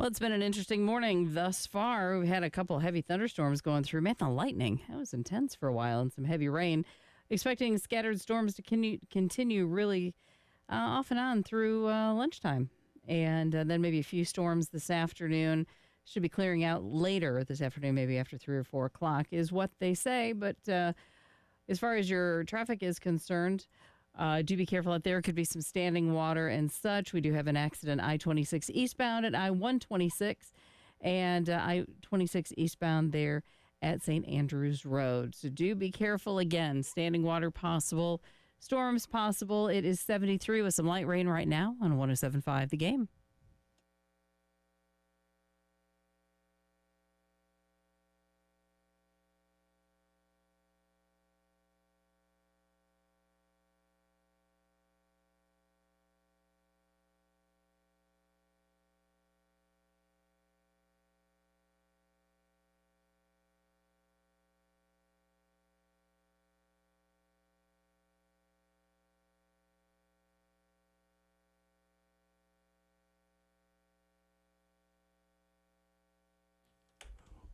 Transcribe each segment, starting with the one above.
Well, it's been an interesting morning thus far. We had a couple of heavy thunderstorms going through. Man, the lightning, that was intense for a while, and some heavy rain. Expecting scattered storms to continue really off and on through lunchtime. And then maybe a few storms this afternoon. Should be clearing out later this afternoon, maybe after 3 or 4 o'clock is what they say. But as far as your traffic is concerned, do be careful out there. Could be some standing water and such. We do have an accident I-26 eastbound at I-126 and I-26 eastbound there at St. Andrews Road. So do be careful. Again, standing water possible, storms possible. It is 73 with some light rain right now on 107.5 The Game.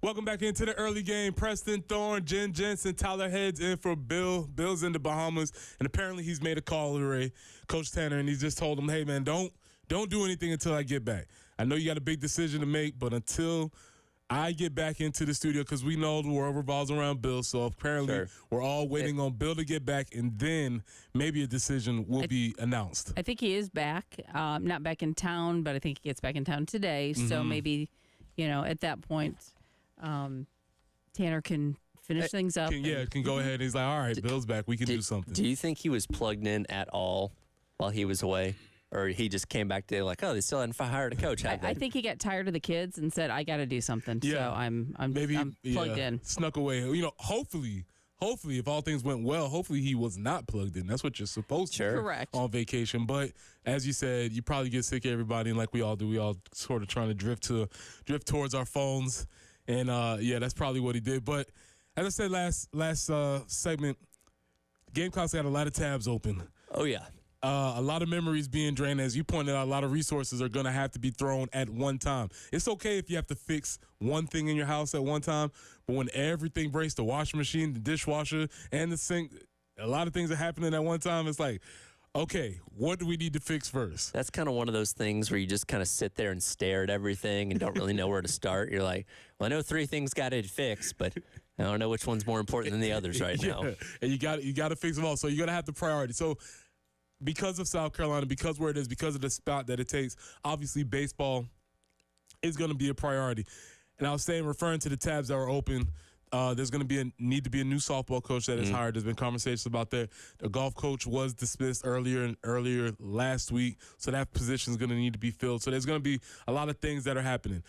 Welcome back into the early game. Preston Thorne, Jen Jensen, Tyler Heads in for Bill. Bill's in the Bahamas, and apparently he's made a call to Coach Tanner, and he's just told him, hey, man, don't do anything until I get back. I know you got a big decision to make, but until I get back into the studio, because we know the world revolves around Bill, so apparently we're all waiting on Bill to get back, and then maybe a decision will be announced. I think he is back. Not back in town, but I think he gets back in town today, so maybe, at that point – Tanner can finish things up. Can go ahead. He's like, all right, Bill's back. We can do something. Do you think he was plugged in at all while he was away? Or he just came back to like, oh, they still hadn't hired a coach, have they? I think he got tired of the kids and said, I got to do something. Yeah. So I'm plugged in. Snuck away. Hopefully, if all things went well, hopefully he was not plugged in. That's what you're supposed to do. Correct. On vacation. But as you said, you probably get sick of everybody, and like we all do, we all sort of trying to drift towards our phones. And, that's probably what he did. But as I said last segment, Gamecock's got a lot of tabs open. Oh, yeah. A lot of memories being drained. As you pointed out, a lot of resources are going to have to be thrown at one time. It's okay if you have to fix one thing in your house at one time, but when everything breaks, the washing machine, the dishwasher, and the sink, a lot of things are happening at one time. It's like, okay, what do we need to fix first? That's kind of one of those things where you just kind of sit there and stare at everything and don't really know where to start. You're like, well, I know 3 things got to fix, but I don't know which one's more important than the others right now. And you got to fix them all. So you're going to have the priority. So because of South Carolina, because where it is, because of the spot that it takes, obviously baseball is going to be a priority. And I was saying, referring to the tabs that were open, there's going to need to be a new softball coach that is hired. There's been conversations about that. The golf coach was dismissed earlier last week, so that position is going to need to be filled. So there's going to be a lot of things that are happening.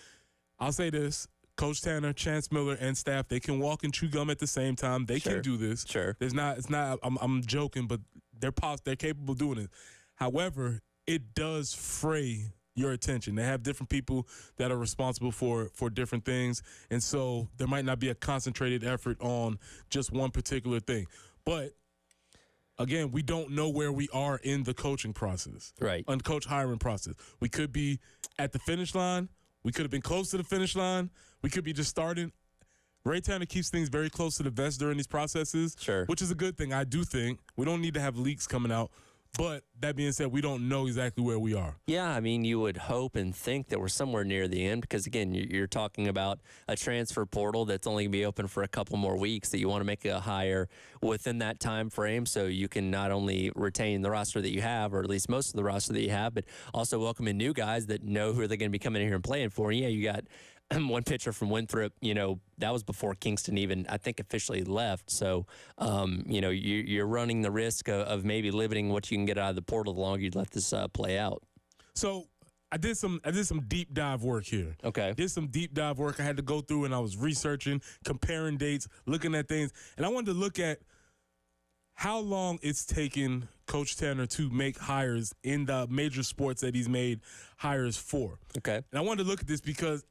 I'll say this. Coach Tanner, Chance Miller, and staff, they can walk and chew gum at the same time. They can do this. Sure. I'm joking, but they're capable of doing it. However, it does fray your attention. They have different people that are responsible for different things, and so there might not be a concentrated effort on just one particular thing. But again, we don't know where we are in the coaching process, right? On coach hiring process. We could be at the finish line. We could have been close to the finish line. We could be just starting. Ray Tanner keeps things very close to the vest during these processes, which is a good thing. I do think we don't need to have leaks coming out. But that being said, we don't know exactly where we are. Yeah, I mean, you would hope and think that we're somewhere near the end because, again, you're talking about a transfer portal that's only going to be open for a couple more weeks, that you want to make a hire within that time frame so you can not only retain the roster that you have, or at least most of the roster that you have, but also welcome in new guys that know who they're going to be coming in here and playing for. And, yeah, you got one pitcher from Winthrop, that was before Kingston even, I think, officially left. So, you're running the risk of maybe limiting what you can get out of the portal the longer you let this play out. So I did some deep dive work here. Okay. Did some deep dive work. I had to go through and I was researching, comparing dates, looking at things. And I wanted to look at how long it's taken Coach Tanner to make hires in the major sports that he's made hires for. Okay. And I wanted to look at this because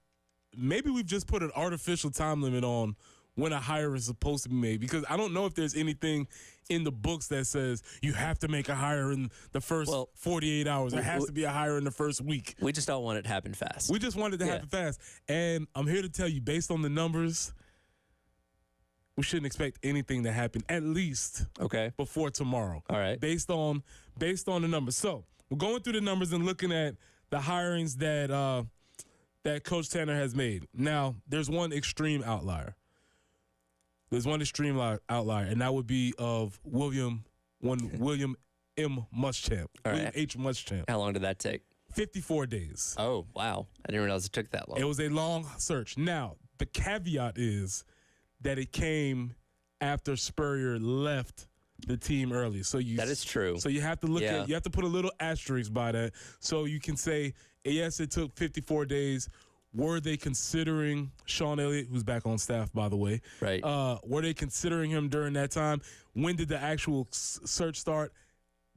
maybe we've just put an artificial time limit on when a hire is supposed to be made, because I don't know if there's anything in the books that says you have to make a hire in the first 48 hours. There has to be a hire in the first week. We just don't want it to happen fast. We just want it to happen fast. And I'm here to tell you, based on the numbers, we shouldn't expect anything to happen at least before tomorrow. All right. Based on the numbers. So we're going through the numbers and looking at the hirings that Coach Tanner has made. Now, there's one extreme outlier. And that would be of William M. Muschamp. William H. Muschamp. How long did that take? 54 days. Oh, wow. I didn't realize it took that long. It was a long search. Now, the caveat is that it came after Spurrier left the team early. That is true. So you have to you have to put a little asterisk by that. So you can say, yes, it took 54 days. Were they considering Sean Elliott, who's back on staff, by the way? Right. Were they considering him during that time? When did the actual search start?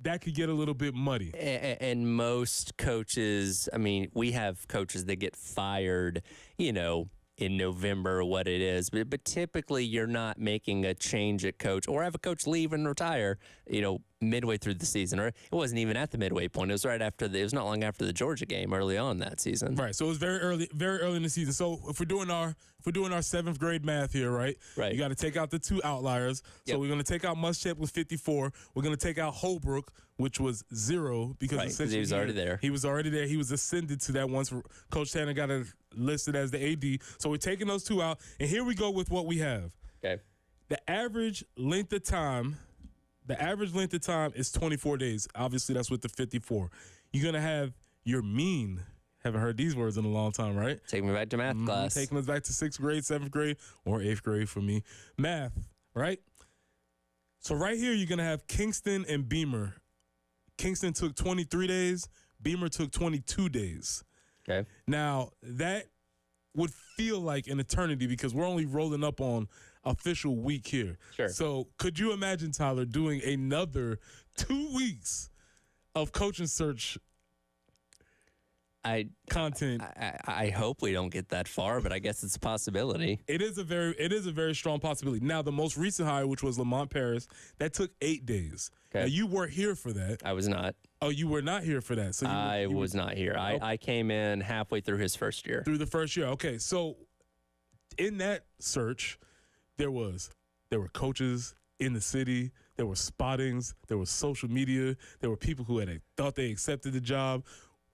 That could get a little bit muddy. And most coaches, I mean, we have coaches that get fired, in November or what it is. But typically you're not making a change at coach or have a coach leave and retire, midway through the season. Or it wasn't even at the midway point. It was right after it was not long after the Georgia game early on that season. Right. So it was very early in the season. So if we're doing our 7th grade math here, right? Right. You got to take out the two outliers. So we're going to take out Muschamp with 54. We're going to take out Holbrook, which was 0 because he was already there. He was already there. He was ascended to that once Coach Tanner got it listed as the AD. So we're taking those two out. And here we go with what we have. Okay. The average length of time is 24 days. Obviously, that's with the 54. You're going to have your mean. Haven't heard these words in a long time, right? Take me back to math class. Taking us back to 6th grade, 7th grade, or 8th grade for me. Math, right? So right here, you're going to have Kingston and Beamer. Kingston took 23 days. Beamer took 22 days. Okay. Now, that would feel like an eternity because we're only rolling up on official week here. Sure. So could you imagine, Tyler, doing another 2 weeks of coaching search content? I hope we don't get that far, but I guess it's a possibility. It is a very strong possibility. Now, the most recent hire, which was Lamont Paris, that took 8 days. Okay. Now, you weren't here for that. I was not. Oh, you were not here for that. So I was not here. I came in halfway through his first year. Through the first year. Okay. So in that search, there were coaches in the city, there were spottings, there was social media, there were people who thought they accepted the job.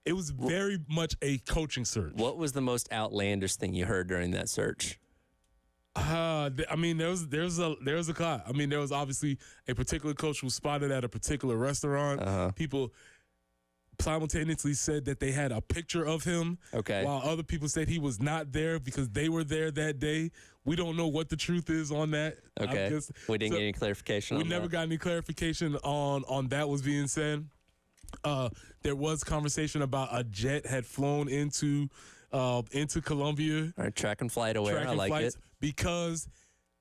It was very much a coaching search. What was the most outlandish thing you heard during that search? I mean, there was a lot. I mean, there was obviously a particular coach who was spotted at a particular restaurant. Uh-huh. People simultaneously said that they had a picture of him. Okay. While other people said he was not there because they were there that day. We don't know what the truth is on that. Okay. We didn't get any clarification on that. We never got any clarification on that was being said. There was conversation about a jet had flown into Columbia. All right, track and flight aware. I like it. Because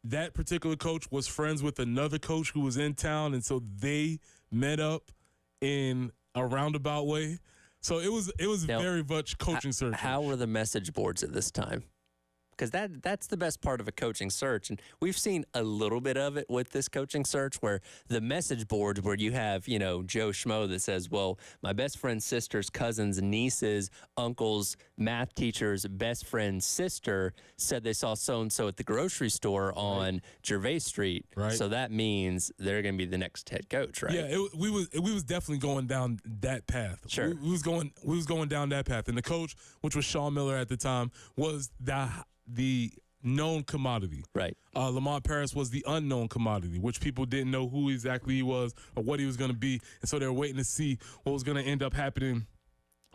that particular coach was friends with another coach who was in town, and so they met up in a roundabout way. So it was now, very much coaching search. How were the message boards at this time? Because that's the best part of a coaching search. And we've seen a little bit of it with this coaching search where the message boards where you have, Joe Schmo that says, well, my best friend's sister's cousin's niece's uncle's math teacher's best friend's sister said they saw so-and-so at the grocery store on Gervais Street. Right. So that means they're going to be the next head coach, right? Yeah, we was definitely going down that path. Sure. We was going down that path. And the coach, which was Sean Miller at the time, was the known commodity. Right. Lamont Paris was the unknown commodity, which people didn't know who exactly he was or what he was going to be. And so they were waiting to see what was going to end up happening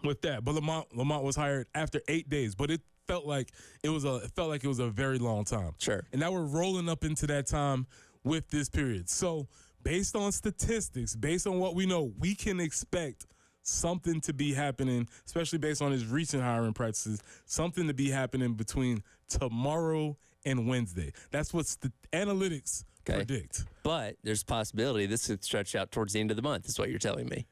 with that. But Lamont was hired after 8 days, but it felt like it was a very long time. Sure. And now we're rolling up into that time with this period. So based on statistics, based on what we know, we can expect something to be happening, especially based on his recent hiring practices, something to be happening between tomorrow and Wednesday. That's what the analytics predict. But there's a possibility this could stretch out towards the end of the month, is what you're telling me.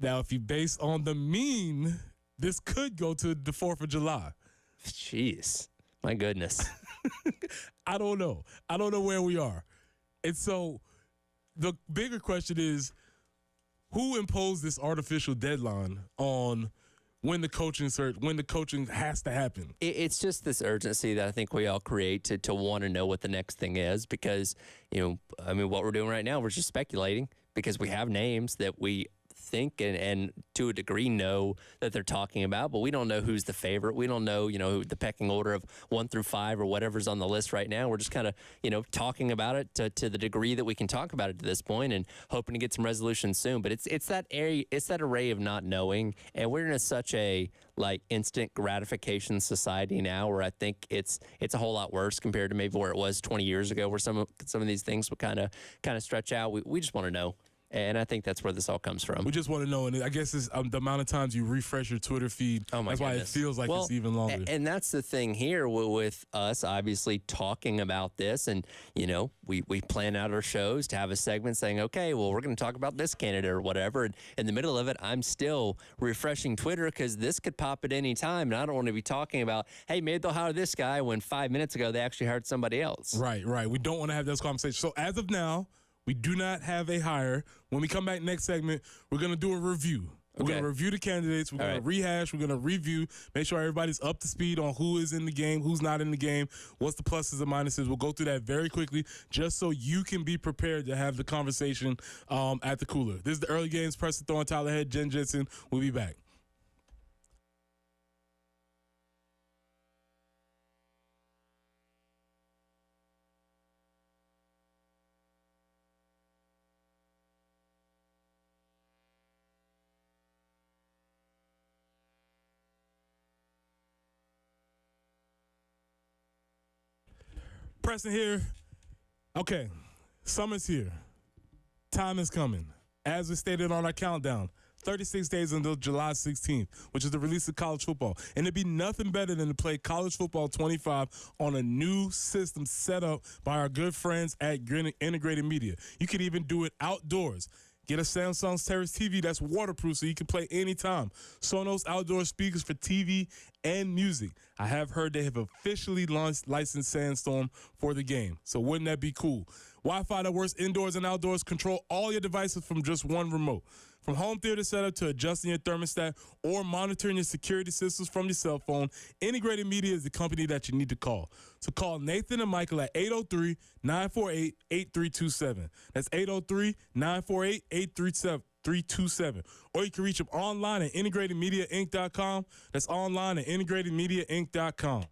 Now, if you base on the mean, this could go to the 4th of July. Jeez. My goodness. I don't know. I don't know where we are. And so the bigger question is, who imposed this artificial deadline on when the coaching has to happen? It's just this urgency that I think we all create to want to know what the next thing is, because, what we're doing right now, we're just speculating because we have names that we think and to a degree know that they're talking about, but we don't know who's the favorite. We don't know, who the pecking order of 1 through 5 or whatever's on the list right now. We're just kind of, talking about it to the degree that we can talk about it to this point and hoping to get some resolution soon. But it's that array of not knowing, and we're in such a instant gratification society now where I think it's a whole lot worse compared to maybe where it was 20 years ago, where some of these things would kind of stretch out. We just want to know. And I think that's where this all comes from. We just want to know, and I guess it's the amount of times you refresh your Twitter feed. Oh my that's goodness. why it feels like it's even longer. And that's the thing here with us obviously talking about this, and we plan out our shows to have a segment saying, okay, well, we're going to talk about this candidate or whatever. And in the middle of it, I'm still refreshing Twitter because this could pop at any time, and I don't want to be talking about, hey, maybe they'll hire this guy when 5 minutes ago they actually hired somebody else. Right. We don't want to have those conversations. So as of now, we do not have a hire. When we come back next segment, we're going to do a review. We're going to review the candidates. We're going to rehash. We're going to review, make sure everybody's up to speed on who is in the game, who's not in the game, what's the pluses and minuses. We'll go through that very quickly just so you can be prepared to have the conversation at the cooler. This is the Early Games. Preston Thorne, Tyler Head, Jen Jensen. We'll be back. Preston here. Okay, summer's here. Time is coming. As we stated on our countdown, 36 days until July 16th, which is the release of college football. And it'd be nothing better than to play College Football 25 on a new system set up by our good friends at Integrated Media. You could even do it outdoors. Get a Samsung Terrace TV that's waterproof so you can play anytime. Sonos outdoor speakers for TV and music. I have heard they have officially launched licensed Sandstorm for the game. So wouldn't that be cool? Wi-Fi that works indoors and outdoors. Control all your devices from just one remote. From home theater setup to adjusting your thermostat or monitoring your security systems from your cell phone, Integrated Media is the company that you need to call. So call Nathan and Michael at 803-948-8327. That's 803-948-8327. Or you can reach them online at integratedmediainc.com. That's online at integratedmediainc.com.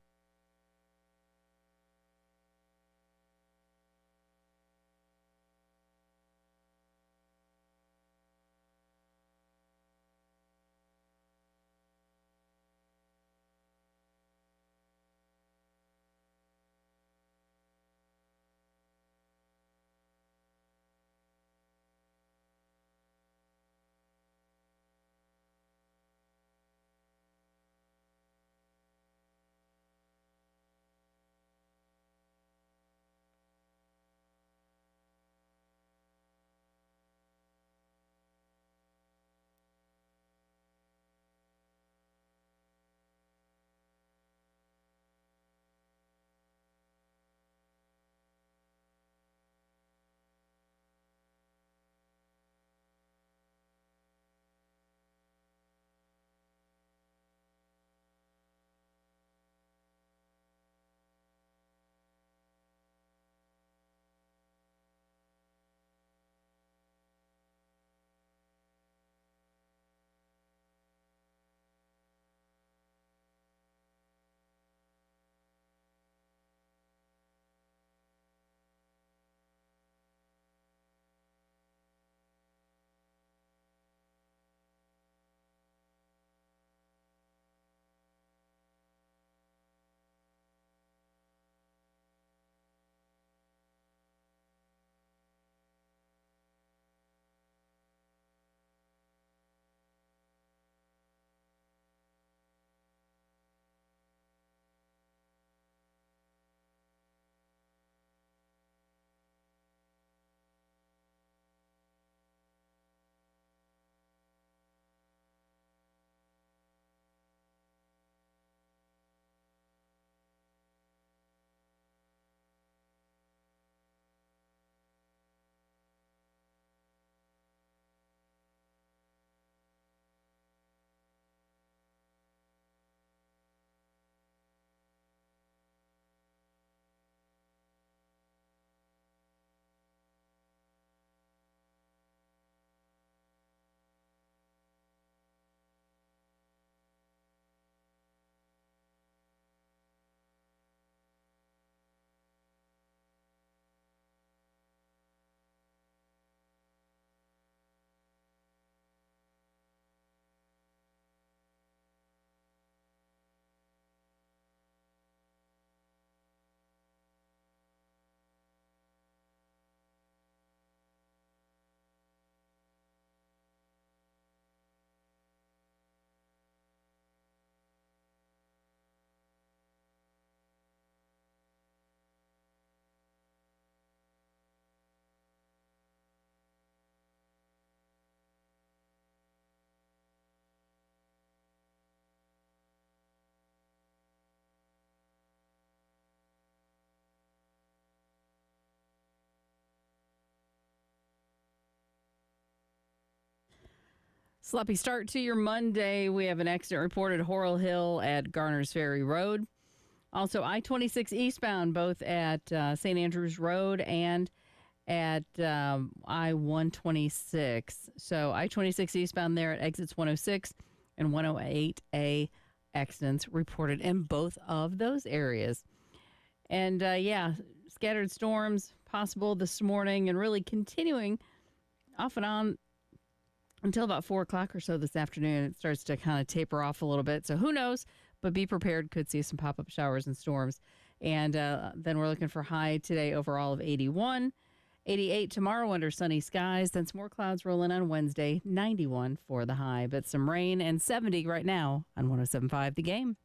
Sloppy start to your Monday. We have an accident reported Horrell Hill at Garner's Ferry Road. Also, I-26 eastbound, both at St. Andrews Road and at I-126. So I-26 eastbound there at exits 106 and 108A, accidents reported in both of those areas. And scattered storms possible this morning and really continuing off and on until about 4 o'clock or so this afternoon. It starts to kind of taper off a little bit. So who knows? But be prepared. Could see some pop-up showers and storms. And then we're looking for high today overall of 81. 88 tomorrow under sunny skies. Then some more clouds rolling on Wednesday. 91 for the high. But some rain and 70 right now on 107.5 The Game.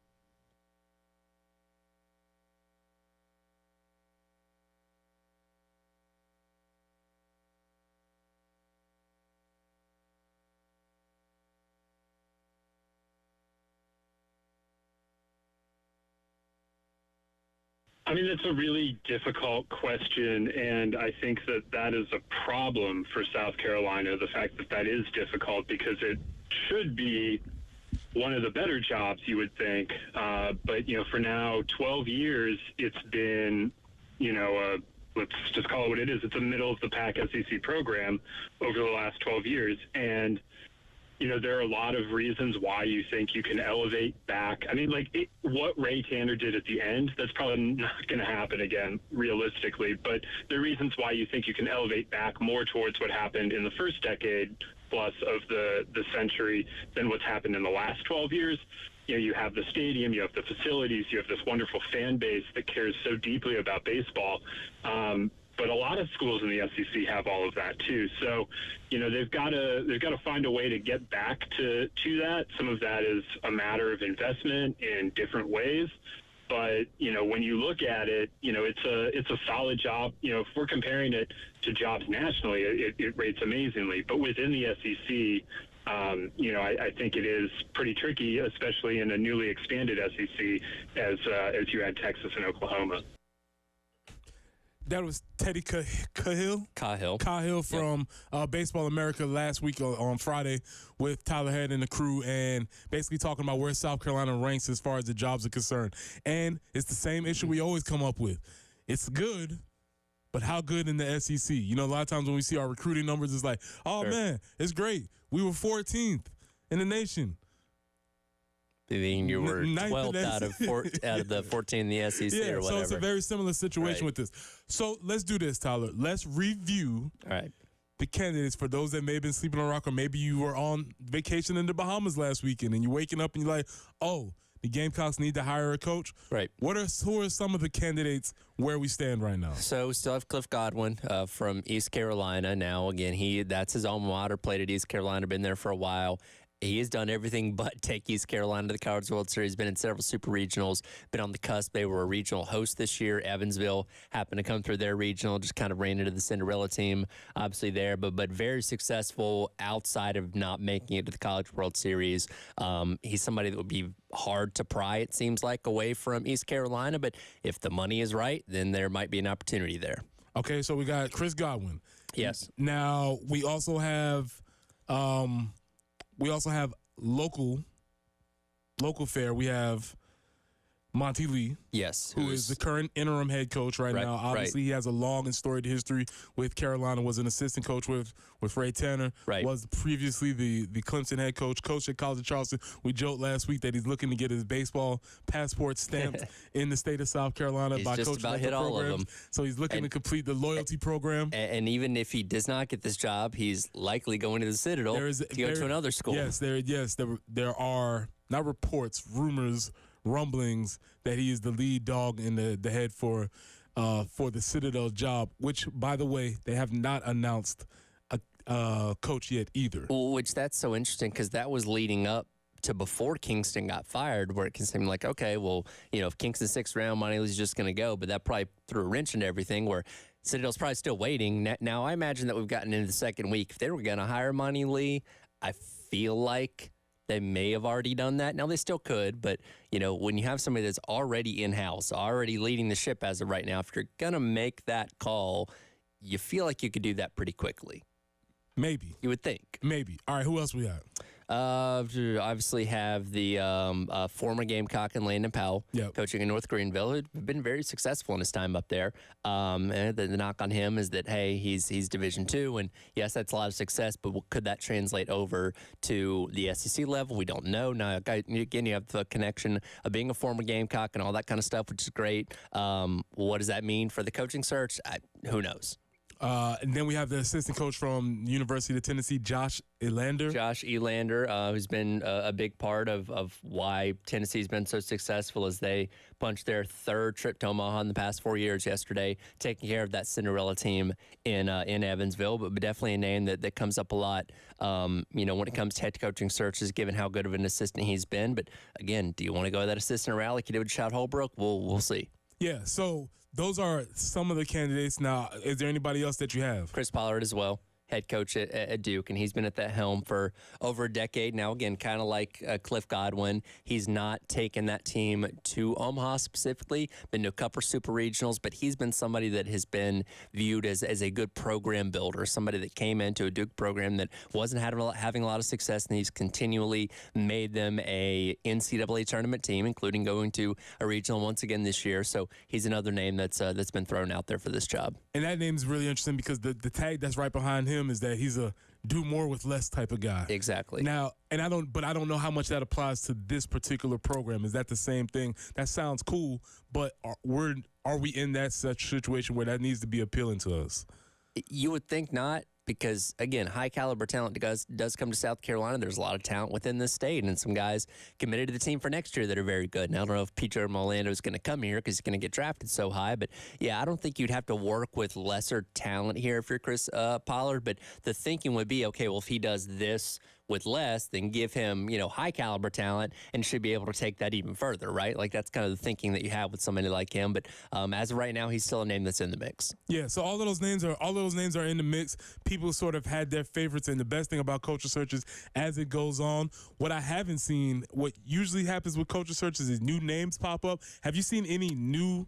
I mean, that's a really difficult question, and I think that is a problem for South Carolina, the fact that is difficult, because it should be one of the better jobs, you would think. But, for now, 12 years, it's been, let's just call it what it is. It's a middle-of-the-pack SEC program over the last 12 years, and there are a lot of reasons why you think you can elevate back. I mean, what Ray Tanner did at the end, that's probably not going to happen again, realistically. But there are reasons why you think you can elevate back more towards what happened in the first decade plus of the century than what's happened in the last 12 years. You have the stadium, you have the facilities, you have this wonderful fan base that cares so deeply about baseball. But a lot of schools in the SEC have all of that too. So, they've got to find a way to get back to that. Some of that is a matter of investment in different ways. But, when you look at it, it's a solid job. If we're comparing it to jobs nationally, it rates amazingly. But within the SEC, I think it is pretty tricky, especially in a newly expanded SEC as you add Texas and Oklahoma. That was Teddy Cahill from Baseball America last week on Friday with Tyler Head and the crew, and basically talking about where South Carolina ranks as far as the jobs are concerned. And it's the same issue we always come up with. It's good, but how good in the SEC? A lot of times when we see our recruiting numbers, it's like, oh, sure, man, it's great. We were 14th in the nation. I mean, you were 12th out of the 14 in the SEC or whatever. So it's a very similar situation with this. So let's do this, Tyler. Let's review the candidates for those that may have been sleeping on a rock, or maybe you were on vacation in the Bahamas last weekend and you're waking up and you're like, oh, the Gamecocks need to hire a coach. Right. Who are some of the candidates where we stand right now? So we still have Cliff Godwin from East Carolina. Now, again, that's his alma mater, played at East Carolina, been there for a while. He has done everything but take East Carolina to the College World Series, been in several super regionals, been on the cusp. They were a regional host this year. Evansville happened to come through their regional, just kind of ran into the Cinderella team, obviously there, but very successful outside of not making it to the College World Series. He's somebody that would be hard to pry, it seems like, away from East Carolina, but if the money is right, then there might be an opportunity there. Okay, so we got Chris Godwin. Yes. Now, we also have local fare. We have Monty Lee. Yes. Who is the current interim head coach right now. Obviously, he has a long and storied history with Carolina, was an assistant coach with Ray Tanner, was previously the Clemson head coach at College of Charleston. We joked last week that he's looking to get his baseball passport stamped in the state of South Carolina by just coaching about hit all of them. So he's looking to complete the loyalty program. And even if he does not get this job, he's likely going to the Citadel to go to another school. There are not reports, rumors, rumblings that he is the lead dog in the head for the Citadel job, which, by the way, they have not announced a coach yet either. Which that's so interesting, because that was leading up to before Kingston got fired, where it can seem like, okay, well, if Kingston 6th round, Monty Lee's just going to go, but that probably threw a wrench into everything, where Citadel's probably still waiting. Now, I imagine that we've gotten into the second week. If they were going to hire Monty Lee, I feel like they may have already done that. Now, they still could, but, when you have somebody that's already in-house, already leading the ship as of right now, if you're going to make that call, you feel like you could do that pretty quickly. Maybe. You would think. Maybe. All right, who else we got? Obviously have the former Gamecock and Landon Powell coaching in North Greenville, who'd been very successful in his time up there. And the knock on him is that, hey, he's Division II, and yes, that's a lot of success, but could that translate over to the SEC level? We don't know. Now, again, you have the connection of being a former Gamecock and all that kind of stuff, which is great. What does that mean for the coaching search? Who knows? And then we have the assistant coach from University of Tennessee, Josh Elander. Josh Elander, who's been a big part of why Tennessee's been so successful as they punched their third trip to Omaha in the past 4 years yesterday, taking care of that Cinderella team in Evansville, but definitely a name that comes up a lot, when it comes to head coaching searches, given how good of an assistant he's been. But again, do you want to go that assistant route like you did with Chad Holbrook? We'll see. Yeah, so those are some of the candidates. Now, is there anybody else that you have? Chris Pollard as well, head coach at Duke, and he's been at that helm for over a decade now. Again, kind of like Cliff Godwin, he's not taken that team to Omaha specifically, been to a couple super regionals, but he's been somebody that has been viewed as a good program builder, somebody that came into a Duke program that wasn't having a lot of success, and he's continually made them a NCAA tournament team, including going to a regional once again this year. So he's another name that's been thrown out there for this job. And that name's really interesting because the tag that's right behind him is that he's a do more with less type of guy. Exactly. Now, and I don't know how much that applies to this particular program. Is that the same thing? That sounds cool, but are we in that such situation where that needs to be appealing to us? You would think not, because again, high caliber talent does come to South Carolina. There's a lot of talent within this state, and some guys committed to the team for next year that are very good. And I don't know if Peter Molando is going to come here because he's going to get drafted so high, but yeah, I don't think you'd have to work with lesser talent here if you're Chris Pollard. But the thinking would be, okay, well, if he does this with less, then give him, high caliber talent, and should be able to take that even further, right? Like, that's kind of the thinking that you have with somebody like him. But as of right now, he's still a name that's in the mix. Yeah, so all of those names are in the mix. People sort of had their favorites, and the best thing about coaching searches as it goes on, what I haven't seen, what usually happens with coaching searches is new names pop up. Have you seen any new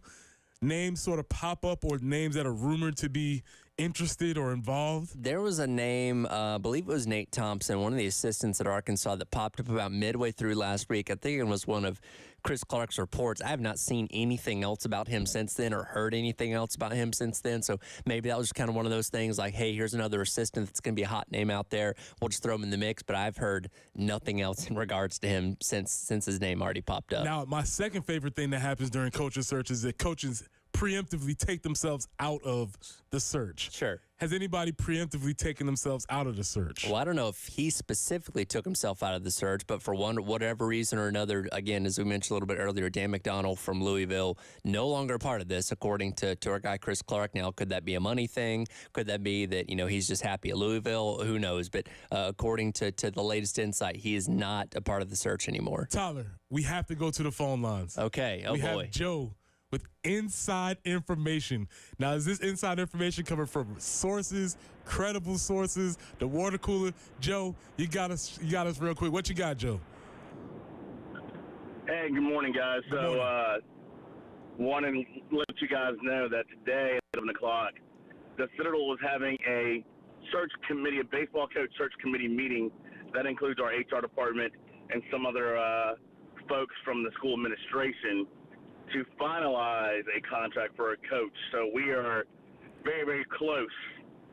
names sort of pop up, or names that are rumored to be interested or involved? There was a name, I believe it was Nate Thompson, one of the assistants at Arkansas, that popped up about midway through last week. I think it was one of Chris Clark's reports. I have not seen anything else about him since then, or heard anything else about him since then. So maybe that was kind of one of those things like, hey, here's another assistant that's going to be a hot name out there. We'll just throw him in the mix. But I've heard nothing else in regards to him since his name already popped up. Now, my second favorite thing that happens during coaching searches is that coaches preemptively take themselves out of the search. Sure. Has anybody preemptively taken themselves out of the search? Well, I don't know if he specifically took himself out of the search, but for whatever reason or another, again, as we mentioned a little bit earlier, Dan McDonald from Louisville, no longer a part of this, according to our guy Chris Clark. Now, could that be a money thing? Could that be that, he's just happy at Louisville? Who knows? But according to the latest insight, he is not a part of the search anymore. Tyler, we have to go to the phone lines. Okay. Oh, we boy. have Joe with inside information. Now, is this inside information coming from sources, credible sources, the water cooler? Joe, you got us real quick. What you got, Joe? Hey, good morning, guys. Wanted to let you guys know that today at 7 o'clock, the Citadel was having a baseball coach search committee meeting. That includes our HR department and some other folks from the school administration, to finalize a contract for a coach. So we are very, very close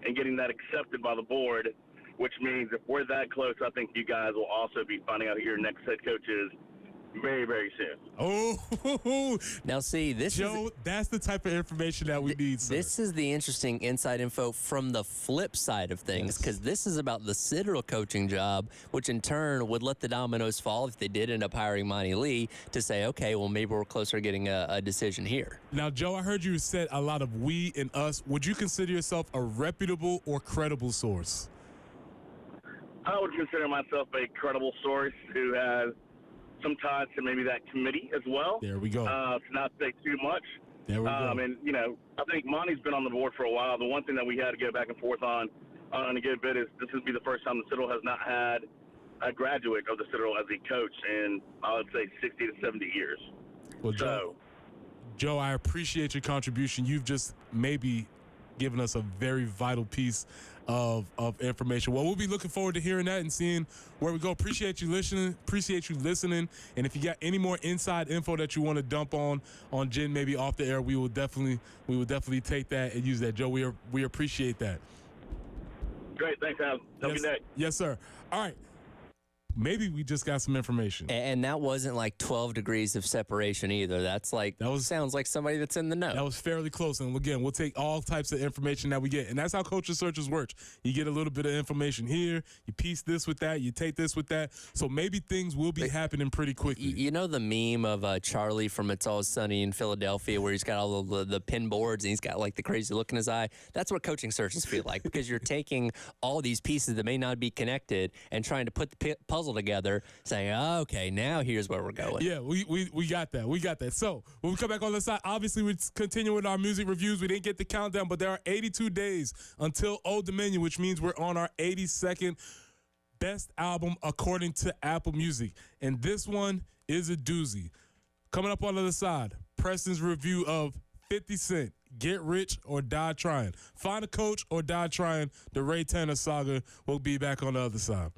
in getting that accepted by the board, which means if we're that close, I think you guys will also be finding out who your next head coach is very, very soon. Oh, now see, Joe, that's the type of information that we need, sir. This is the interesting inside info from the flip side of things, because this is about the Citadel coaching job, which in turn would let the dominoes fall if they did end up hiring Monty Lee to say, okay, well, maybe we're closer to getting a decision here. Now, Joe, I heard you said a lot of we and us. Would you consider yourself a reputable or credible source? I would consider myself a credible source who has some ties to maybe that committee as well. There we go. To not say too much. There we go. And, I think Monty's been on the board for a while. The one thing that we had to go back and forth on a good bit is this would be the first time the Citadel has not had a graduate of the Citadel as a coach in, I would say, 60 to 70 years. Well, Joe, I appreciate your contribution. You've just maybe giving us a very vital piece of information. Well, we'll be looking forward to hearing that and seeing where we go. Appreciate you listening. And if you got any more inside info that you want to dump on Jen, maybe off the air, we will definitely take that and use that. Joe, we appreciate that. Great. Thanks, Al. Have a good day. Yes, sir. All right. Maybe we just got some information. And that wasn't like 12 degrees of separation either. Sounds like somebody that's in the know. That was fairly close. And again, we'll take all types of information that we get. And that's how Coaches Searches works. You get a little bit of information here, you piece this with that, you take this with that. So maybe things will be happening pretty quickly. You know the meme of Charlie from It's Always Sunny in Philadelphia where he's got all the pin boards and he's got like the crazy look in his eye? That's what coaching searches feel like, because you're taking all these pieces that may not be connected and trying to put the puzzle together, saying, oh, okay, now here's where we're going. Yeah, we got that. We got that. So when we come back on the side, obviously we continue with our music reviews. We didn't get the countdown, but there are 82 days until Old Dominion, which means we're on our 82nd best album according to Apple Music. And this one is a doozy. Coming up on the other side, Preston's review of 50 Cent, Get Rich or Die Trying. Find a Coach or Die Trying, the Ray Tanner saga. We'll be back on the other side.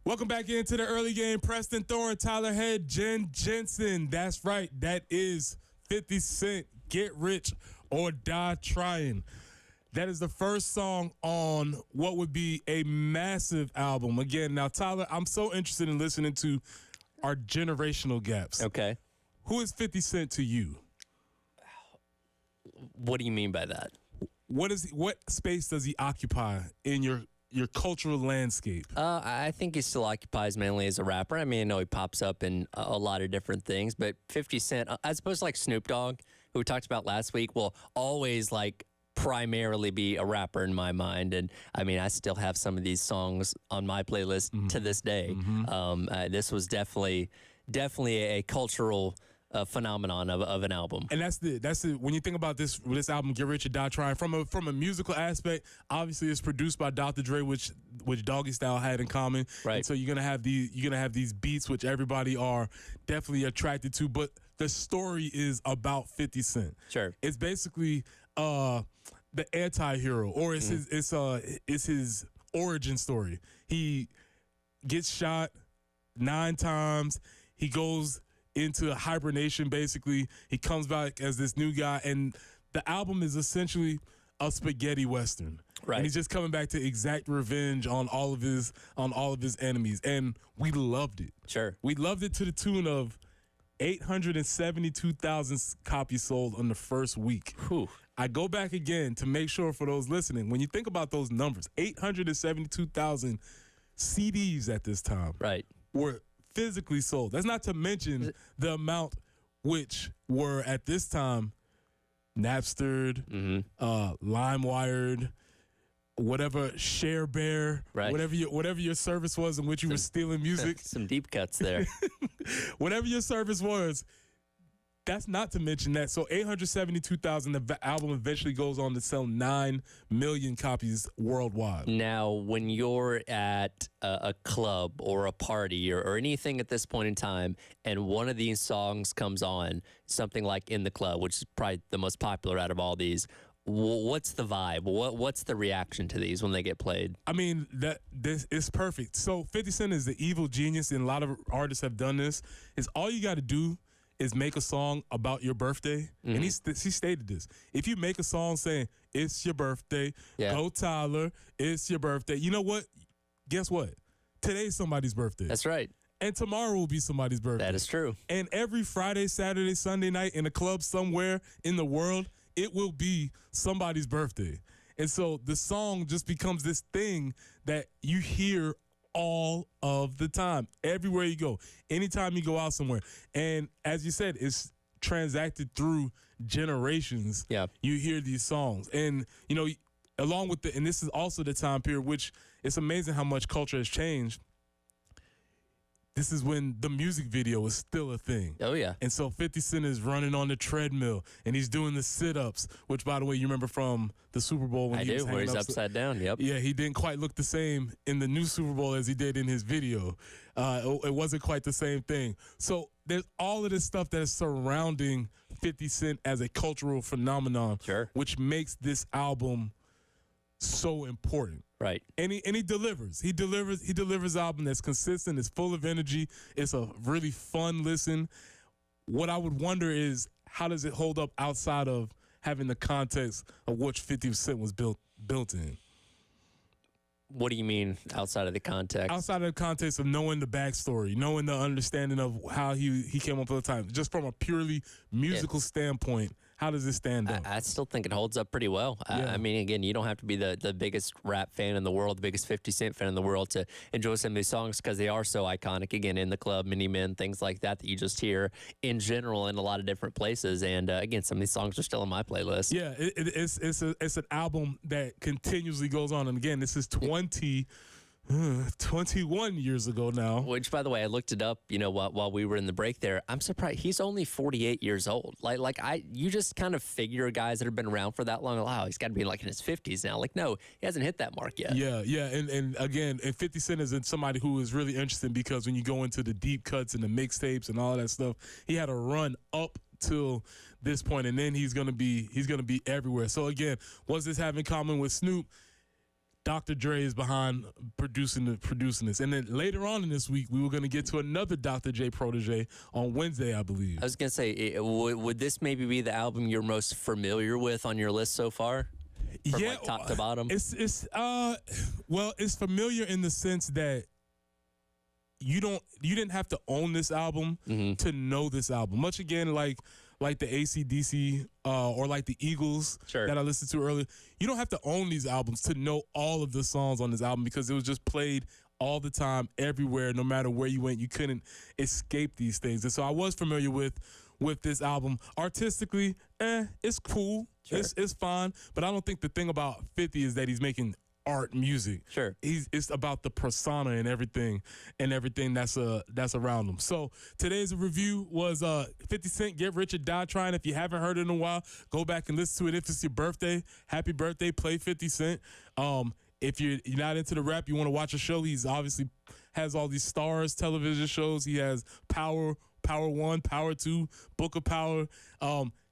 Welcome back into the early game. Preston Thorne, Tyler Head, Jen Jensen. That's right. That is 50 Cent, Get Rich or Die Trying. That is the first song on what would be a massive album. Again, now, Tyler, I'm so interested in listening to our generational gaps. Okay. Who is 50 Cent to you? What do you mean by that? What space does he occupy in your cultural landscape? I think he still occupies mainly as a rapper. I mean, I know he pops up in a lot of different things, but 50 Cent, as opposed to like Snoop Dogg, who we talked about last week, will always like primarily be a rapper in my mind. And I mean, I still have some of these songs on my playlist to this day. This was definitely a cultural phenomenon of an album. And that's the when you think about this album, Get Rich or Die Trying, from a musical aspect, obviously it's produced by Dr. Dre, which Doggy Style had in common. Right. And so you're gonna have these beats which everybody are definitely attracted to, but the story is about 50 Cent. Sure. It's basically the anti-hero, or it's his origin story. He gets shot 9 times. He goes into hibernation, basically. He comes back as this new guy, and the album is essentially a spaghetti western. Right. And he's just coming back to exact revenge on all of his enemies, and we loved it. Sure. We loved it to the tune of 872,000 copies sold on the first week. Whew. I go back again to make sure for those listening, when you think about those numbers, 872,000 CDs at this time Right. were physically sold. That's not to mention the amount which were at this time Napstered, LimeWired, whatever, ShareBear, Right. whatever your service was in which you were stealing music. Some deep cuts there. Whatever your service was, that's not to mention that. So 872,000, the album eventually goes on to sell 9 million copies worldwide. Now, when you're at a club or a party or anything at this point in time, and one of these songs comes on, something like In the Club, which is probably the most popular out of all these, what's the vibe? What's the reaction to these when they get played? I mean, this is perfect. So 50 Cent is the evil genius, and a lot of artists have done this, is all you got to do is make a song about your birthday. And he stated this. If you make a song saying, it's your birthday, go Tyler, it's your birthday. You know what? Guess what? Today's somebody's birthday. That's right. And tomorrow will be somebody's birthday. That is true. And every Friday, Saturday, Sunday night in a club somewhere in the world, it will be somebody's birthday. And so the song just becomes this thing that you hear all of the time, everywhere you go, anytime you go out somewhere. And as you said, it's transacted through generations. Yeah. You hear these songs. And, you know, along with and this is also the time period, which it's amazing how much culture has changed. This is when the music video was still a thing. Oh, yeah. And so 50 Cent is running on the treadmill, and he's doing the sit-ups, which, by the way, you remember from the Super Bowl when I do, where he's upside down, yep. Yeah, he didn't quite look the same in the new Super Bowl as he did in his video. It wasn't quite the same thing. So there's all of this stuff that is surrounding 50 Cent as a cultural phenomenon, Sure. which makes this album so important. Right. And he delivers. He delivers an album that's consistent, it's full of energy, it's a really fun listen. What I would wonder is, how does it hold up outside of having the context of which 50 Cent was built in? What do you mean outside of the context? Outside of the context of knowing the backstory, knowing the understanding of how he came up with the time, just from a purely musical standpoint, how does it stand up? I still think it holds up pretty well. Yeah. I mean, again, you don't have to be the biggest rap fan in the world, the biggest 50 Cent fan in the world to enjoy some of these songs because they are so iconic. Again, In the Club, Mini Men, things like that you just hear in general in a lot of different places. And again, some of these songs are still on my playlist. Yeah, it's an album that continuously goes on. And again, this is 21 years ago now. Which, by the way, I looked it up, you know, while we were in the break there. I'm surprised he's only 48 years old. You just kind of figure guys that have been around for that long, wow, he's got to be like in his 50s now. Like, no, he hasn't hit that mark yet. Yeah. And again, 50 Cent is somebody who is really interesting because when you go into the deep cuts and the mixtapes and all that stuff, he had a run up till this point, and then he's gonna be everywhere. So again, what's this have in common with Snoop? Dr. Dre is behind producing this. And then later on in this week, we were going to get to another Dr. J protege on Wednesday, I believe. I was going to say, would this maybe be the album you're most familiar with on your list so far? From like top to bottom? It's familiar in the sense that you didn't have to own this album to know this album. Much again like the AC/DC or like the Eagles that I listened to earlier. You don't have to own these albums to know all of the songs on this album because it was just played all the time, everywhere, no matter where you went. You couldn't escape these things. And so I was familiar with this album. Artistically, it's cool. Sure. It's fine. But I don't think the thing about 50 is that he's making art music. Sure. It's about the persona and everything that's around him. So today's review was 50 Cent, Get Rich or Die Trying. If you haven't heard it in a while, go back and listen to it. If it's your birthday, happy birthday, play 50 Cent. If you're not into the rap, you want to watch a show, he's obviously has all these stars television shows. He has Power 1, Power 2, Book of Power.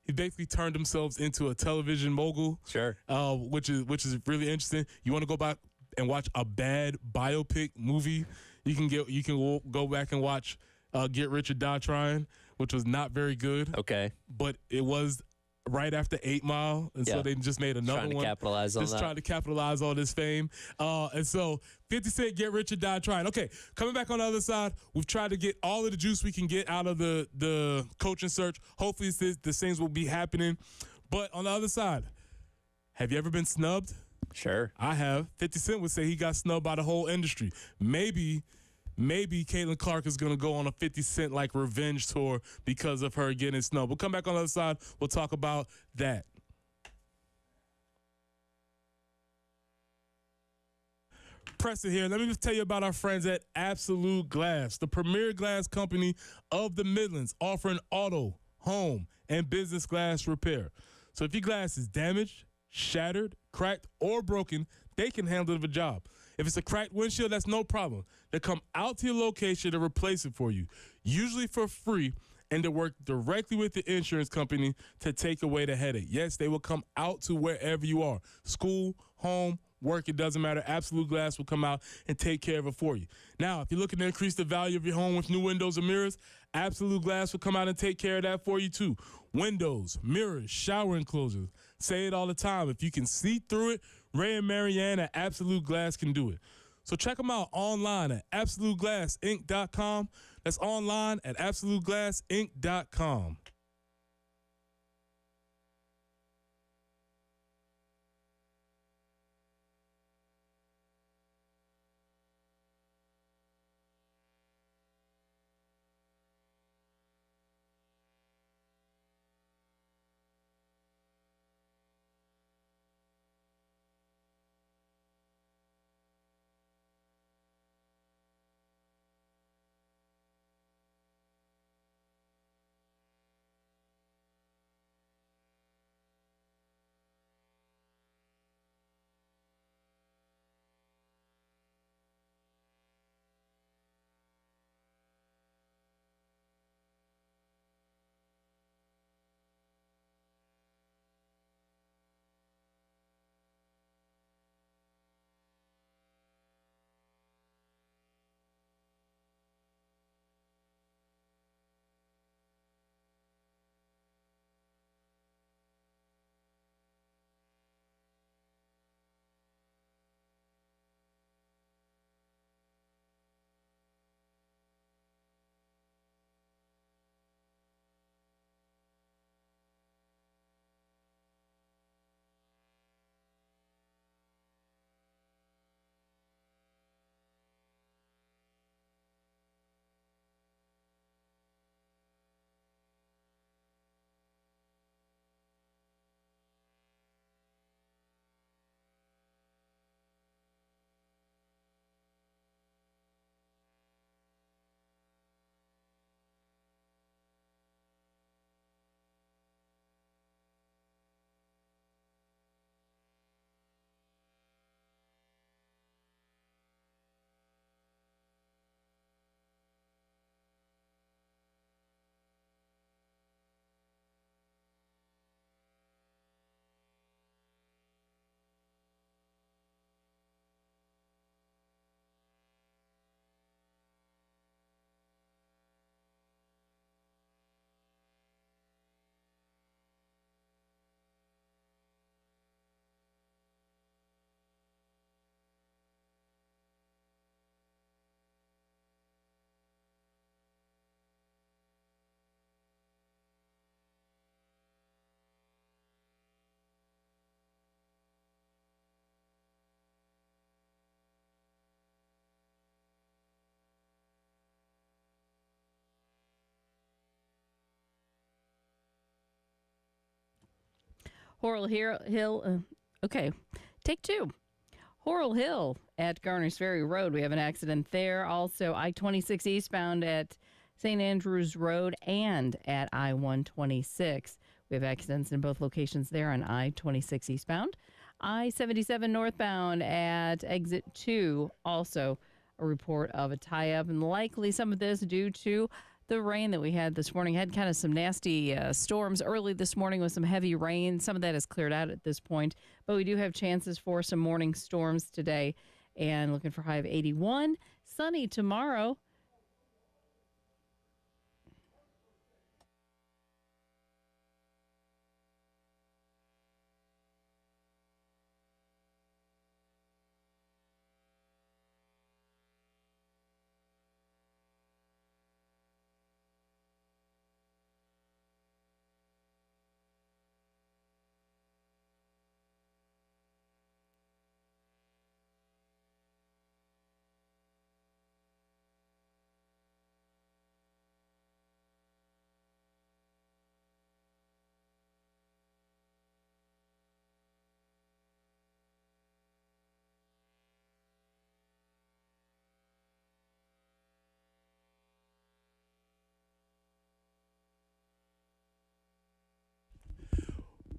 He basically turned himself into a television mogul. Sure. Which is really interesting. You want to go back and watch a bad biopic movie? You can go back and watch Get Rich or Die Trying, which was not very good. Okay. But it was right after 8 Mile, and so they just made another one. Trying to capitalize on this fame. And so 50 Cent, Get Rich or Die Trying. Okay, coming back on the other side, we've tried to get all of the juice we can get out of the coaching search. Hopefully the things will be happening. But on the other side, have you ever been snubbed? Sure. I have. 50 Cent would say he got snubbed by the whole industry. Maybe Caitlyn Clark is going to go on a 50 Cent like revenge tour because of her getting snubbed. We'll come back on the other side. We'll talk about that. Preston here. Let me just tell you about our friends at Absolute Glass, the premier glass company of the Midlands, offering auto, home, and business glass repair. So if your glass is damaged, shattered, cracked, or broken, they can handle the job. If it's a cracked windshield, that's no problem. They come out to your location to replace it for you, usually for free, and they work directly with the insurance company to take away the headache. Yes, they will come out to wherever you are, school, home, work, it doesn't matter. Absolute Glass will come out and take care of it for you. Now, if you're looking to increase the value of your home with new windows and mirrors, Absolute Glass will come out and take care of that for you too. Windows, mirrors, shower enclosures. Say it all the time. If you can see through it, Ray and Marianne at Absolute Glass can do it. So check them out online at AbsoluteGlassInc.com. That's online at AbsoluteGlassInc.com. Hill. Okay, take two. Horrell Hill at Garners Ferry Road. We have an accident there. Also, I-26 eastbound at St. Andrews Road and at I-126. We have accidents in both locations there on I-26 eastbound. I-77 northbound at exit 2. Also, a report of a tie-up, and likely some of this due to the rain that we had this morning. Had kind of some nasty storms early this morning with some heavy rain. Some of that has cleared out at this point, but we do have chances for some morning storms today, and looking for high of 81. Sunny tomorrow.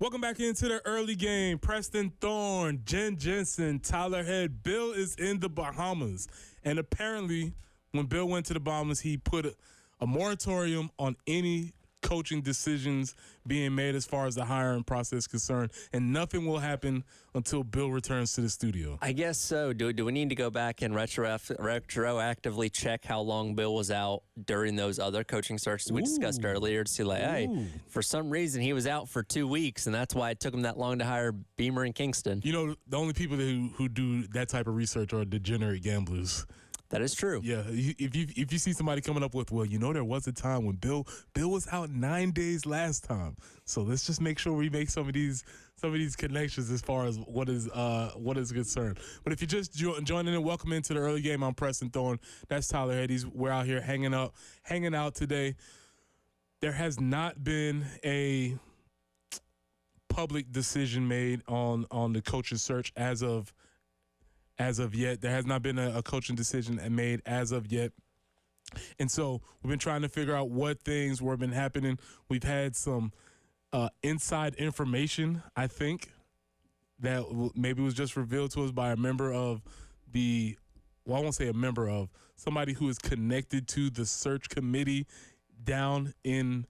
Welcome back into the early game. Preston Thorne, Jen Jensen, Tyler Head. Bill is in the Bahamas. And apparently, when Bill went to the Bahamas, he put a moratorium on any coaching decisions being made as far as the hiring process is concerned. And nothing will happen until Bill returns to the studio. I guess so. Do we need to go back and retroactively check how long Bill was out during those other coaching searches we discussed earlier to see, like, hey, for some reason he was out for 2 weeks, and that's why it took him that long to hire Beamer and Kingston. You know, the only people who do that type of research are degenerate gamblers. That is true. Yeah, if you see somebody coming up with, well, you know, there was a time when Bill was out 9 days last time, so let's just make sure we make some of these connections as far as what is concerned. But if you're just joining in, welcome into the early game. I'm Preston Thorne. That's Tyler Heddes. We're out here hanging out today. There has not been a public decision made on the coaching search as of yet. There has not been a coaching decision made as of yet. And so we've been trying to figure out what things were been happening. We've had some inside information, I think, that maybe was just revealed to us by a member of I won't say a member of, somebody who is connected to the search committee down in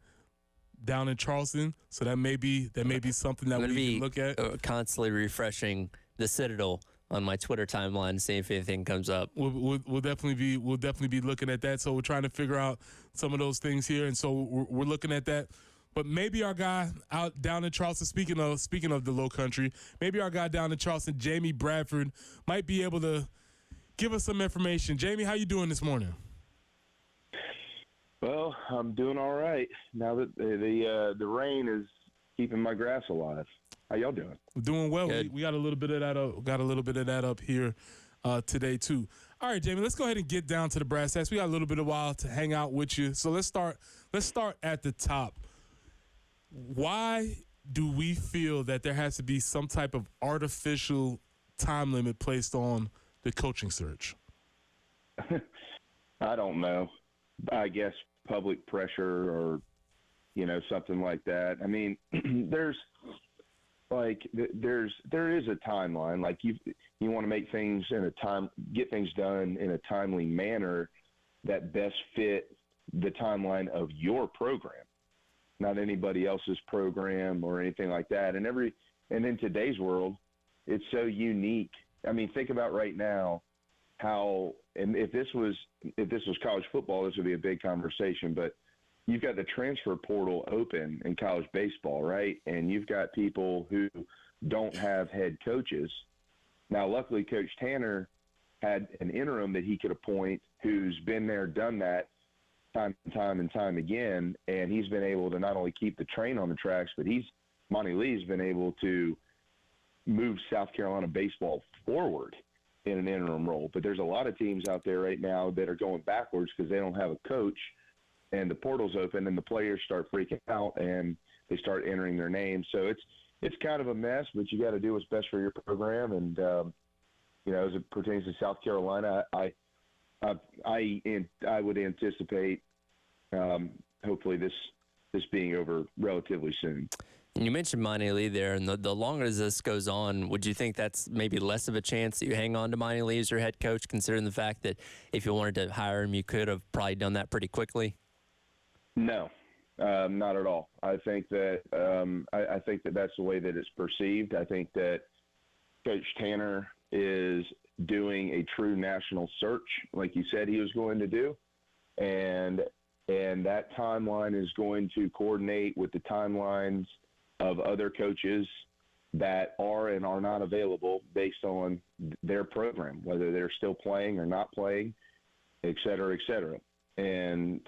Charleston. So that may be something that we can look at. Constantly refreshing the Citadel on my Twitter timeline to see if anything comes up. We'll definitely be looking at that. So we're trying to figure out some of those things here, and so we're looking at that. But maybe our guy out down in Charleston, speaking of the Low Country, maybe our guy down in Charleston, Jamie Bradford, might be able to give us some information. Jamie, how you doing this morning? Well, I'm doing all right now that the rain is keeping my grass alive. How y'all doing? We're doing well. We got a little bit of that up. Got a little bit of that up here today too. All right, Jamie, let's go ahead and get down to the brass tacks. We got a little bit of while to hang out with you. So let's start at the top. Why do we feel that there has to be some type of artificial time limit placed on the coaching search? I don't know. I guess public pressure or, something like that. I mean, there is a timeline. Like you want to make things get things done in a timely manner that best fit the timeline of your program, not anybody else's program or anything like that. And in today's world, it's so unique. I mean, think about right now how, and if this was college football, this would be a big conversation, but you've got the transfer portal open in college baseball, right? And you've got people who don't have head coaches. Now, luckily, Coach Tanner had an interim that he could appoint who's been there, done that time and time again, and he's been able to not only keep the train on the tracks, but Monty Lee's been able to move South Carolina baseball forward in an interim role. But there's a lot of teams out there right now that are going backwards because they don't have a coach, and the portal's open and the players start freaking out and they start entering their names. So it's kind of a mess, but you got to do what's best for your program. And as it pertains to South Carolina, I would anticipate hopefully this being over relatively soon. And you mentioned Monty Lee there, and the longer as this goes on, would you think that's maybe less of a chance that you hang on to Monty Lee as your head coach, considering the fact that if you wanted to hire him, you could have probably done that pretty quickly? No, not at all. I think that I think that that's the way that it's perceived. I think that Coach Tanner is doing a true national search, like he said he was going to do, and that timeline is going to coordinate with the timelines of other coaches that are and are not available based on their program, whether they're still playing or not playing, et cetera, et cetera. And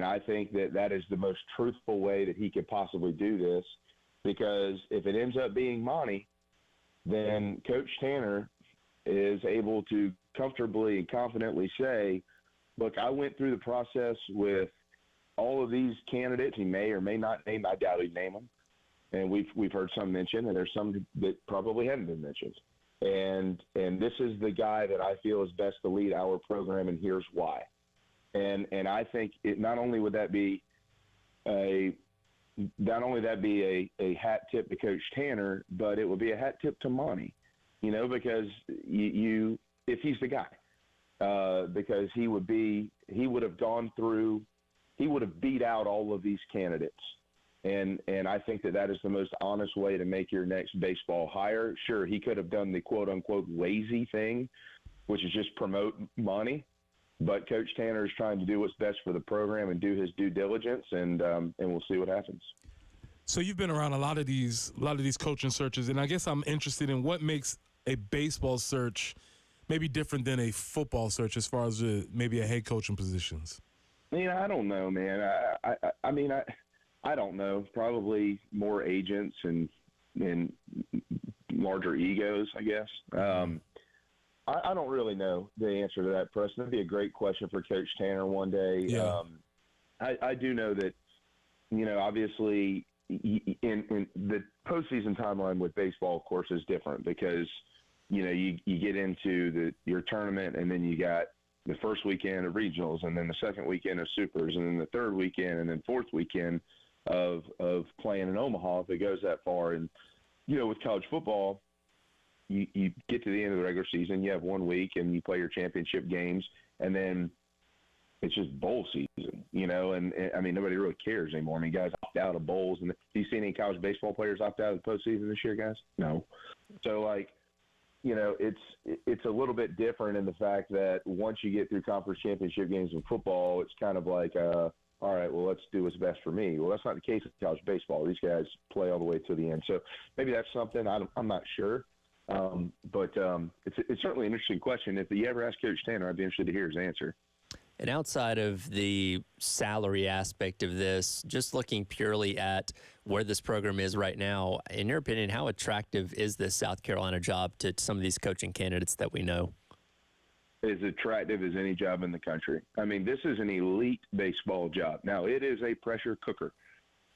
I think that is the most truthful way that he could possibly do this, because if it ends up being Monty, then Coach Tanner is able to comfortably and confidently say, look, I went through the process with all of these candidates. He may or may not name. I doubt he'd name them. And we've heard some mentioned, and there's some that probably haven't been mentioned. And this is the guy that I feel is best to lead our program, and here's why. And I think not only would that be a hat tip to Coach Tanner, but it would be a hat tip to Monty, because if he's the guy, because he would have beat out all of these candidates. And I think that is the most honest way to make your next baseball hire. Sure, he could have done the quote-unquote lazy thing, which is just promote Monty. But Coach Tanner is trying to do what's best for the program and do his due diligence, and we'll see what happens. So you've been around a lot of these coaching searches, and I guess I'm interested in what makes a baseball search maybe different than a football search as far as maybe a head coaching positions. I don't know, man. I don't know. Probably more agents and larger egos, I guess. I don't really know the answer to that, Preston. That'd be a great question for Coach Tanner one day. Yeah. I do know that, obviously in the postseason timeline with baseball, of course, is different because, you get into your tournament, and then you got the first weekend of regionals, and then the second weekend of supers, and then the third weekend, and then fourth weekend of playing in Omaha if it goes that far. And, with college football, you get to the end of the regular season, you have 1 week, and you play your championship games, and then it's just bowl season, and I mean, nobody really cares anymore. I mean, guys opt out of bowls. And do you see any college baseball players opt out of the postseason this year, guys? No. So, it's a little bit different in the fact that once you get through conference championship games in football, it's kind of like, all right, well, let's do what's best for me. Well, that's not the case with college baseball. These guys play all the way to the end. So maybe that's something. I'm not sure. But it's certainly an interesting question. If you ever ask Coach Tanner, I'd be interested to hear his answer. And outside of the salary aspect of this, just looking purely at where this program is right now, in your opinion, how attractive is this South Carolina job to some of these coaching candidates that we know? As attractive as any job in the country. I mean, this is an elite baseball job. Now, it is a pressure cooker.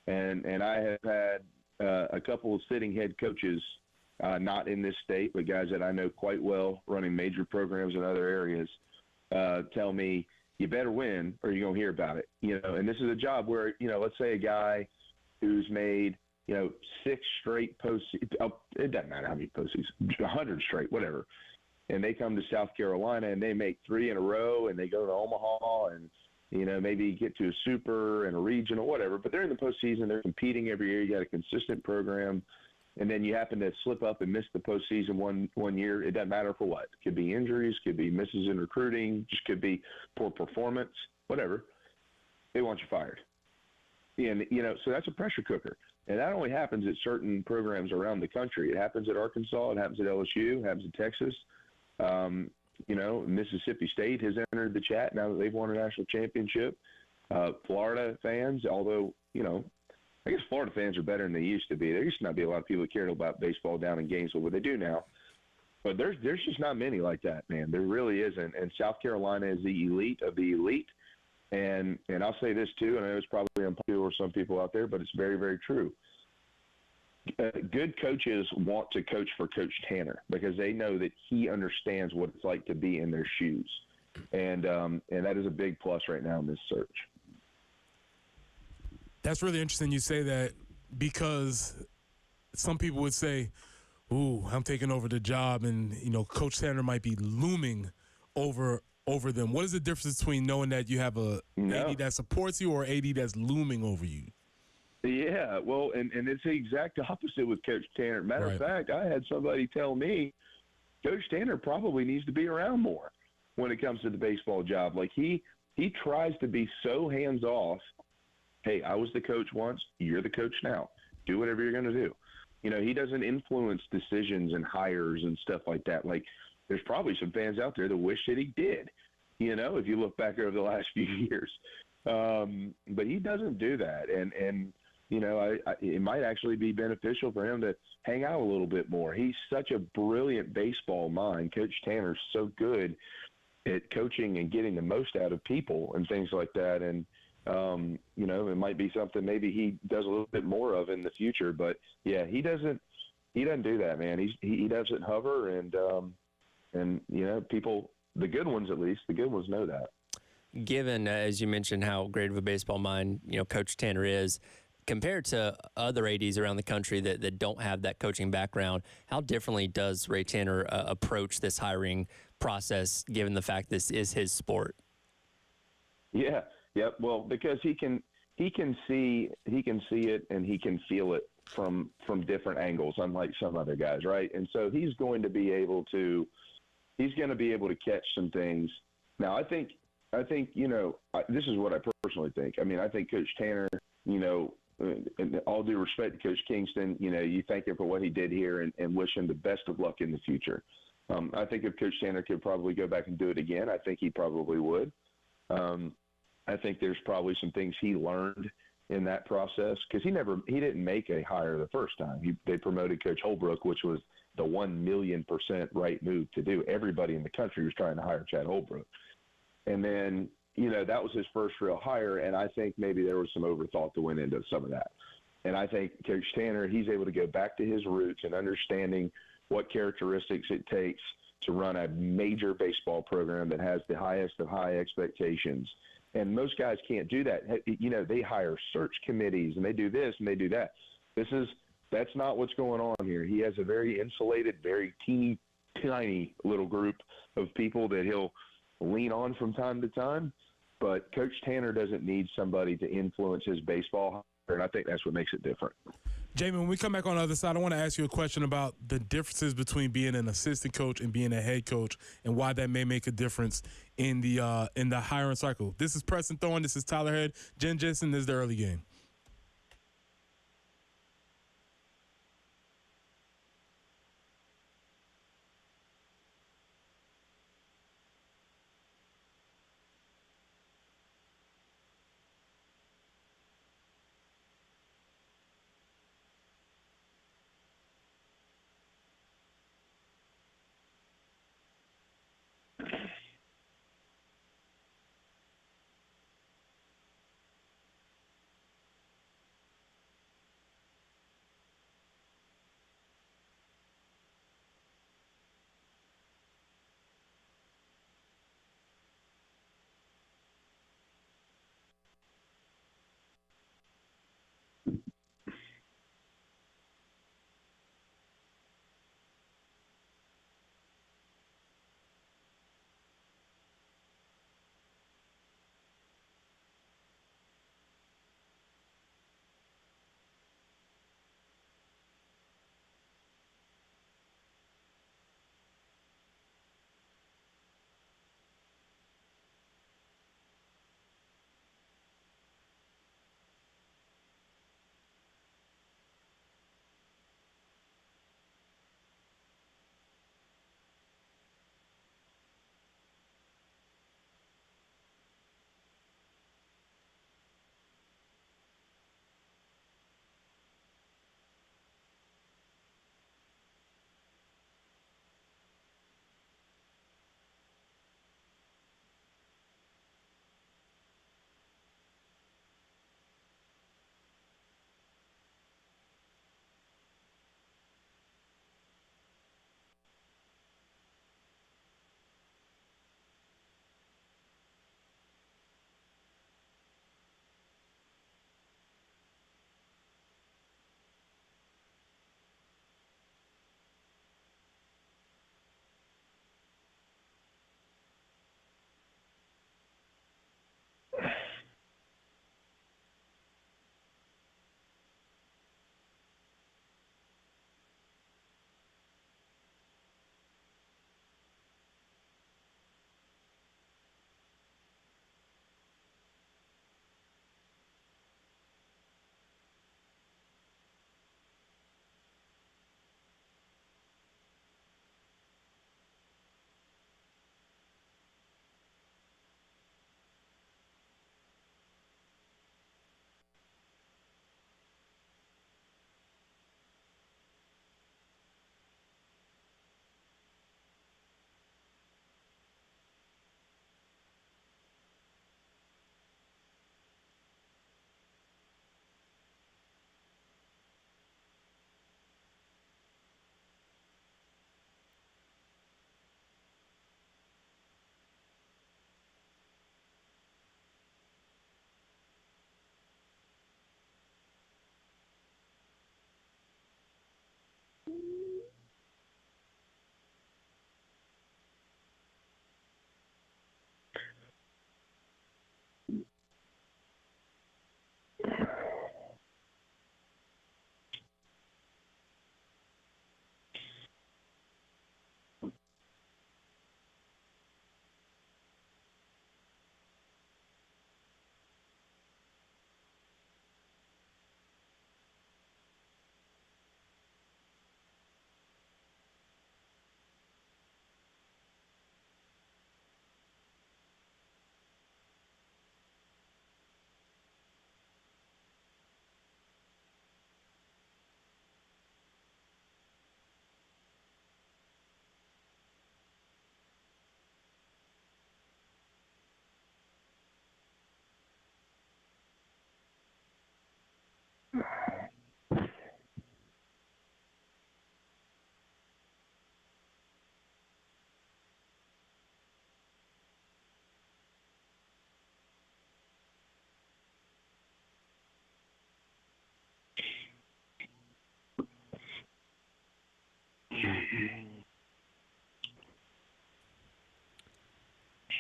And I have had a couple of sitting head coaches, not in this state, but guys that I know quite well running major programs in other areas, tell me, you better win or you're going to hear about it. And this is a job where, let's say a guy who's made, 6 straight postseasons, it doesn't matter how many postseasons, 100 straight, whatever. And they come to South Carolina and they make 3 in a row and they go to Omaha and, maybe get to a super and a regional, whatever. But they're in the postseason. They're competing every year. You got a consistent program. And then you happen to slip up and miss the postseason one year. It doesn't matter for what. It could be injuries, could be misses in recruiting, just could be poor performance, whatever. They want you fired. And, so that's a pressure cooker. And that only happens at certain programs around the country. It happens at Arkansas. It happens at LSU. It happens at Texas. Mississippi State has entered the chat now that they've won a national championship. Florida fans, although, I guess Florida fans are better than they used to be. There used to not be a lot of people that cared about baseball down in Gainesville, but they do now. But there's just not many like that, man. There really isn't. And South Carolina is the elite of the elite. And I'll say this too, and I know it's probably unpopular with some people out there, but it's very, very true. good coaches want to coach for Coach Tanner because they know that he understands what it's like to be in their shoes, and that is a big plus right now in this search. That's really interesting you say that, because some people would say, ooh, I'm taking over the job, and Coach Tanner might be looming over them. What is the difference between knowing that you have a AD that supports you or AD that's looming over you? Yeah, well, and it's the exact opposite with Coach Tanner. Matter of fact, I had somebody tell me Coach Tanner probably needs to be around more when it comes to the baseball job. Like he tries to be so hands off. Hey, I was the coach once. You're the coach now. Do whatever you're going to do. He doesn't influence decisions and hires and stuff like that. Like, there's probably some fans out there that wish that he did, if you look back over the last few years. But he doesn't do that. And it might actually be beneficial for him to hang out a little bit more. He's such a brilliant baseball mind. Coach Tanner's so good at coaching and getting the most out of people and things like that. And, it might be something maybe he does a little bit more of in the future. But, yeah, he doesn't do that, man. He doesn't hover. And people, the good ones at least, the good ones know that. Given, as you mentioned, how great of a baseball mind, Coach Tanner is, compared to other ADs around the country that don't have that coaching background, how differently does Ray Tanner approach this hiring process, given the fact this is his sport? Yeah. Yep. Well, because he can see it and he can feel it from different angles, unlike some other guys, right? And so he's going to be able to catch some things. Now, I think this is what I personally think. I mean, I think Coach Tanner, and all due respect to Coach Kingston, you thank him for what he did here and wish him the best of luck in the future. I think if Coach Tanner could probably go back and do it again, I think he probably would. I think there's probably some things he learned in that process because he didn't make a hire the first time. They promoted Coach Holbrook, which was the 1,000,000% right move to do. Everybody in the country was trying to hire Chad Holbrook. And then, that was his first real hire, and I think maybe there was some overthought that went into some of that. And I think Coach Tanner, he's able to go back to his roots and understanding what characteristics it takes to run a major baseball program that has the highest of high expectations. And most guys can't do that. They hire search committees, and they do this and they do that. That's not what's going on here. He has a very insulated, very teeny, tiny little group of people that he'll lean on from time to time. But Coach Tanner doesn't need somebody to influence his baseball, and I think that's what makes it different. Jamie, when we come back on the other side, I want to ask you a question about the differences between being an assistant coach and being a head coach, and why that may make a difference in the hiring cycle. This is Preston Thorne. This is Tyler Head. Jen Jensen. This is the early game.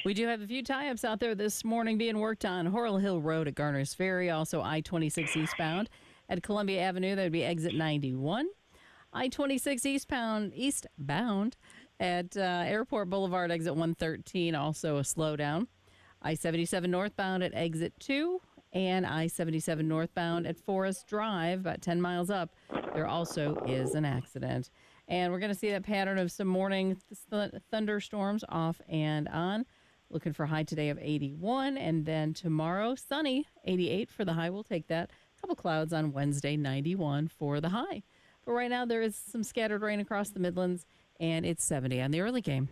We do have a few tie-ups out there this morning being worked on Horrell Hill Road at Garner's Ferry, also I-26 eastbound at Columbia Avenue. That would be exit 91. I-26 eastbound at Airport Boulevard, exit 113, also a slowdown. I-77 northbound at exit 2 and I-77 northbound at Forest Drive, about 10 miles up. There also is an accident. And we're going to see that pattern of some morning thunderstorms off and on. Looking for a high today of 81, and then tomorrow, sunny, 88 for the high. We'll take that. A couple clouds on Wednesday, 91 for the high. But right now, there is some scattered rain across the Midlands, and it's 70 on the early game.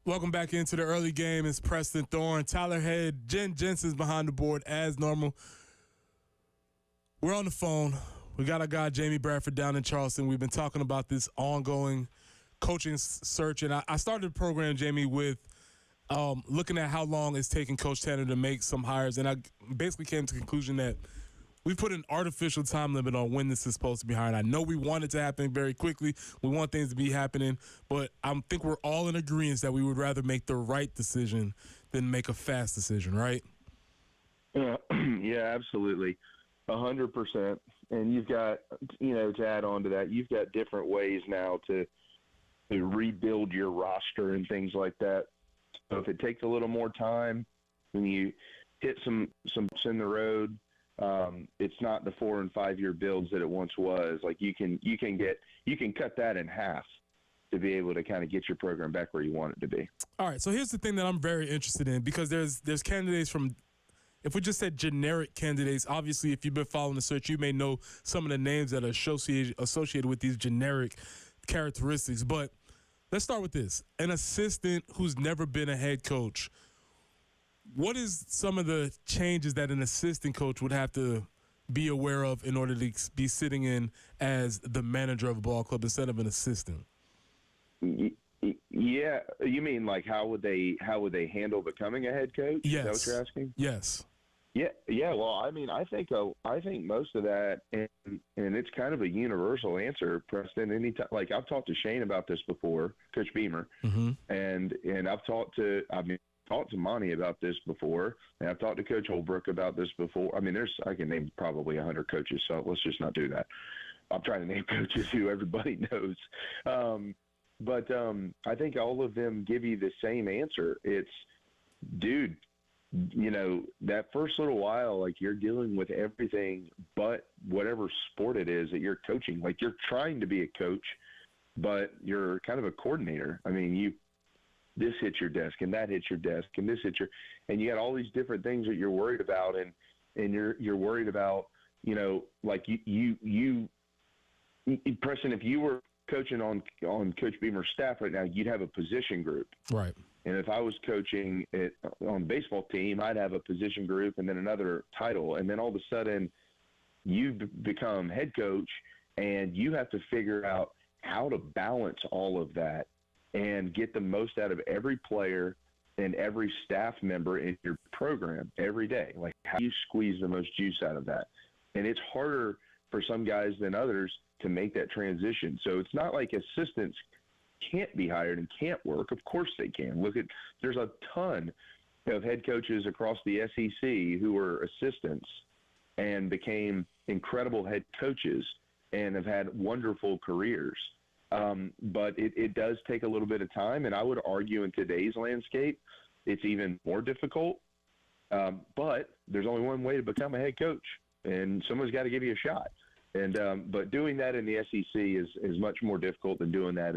Welcome back into the early game. It's Preston Thorne, Tyler Head, Jen Jensen's behind the board as normal. We're on the phone. We got our guy Jamie Bradford down in Charleston. We've been talking about this ongoing coaching search, and I started the program, Jamie, with looking at how long it's taking Coach Tanner to make some hires, and I basically came to the conclusion that we put an artificial time limit on when this is supposed to be hired. I know we want it to happen very quickly. We want things to be happening, but I think we're all in agreement that we would rather make the right decision than make a fast decision, right? Yeah, absolutely. 100%. And you've got, to add on to that, you've got different ways now to rebuild your roster and things like that. So if it takes a little more time, when you hit some bumps in the road, it's not the 4 and 5 year builds that it once was. Like you can cut that in half to be able to kind of get your program back where you want it to be. All right. So here's the thing that I'm very interested in, because there's candidates from, if we just said generic candidates, obviously if you've been following the search, you may know some of the names that are associated with these generic characteristics. But let's start with this. An assistant who's never been a head coach. What is some of the changes that an assistant coach would have to be aware of in order to be sitting in as the manager of a ball club instead of an assistant? Yeah, you mean like how would they handle becoming a head coach? Yes. Is that what you're asking? Yes. Yeah. Well, I mean, I think most of that, and it's kind of a universal answer, Preston. Anytime, like I've talked to Shane about this before, Coach Beamer, and I've talked to Monty about this before, and I've talked to Coach Holbrook about this before. I mean, I can name probably 100 coaches, so let's just not do that. I'm trying to name coaches who everybody knows. But I think all of them give you the same answer. It's, dude, that first little while, like you're dealing with everything but whatever sport it is that you're coaching. Like you're trying to be a coach, but you're kind of a coordinator. I mean, this hits your desk and that hits your desk and this hits and you got all these different things that you're worried about, and you're worried about, like you Preston, if you were coaching on Coach Beamer's staff right now, you'd have a position group. Right. And if I was coaching on the baseball team, I'd have a position group and then another title. And then all of a sudden you become head coach and you have to figure out how to balance all of that and get the most out of every player and every staff member in your program every day. Like, how do you squeeze the most juice out of that? And it's harder for some guys than others to make that transition. So it's not like assistants can't be hired and can't work. Of course they can. There's a ton of head coaches across the SEC who were assistants and became incredible head coaches and have had wonderful careers. But it does take a little bit of time, and I would argue in today's landscape it's even more difficult. But there's only one way to become a head coach, and someone's got to give you a shot. And but doing that in the SEC is much more difficult than doing that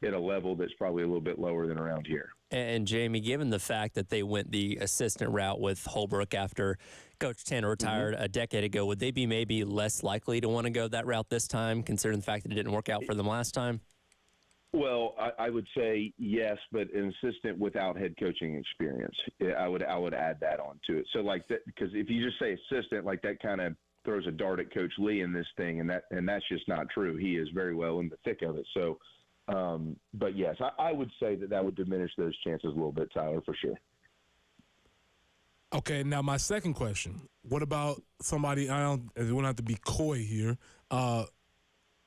at a level that's probably a little bit lower than around here. And Jamie, given the fact that they went the assistant route with Holbrook after Coach Tanner retired a decade ago, would they be maybe less likely to want to go that route this time, considering the fact that it didn't work out for them last time? Well, I would say yes, but an assistant without head coaching experience. I would add that on to it. So like that, because if you just say assistant, like that kind of throws a dart at Coach Lee in this thing, and that's just not true. He is very well in the thick of it. So, but yes, I would say that would diminish those chances a little bit, Tyler, for sure. Okay, now my second question: what about somebody? I don't have to be coy here.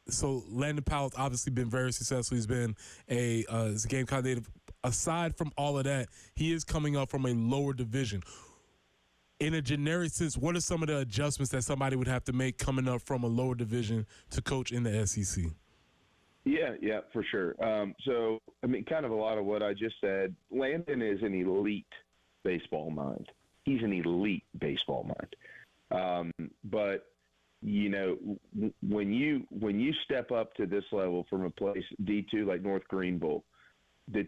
So Landon Powell's obviously been very successful. He's been a Gamecock native. Aside from all of that, he is coming up from a lower division. In a generic sense, what are some of the adjustments that somebody would have to make coming up from a lower division to coach in the SEC? Yeah, for sure. So, I mean, kind of a lot of what I just said. Landon is an elite baseball mind. He's an elite baseball mind. But, you know, when you step up to this level from a place D2 like North Greenville, the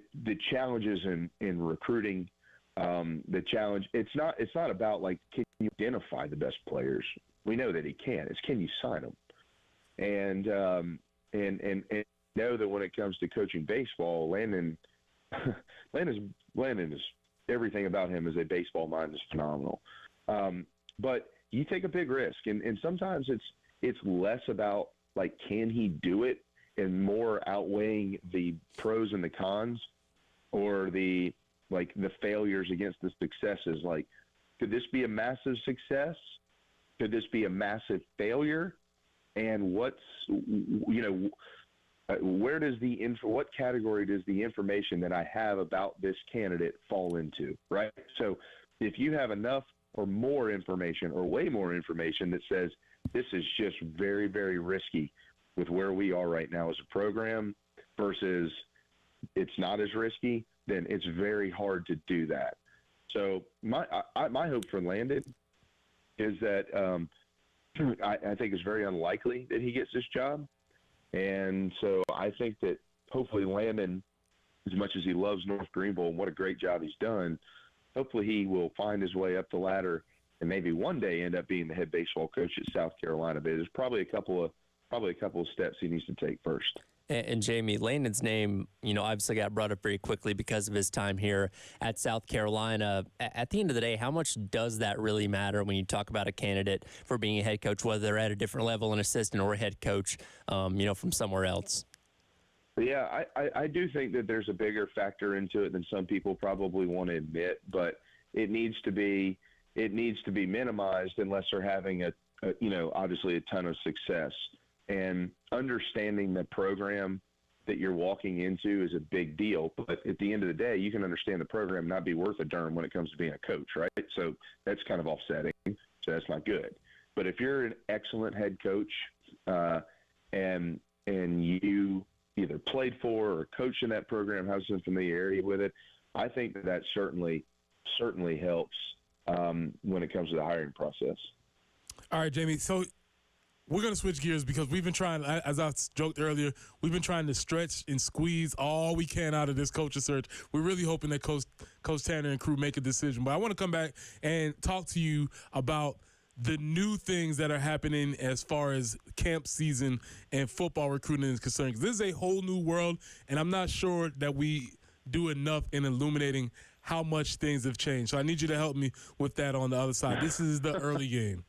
challenges in recruiting, the challenge, it's not about like, can you identify the best players? We know that he can. It's can you sign them? And know that when it comes to coaching baseball, Landon is everything about him as a baseball mind is phenomenal. But you take a big risk, and sometimes it's less about like can he do it, and more outweighing the pros and the cons, or the failures against the successes. Like, could this be a massive success? Could this be a massive failure? And what category does the information that I have about this candidate fall into, right? So if you have enough or more information or way more information that says this is just very, very risky with where we are right now as a program versus it's not as risky, then it's very hard to do that. So my hope for Landon is that I think it's very unlikely that he gets this job. And so I think that hopefully Landon, as much as he loves North Greenville and what a great job he's done, hopefully he will find his way up the ladder and maybe one day end up being the head baseball coach at South Carolina. But there's probably a couple of steps he needs to take first. And Jamie, Landon's name, obviously got brought up very quickly because of his time here at South Carolina. At the end of the day, how much does that really matter when you talk about a candidate for being a head coach, whether they're at a different level, an assistant or a head coach, from somewhere else? Yeah, I do think that there's a bigger factor into it than some people probably want to admit, but it needs to be minimized unless they're having obviously a ton of success. And understanding the program that you're walking into is a big deal. But at the end of the day, you can understand the program and not be worth a darn when it comes to being a coach, right? So that's kind of offsetting. So that's not good. But if you're an excellent head coach and you either played for or coached in that program, have some familiarity with it, I think that certainly helps when it comes to the hiring process. All right, Jamie. So we're going to switch gears because we've been trying, as I joked earlier, we've been trying to stretch and squeeze all we can out of this coaching search. We're really hoping that Coach Tanner and crew make a decision. But I want to come back and talk to you about the new things that are happening as far as camp season and football recruiting is concerned. 'Cause this is a whole new world, and I'm not sure that we do enough in illuminating how much things have changed. So I need you to help me with that on the other side. This is the early game.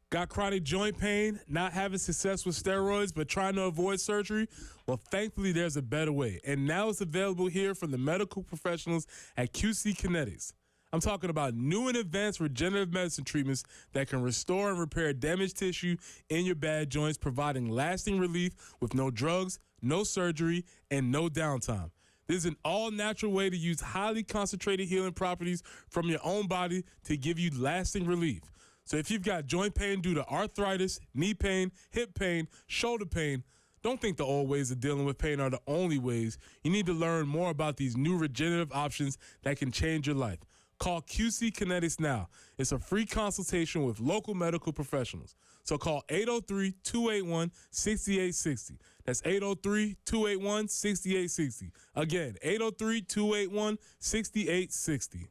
Got chronic joint pain, not having success with steroids, but trying to avoid surgery? Well, thankfully, there's a better way. And now it's available here from the medical professionals at QC Kinetics. I'm talking about new and advanced regenerative medicine treatments that can restore and repair damaged tissue in your bad joints, providing lasting relief with no drugs, no surgery, and no downtime. This is an all-natural way to use highly concentrated healing properties from your own body to give you lasting relief. So if you've got joint pain due to arthritis, knee pain, hip pain, shoulder pain, don't think the old ways of dealing with pain are the only ways. You need to learn more about these new regenerative options that can change your life. Call QC Kinetics now. It's a free consultation with local medical professionals. So call 803-281-6860. That's 803-281-6860. Again, 803-281-6860.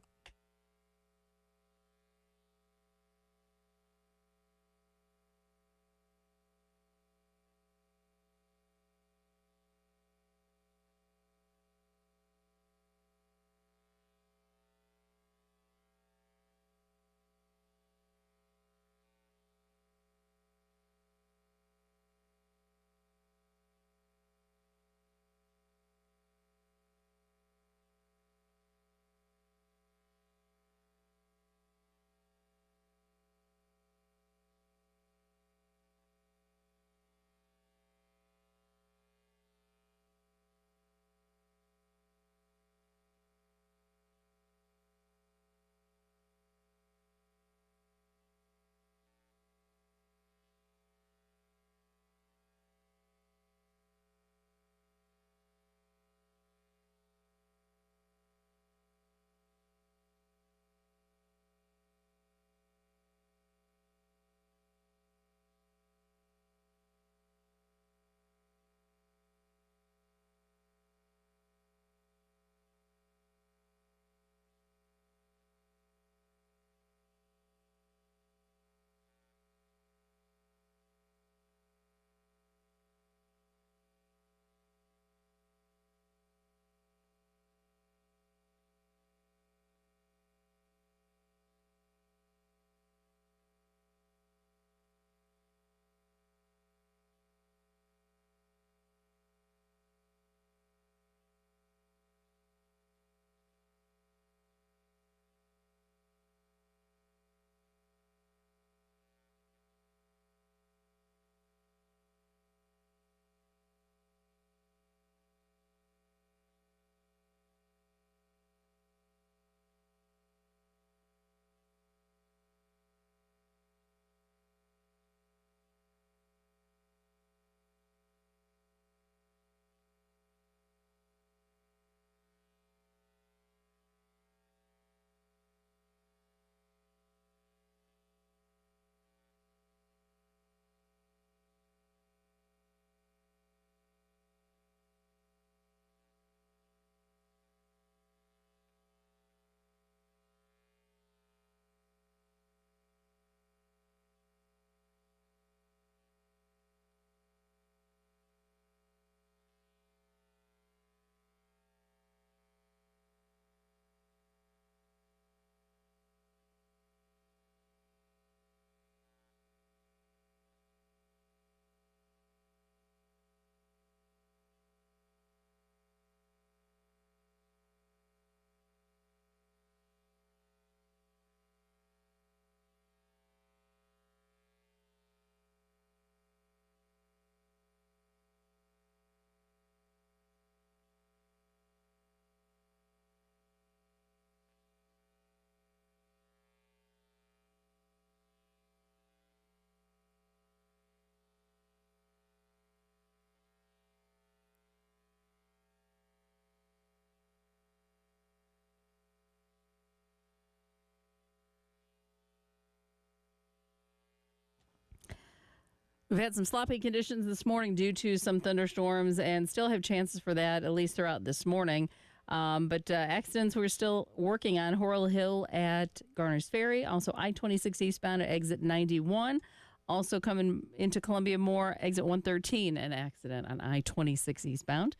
We've had some sloppy conditions this morning due to some thunderstorms and still have chances for that, at least throughout this morning. But accidents we're still working on. Horrell Hill at Garner's Ferry. Also I-26 eastbound at exit 91. Also coming into Columbia More, exit 113, an accident on I-26 eastbound.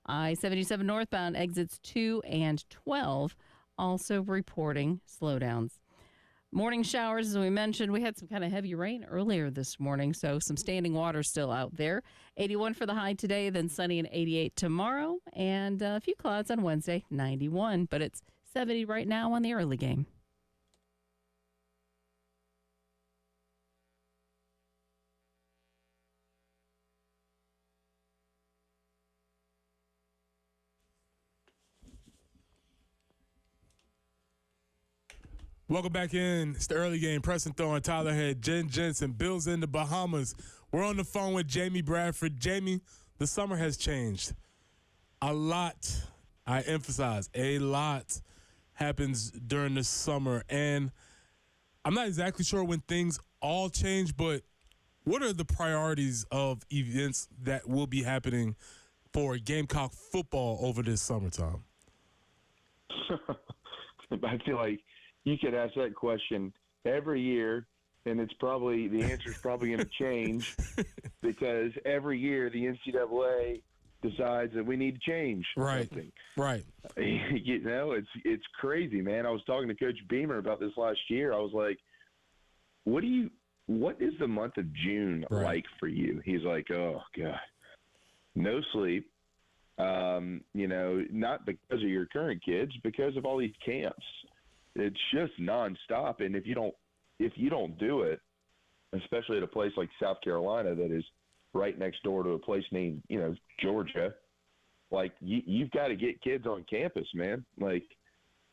I-77 northbound, exits 2 and 12. Also reporting slowdowns. Morning showers, as we mentioned, we had some kind of heavy rain earlier this morning, so some standing water still out there. 81 for the high today, then sunny and 88 tomorrow, and a few clouds on Wednesday, 91. But it's 570 right now on the early game. Welcome back in. It's the early game. Preston Thorne, Tyler Head, Jen Jensen, Bills in the Bahamas. We're on the phone with Jamie Bradford. Jamie, the summer has changed. A lot, I emphasize, a lot happens during the summer. And I'm not exactly sure when things all change, but what are the priorities of events that will be happening for Gamecock football over this summertime? I feel like you could ask that question every year, and the answer is probably going to change because every year the NCAA decides that we need to change something. Right. You know, it's crazy, man. I was talking to Coach Beamer about this last year. I was like, what is the month of June like for you? He's like, oh, God, no sleep. You know, not because of your current kids, because of all these camps. It's just nonstop, and if you don't do it, especially at a place like South Carolina that is right next door to a place named Georgia, like you've got to get kids on campus, man. Like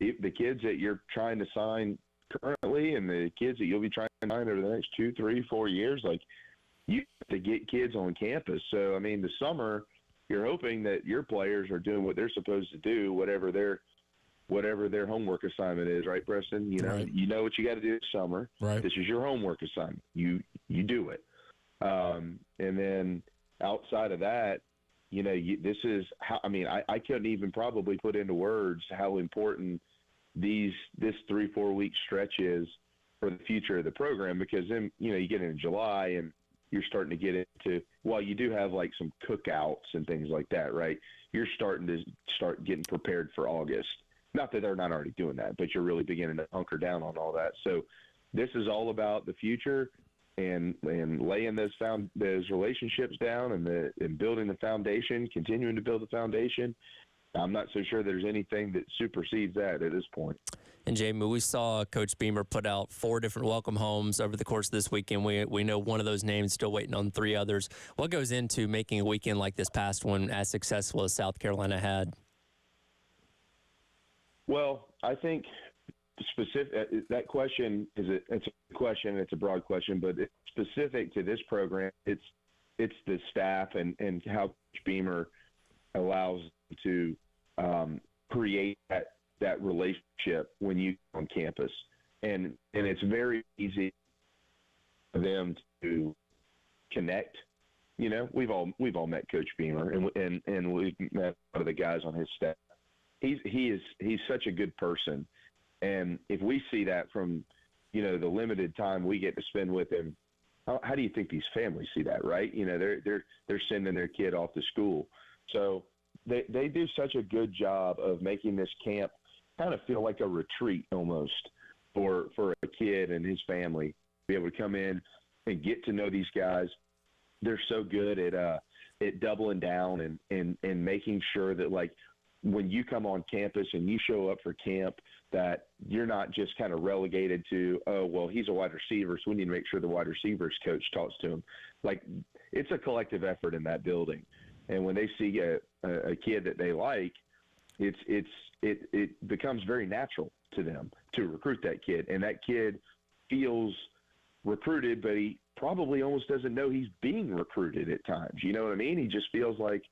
the kids that you're trying to sign currently, and the kids that you'll be trying to sign over the next 2, 3, 4 years, like you have to get kids on campus. So I mean, the summer, you're hoping that your players are doing what they're supposed to do, whatever their homework assignment is, right, Preston? You know what you got to do this summer. Right. This is your homework assignment. You do it. And then outside of that, this is how. I mean, I couldn't even probably put into words how important this 3-4 week stretch is for the future of the program, because then you get into July and you're starting to get into, while you do have like some cookouts and things like that, right? You're starting to getting prepared for August. Not that they're not already doing that, but you're really beginning to hunker down on all that. So this is all about the future and laying those relationships down and building the foundation, continuing to build the foundation. I'm not so sure there's anything that supersedes that at this point. And Jamie, we saw Coach Beamer put out 4 different welcome homes over the course of this weekend. We know one of those names, still waiting on 3 others. What goes into making a weekend like this past one as successful as South Carolina had? Well, I think that question it's a question. It's a broad question, but it's specific to this program. It's the staff and how Coach Beamer allows to create that relationship when you on campus, and it's very easy for them to connect. We've all met Coach Beamer, and we've met one of the guys on his staff. He's such a good person, and if we see that from the limited time we get to spend with him, how do you think these families see that, right? They're sending their kid off to school, so they do such a good job of making this camp kind of feel like a retreat almost for a kid and his family, be able to come in and get to know these guys. They're so good at doubling down and making sure that, like, when you come on campus and you show up for camp, that you're not just kind of relegated to, oh, well, he's a wide receiver, so we need to make sure the wide receivers coach talks to him. Like, it's a collective effort in that building. And when they see a kid that they like, it becomes very natural to them to recruit that kid. And that kid feels recruited, but he probably almost doesn't know he's being recruited at times. You know what I mean? He just feels like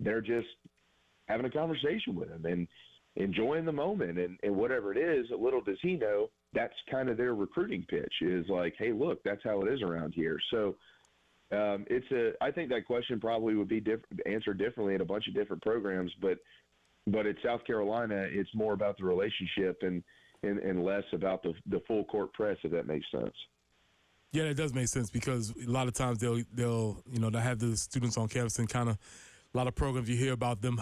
they're just having a conversation with him and enjoying the moment, and whatever it is, little does he know, that's kind of their recruiting pitch is like, hey, look, that's how it is around here. So I think that question probably would be answered differently in a bunch of different programs, but at South Carolina, it's more about the relationship and less about the full court press, if that makes sense. Yeah, that does make sense, because a lot of times they'll have the students on campus, and kind of a lot of programs you hear about them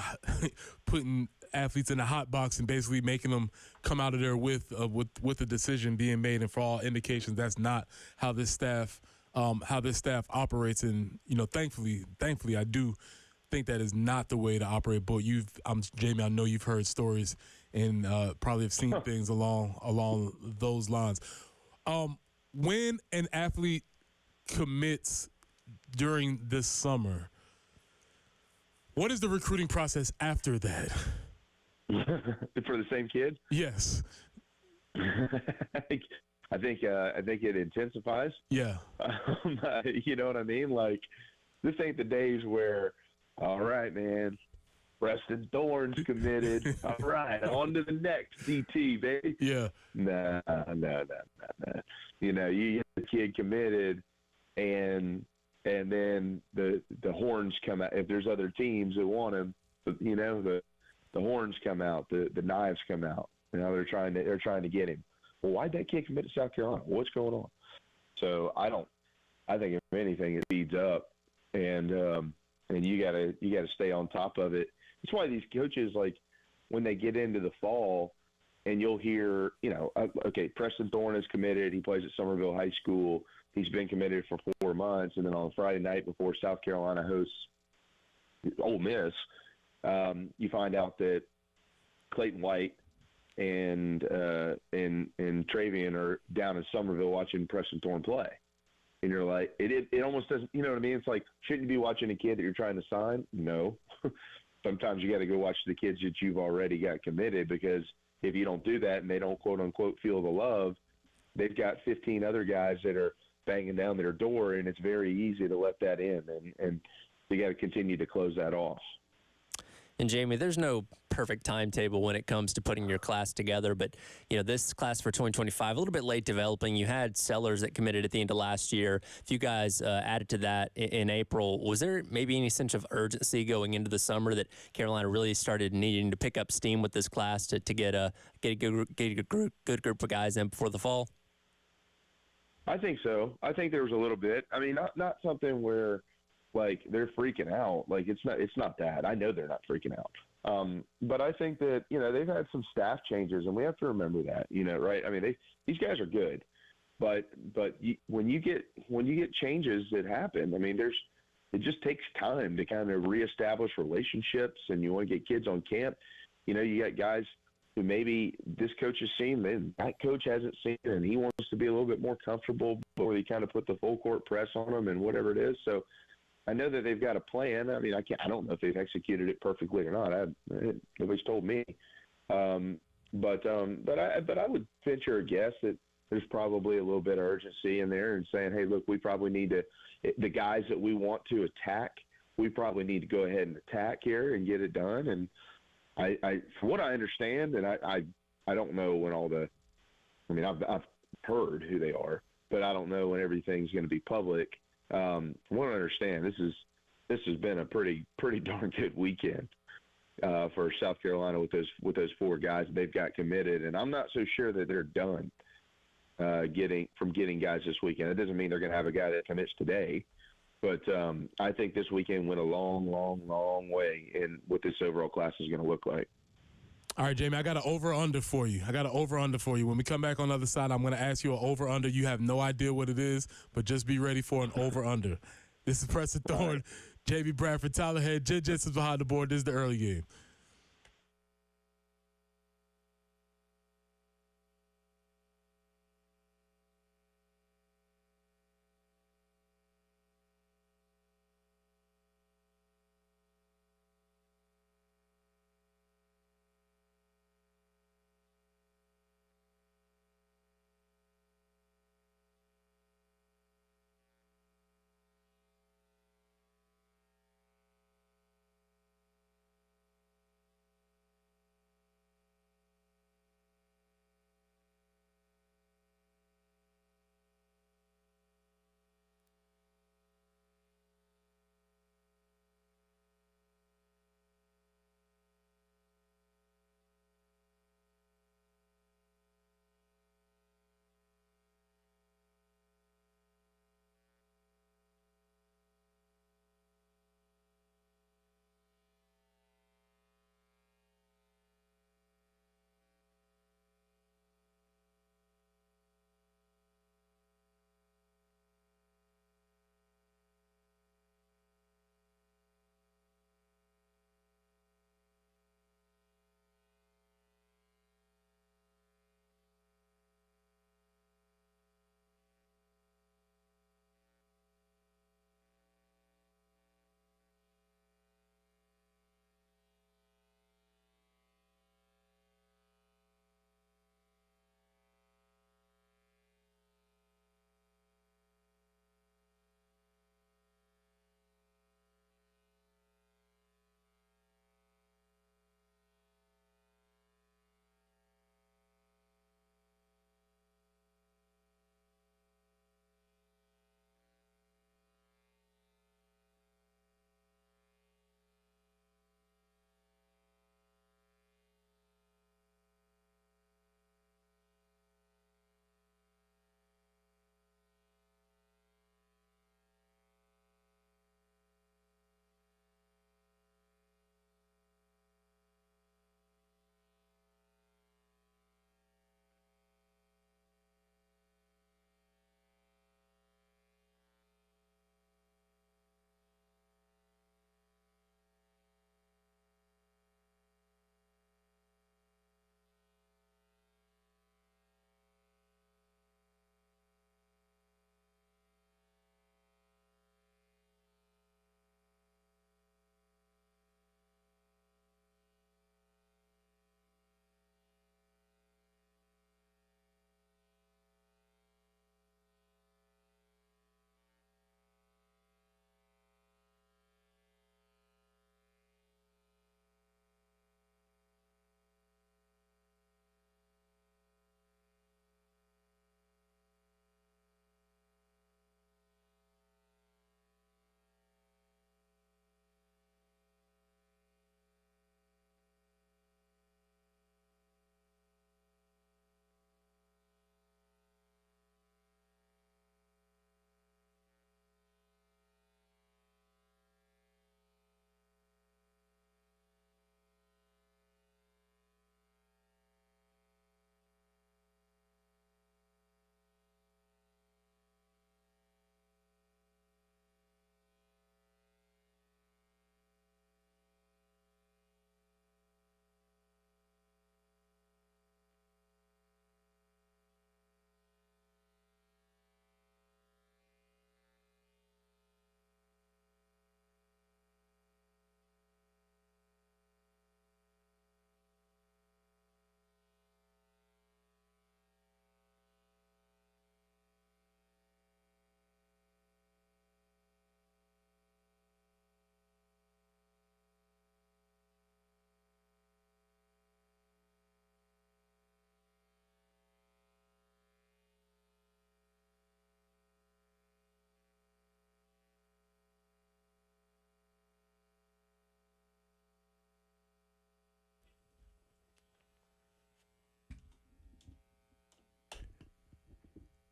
putting athletes in a hot box and basically making them come out of there with a decision being made. And for all indications, that's not how this staff operates. And thankfully, I do think that is not the way to operate. But Jamie, I know you've heard stories and probably have seen things along those lines. When an athlete commits during this summer, what is the recruiting process after that? For the same kid? Yes. I think it intensifies. Yeah. You know what I mean? Like, this ain't the days where, all right, man, Preston Thorne's committed. All right, on to the next DT, baby. Yeah. Nah. You know, you get the kid committed, and then the horns come out. If there's other teams that want him, you know, the horns come out, the knives come out. You know, they're trying to get him. Well, why'd that kid commit to South Carolina? What's going on? So I think if anything, it speeds up, and you gotta stay on top of it. That's why these coaches, like, when they get into the fall, and you'll hear, you know, okay, Preston Thorne is committed. He plays at Somerville High School. He's been committed for 4 months, and then on Friday night before South Carolina hosts Ole Miss, you find out that Clayton White and Travian are down in Somerville watching Preston Thorne play. And you're like, it almost doesn't, you know what I mean? It's like, shouldn't you be watching a kid that you're trying to sign? No. Sometimes you got to go watch the kids that you've already got committed, because if you don't do that and they don't, quote unquote, feel the love, they've got 15 other guys that are banging down their door, and it's very easy to let that in. And you got to continue to close that off. And Jamie, there's no perfect timetable when it comes to putting your class together, but you know, this class for 2025, a little bit late developing. You had Sellers that committed at the end of last year. If you guys added to that in April, was there maybe any sense of urgency going into the summer that Carolina really started needing to pick up steam with this class to get a good group of guys in before the fall? I think so. I think there was a little bit. I mean, not something where, like, they're freaking out. Like, it's not that. I know they're not freaking out. But I think that, you know, they've had some staff changes, and we have to remember that, you know, right? I mean, these guys are good, but when you get changes that happen, I mean, it just takes time to kind of reestablish relationships, and you want to get kids on camp. You know, you got guys who maybe this coach has seen, and that coach hasn't seen, and he wants to be a little bit more comfortable before they kind of put the full court press on them and whatever it is. So I know that they've got a plan. I mean, I don't know if they've executed it perfectly or not. Nobody's told me. But I would venture a guess that there's probably a little bit of urgency in there, and saying, hey, look, we probably need to, the guys that we want to attack, we probably need to go ahead and attack here and get it done. And I from what I understand, and I don't know when I've heard who they are, but I don't know when everything's going to be public. From what I understand, this has been a pretty darn good weekend for South Carolina with those 4 guys they've got committed, and I'm not so sure that they're done getting guys this weekend. It doesn't mean they're going to have a guy that commits today, but I think this weekend went a long way in what this overall class is going to look like. All right, Jamie, I got an over-under for you. When we come back on the other side, I'm going to ask you an over-under. You have no idea what it is, but just be ready for an over-under. This is Preston Thorne, Jamie Bradford, Tyler Head, Jen Jensen's behind the board. This is the early game.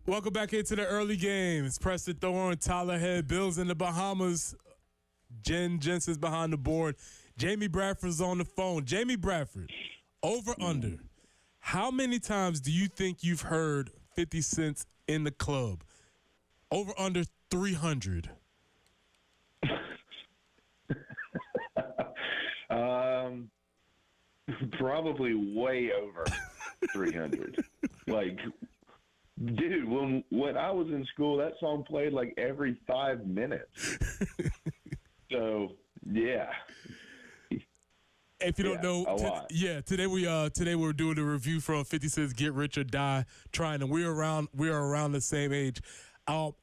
Welcome back into the early games. Preston Thorne, Tyler Head, Bills in the Bahamas. Jen Jensen's behind the board. Jamie Bradford's on the phone. Jamie Bradford, over under. How many times do you think you've heard 50 Cent in the club? Over under 300. Probably way over 300. Like, dude, when I was in school, that song played like every 5 minutes. So, yeah. If you don't know, today we're doing a review from 50 Cent's "Get Rich or Die Trying," and we're around the same age. How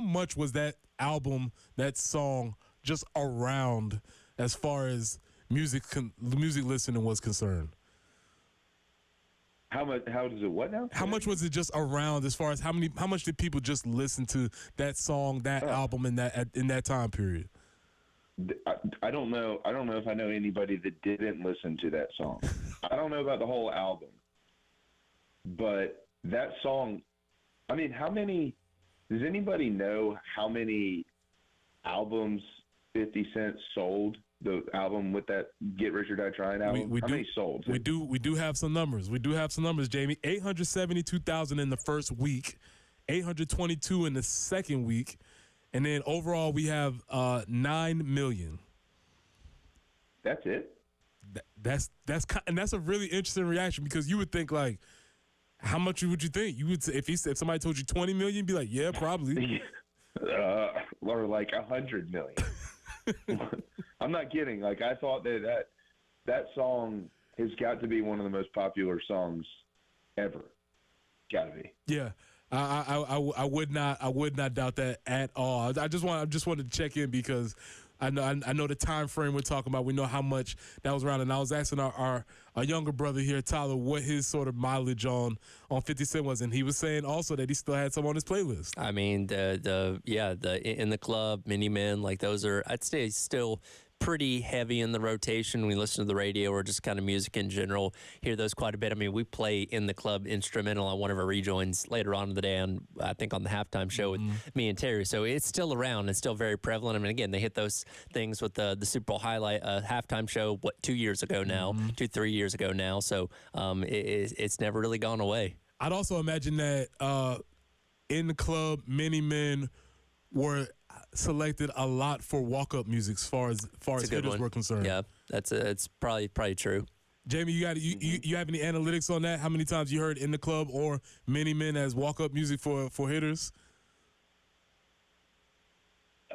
much was that album, that song, just around as far as music listening was concerned? How much? How does it? What now? How much was it just around as far as how much did people just listen to that song, that album in that time period? I don't know. I don't know if I know anybody that didn't listen to that song. I don't know about the whole album, but that song. I mean, how many? Does anybody know how many albums 50 Cent sold? The album with that "Get Rich or Die Trying" album. How many sold? We do have some numbers. Jamie. 872,000 in the first week, 822 in the second week, and then overall we have 9 million. That's it. That's a really interesting reaction, because you would think, like, how much would you think? You would say, if somebody told you 20 million, you'd be like, yeah, probably. Or like 100 million. I'm not kidding. Like, I thought that song has got to be one of the most popular songs ever. Got to be. Yeah. I would not doubt that at all. I just wanted to check in, because I know the time frame we're talking about. We know how much that was around, and I was asking our younger brother here, Tyler, what his sort of mileage on 50 Cent was, and he was saying also that he still had some on his playlist. I mean, the In the Club, Mini Men, like those are, I'd say, still pretty heavy in the rotation. We listen to the radio or just kind of music in general, hear those quite a bit. I mean, we play In the Club instrumental on one of our rejoins later on in the day, and I think on the halftime show with me and Terry. So it's still around. It's still very prevalent. I mean, again, they hit those things with the Super Bowl highlight halftime show, 2 years ago now, 3 years ago now. So it's never really gone away. I'd also imagine that In the Club, Many Men were selected a lot for walk-up music as far as hitters were concerned. Yeah, it's probably true. Jamie, you have any analytics on that? How many times you heard In the Club or Many Men as walk-up music for hitters?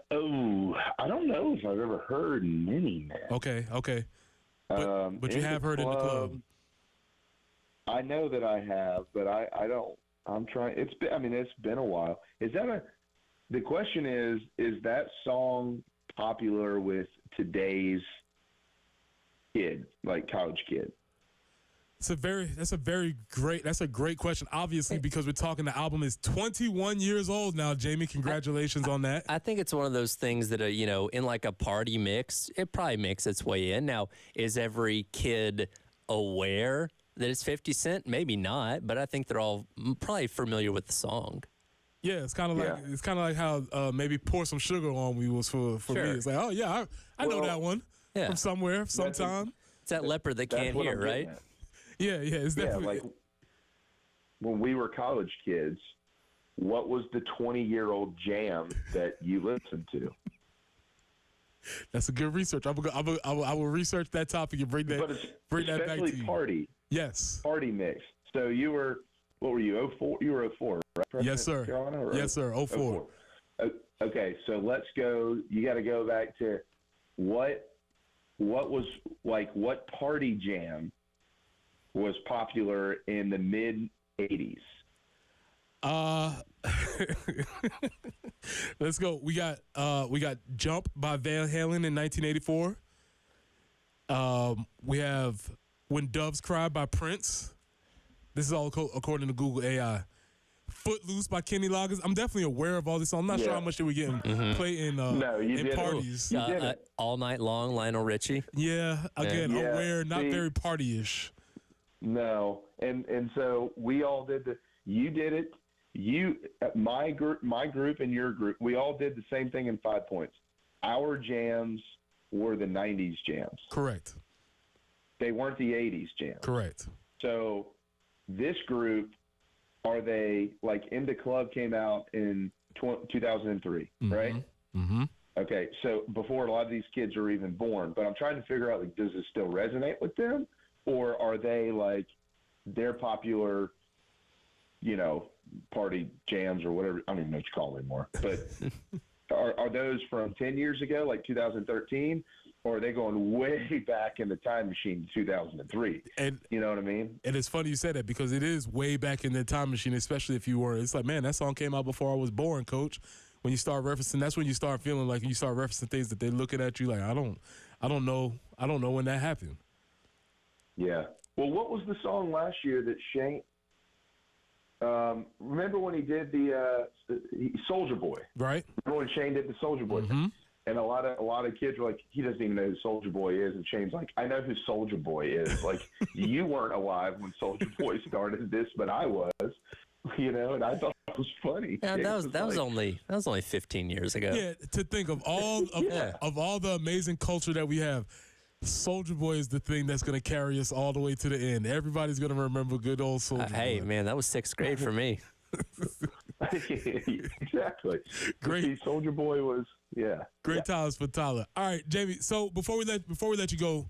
Oh, I don't know if I've ever heard Many Men. Okay. But you have heard In the Club. I know that I have, but I don't. I'm trying. It's been a while. The question is that song popular with today's kid, like college kid? That's a great question. Obviously, because we're talking, the album is 21 years old now. Jamie, congratulations on that. I think it's one of those things that in like a party mix, it probably makes its way in. Now, is every kid aware that it's 50 Cent? Maybe not, but I think they're all probably familiar with the song. Yeah, it's kind of like how maybe Pour Some Sugar On Me was for Sure. me. It's like, oh yeah, I know that one from somewhere, sometime. It's that leopard that can't hear, right? Yeah, it's definitely. Like when we were college kids, what was the 20-year-old jam that you listened to? That's a good research. I will research that topic and bring that back to you. Especially party. Yes. Party mix. So you were, what were you, 04? You were 04, right? Yes, sir. Yes, sir, 04. Okay, so let's go. You got to go back to what was, like, what party jam was popular in the mid-'80s? Let's go. We got Jump by Van Halen in 1984. We have When Doves Cry by Prince. This is all according to Google AI. Footloose by Kenny Loggins. I'm definitely aware of all this. So I'm not sure how much they were getting played in parties. All Night Long, Lionel Richie. Yeah, again, aware, not very party-ish. No, and so we all did you did it. My group and your group, we all did the same thing in 5 points. Our jams were the 90s jams. Correct. They weren't the 80s jams. Correct. So this group, are they like Into Club came out in 2003, right? Mm-hmm. Okay, so before a lot of these kids are even born, but I'm trying to figure out, like, does it still resonate with them, or are they like they're popular, party jams or whatever? I don't even know what you call them anymore. But are those from 10 years ago, like 2013, or are they going way back in the time machine, 2003? And you know what I mean? And it's funny you said that, because it is way back in the time machine, especially if you were. It's like, man, that song came out before I was born, Coach. When you start referencing, that's when you start feeling like you start referencing things that they're looking at you like, I don't know when that happened. Yeah. Well, what was the song last year that Shane? Remember when he did the Soulja Boy? Right. Remember when Shane did the Soulja Boy? Mm-hmm. And a lot of kids were like, he doesn't even know who Soulja Boy is. And Shane's like, I know who Soulja Boy is. Like, you weren't alive when Soulja Boy started this, but I was. And I thought it was funny. Yeah, that was only 15 years ago. Yeah, to think of all of all the amazing culture that we have, Soulja Boy is the thing that's going to carry us all the way to the end. Everybody's going to remember good old Soulja Boy. Hey, man, that was 6th grade for me. Exactly. Great. Soulja Boy was, yeah. Great times for Tyler. All right, Jamie. So before we let you go,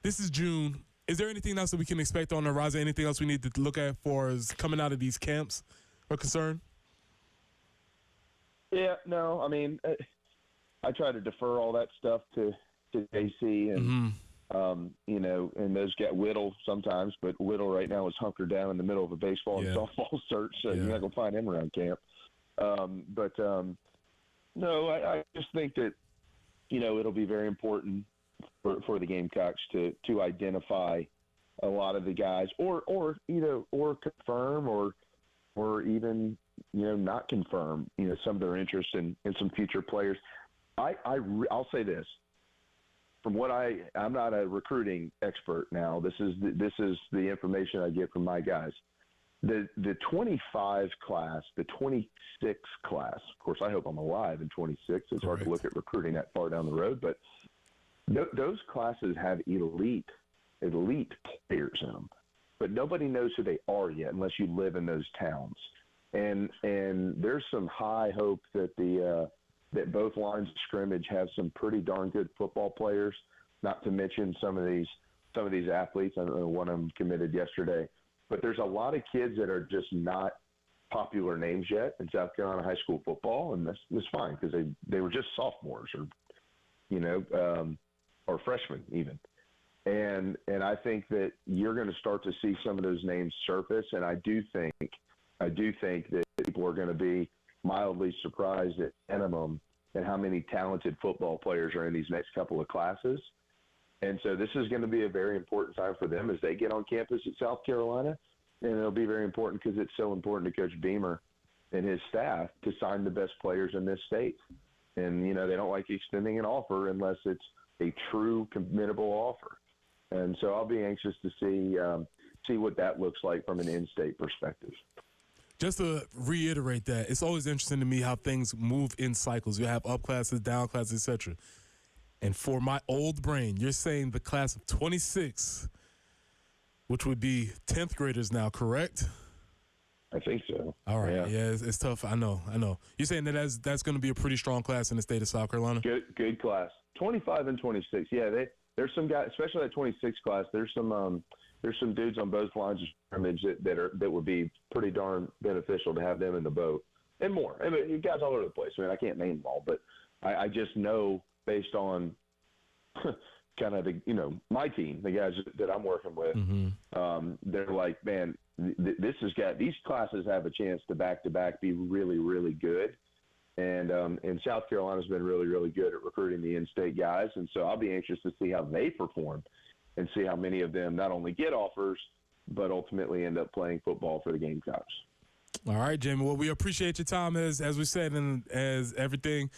this is June. Is there anything else that we can expect on the horizon? Anything else we need to look at for as coming out of these camps are concerned? Yeah, no. I mean, I try to defer all that stuff to JC and and those get Whittle sometimes, but Whittle right now is hunkered down in the middle of a baseball and softball search, so you're not gonna find him around camp. No, I just think that it'll be very important for the Gamecocks to identify a lot of the guys, or confirm, or even not confirm some of their interest in some future players. I'll say this. From what I'm not a recruiting expert now. This is the information I get from my guys. The 25 class, the 26 class. Of course, I hope I'm alive in 26. It's hard to look at recruiting that far down the road, but those classes have elite players in them. But nobody knows who they are yet unless you live in those towns. And there's some high hope that that both lines of scrimmage have some pretty darn good football players, not to mention some of these athletes. I don't know, one of them committed yesterday. But there's a lot of kids that are just not popular names yet in South Carolina high school football, and that's fine because they were just sophomores or freshmen even. And I think that you're going to start to see some of those names surface, and I do think that people are going to be mildly surprised at minimum at how many talented football players are in these next couple of classes. And so this is going to be a very important time for them as they get on campus at South Carolina. And it'll be very important because it's so important to Coach Beamer and his staff to sign the best players in this state. And, they don't like extending an offer unless it's a true committable offer. And so I'll be anxious to see what that looks like from an in-state perspective. Just to reiterate that, it's always interesting to me how things move in cycles. You have up classes, down classes, etc. And for my old brain, you're saying the class of 26, which would be 10th graders now, correct? I think so. All right. Yeah, it's tough. I know. You're saying that's going to be a pretty strong class in the state of South Carolina? Good class. 25 and 26. Yeah, there's some guys, especially that 26 class. There's some dudes on both lines of scrimmage that would be pretty darn beneficial to have them in the boat, and more. I mean, you guys all over the place. I mean, I can't name them all, but I just know based on kind of my team, the guys that I'm working with, they're like, man, these classes have a chance to back-to-back be really, really good. And South Carolina's been really, really good at recruiting the in-state guys. And so I'll be anxious to see how they perform and see how many of them not only get offers, but ultimately end up playing football for the Gamecocks. All right, Jamie. Well, we appreciate your time as we said, and as everything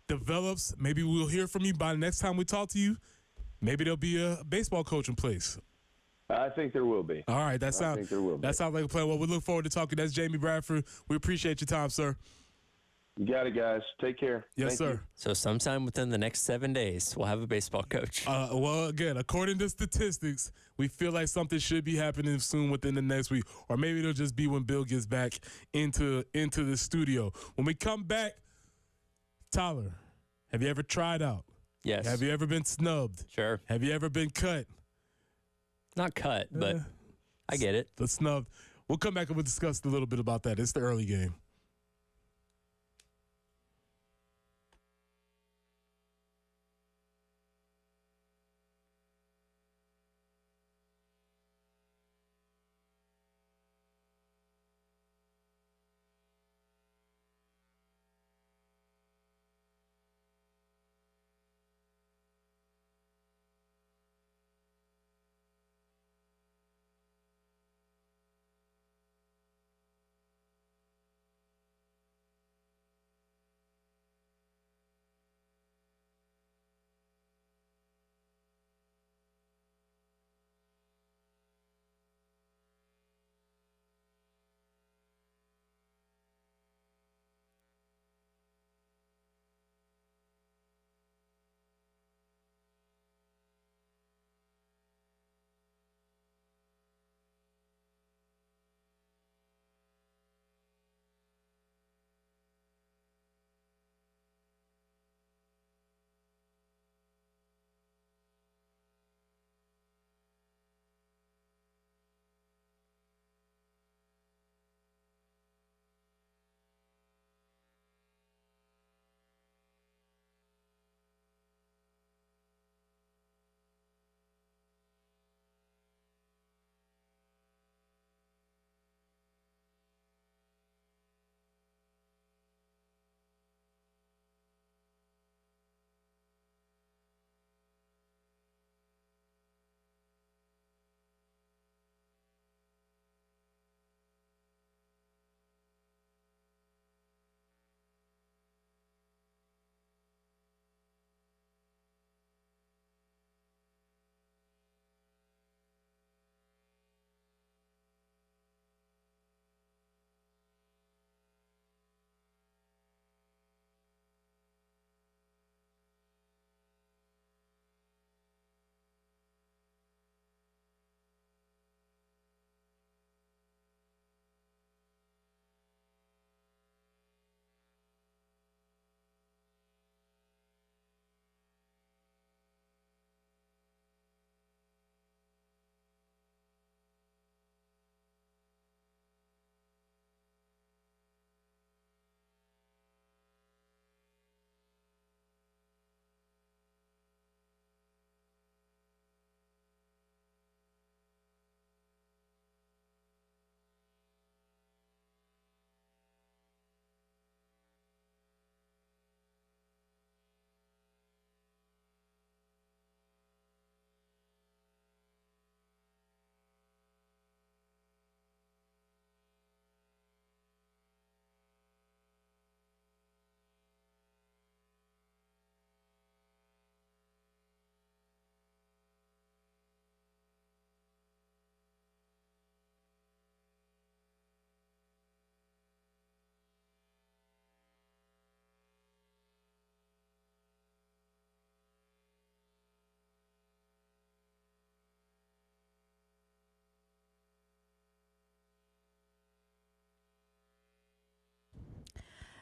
develops, maybe we'll hear from you by the next time we talk to you. Maybe there'll be a baseball coach in place. I think there will be. All right, I think there will be. that sounds like a plan. Well, we look forward to talking. That's Jamie Bradford. We appreciate your time, sir. You got it, guys. Take care. Yes, Thank sir. you. So sometime within the next 7 days, we'll have a baseball coach. Well, again, according to statistics, we feel like something should be happening soon within the next week, or maybe it'll just be when Bill gets back into the studio. When we come back, Tyler, have you ever tried out? Yes. Have you ever been snubbed? Sure. Have you ever been cut? Not cut, but I get it. The snubbed. We'll come back and we'll discuss a little bit about that. It's the early game.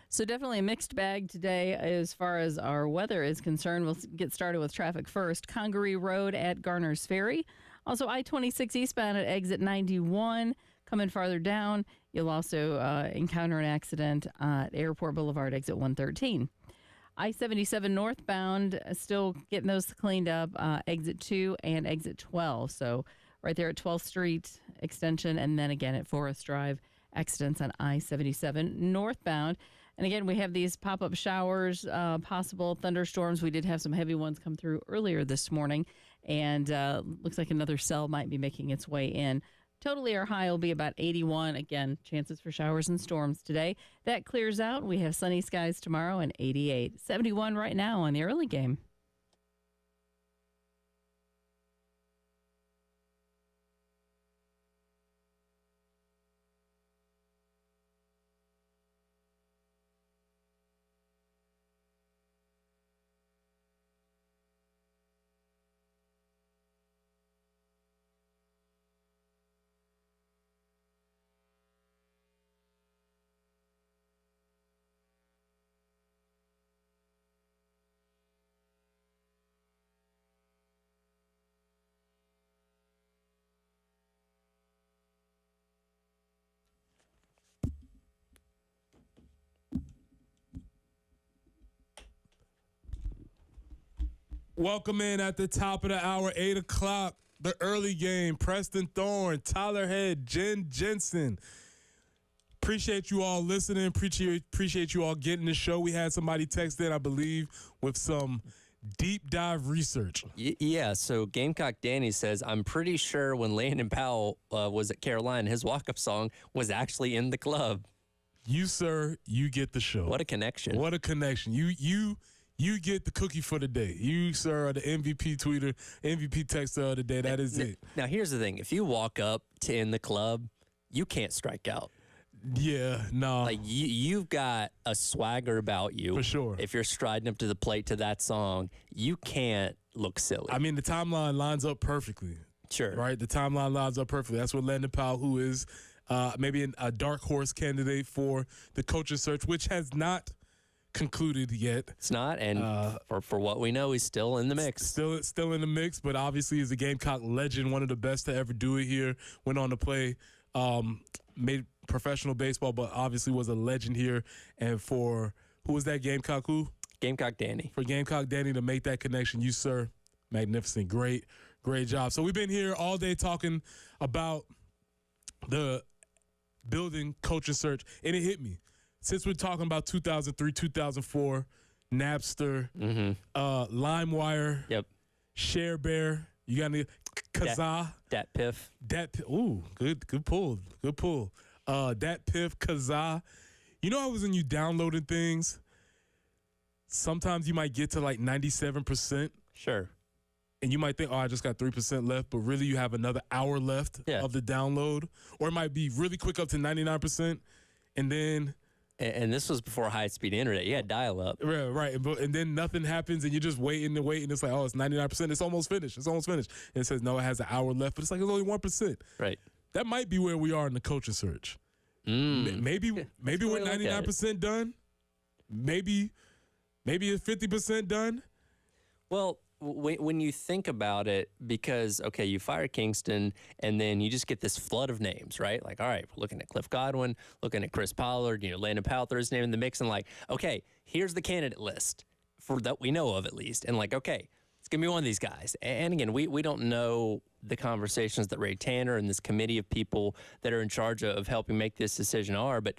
So definitely a mixed bag today as far as our weather is concerned. We'll get started with traffic first. Congaree Road at Garner's Ferry. Also I-26 eastbound at exit 91. Coming farther down, you'll also encounter an accident at Airport Boulevard, exit 113. I-77 northbound, still getting those cleaned up, exit 2 and exit 12. So right there at 12th Street extension, and then again at Forest Drive, accidents on I-77 northbound. And again, we have these pop-up showers, possible thunderstorms. We did have some heavy ones come through earlier this morning, and looks like another cell might be making its way in. Totally, our high will be about 81. Again, chances for showers and storms today. That clears out. We have sunny skies tomorrow and 88. 71 right now on the early game. Welcome in at the top of the hour, 8 o'clock, the early game. Preston Thorne, Tyler Head, Jen Jensen. Appreciate you all listening. Appreciate you all getting the show. We had somebody text in, I believe, with some deep dive research. Yeah, so Gamecock Danny says, I'm pretty sure when Landon Powell was at Carolina, his walk-up song was actually in the club. You, sir, you get the show. What a connection. What a connection. You get the cookie for the day. You, sir, are the MVP tweeter, MVP texter of the day. That is it. Now, here's the thing. If you walk up to in the club, you can't strike out. Yeah, no. Like, you've got a swagger about you. For sure. If you're striding up to the plate to that song, you can't look silly. I mean, the timeline lines up perfectly. Sure. Right? The timeline lines up perfectly. That's what Landon Powell, who is maybe a dark horse candidate for the coaching search, which has not concluded yet. It's not, and for what we know, he's still in the mix. Still in the mix, but obviously is a Gamecock legend, one of the best to ever do it here. Went on to play, made professional baseball, but obviously was a legend here. And for, who was that, Gamecock who? Gamecock Danny. For Gamecock Danny to make that connection, you, sir, magnificent. Great job. So we've been here all day talking about the building coaching search, and it hit me. Since we're talking about 2003, 2004, Napster, LimeWire, Yep. Share Bear, you got any Kazaa, Dat Piff. Ooh, good pull. Dat Piff, Kazaa. You know how it was when you downloading things? Sometimes you might get to like 97%. Sure. And you might think, oh, I just got 3% left, but really you have another hour left of the download. Or it might be really quick up to 99%, and then... And this was before high-speed internet. You had dial-up. Right. And then nothing happens, and you're just waiting and waiting. It's like, oh, it's 99%. It's almost finished. And it says, no, it has an hour left, but it's like it's only 1%. Right. That might be where we are in the coaching search. Maybe we're 99% done. Maybe it's 50% done. Well, when you think about it, because, okay, you fire Kingston, and then you just get this flood of names, right? Like, all right, we're looking at Cliff Godwin, looking at Chris Pollard, Landon Powell throws his name in the mix, and like, okay, here's the candidate list for that we know of at least. And like, okay, it's going to be one of these guys. And again, we don't know the conversations that Ray Tanner and this committee of people that are in charge of helping make this decision are, but,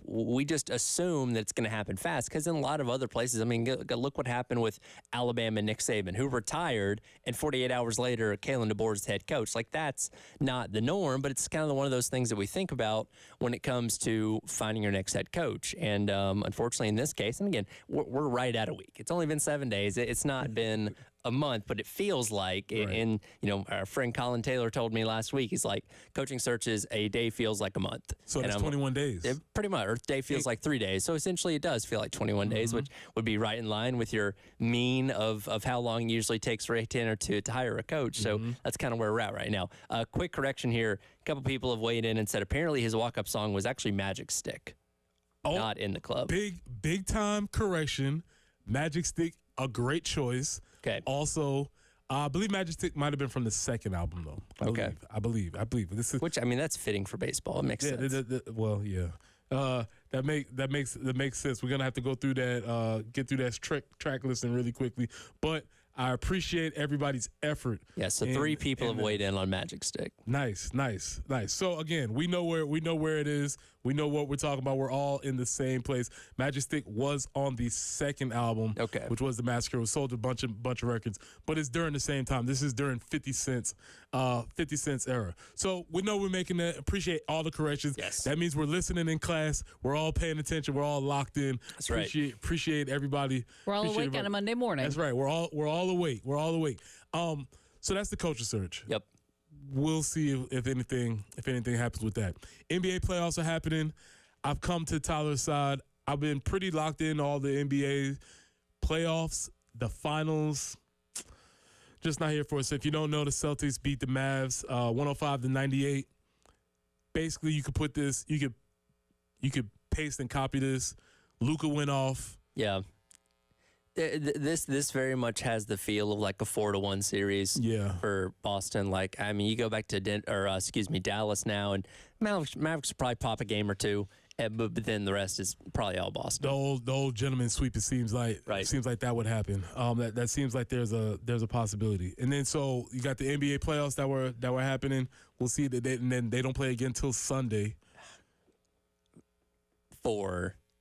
we just assume that it's going to happen fast, because in a lot of other places, I mean, look what happened with Alabama and Nick Saban, who retired, and 48 hours later, Kalen DeBoer's head coach. Like, that's not the norm, but it's kind of one of those things that we think about when it comes to finding your next head coach. And unfortunately, in this case, and again, we're right at a week. It's only been 7 days. It's not been a month, but it feels like, right. And our friend Colin Taylor told me last week, he's like, coaching searches, a day feels like a month. So it's 21 days. Pretty much, or day feels like 3 days. So essentially it does feel like 21 days, which would be right in line with your mean of how long it usually takes Ray Tanner to hire a coach. So that's kind of where we're at right now. Quick correction here. A couple people have weighed in and said apparently his walk-up song was actually Magic Stick, not in the club. Big time correction. Magic Stick, a great choice. Okay. Also, I believe Magic Stick might have been from the second album, though. I believe. This is, which, I mean, that's fitting for baseball. It makes sense. That makes sense. We're gonna have to go through that, get through that track listing really quickly. But I appreciate everybody's effort. Yeah. So three people have weighed in on Magic Stick. Nice. So again, we know where it is. We know what we're talking about. We're all in the same place. Magic Stick was on the second album, which was The Massacre. It was sold a bunch of records, but it's during the same time. This is during 50 Cent's era. So we know we're making that. Appreciate all the corrections. Yes. That means we're listening in class. We're all paying attention. We're all locked in. That's right. Appreciate everybody. We're all awake on a Monday morning. That's right. We're all awake. So that's the coaching search. Yep. We'll see if anything happens with that. NBA playoffs are happening. I've come to Tyler's side. I've been pretty locked in all the NBA playoffs, the finals. Just not here for us. If you don't know, the Celtics beat the Mavs 105-98. Basically, you could put this. You could paste and copy this. Luka went off. Yeah. This very much has the feel of like a 4-1 series for Boston. Like, I mean, you go back to Dallas now, and Mavericks will probably pop a game or two, But then the rest is probably all Boston. The old gentleman sweep. It seems like that would happen. That seems like there's a possibility. And then so you got the NBA playoffs that were happening. We'll see that and then they don't play again until Sunday.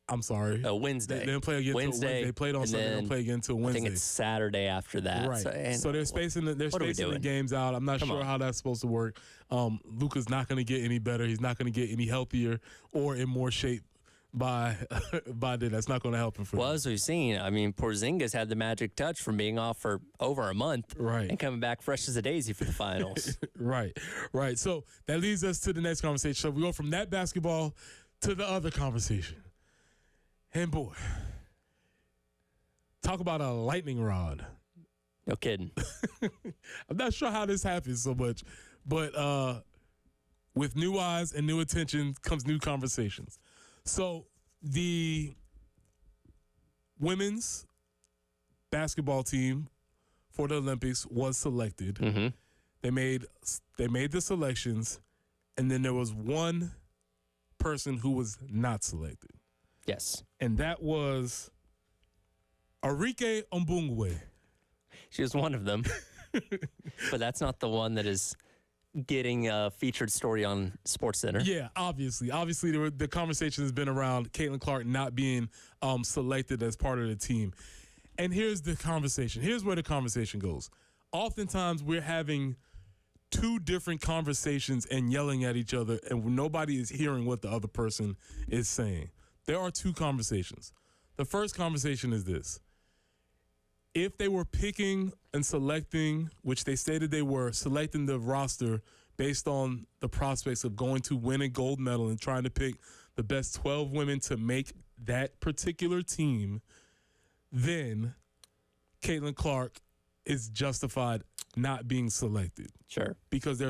I'm sorry. Wednesday. They didn't play again until Wednesday. They played on Sunday. They don't play again until Wednesday. I think it's Saturday after that. Right. So they're spacing the games out. I'm not sure how that's supposed to work. Luka's not going to get any better. He's not going to get any healthier or in more shape by then. That's not going to help him. As we've seen, I mean, Porzingis had the magic touch from being off for over a month, and coming back fresh as a daisy for the finals. Right. So that leads us to the next conversation. So we go from that basketball to the other conversation. And boy, talk about a lightning rod. No kidding. I'm not sure how this happens so much, but with new eyes and new attention comes new conversations. So the women's basketball team for the Olympics was selected. Mm-hmm. They made the selections, and then there was one person who was not selected. Yes. And that was Arike Ombungwe. She was one of them. But that's not the one that is getting a featured story on SportsCenter. Yeah, obviously. Obviously, the conversation has been around Caitlyn Clark not being selected as part of the team. And here's the conversation. Here's where the conversation goes. Oftentimes, we're having two different conversations and yelling at each other, and nobody is hearing what the other person is saying. There are two conversations. The first conversation is this. If they were picking and selecting, which they stated they were, selecting the roster based on the prospects of going to win a gold medal and trying to pick the best 12 women to make that particular team, then Caitlyn Clark is justified not being selected. Sure. Because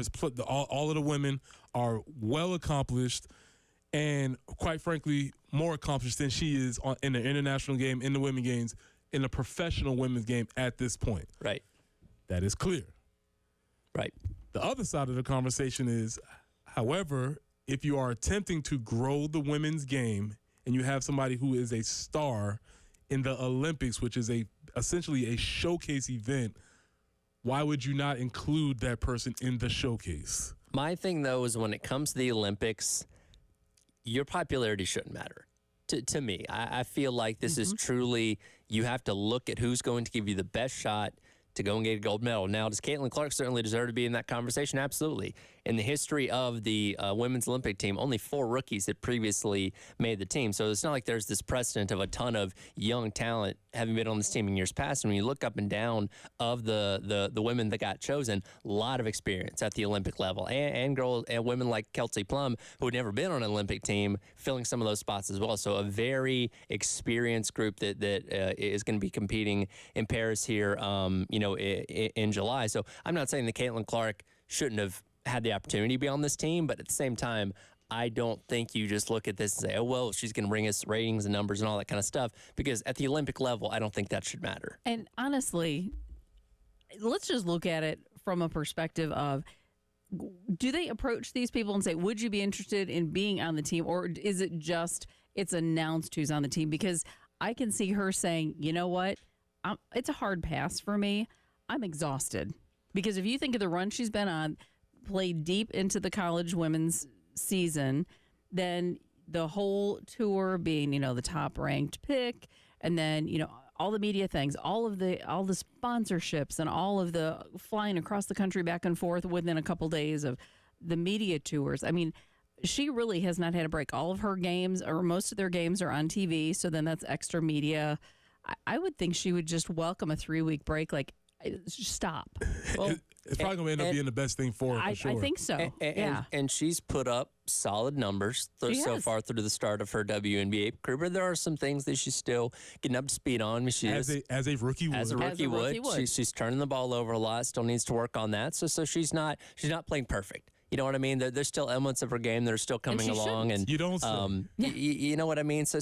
all of the women are well accomplished and, quite frankly, more accomplished than she is in the international game, in the women's games, in the professional women's game at this point. Right. That is clear. Right. The other side of the conversation is, however, if you are attempting to grow the women's game and you have somebody who is a star in the Olympics, which is essentially a showcase event, why would you not include that person in the showcase? My thing, though, is when it comes to the Olympics, your popularity shouldn't matter. To me, I feel like this is truly, you have to look at who's going to give you the best shot to go and get a gold medal. Now, does Caitlyn Clark certainly deserve to be in that conversation? Absolutely. In the history of the women's Olympic team, only 4 rookies had previously made the team. So it's not like there's this precedent of a ton of young talent having been on this team in years past. And when you look up and down of the women that got chosen, a lot of experience at the Olympic level. And girls and women like Kelsey Plum, who had never been on an Olympic team, filling some of those spots as well. So a very experienced group that is going to be competing in Paris here, in July. So I'm not saying that Caitlyn Clark shouldn't have had the opportunity to be on this team, but at the same time, I don't think you just look at this and say, oh, well, she's going to bring us ratings and numbers and all that kind of stuff, because at the Olympic level, I don't think that should matter. And honestly, let's just look at it from a perspective of, do they approach these people and say, would you be interested in being on the team? Or is it just, it's announced who's on the team? Because I can see her saying, you know what? It's a hard pass for me. I'm exhausted. Because if you think of the run she's been on, played deep into the college women's season, then the whole tour being, the top ranked pick, and then, all the media things, all the sponsorships and all of the flying across the country back and forth within a couple days of the media tours. I mean, she really has not had a break. All of her games, or most of their games, are on TV, so then that's extra media. I would think she would just welcome a 3-week break, like, stop. Well, it's probably going to end up being the best thing for her, for sure. I think so. And she's put up solid numbers so far through the start of her WNBA career. But there are some things that she's still getting up to speed on. As a rookie would. As a rookie would. She's turning the ball over a lot. Still needs to work on that. So she's not playing perfect. You know what I mean? There's still elements of her game that are still coming along. And you don't say. You know what I mean? So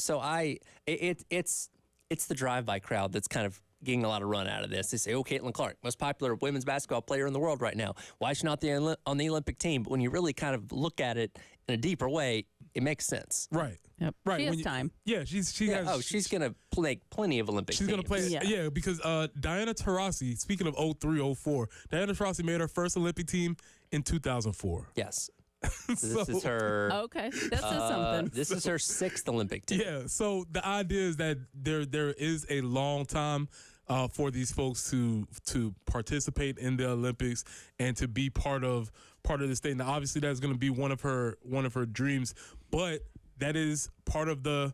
it's the drive-by crowd that's kind of getting a lot of run out of this. They say, oh, Caitlyn Clark, most popular women's basketball player in the world right now. Why is she not on the Olympic team? But when you really kind of look at it in a deeper way, it makes sense. Right. Yep. Right. She has When time. Yeah, she Yeah, has. she's going to make plenty of Olympic She's going to play. Yeah. Yeah, because Diana Taurasi, speaking of 03, 04, Diana Taurasi made her first Olympic team in 2004. Yes. This So- is her. Okay, that says something. This is her 6th Olympic team. Yeah, so the idea is that there is a long time for these folks to participate in the Olympics and to be part of this thing. Now, obviously, that's going to be one of her dreams, but that is part of the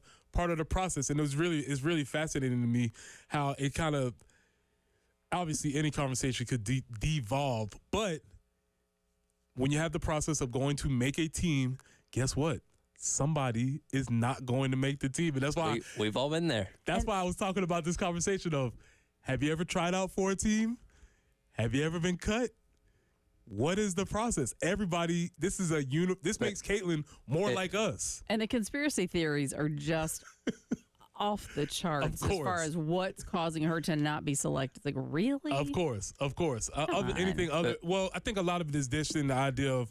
process, and it's really fascinating to me how it kind of, obviously any conversation could devolve, but when you have the process of going to make a team, guess what? Somebody is not going to make the team. And that's why We've all been there. that's why I was talking about this conversation of, have you ever tried out for a team? Have you ever been cut? What is the process? Everybody, this makes Caitlyn more like us. And the conspiracy theories are just off the charts as far as what's causing her to not be selected. Like, really? Of course. on. Anything other? Well, I think a lot of it is this in the idea of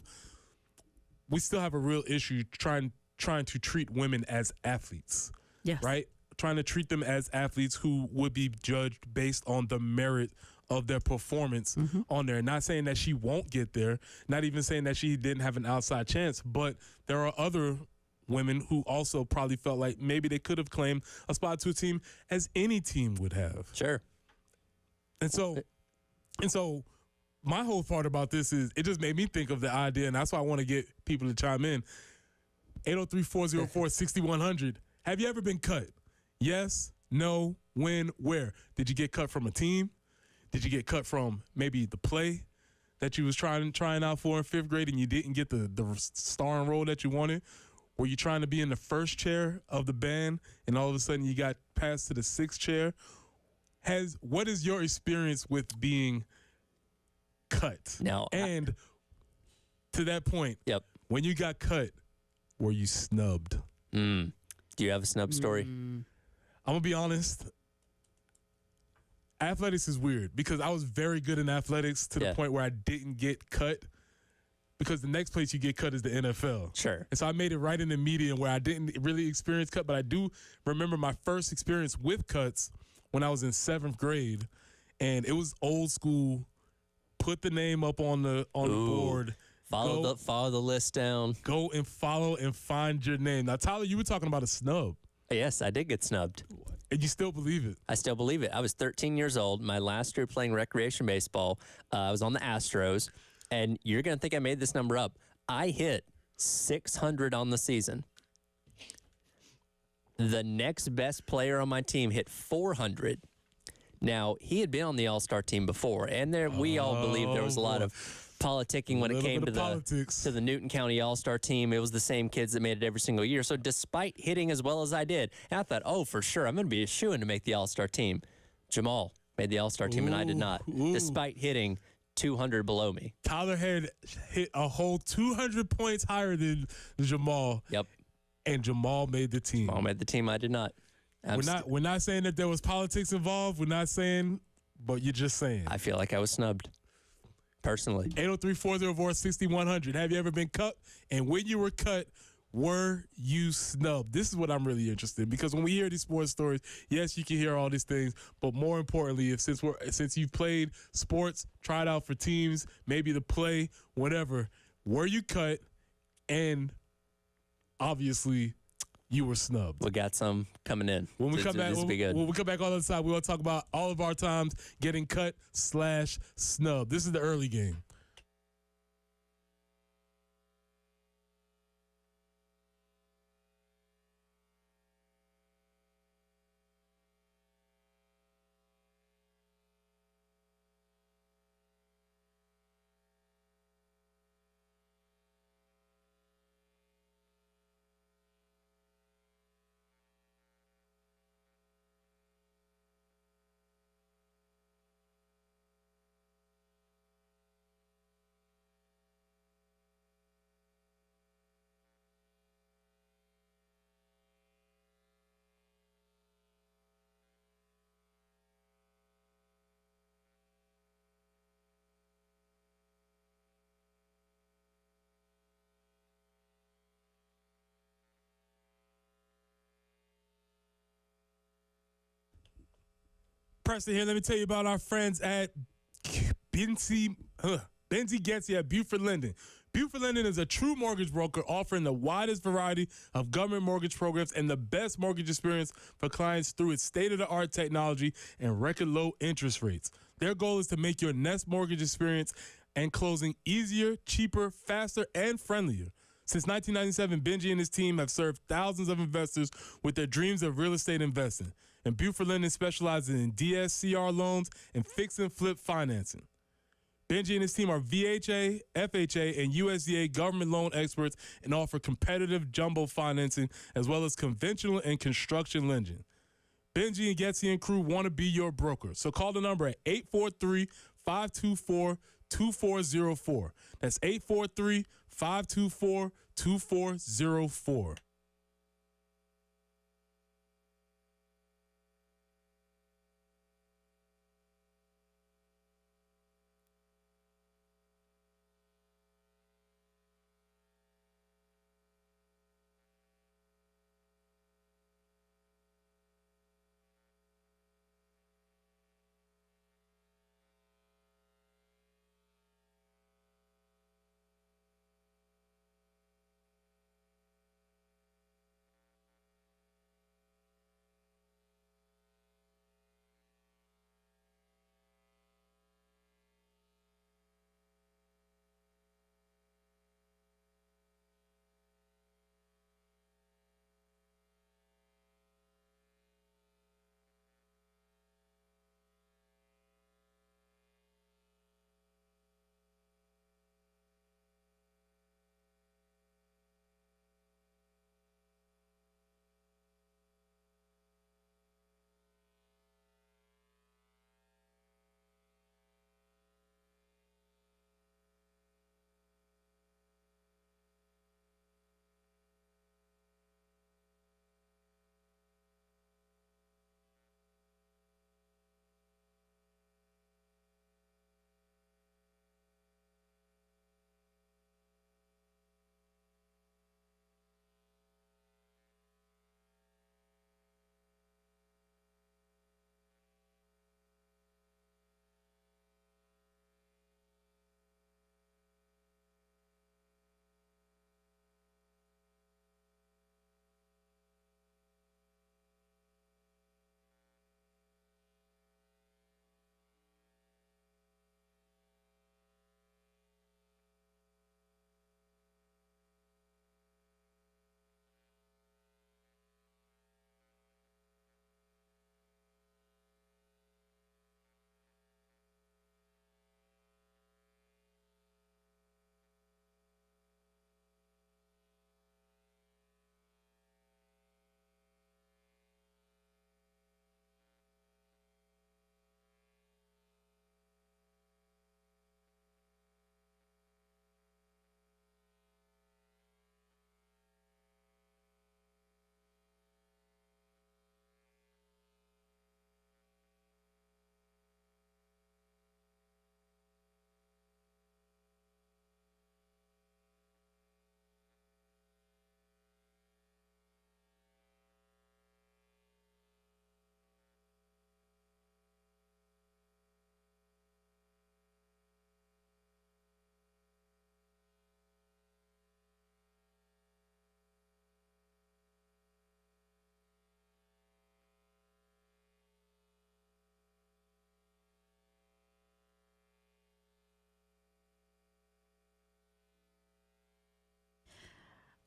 we still have a real issue trying to treat women as athletes, Yes. right? Trying to treat them as athletes who would be judged based on the merit of their performance on there. Not saying that she won't get there, not even saying that she didn't have an outside chance, but there are other women who also probably felt like maybe they could have claimed a spot to a team as any team would have. Sure. And so my whole part about this is it just made me think of the idea, and that's why I want to get people to chime in. 803-404-6100. Have you ever been cut? Yes, no, when, where? Did you get cut from a team? Did you get cut from maybe the play that you was trying out for in 5th grade and you didn't get the starring role that you wanted? Were you trying to be in the first chair of the band and all of a sudden you got passed to the 6th chair? What is your experience with being cut? Now, And to that point, Yep. when you got cut, were you snubbed? Do you have a snub story? I'm going to be honest. Athletics is weird because I was very good in athletics to the point where I didn't get cut because the next place you get cut is the NFL. Sure. And so I made it right in the median where I didn't really experience cut, but I do remember my first experience with cuts when I was in 7th grade, and it was old school. Put the name up on the board. Follow the list down. Go and follow and find your name. Now, Tyler, you were talking about a snub, Yes, I did get snubbed. and you still believe it. I still believe it. I was 13 years old. My last year playing recreation baseball, I was on the Astros, and you're going to think I made this number up. I hit 600 on the season. The next best player on my team hit 400. Now, he had been on the All-Star team before, and we all believed there was a lot of politicking when it came to the Newton County All-Star team. It was the same kids that made it every single year. So despite hitting as well as I did, I thought, oh, for sure, I'm going to be a shoo-in to make the All-Star team. Jamal made the All-Star team, and I did not, despite hitting 200 below me. Tyler had hit a whole 200 points higher than Jamal. Yep. And Jamal made the team. Jamal made the team. I did not. We're not saying that there was politics involved. We're not saying, but you're just saying. I feel like I was snubbed, personally. 803-404-6100. Have you ever been cut? And when you were cut, were you snubbed? This is what I'm really interested in, because when we hear these sports stories, yes, you can hear all these things, but more importantly, since you've played sports, tried out for teams, maybe the play, whatever, were you cut? And obviously, you were snubbed. We got some coming in. When we This- come back, this will be good. when we come back on the other side, we're going to talk about all of our times getting cut/snubbed. This is the early game. Preston here. Let me tell you about our friends at Benzie Getzi at Buford Lending. Buford Lending is a true mortgage broker offering the widest variety of government mortgage programs and the best mortgage experience for clients through its state-of-the-art technology and record low interest rates. Their goal is to make your next mortgage experience and closing easier, cheaper, faster, and friendlier. Since 1997, Benji and his team have served thousands of investors with their dreams of real estate investing. And Buford Lending specializes in DSCR loans and fix and flip financing. Benji and his team are VHA, FHA, and USDA government loan experts and offer competitive jumbo financing as well as conventional and construction lending. Benji and Getzi and crew want to be your broker. So call the number at 843-524-2404. That's 843-524-2404.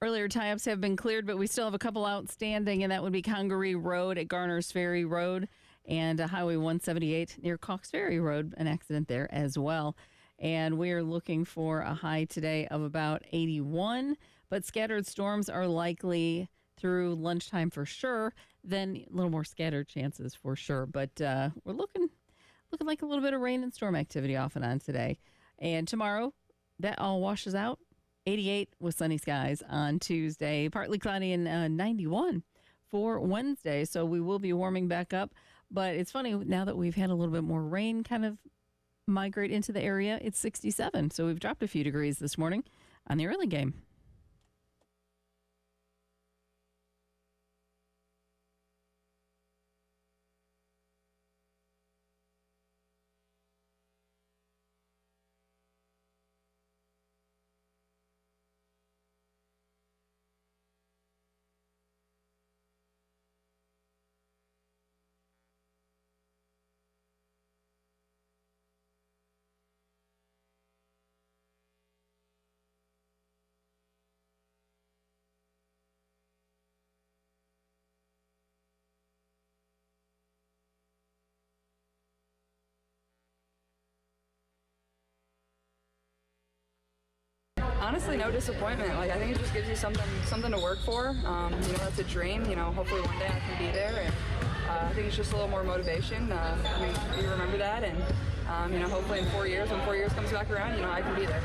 Earlier tie-ups have been cleared, but we still have a couple outstanding, and that would be Congaree Road at Garner's Ferry Road and Highway 178 near Cox Ferry Road, an accident there as well. And we are looking for a high today of about 81, but scattered storms are likely through lunchtime for sure, then a little more scattered chances for sure. But we're looking like a little bit of rain and storm activity off and on today. And tomorrow, that all washes out. 88 with sunny skies on Tuesday, partly cloudy and 91 for Wednesday. So we will be warming back up. But it's funny, now that we've had a little bit more rain kind of migrate into the area, it's 67. So we've dropped a few degrees this morning on the early game. Honestly, no disappointment. Like, I think it just gives you something to work for. That's a dream. Hopefully one day I can be there. And I think it's just a little more motivation. You remember that. And, hopefully in 4 years, when 4 years comes back around, I can be there.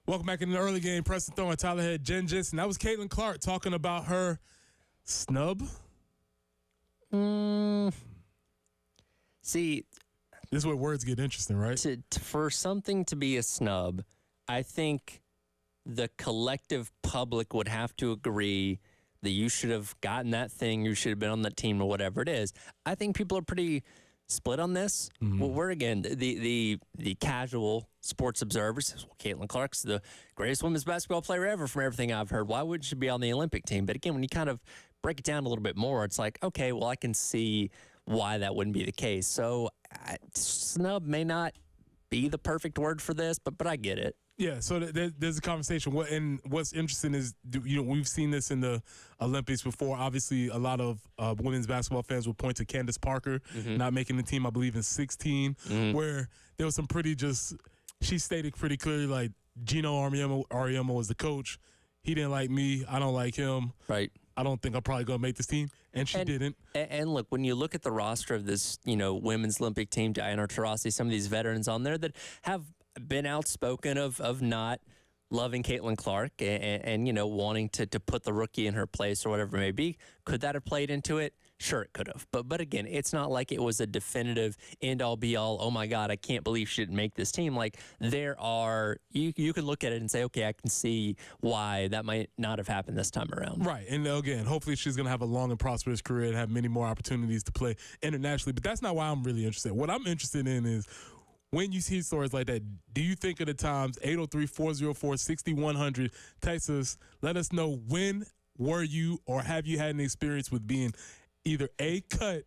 Welcome back in the early game. Preston Thorne, Tyler Head, Jen Jensen. That was Caitlyn Clark talking about her snub. See, this is where words get interesting, right? For something to be a snub, I think the collective public would have to agree that you should have gotten that thing, you should have been on that team or whatever it is. I think people are pretty split on this. Well, we're, again, the casual sports observers says, well, Caitlyn Clark's the greatest women's basketball player ever from everything I've heard. Why would she be on the Olympic team? But again, when you kind of break it down a little bit more, it's like, okay, well, I can see why that wouldn't be the case. So snub may not be the perfect word for this, but I get it. Yeah, so there's a conversation. And what's interesting is, we've seen this in the Olympics before. Obviously, a lot of women's basketball fans will point to Candace Parker not making the team, I believe, in 16, where there was some she stated pretty clearly, like, Gino Ariemo was the coach. He didn't like me. I don't like him. Right. I don't think I'm probably going to make this team. And she didn't. And look, when you look at the roster of this, women's Olympic team, Diana Taurasi, some of these veterans on there that have been outspoken of not loving Caitlyn Clark and wanting to put the rookie in her place or whatever it may be. Could that have played into it? Sure, it could have. But again, it's not like it was a definitive end-all, be-all, oh, my God, I can't believe she didn't make this team. Like, there are – you can look at it and say, okay, I can see why that might not have happened this time around. Right. And, again, hopefully she's going to have a long and prosperous career and have many more opportunities to play internationally. But that's not why I'm really interested. What I'm interested in is – when you see stories like that, do you think of the times 803-404-6100? Text us. Let us know, when were you or have you had an experience with being either A, cut,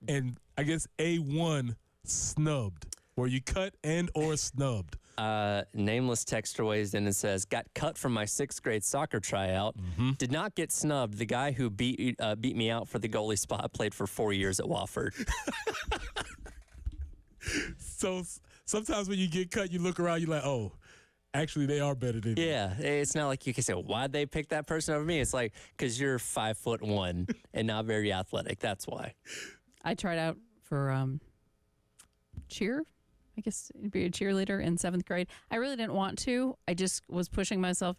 and I guess A1, snubbed? Were you cut and or snubbed? Nameless texter weighs in and says, got cut from my 6th grade soccer tryout. Did not get snubbed. The guy who beat me out for the goalie spot played for 4 years at Wofford. So sometimes when you get cut, you look around, you're like, oh, actually they are better than me. Yeah, it's not like you can say, why'd they pick that person over me? It's like, because you're 5'1" and not very athletic. That's why. I tried out for cheer. I guess it'd be a cheerleader in 7th grade. I really didn't want to. I just was pushing myself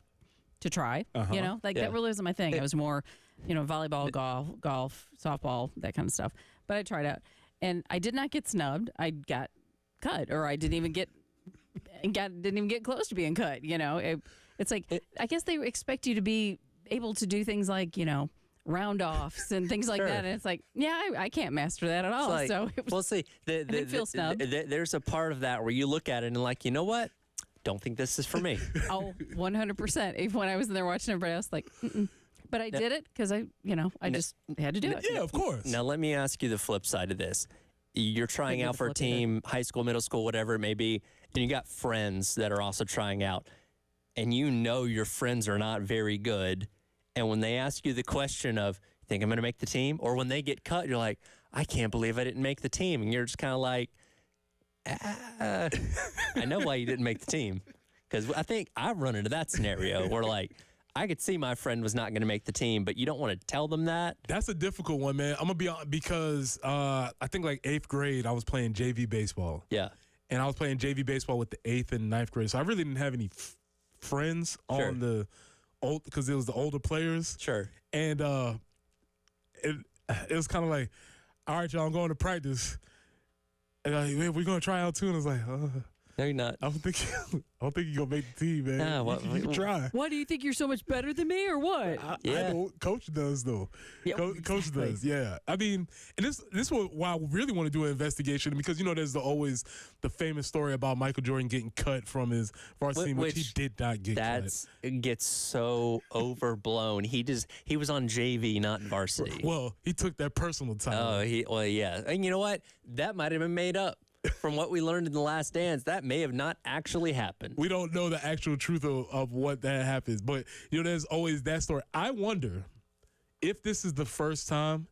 to try. That really wasn't my thing. I was more, volleyball, golf, softball, that kind of stuff. But I tried out. And I did not get snubbed. I got cut, or I didn't even get close to being cut. It's like, I guess they expect you to be able to do things like round offs and things like that. And it's like, I can't master that at all. Like, so it was, we'll see. I didn't feel snubbed. There's a part of that where you look at it and like, you know what? Don't think this is for me. Oh, 100%. Even when I was in there watching everybody else, like, But I did it because I just had to do it. Yeah, of course. Now, let me ask you the flip side of this. You're trying out for a team, high school, middle school, whatever it may be, and you got friends that are also trying out, and your friends are not very good, and when they ask you the question of, think I'm going to make the team? Or when they get cut, you're like, I can't believe I didn't make the team. And you're just kind of like, I know why you didn't make the team. Because I think I've run into that scenario where, like, I could see my friend was not going to make the team, but you don't want to tell them that. That's a difficult one, man. I'm going to be honest, because I think like 8th grade, I was playing JV baseball. Yeah. And I was playing JV baseball with the 8th and 9th grade. So I really didn't have any friends on the old, because it was the older players. Sure. And it was kind of like, all right, y'all, I'm going to practice. And like, man, we're going to try out too. And I was like, no, you're not. I don't think you're gonna make the team, man. Nah, well, you can try. Why do you think you're so much better than me, or what? I know. Coach does, though. Yeah, Coach does, yeah. I mean, and this is why I really want to do an investigation, because there's always the famous story about Michael Jordan getting cut from his varsity team, which he did not get cut. It gets so overblown. He was on JV, not varsity. Well, he took that personal time. Oh, yeah. And you know what? That might have been made up. From what we learned in The Last Dance, that may have not actually happened. We don't know the actual truth of what that happens. But, there's always that story. I wonder if this is the first time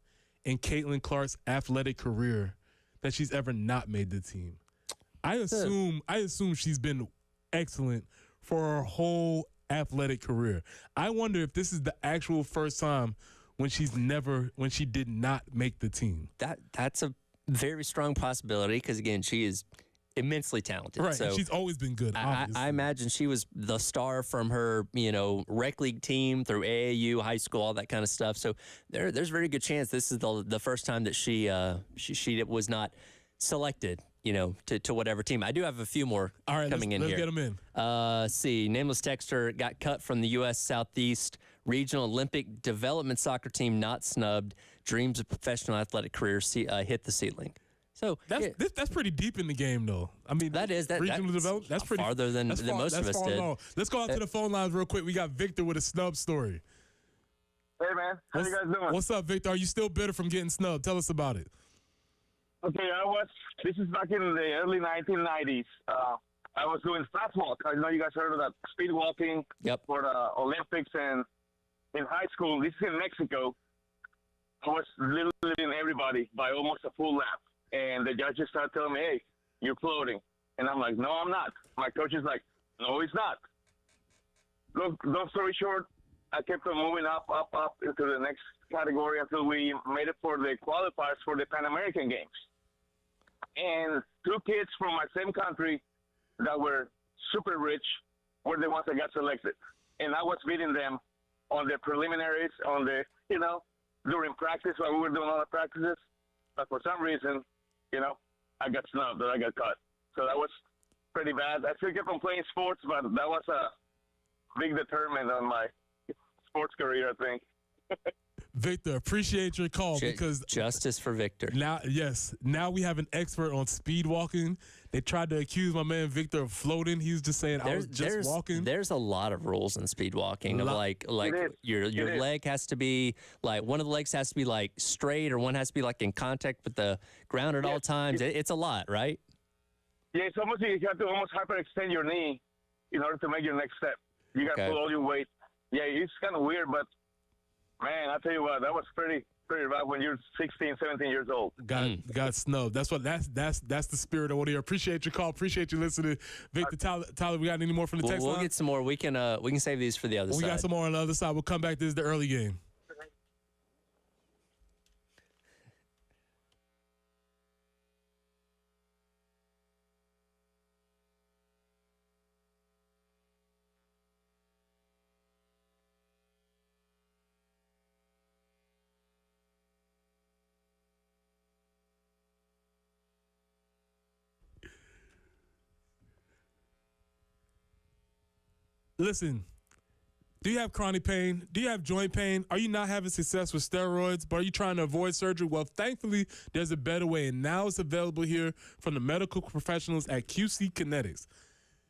in Caitlyn Clark's athletic career that she's ever not made the team. I assume she's been excellent for her whole athletic career. I wonder if this is the actual first time when she did not make the team. That's a very strong possibility because, again, she is immensely talented. Right, so she's always been good, obviously. I imagine she was the star from her, rec league team through AAU, high school, all that kind of stuff. So there's a very good chance this is the first time that she was not selected, to whatever team. I do have a few more coming in here. Let's get them in. See, nameless texter got cut from the U.S. Southeast Regional Olympic Development Soccer Team, not snubbed. Dreams of professional athletic career hit the ceiling. So that's pretty deep in the game, though. I mean, regional development. That's pretty farther than most of us did. Let's go out to the phone lines real quick. We got Victor with a snub story. Hey man, how you guys doing? What's up, Victor? Are you still bitter from getting snubbed? Tell us about it. Okay, this is back in the early 1990s. I was doing fast walk. I know you guys heard of that speed walking for the Olympics, and in high school, this is in Mexico, I was literally leading everybody by almost a full lap. And the judges started telling me, hey, you're floating. And I'm like, no, I'm not. My coach is like, no, he's not. Long story short, I kept on moving up into the next category until we made it for the qualifiers for the Pan American Games. And two kids from my same country that were super rich were the ones that got selected. And I was beating them on the preliminaries, on the, during practice while we were doing all the practices. But for some reason, I got snubbed or I got cut. So that was pretty bad. I still kept on playing sports, but that was a big determinant on my sports career, I think. Victor, appreciate your call because justice for Victor. Now we have an expert on speed walking. They tried to accuse my man Victor of floating. He was just saying I was just walking. There's a lot of rules in speed walking. Like your leg has to be one of the legs has to be straight, or one has to be in contact with the ground at all times. It's a lot, right? Yeah, it's almost you have to almost hyperextend your knee in order to make your next step. You got to put all your weight. Yeah, it's kind of weird, but man, I tell you what, that was pretty rough when you're 16, 17 years old. Got snubbed. That's the spirit I want to hear. Appreciate your call. Appreciate you listening, Victor. Tyler, we got any more from the text line? We'll get some more. We can save these for the other side. We got some more on the other side. We'll come back. This is the early game. Listen, do you have chronic pain? Do you have joint pain? Are you not having success with steroids, but are you trying to avoid surgery? Well, thankfully, there's a better way, and now it's available here from the medical professionals at QC Kinetics.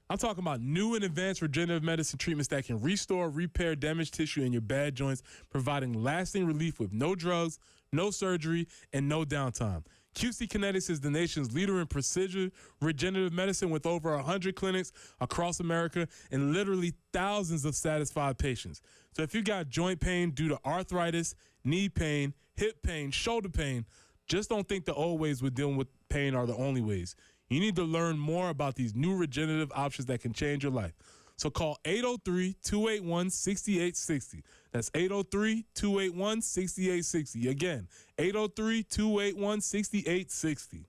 I'm talking about new and advanced regenerative medicine treatments that can restore, repair damaged tissue in your bad joints, providing lasting relief with no drugs, no surgery, and no downtime. QC Kinetics is the nation's leader in precision regenerative medicine with over 100 clinics across America and literally thousands of satisfied patients. So if you got joint pain due to arthritis, knee pain, hip pain, shoulder pain, just don't think the old ways with dealing with pain are the only ways. You need to learn more about these new regenerative options that can change your life. So call 803-281-6860. That's 803-281-6860. Again, 803-281-6860.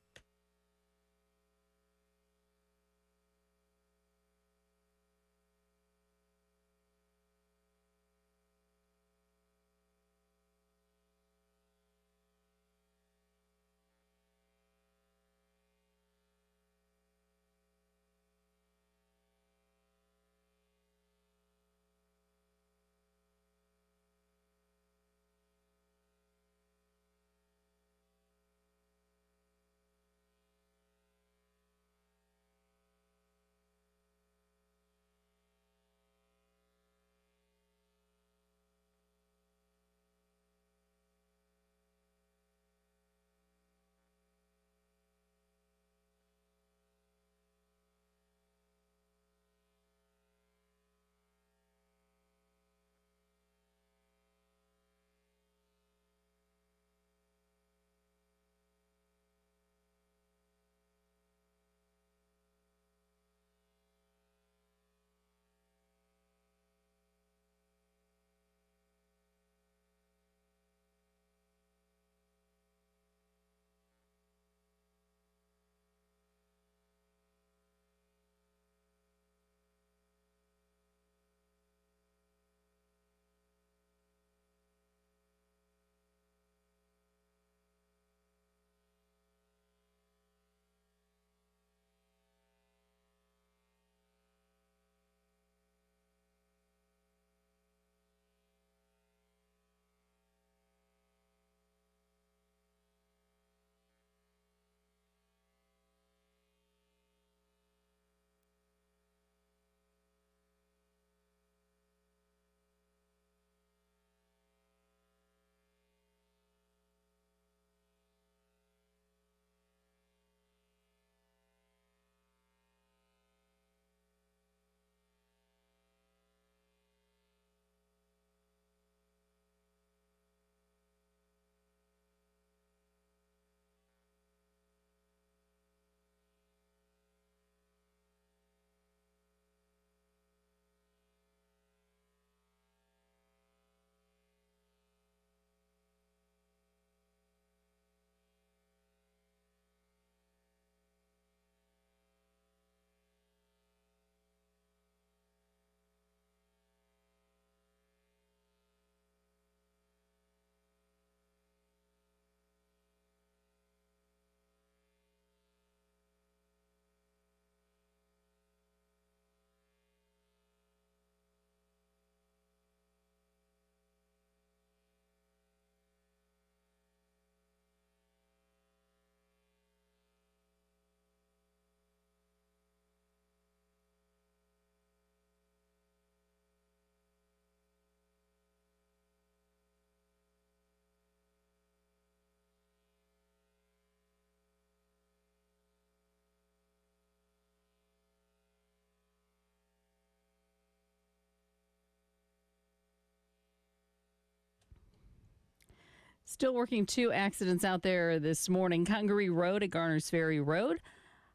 Still working 2 accidents out there this morning. Congaree Road at Garner's Ferry Road.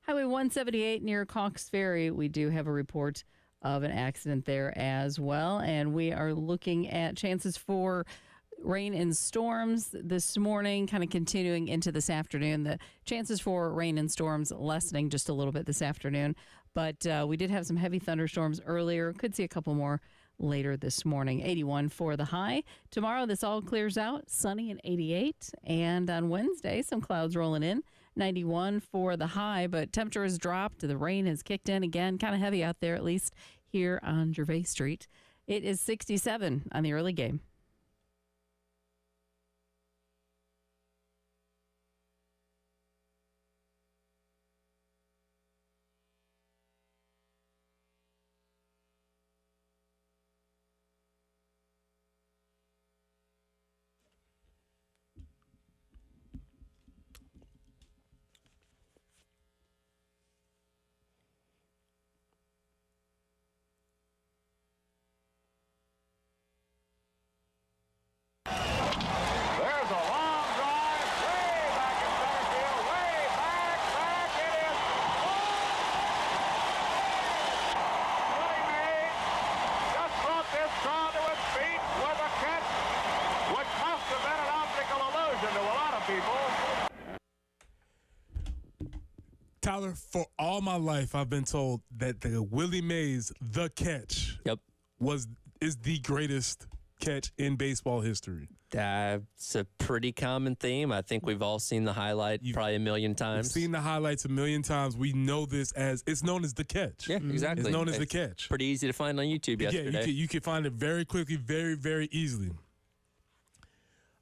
Highway 178 near Cox Ferry. We do have a report of an accident there as well. And we are looking at chances for rain and storms this morning, kind of continuing into this afternoon. The chances for rain and storms lessening just a little bit this afternoon. But we did have some heavy thunderstorms earlier. Could see a couple more later this morning. 81 for the high. Tomorrow, this all clears out. Sunny and 88. And on Wednesday, some clouds rolling in. 91 for the high, but temperature has dropped. The rain has kicked in again. Kind of heavy out there, at least here on Gervais Street. It is 67 on the early game. Tyler, for all my life, I've been told that the Willie Mays, the catch, is the greatest catch in baseball history. That's a pretty common theme. I think we've all seen the highlight probably a million times. We've seen the highlights a million times. We know this as, it's known as the catch. Yeah, exactly. It's known as the catch. Pretty easy to find on YouTube yesterday. Yeah, you can find it very quickly, very, very easily.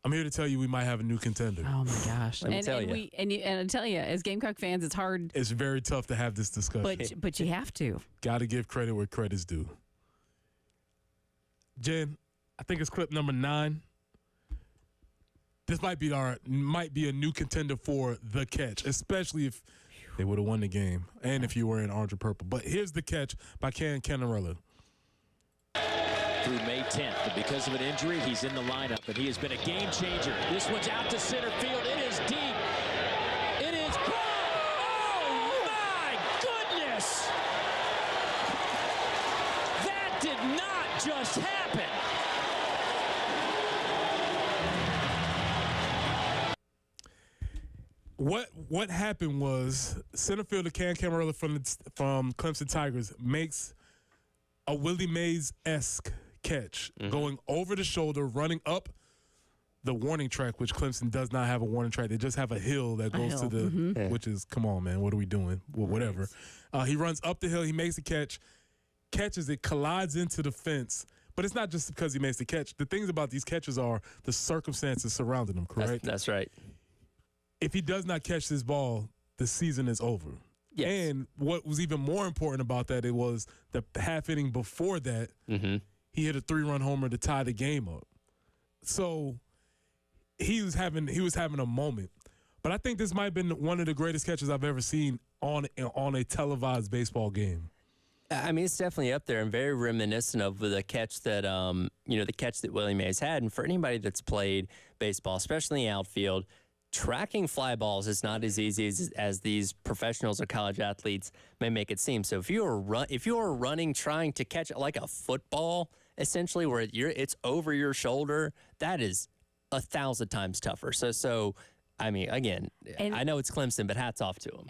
I'm here to tell you we might have a new contender. Oh, my gosh. Let me tell you. And I tell you, as Gamecock fans, it's hard. It's very tough to have this discussion. But you have to. Got to give credit where credit's due. Jen, I think it's clip number 9. This might be a new contender for the catch, especially if they would have won the game and if you were in orange or purple. But here's the catch by Ken Canarella. Through May 10th, but because of an injury, he's in the lineup, and he has been a game changer. This one's out to center field. It is deep. It is gone. Oh, my goodness. That did not just happen. What happened was center fielder Ken Camarella from Clemson Tigers makes a Willie Mays-esque catch, going over the shoulder, running up the warning track, which Clemson does not have a warning track. They just have a hill that goes to the, which is, come on, man, what are we doing? Well, whatever. He runs up the hill, he makes a catch, catches it, collides into the fence. But it's not just because he makes the catch. The things about these catches are the circumstances surrounding them, correct? That's right. If he does not catch this ball, the season is over. Yes. And what was even more important about that, it was the half inning before that, he hit a 3-run homer to tie the game up. So he was having a moment. But I think this might have been one of the greatest catches I've ever seen on a televised baseball game. I mean, it's definitely up there and very reminiscent of the catch that the catch that Willie Mays had. And for anybody that's played baseball, especially in the outfield, tracking fly balls is not as easy as these professionals or college athletes may make it seem. So if you are running trying to catch it like a football, essentially where it's over your shoulder, that is 1,000 times tougher. So I mean, again, I know it's Clemson, but hats off to him.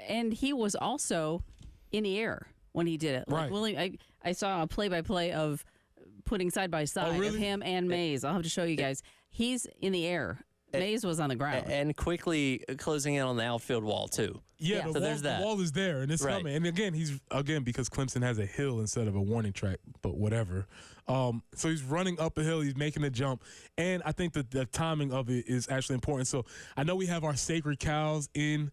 And he was also in the air when he did it. Like Willie, I saw a play-by-play of putting side by side of him and Mays. I'll have to show you guys. He's in the air. Mays was on the ground. And quickly closing in on the outfield wall, too. Yeah, so there's that. The wall is there, and it's coming. And again, because Clemson has a hill instead of a warning track, but whatever. So he's running up a hill. He's making a jump. And I think that the timing of it is actually important. So I know we have our sacred cows in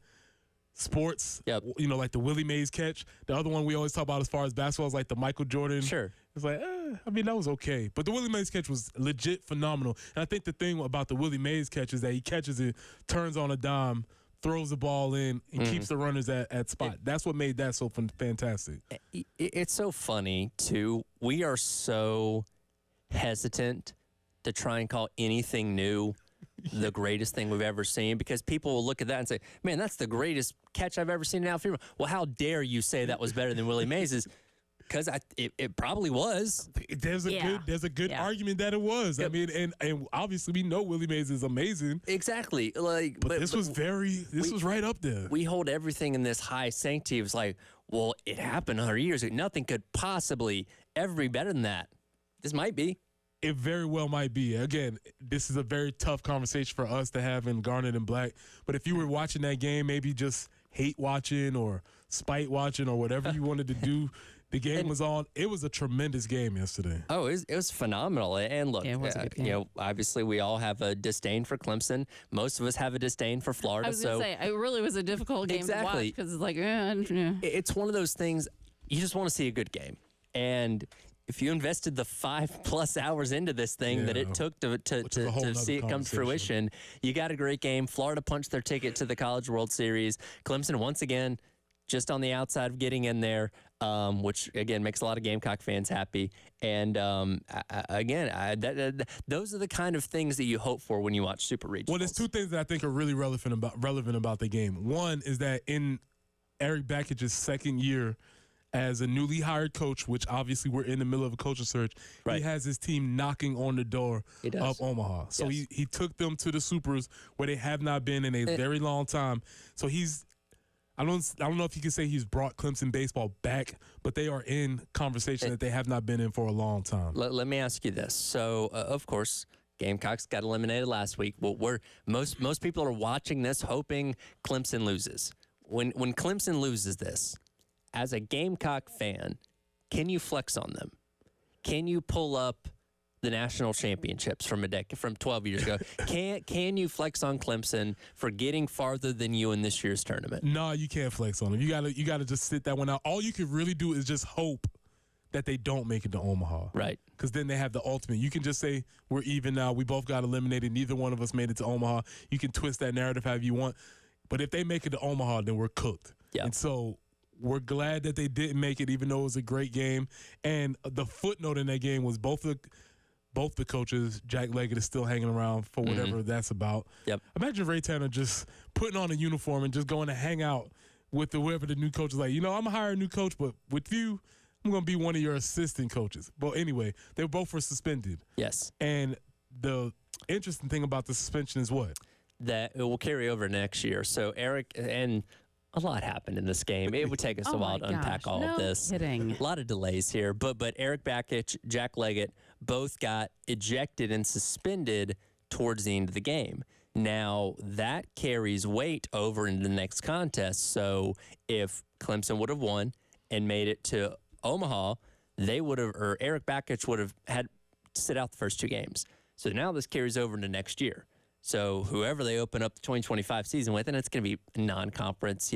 sports, like the Willie Mays catch. The other one we always talk about as far as basketball is like the Michael Jordan. Sure. It's like, that was okay. But the Willie Mays catch was legit phenomenal. And I think the thing about the Willie Mays catch is that he catches it, turns on a dime, throws the ball in, and keeps the runners at spot. That's what made that so fantastic. It's so funny, too. We are so hesitant to try and call anything new the greatest thing we've ever seen, because people will look at that and say, man, that's the greatest catch I've ever seen in outfield. Well, how dare you say that was better than Willie Mays'? Because it probably was. There's a good argument that it was. I mean, and obviously we know Willie Mays is amazing. Exactly. But this was right up there. We hold everything in this high sanctity. It was like, well, it happened 100 years ago. Nothing could possibly ever be better than that. This might be. It very well might be. Again, this is a very tough conversation for us to have in Garnet and Black. But if you were watching that game, maybe just hate watching or spite watching or whatever you wanted to do, the game was on. It was a tremendous game yesterday. Oh, it was phenomenal. And look, obviously we all have a disdain for Clemson. Most of us have a disdain for Florida. I was going to say, it really was a difficult game to watch because it's like, It's one of those things, you just want to see a good game. And if you invested the 5+ hours into this thing that it took to see it come to fruition, you got a great game. Florida punched their ticket to the College World Series. Clemson, once again, just on the outside of getting in there, which, again, makes a lot of Gamecock fans happy. And, those are the kind of things that you hope for when you watch Super Regionals. Well, there's two things that I think are really relevant about the game. One is that in Eric Bakkich's second year as a newly hired coach, which obviously we're in the middle of a coaching search, he has his team knocking on the door of Omaha. So he took them to the Supers where they have not been in a very long time. So I don't know if you can say he's brought Clemson baseball back, but they are in conversation that they have not been in for a long time. Let me ask you this. So, of course, Gamecocks got eliminated last week. Well, most people are watching this hoping Clemson loses. When Clemson loses this, as a Gamecock fan, can you flex on them? Can you pull up the national championships from 12 years ago? Can you flex on Clemson for getting farther than you in this year's tournament? No, you can't flex on them. You gotta just sit that one out. All you can really do is just hope that they don't make it to Omaha. Right. Because then they have the ultimate. You can just say, we're even now. We both got eliminated. Neither one of us made it to Omaha. You can twist that narrative however you want. But if they make it to Omaha, then we're cooked. Yeah. And so we're glad that they didn't make it, even though it was a great game. And the footnote in that game was both the coaches, Jack Leggett is still hanging around for whatever that's about. Yep. Imagine Ray Tanner just putting on a uniform and just going to hang out with whoever the new coach is like, I'm going to hire a new coach, but with you, I'm going to be one of your assistant coaches. But anyway, they both were suspended. Yes. And the interesting thing about the suspension is what? That it will carry over next year. So Eric, and a lot happened in this game. It would take us a while to unpack all of this. Kidding. A lot of delays here. But Eric Backich, Jack Leggett, both got ejected and suspended towards the end of the game. Now, that carries weight over into the next contest. So if Clemson would have won and made it to Omaha, Eric Backich would have had to sit out the first two games. So now this carries over into next year. So whoever they open up the 2025 season with, and it's going to be non-conference,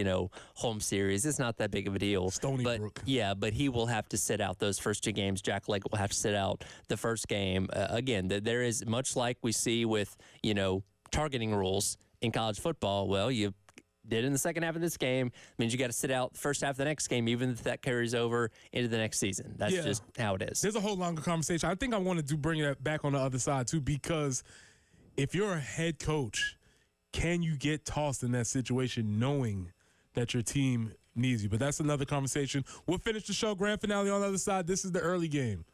home series. It's not that big of a deal. Stony Brook. Yeah, but he will have to sit out those first two games. Jack Leggett will have to sit out the first game. Again, there is much like we see with, targeting rules in college football. Well, you did in the second half of this game means you got to sit out the first half of the next game, even if that carries over into the next season. That's just how it is. There's a whole longer conversation. I think I wanted to bring that back on the other side, too, because if you're a head coach, can you get tossed in that situation knowing that your team needs you? But that's another conversation. We'll finish the show. Grand finale on the other side. This is the early game.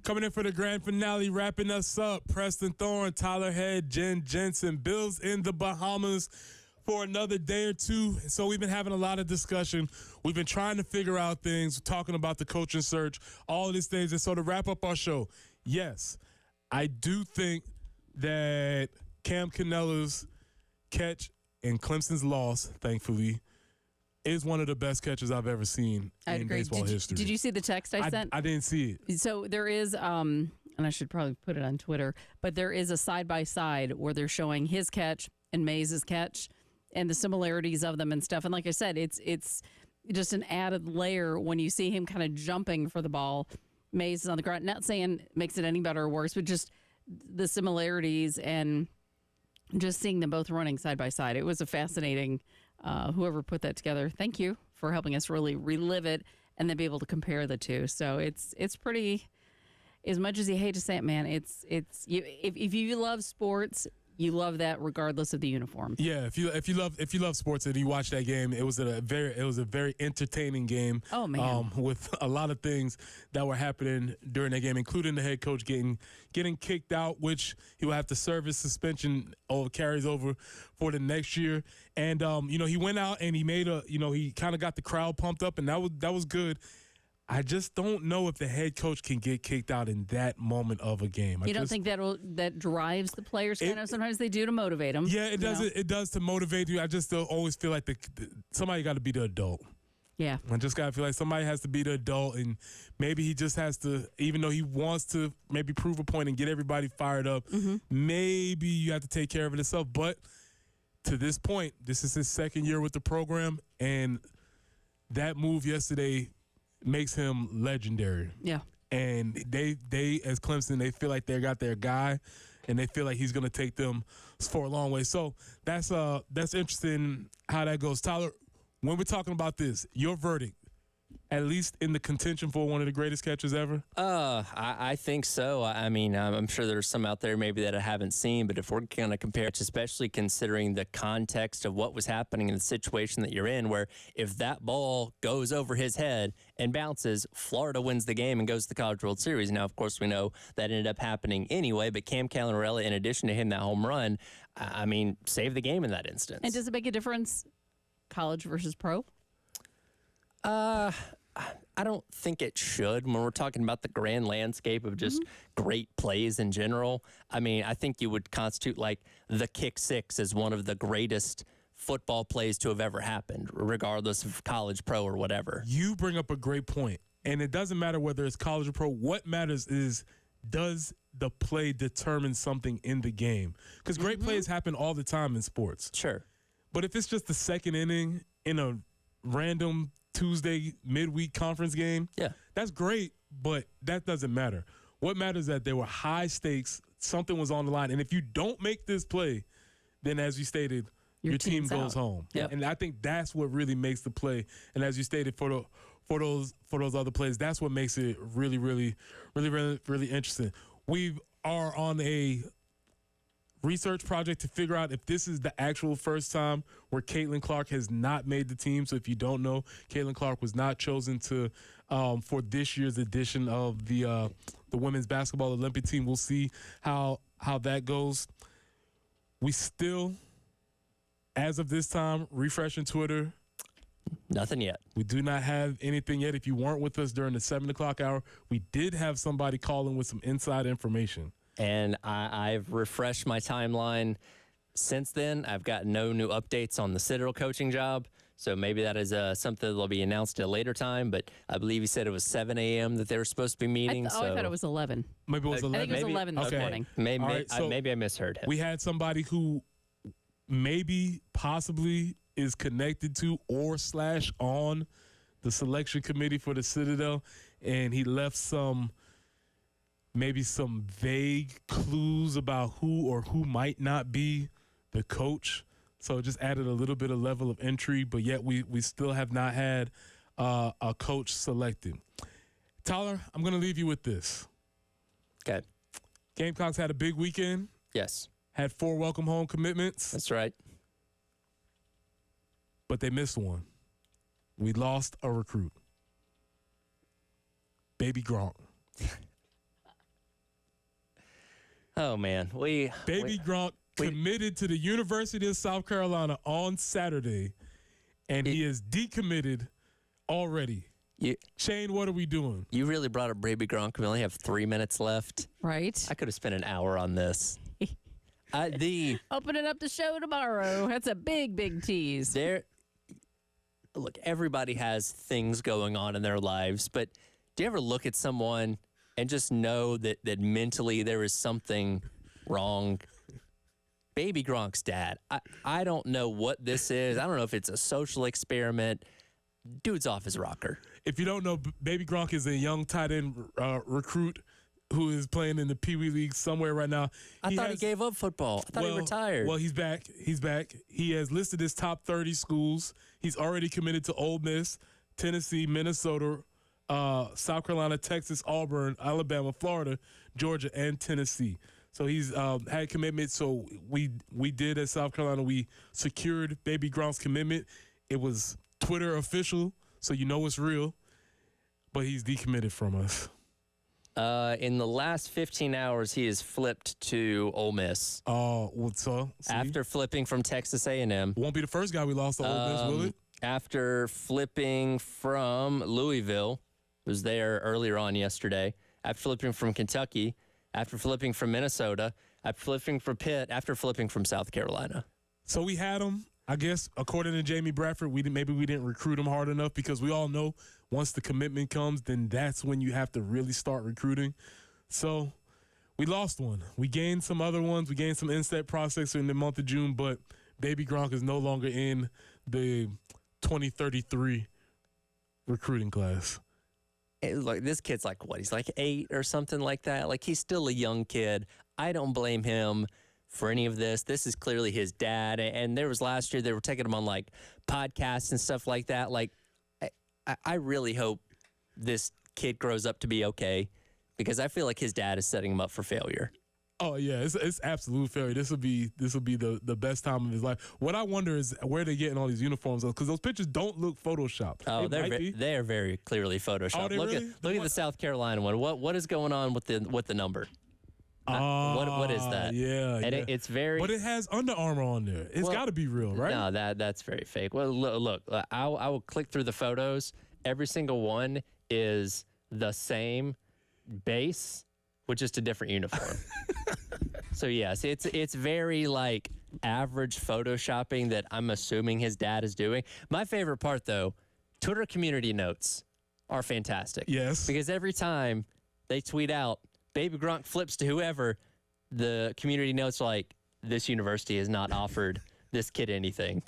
Coming in for the grand finale, wrapping us up, Preston Thorne, Tyler Head, Jen Jensen, Bills in the Bahamas for another day or two. So we've been having a lot of discussion. We've been trying to figure out things, talking about the coaching search, all of these things. And so to wrap up our show, yes, I do think that Cam Canella's catch and Clemson's loss, thankfully, is one of the best catches I've ever seen in baseball history. Did you see the text I sent? I didn't see it. So there is, and I should probably put it on Twitter, but there is a side-by-side where they're showing his catch and Mays' catch and the similarities of them and stuff. And like I said, it's just an added layer when you see him kind of jumping for the ball. Mays is on the ground. Not saying it makes it any better or worse, but just the similarities and just seeing them both running side by side. It was a fascinating, whoever put that together. Thank you for helping us really relive it and then be able to compare the two. So it's pretty, as much as you hate to say it, man, it's you, if you love sports, you love that regardless of the uniform. Yeah, if you love sports and you watch that game, it was a very entertaining game. Oh man, with a lot of things that were happening during that game, including the head coach getting kicked out, which he will have to serve his suspension carries over for the next year. And he went out and he made he kind of got the crowd pumped up, and that was good. I just don't know if the head coach can get kicked out in that moment of a game. You don't think that drives the players? Kind of sometimes they do to motivate them. Yeah, it does. It does to motivate you. I just always feel like somebody got to be the adult. Yeah, I just got to feel like somebody has to be the adult, and maybe he just has to, even though he wants to maybe prove a point and get everybody fired up, maybe you have to take care of it yourself. But to this point, this is his second year with the program, and that move yesterday makes him legendary. Yeah. And they as Clemson, they feel like they got their guy, and they feel like he's going to take them for a long way. So that's interesting how that goes. Tyler, when we're talking about this, your verdict, at least in the contention for one of the greatest catches ever? I think so. I mean, I'm sure there's some out there maybe that I haven't seen, but if we're going to compare it, especially considering the context of what was happening in the situation that you're in, where if that ball goes over his head and bounces, Florida wins the game and goes to the College World Series. Now, of course, we know that ended up happening anyway, but Cam Callarella, in addition to hitting that home run, I mean, saved the game in that instance. And does it make a difference, college versus pro? I don't think it should when we're talking about the grand landscape of just great plays in general. I mean, I think you would constitute like the kick six as one of the greatest football plays to have ever happened, regardless of college, pro, or whatever. You bring up a great point, and it doesn't matter whether it's college or pro. What matters is, does the play determine something in the game? Because great plays happen all the time in sports. Sure. But if it's just the second inning in a random Tuesday midweek conference game, that's great, but that doesn't matter. What matters is that there were high stakes, something was on the line, and if you don't make this play, then as you stated, your team goes home. Yep. And I think that's what really makes the play. And as you stated, for those other plays, that's what makes it really, really, really, really, really interesting. We are on a research project to figure out if this is the actual first time where Caitlyn Clark has not made the team. So if you don't know, Caitlyn Clark was not chosen to for this year's edition of the women's basketball Olympic team. We'll see how that goes. We still, as of this time, refreshing Twitter. Nothing yet. We do not have anything yet. If you weren't with us during the 7 o'clock hour, we did have somebody calling with some inside information. And I've refreshed my timeline since then. I've got no new updates on the Citadel coaching job. So maybe that is something that will be announced at a later time. But I believe he said it was 7 a.m. that they were supposed to be meeting. I thought it was 11. Maybe it was 11. I think it was 11 this morning. Maybe, right, so maybe I misheard him. We had somebody who maybe possibly is connected to or / on the selection committee for the Citadel. And he left maybe some vague clues about who or who might not be the coach. So it just added a little bit of level of intrigue, but yet we still have not had a coach selected. Tyler, I'm going to leave you with this. Okay. Gamecocks had a big weekend. Yes. Had 4 welcome home commitments. That's right. But they missed one. We lost a recruit. Baby Gronk. Oh, man. Baby Gronk committed to the University of South Carolina on Saturday, and he is decommitted already. Shane, what are we doing? You really brought up Baby Gronk. We only have 3 minutes left. Right. I could have spent an hour on this. Opening up the show tomorrow. That's a big, big tease. Look, everybody has things going on in their lives, but do you ever look at someone and just know that mentally there is something wrong? Baby Gronk's dad. I don't know what this is. I don't know if it's a social experiment. Dude's off his rocker. If you don't know, Baby Gronk is a young tight end recruit who is playing in the Pee Wee League somewhere right now. I thought he gave up football. I thought he retired. Well, he's back. He's back. He has listed his top 30 schools. He's already committed to Ole Miss, Tennessee, Minnesota, South Carolina, Texas, Auburn, Alabama, Florida, Georgia, and Tennessee. So he's had commitment. So we did at South Carolina. We secured Baby Gronk's commitment. It was Twitter official, so you know it's real. But he's decommitted from us. In the last 15 hours, he has flipped to Ole Miss. Oh, so after flipping from Texas A&M. Won't be the first guy we lost to Ole Miss, will it? After flipping from Louisville, was there earlier on yesterday. After flipping from Kentucky, after flipping from Minnesota, after flipping from Pitt, after flipping from South Carolina. So we had him. I guess, according to Jamie Bradford, maybe we didn't recruit him hard enough, because we all know once the commitment comes, then that's when you have to really start recruiting. So we lost one. We gained some other ones. We gained some in-state processor in the month of June, but Baby Gronk is no longer in the 2033 recruiting class. Like, this kid's like, what? He's like 8 or something like that. Like, he's still a young kid. I don't blame him for any of this. This is clearly his dad. And there was last year, they were taking him on like podcasts and stuff like that. Like, I really hope this kid grows up to be okay, because I feel like his dad is setting him up for failure. Oh yeah, it's absolute failure. This will be the best time of his life. What I wonder is where they're getting all these uniforms, because those pictures don't look photoshopped. Oh, they're very clearly photoshopped. Oh, look at the South Carolina one. What is going on with the number? What is that? Yeah, and yeah. It's very. But it has Under Armour on there. It's got to be real, right? No, that's very fake. Well, look, I will click through the photos. Every single one is the same base with just a different uniform. So yes, it's very like average photoshopping that I'm assuming his dad is doing. My favorite part, though, Twitter community notes are fantastic. Yes, because every time they tweet out, Baby Gronk flips to whoever, the community notes like, this university has not offered this kid anything.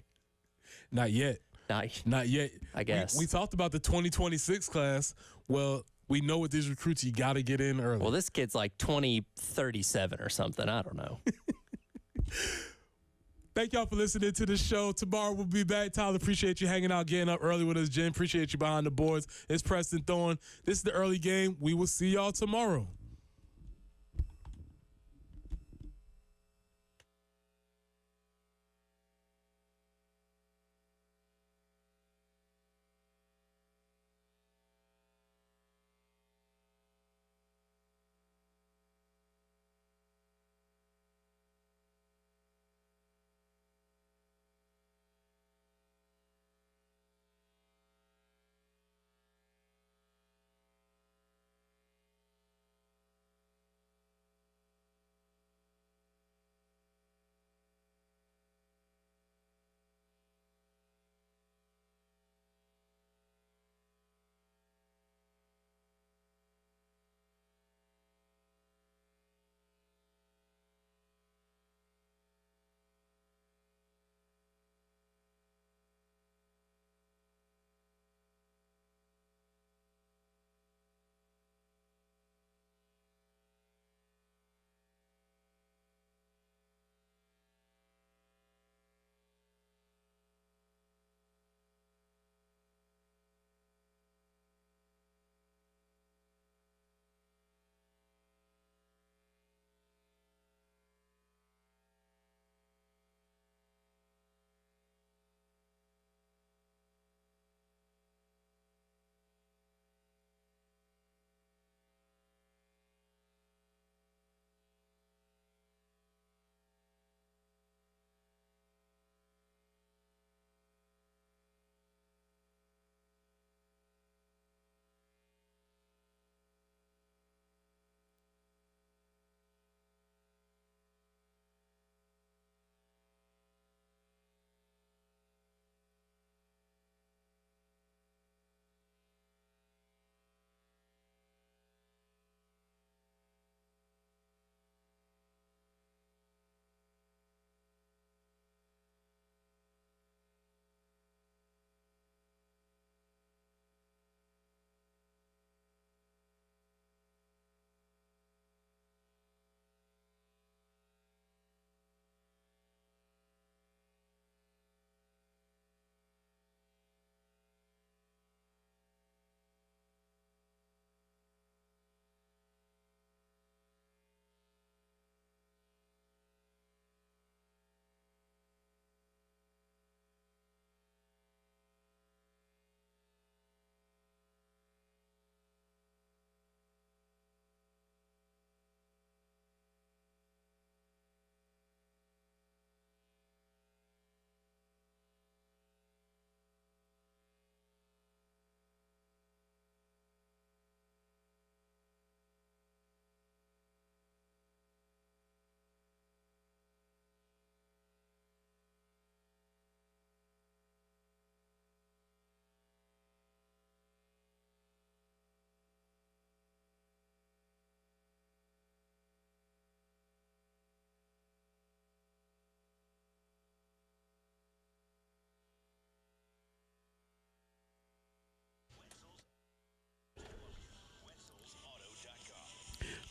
Not yet. Not yet. I guess. We talked about the 2026 class. Well, we know with these recruits, you got to get in early. Well, this kid's like 2037 or something. I don't know. Thank y'all for listening to the show. Tomorrow we'll be back. Tyler, appreciate you hanging out, getting up early with us. Jen, appreciate you behind the boards. It's Preston Thorne. This is the early game. We will see y'all tomorrow.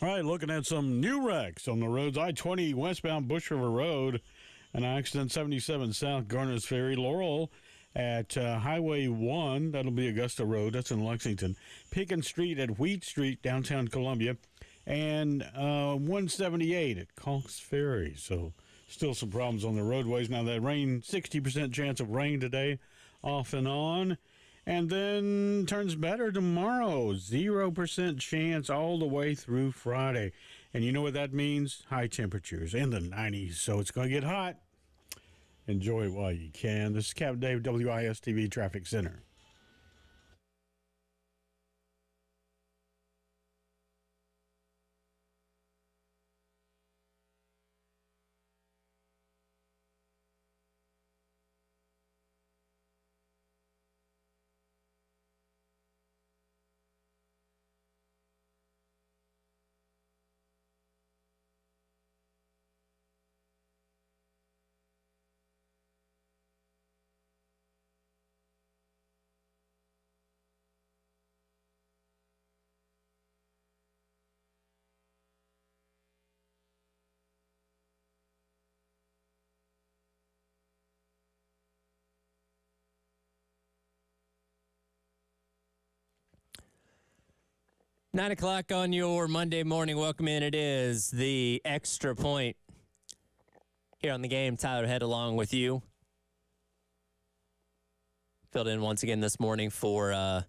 All right, looking at some new wrecks on the roads. I-20 westbound Bush River Road, an accident 77 South Garner's Ferry. Laurel at Highway 1, that'll be Augusta Road, that's in Lexington. Pekin Street at Wheat Street, downtown Columbia. And 178 at Conks Ferry. So still some problems on the roadways. Now that rain, 60% chance of rain today, off and on. And then turns better tomorrow. 0% chance all the way through Friday. And you know what that means? High temperatures in the 90s. So it's going to get hot. Enjoy it while you can. This is Captain Dave, WIS-TV Traffic Center. Nine o'clock on your Monday morning. Welcome in. It is the Extra Point here on the game. Tyler Head along with you. Filled in once again this morning for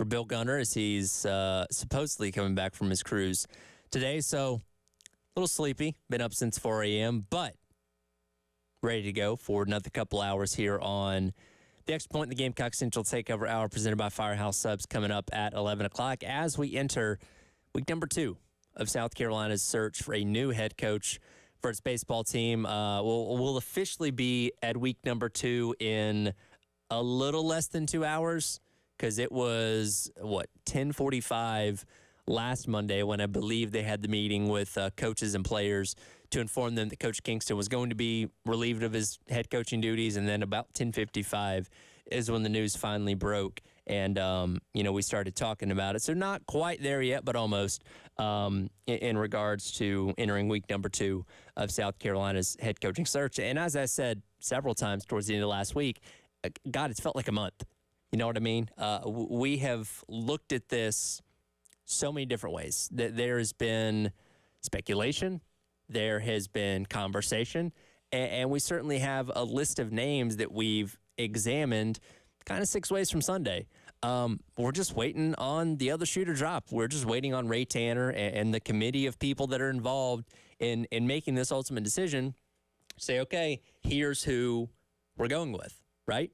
Bill Gunner as he's supposedly coming back from his cruise today. So a little sleepy. Been up since 4 a.m., but ready to go for another couple hours here on the Extra Point, the Gamecock Central Takeover Hour presented by Firehouse Subs, coming up at 11 o'clock as we enter week number 2 of South Carolina's search for a new head coach for its baseball team. We'll officially be at week number 2 in a little less than 2 hours because it was, 10:45 last Monday when I believe they had the meeting with coaches and players to inform them that Coach Kingston was going to be relieved of his head coaching duties. And then about 10:55 is when the news finally broke. And, we started talking about it. So not quite there yet, but almost in regards to entering week number 2 of South Carolina's head coaching search. And as I said several times towards the end of last week, God, it's felt like a month. You know what I mean? We have looked at this so many different ways. There has been speculation. There has been conversation, and we certainly have a list of names that we've examined kind of 6 ways from Sunday. We're just waiting on the other shoe to drop. We're just waiting on Ray Tanner and the committee of people that are involved in making this ultimate decision. Say, okay, here's who we're going with, right?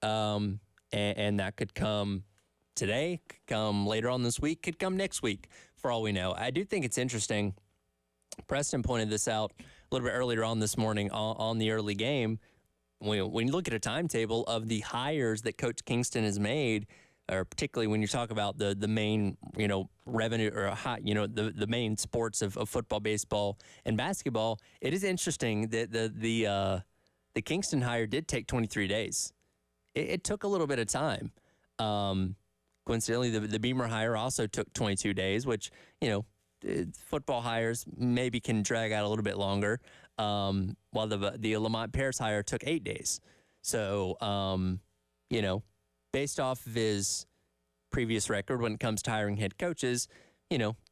And that could come today, could come later on this week, could come next week, for all we know. I do think it's interesting. Preston pointed this out a little bit earlier on this morning on the early game. When you look at a timetable of the hires that Coach Kingston has made, or particularly when you talk about the main, revenue or the main sports of football, baseball, and basketball, it is interesting that the Kingston hire did take 23 days. It took a little bit of time. Coincidentally, the Beamer hire also took 22 days, which, football hires maybe can drag out a little bit longer, while the Lamont Paris hire took 8 days. So, based off of his previous record when it comes to hiring head coaches,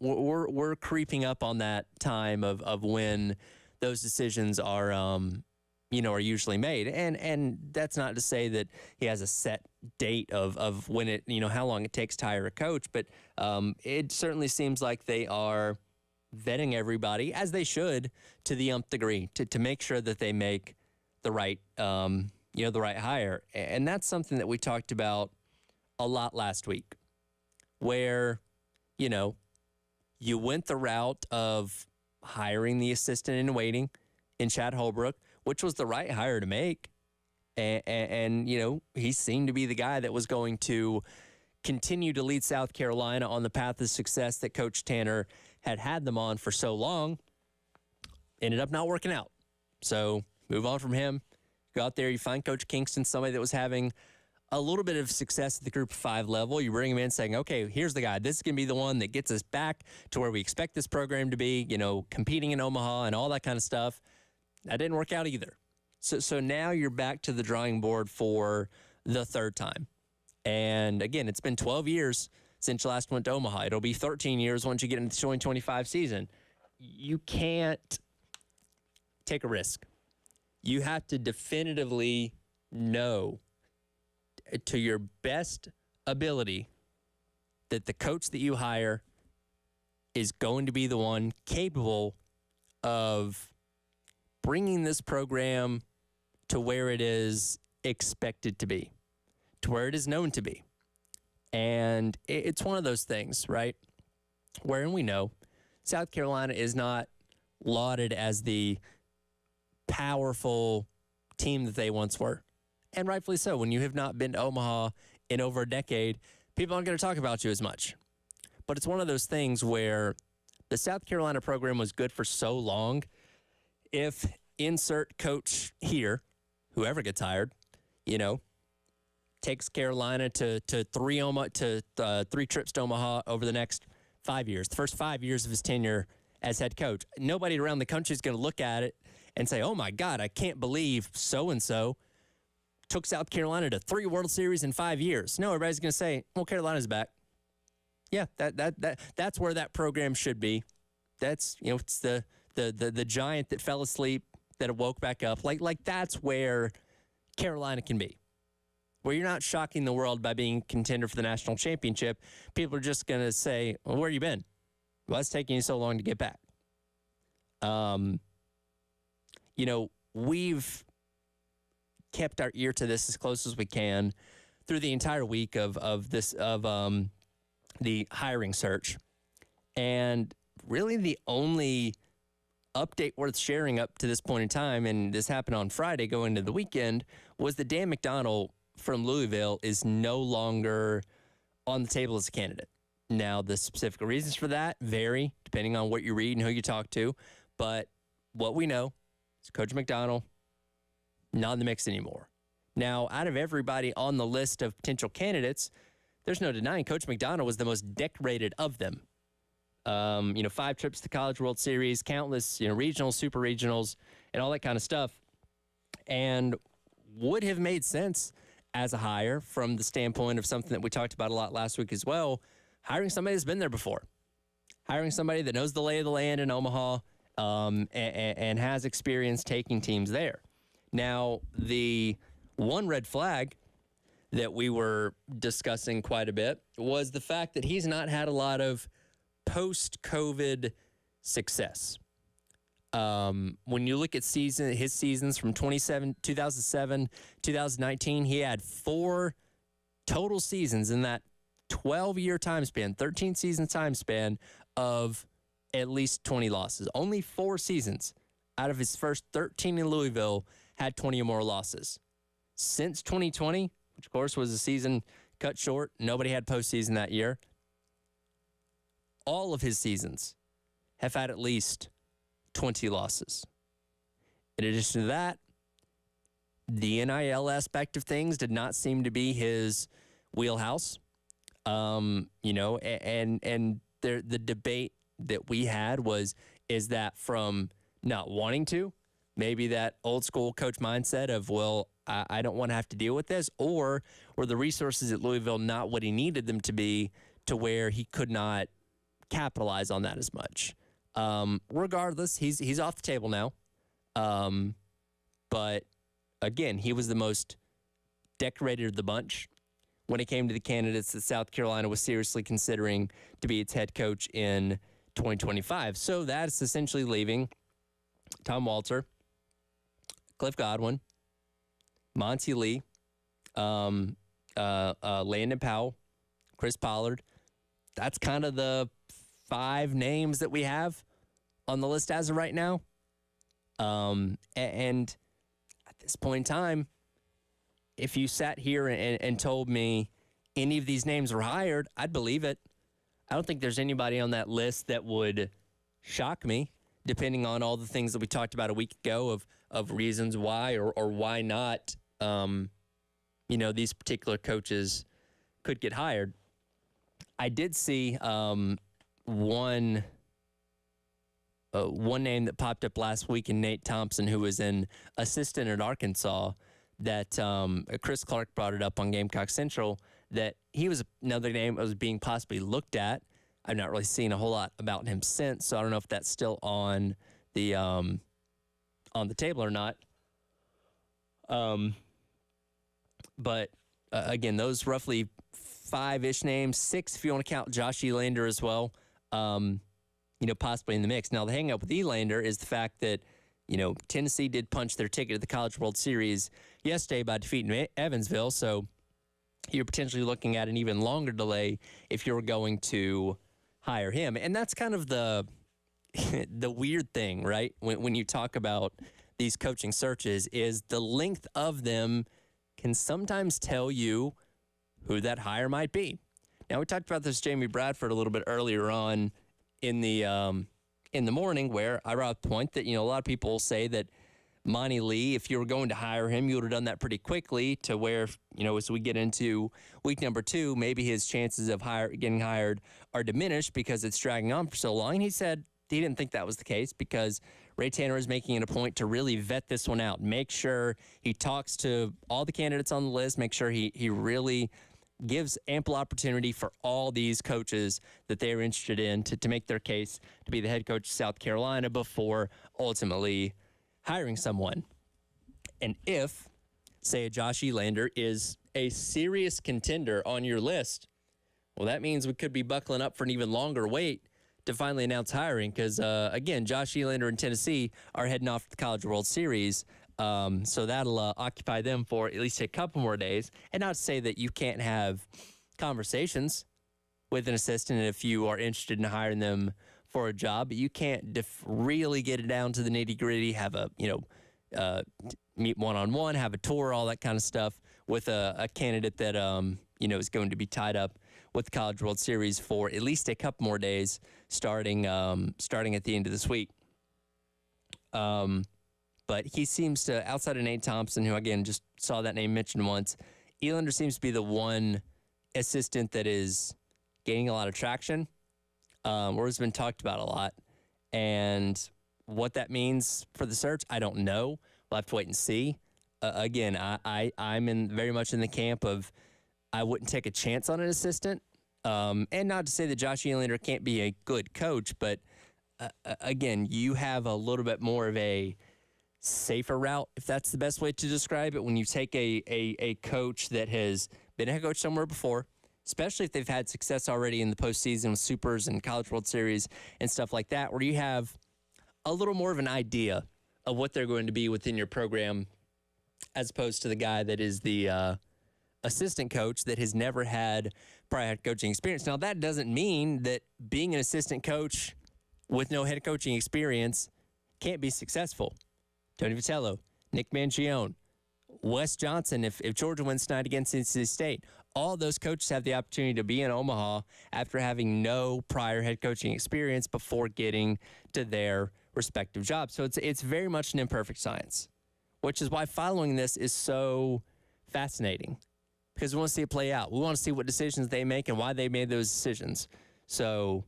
we're creeping up on that time of when those decisions are, are usually made. And that's not to say that he has a set date of when it, how long it takes to hire a coach, but it certainly seems like they are vetting everybody, as they should, to the nth degree, to make sure that they make the right, the right hire. And that's something that we talked about a lot last week, where, you went the route of hiring the assistant in waiting in Chad Holbrook, which was the right hire to make. And he seemed to be the guy that was going to continue to lead South Carolina on the path of success that Coach Tanner had them on for so long. Ended up not working out. So move on from him. Go out there, you find Coach Kingston, somebody that was having a little bit of success at the Group of 5 level. You bring him in saying, okay, here's the guy. This is going to be the one that gets us back to where we expect this program to be, competing in Omaha and all that kind of stuff. That didn't work out either. So now you're back to the drawing board for the third time. And again, it's been 12 years since you last went to Omaha. It'll be 13 years once you get into the 2025 season. You can't take a risk. You have to definitively know to your best ability that the coach that you hire is going to be the one capable of bringing this program to where it is expected to be, to where it is known to be. And it's one of those things, right, wherein we know South Carolina is not lauded as the powerful team that they once were. And rightfully so. When you have not been to Omaha in over a decade, people aren't going to talk about you as much. But it's one of those things where the South Carolina program was good for so long. If insert coach here, whoever gets hired, takes Carolina to three trips to Omaha over the next 5 years, the first 5 years of his tenure as head coach, nobody around the country is going to look at it and say, oh my God, I can't believe so-and-so took South Carolina to 3 World Series in 5 years. No, everybody's going to say, well, Carolina's back. Yeah, that's where that program should be. That's, it's the giant that fell asleep that woke back up. Like that's where Carolina can be. Where you're not shocking the world by being contender for the national championship. People are just going to say, well, where you been? Well, it's taking you so long to get back. We've kept our ear to this as close as we can through the entire week of the hiring search. And really the only update worth sharing up to this point in time, and this happened on Friday going into the weekend, was that Dan McDonnell from Louisville is no longer on the table as a candidate. Now, the specific reasons for that vary depending on what you read and who you talk to. But what we know is Coach McDonnell not in the mix anymore. Now, out of everybody on the list of potential candidates, there's no denying Coach McDonnell was the most decorated of them. 5 trips to the College World Series, countless, regionals, super regionals, and all that kind of stuff. And would have made sense as a hire from the standpoint of something that we talked about a lot last week as well, hiring somebody that's been there before. Hiring somebody that knows the lay of the land in Omaha and has experience taking teams there. Now, the one red flag that we were discussing quite a bit was the fact that he's not had a lot of post-COVID success. When you look at his seasons from 2007, 2019, he had 4 total seasons in that 12-year time span, 13-season time span of at least 20 losses. Only 4 seasons out of his first 13 in Louisville had 20 or more losses. Since 2020, which of course was a season cut short, nobody had postseason that year, all of his seasons have had at least 20 losses. In addition to that, the NIL aspect of things did not seem to be his wheelhouse. And the debate that we had is that from not wanting to, maybe that old school coach mindset of, well, I don't want to have to deal with this, or were the resources at Louisville not what he needed them to be to where he could not capitalize on that as much. Regardless, he's off the table now. But again, he was the most decorated of the bunch when it came to the candidates that South Carolina was seriously considering to be its head coach in 2025. So that's essentially leaving Tom Walter, Cliff Godwin, Monty Lee, Landon Powell, Chris Pollard. That's kind of the 5 names that we have on the list as of right now. And at this point in time, if you sat here and told me any of these names were hired, I'd believe it. I don't think there's anybody on that list that would shock me, depending on all the things that we talked about a week ago of reasons why or why not, these particular coaches could get hired. I did see one name that popped up last week in Nate Thompson, who was an assistant at Arkansas, that Chris Clark brought it up on Gamecock Central, that he was another name that was being possibly looked at. I've not really seen a whole lot about him since, so I don't know if that's still on the table or not. But again, those roughly 5-ish names, 6 if you want to count Josh Elander as well, possibly in the mix. Now, the hang up with Elander is the fact that, Tennessee did punch their ticket to the College World Series yesterday by defeating Evansville, so you're potentially looking at an even longer delay if you're going to hire him. And that's kind of the weird thing, right? When you talk about these coaching searches, is the length of them can sometimes tell you who that hire might be. Now, we talked about this Jamie Bradford a little bit earlier on in the morning, where I brought up the point that, a lot of people say that Monty Lee, if you were going to hire him, you would have done that pretty quickly, to where, as we get into week number 2, maybe his chances of getting hired are diminished because it's dragging on for so long. And he said he didn't think that was the case, because Ray Tanner is making it a point to really vet this one out, make sure he talks to all the candidates on the list, make sure he really gives ample opportunity for all these coaches that they are interested in to make their case to be the head coach of South Carolina before ultimately hiring someone. And if, say, a Josh Elander is a serious contender on your list, well, that means we could be buckling up for an even longer wait to finally announce hiring, because, again, Josh Elander and Tennessee are heading off to the College World Series. So that'll occupy them for at least a couple more days. And not to say that you can't have conversations with an assistant if you are interested in hiring them for a job, but you can't really get it down to the nitty gritty, have a, meet one-on-one, have a tour, all that kind of stuff with a candidate that, is going to be tied up with the College World Series for at least a couple more days, starting at the end of this week. But he seems to, outside of Nate Thompson, who, again, just saw that name mentioned once, Elander seems to be the one assistant that is gaining a lot of traction, or has been talked about a lot. And what that means for the search, I don't know. We'll have to wait and see. Again, I'm very much in the camp of I wouldn't take a chance on an assistant. And not to say that Josh Elander can't be a good coach, but again, you have a little bit more of a safer route, if that's the best way to describe it, when you take a coach that has been a head coach somewhere before, especially if they've had success already in the postseason with Supers and College World Series and stuff like that, where you have a little more of an idea of what they're going to be within your program, as opposed to the guy that is the assistant coach that has never had prior head coaching experience. Now, that doesn't mean that being an assistant coach with no head coaching experience can't be successful. Tony Vitello, Nick Mangione, Wes Johnson, if Georgia wins tonight against NC State, all those coaches have the opportunity to be in Omaha after having no prior head coaching experience before getting to their respective jobs. So it's very much an imperfect science, which is why following this is so fascinating, because we want to see it play out. We want to see what decisions they make and why they made those decisions. So,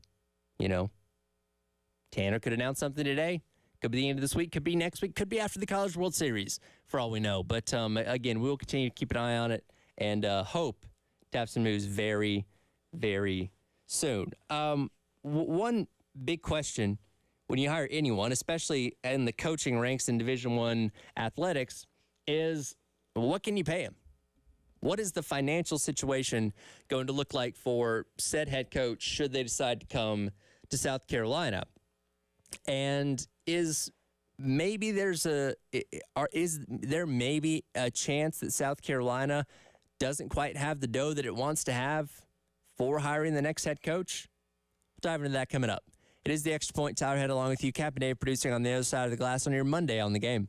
Tanner could announce something today. Could be the end of this week, could be next week, could be after the College World Series, for all we know. But, again, we'll continue to keep an eye on it and hope to have some news very, very soon. One big question when you hire anyone, especially in the coaching ranks in Division I athletics, is what can you pay him? What is the financial situation going to look like for said head coach should they decide to come to South Carolina? And is there maybe a chance that South Carolina doesn't quite have the dough that it wants to have for hiring the next head coach? We'll dive into that coming up. It is the Extra Point. Tyler Head along with you, Cap and Dave, producing on the other side of the glass on your Monday on the Game.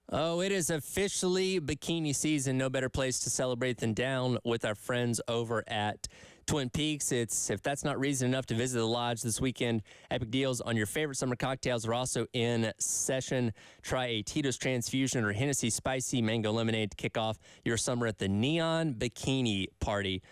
Oh, it is officially bikini season. No better place to celebrate than down with our friends over at Twin Peaks. If that's not reason enough to visit the lodge this weekend, epic deals on your favorite summer cocktails are also in session. Try a Tito's Transfusion or Hennessy Spicy Mango Lemonade to kick off your summer at the Neon Bikini Party,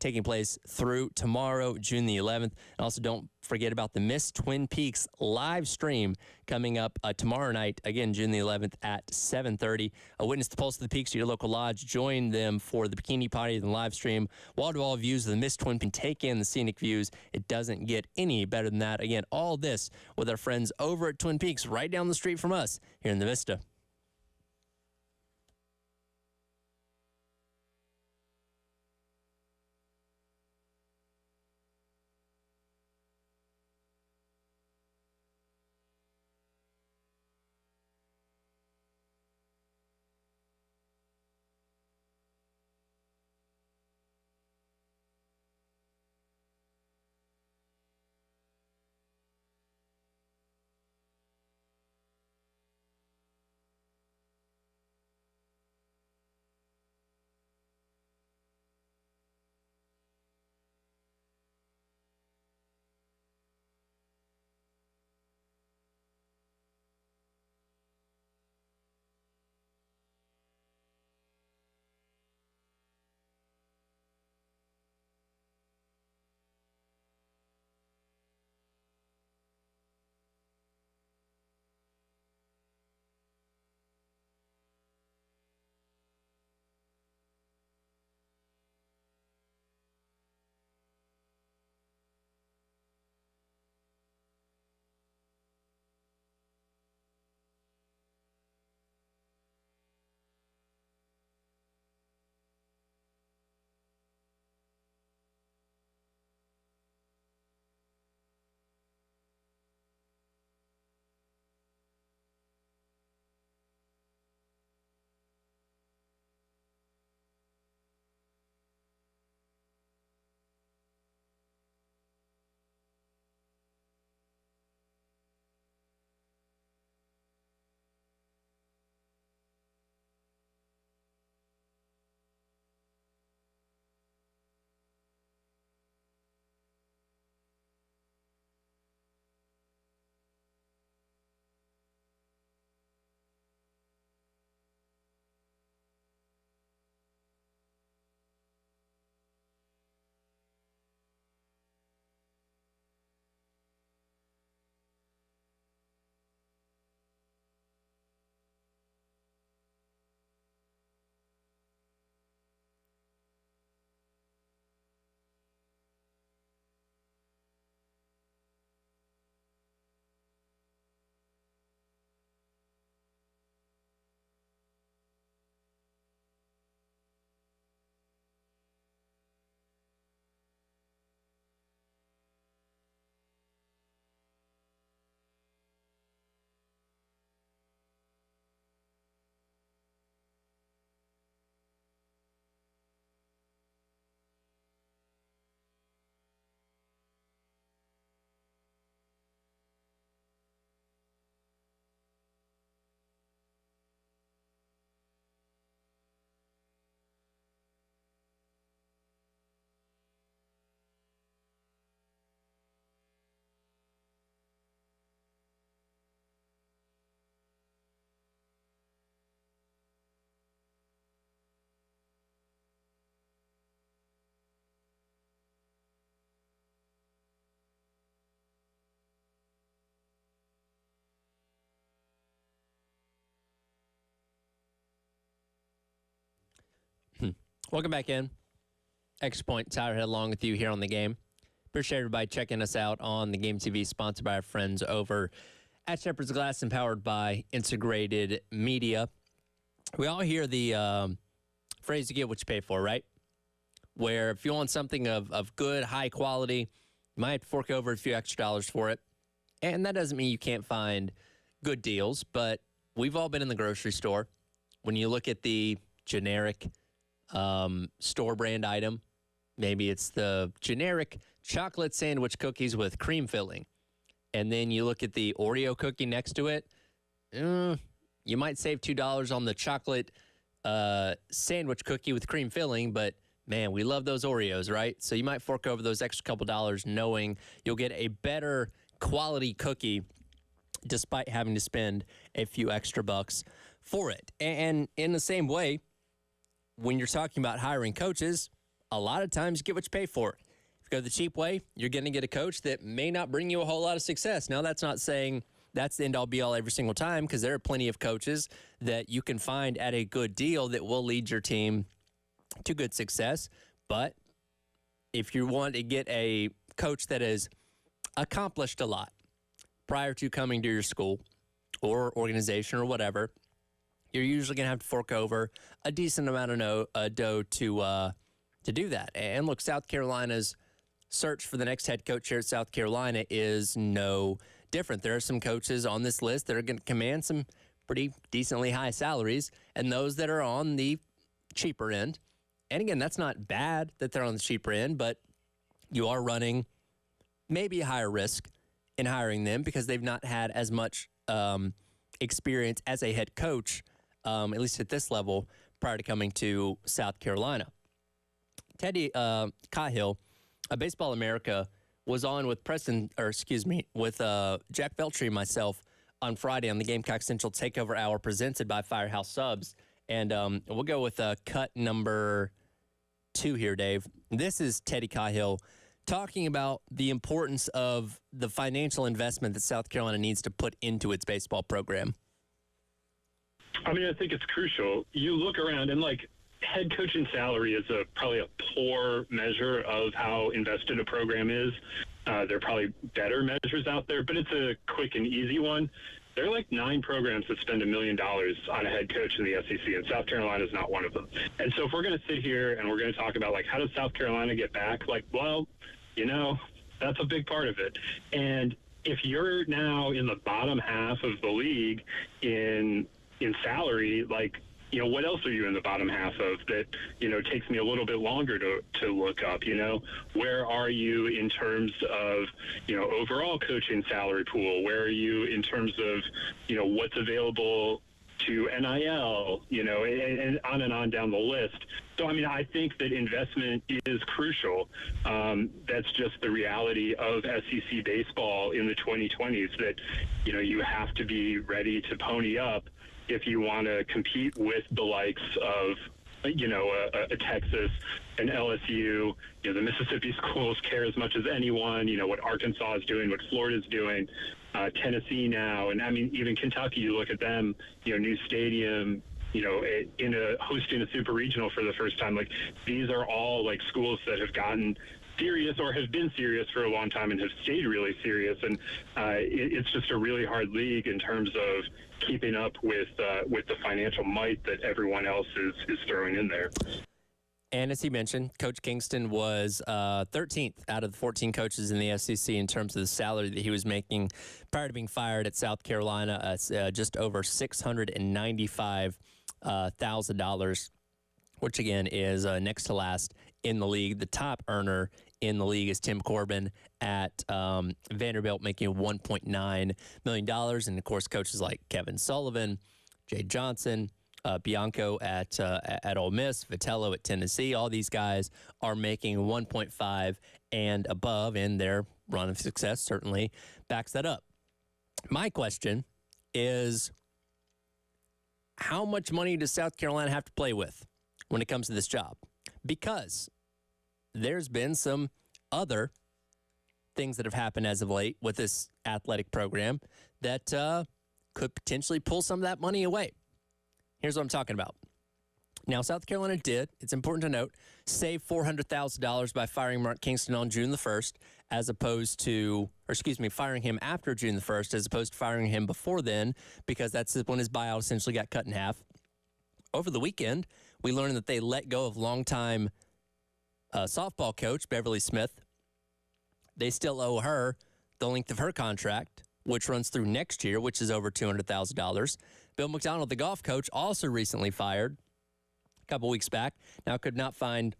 taking place through tomorrow, June the 11th. And also don't forget about the Miss Twin Peaks live stream coming up tomorrow night, again, June the 11th at 7:30. Witness the pulse of the peaks at your local lodge. Join them for the bikini party and the live stream. Wall-to-wall views of the Miss Twin Peaks. Take in the scenic views. It doesn't get any better than that. Again, all this with our friends over at Twin Peaks, right down the street from us here in the Vista. Welcome back in. Extra Point, Tyler Head along with you here on the game. Appreciate everybody checking us out on the Game TV, sponsored by our friends over at Shepherd's Glass and powered by Integrated Media. We all hear the phrase, you get what you pay for, right? Where if you want something of good, high quality, you might have to fork over a few extra dollars for it. And that doesn't mean you can't find good deals, but we've all been in the grocery store. When you look at the generic store brand item, maybe it's the generic chocolate sandwich cookies with cream filling, and then you look at the Oreo cookie next to it, You might save $2 on the chocolate sandwich cookie with cream filling, but man, we love those Oreos, right? So you might fork over those extra couple dollars knowing you'll get a better quality cookie despite having to spend a few extra bucks for it. And in the same way, when you're talking about hiring coaches, a lot of times you get what you pay for. If you go the cheap way, you're going to get a coach that may not bring you a whole lot of success. Now, that's not saying that's the end-all be-all every single time, because there are plenty of coaches that you can find at a good deal that will lead your team to good success. But if you want to get a coach that has accomplished a lot prior to coming to your school or organization or whatever, you're usually going to have to fork over a decent amount of dough to do that. And look, South Carolina's search for the next head coach here at South Carolina is no different. There are some coaches on this list that are going to command some pretty decently high salaries, and those that are on the cheaper end. And again, that's not bad that they're on the cheaper end, but you are running maybe a higher risk in hiring them because they've not had as much experience as a head coach, at least at this level, prior to coming to South Carolina. Teddy Cahill, Baseball America, was on with with Jack Veltri and myself on Friday on the Gamecock Central Takeover Hour presented by Firehouse Subs. And we'll go with cut number 2 here, Dave. This is Teddy Cahill talking about the importance of the financial investment that South Carolina needs to put into its baseball program. I mean, I think it's crucial. You look around and, like, head coaching salary is probably a poor measure of how invested a program is. There are probably better measures out there, but it's a quick and easy one. There are like 9 programs that spend $1 million on a head coach in the SEC, and South Carolina is not one of them. And so if we're going to sit here and we're going to talk about, like, how does South Carolina get back? Like, well, you know, that's a big part of it. And if you're now in the bottom half of the league in salary, like, you know, what else are you in the bottom half of that, you know, takes me a little bit longer to look up, you know? Where are you in terms of, you know, overall coaching salary pool? Where are you in terms of, you know, what's available to NIL, you know, and on down the list. So, I mean, I think that investment is crucial. That's just the reality of SEC baseball in the 2020s, that, you know, you have to be ready to pony up if you want to compete with the likes of, you know, a Texas, an LSU, you know, the Mississippi schools care as much as anyone, you know, what Arkansas is doing, what Florida's doing, Tennessee now. And I mean, even Kentucky, you look at them, you know, new stadium, you know, hosting a super regional for the first time. Like, these are all like schools that have gotten serious or have been serious for a long time and have stayed really serious. And it's just a really hard league in terms of keeping up with the financial might that everyone else is throwing in there. And as he mentioned, Coach Kingston was 13th out of the 14 coaches in the SEC in terms of the salary that he was making prior to being fired at South Carolina, just over $695,000, which again is next to last in the league. The top earner in the league is Tim Corbin at Vanderbilt, making $1.9 million. And, of course, coaches like Kevin Sullivan, Jay Johnson, Bianco at Ole Miss, Vitello at Tennessee, all these guys are making 1.5 and above, and their run of success certainly backs that up. My question is, how much money does South Carolina have to play with when it comes to this job? Because there's been some other things that have happened as of late with this athletic program that could potentially pull some of that money away. Here's what I'm talking about. Now, South Carolina did, it's important to note, save $400,000 by firing Mark Kingston on June the 1st, firing him after June the 1st, as opposed to firing him before then, because that's when his buyout essentially got cut in half. Over the weekend, we learned that they let go of longtime softball coach Beverly Smith. They still owe her the length of her contract, which runs through next year, which is over $200,000. Bill McDonald, the golf coach, also recently fired a couple weeks back. Now, could not find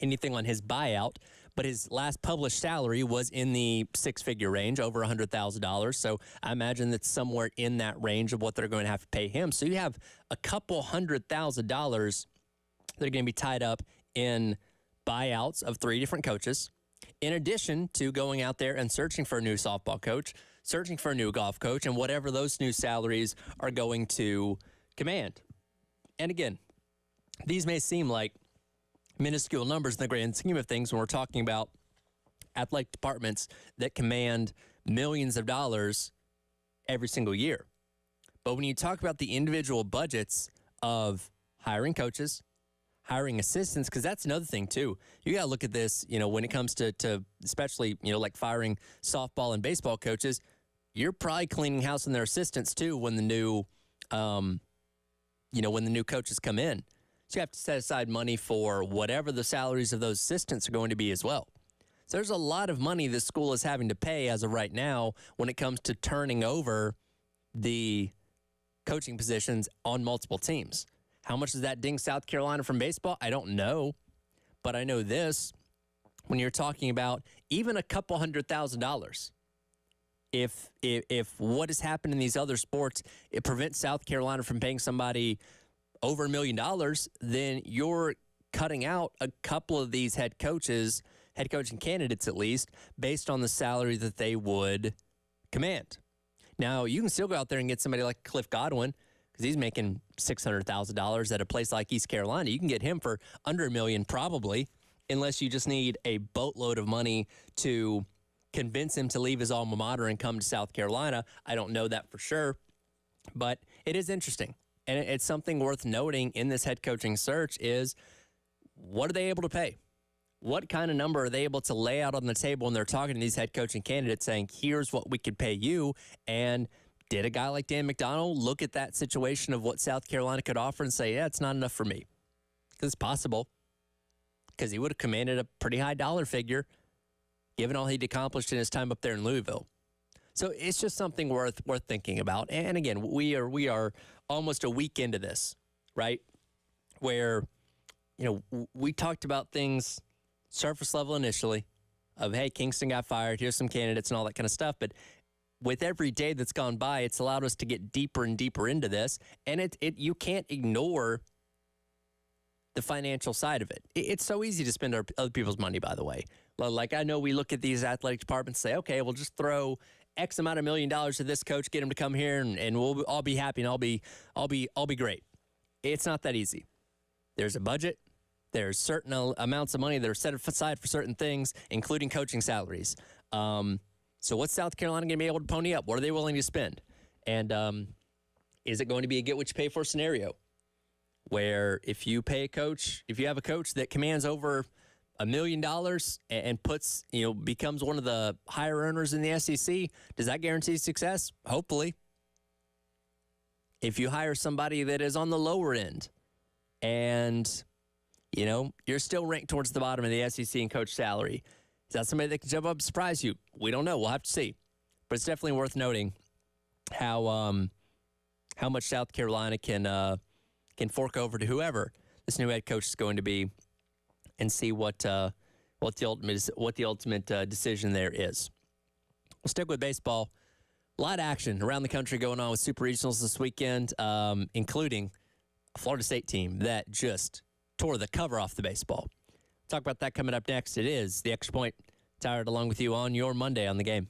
anything on his buyout, but his last published salary was in the six-figure range, over $100,000. So I imagine that's somewhere in that range of what they're going to have to pay him. So you have a couple $100,000 that are going to be tied up in buyouts of 3 different coaches, in addition to going out there and searching for a new softball coach, searching for a new golf coach, and whatever those new salaries are going to command. And again, these may seem like minuscule numbers in the grand scheme of things when we're talking about athletic departments that command millions of dollars every single year. But when you talk about the individual budgets of hiring coaches, hiring assistants, because that's another thing too. You got to look at this, when it comes to especially, like firing softball and baseball coaches, you're probably cleaning house on their assistants too when the new, when the new coaches come in. So you have to set aside money for whatever the salaries of those assistants are going to be as well. So there's a lot of money the school is having to pay as of right now when it comes to turning over the coaching positions on multiple teams. How much does that ding South Carolina from baseball? I don't know. But I know this, when you're talking about even a couple $100,000, if what has happened in these other sports, it prevents South Carolina from paying somebody over $1 million, then you're cutting out a couple of these head coaching candidates at least, based on the salary that they would command. Now, you can still go out there and get somebody like Cliff Godwin, because he's making $600,000 at a place like East Carolina. You can get him for under $1 million probably, unless you just need a boatload of money to convince him to leave his alma mater and come to South Carolina. I don't know that for sure, but it is interesting. And it's something worth noting in this head coaching search is, what are they able to pay? What kind of number are they able to lay out on the table when they're talking to these head coaching candidates saying, here's what we could pay you? And did a guy like Dan McDonnell look at that situation of what South Carolina could offer and say, yeah, it's not enough for me? Because it's possible, because he would have commanded a pretty high dollar figure given all he'd accomplished in his time up there in Louisville. So it's just something worth thinking about. And again, we are almost a week into this, right? Where, we talked about things surface level initially of, hey, Kingston got fired, here's some candidates and all that kind of stuff. But with every day that's gone by, it's allowed us to get deeper and deeper into this. And you can't ignore the financial side of it. It's so easy to spend other people's money, by the way. Like, I know we look at these athletic departments and say, okay, we'll just throw X amount of $1 million to this coach, get him to come here, and we'll all be happy and I'll be great. It's not that easy. There's a budget. There's certain amounts of money that are set aside for certain things, including coaching salaries. So what's South Carolina going to be able to pony up? What are they willing to spend? And is it going to be a get-what-you-pay-for scenario where if you have a coach that commands over $1 million and puts, becomes one of the higher earners in the SEC, does that guarantee success? Hopefully. If you hire somebody that is on the lower end and, you're still ranked towards the bottom of the SEC in coach salary, is that somebody that can jump up and surprise you? We don't know. We'll have to see. But it's definitely worth noting how much South Carolina can fork over to whoever this new head coach is going to be, and see what the ultimate decision there is. We'll stick with baseball. A lot of action around the country going on with Super Regionals this weekend, including a Florida State team that just tore the cover off the baseball. Talk about that coming up next. It is the Extra Point. Tired along with you on your Monday on the Game.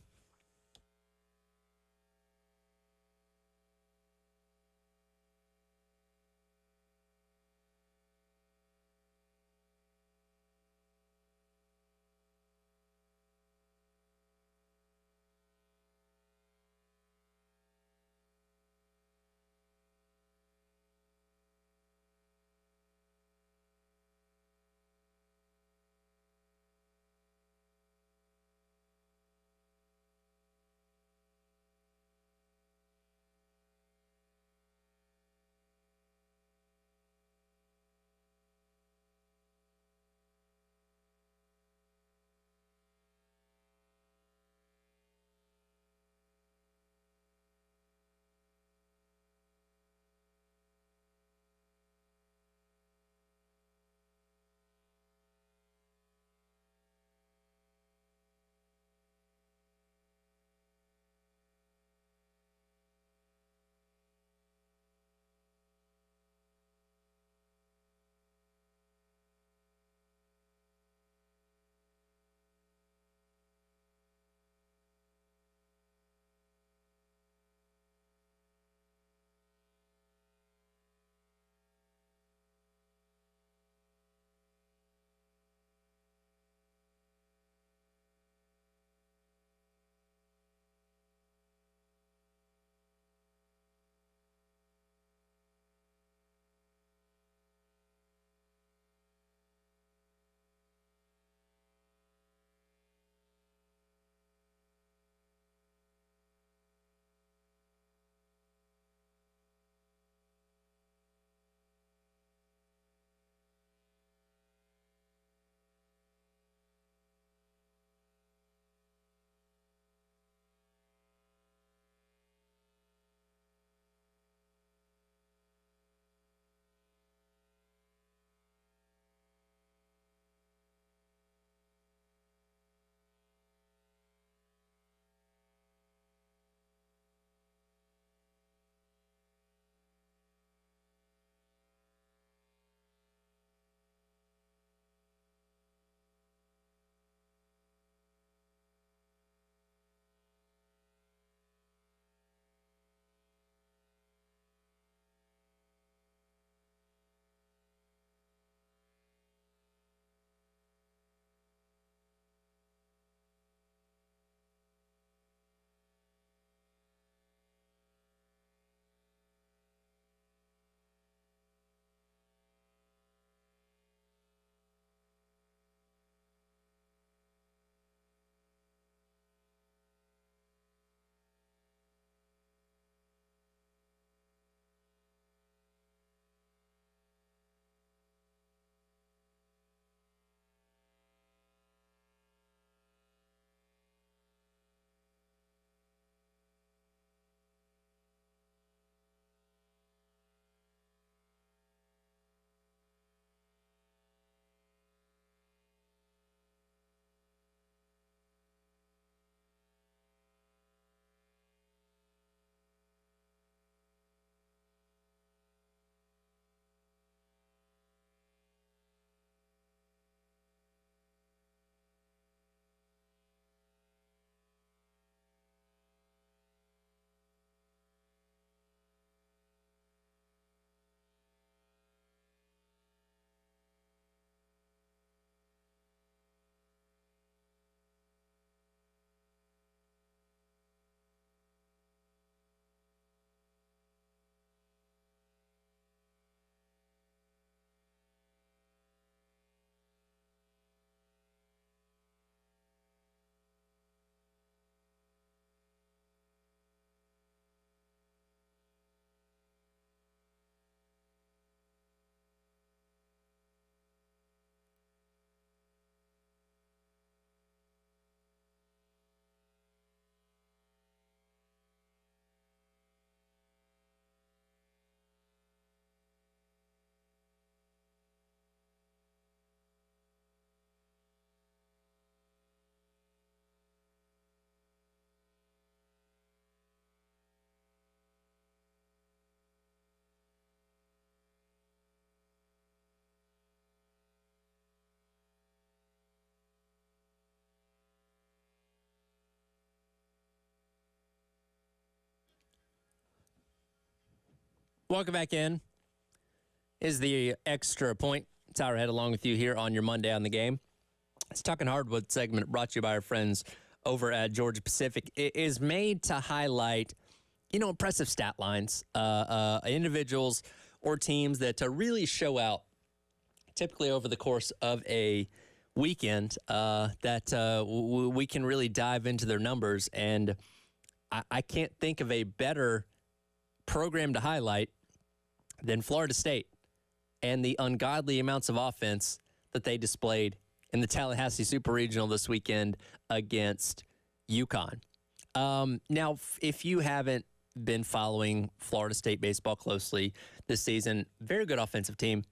Welcome back in. Is the Extra Point. Tyler Head along with you here on your Monday on the Game. It's Talking Hardwood segment brought to you by our friends over at Georgia Pacific. It is made to highlight, impressive stat lines, individuals or teams that really show out typically over the course of a weekend that we can really dive into their numbers. And I can't think of a better program to highlight than Florida State and the ungodly amounts of offense that they displayed in the Tallahassee Super Regional this weekend against UConn. Now, if you haven't been following Florida State baseball closely this season, very good offensive team.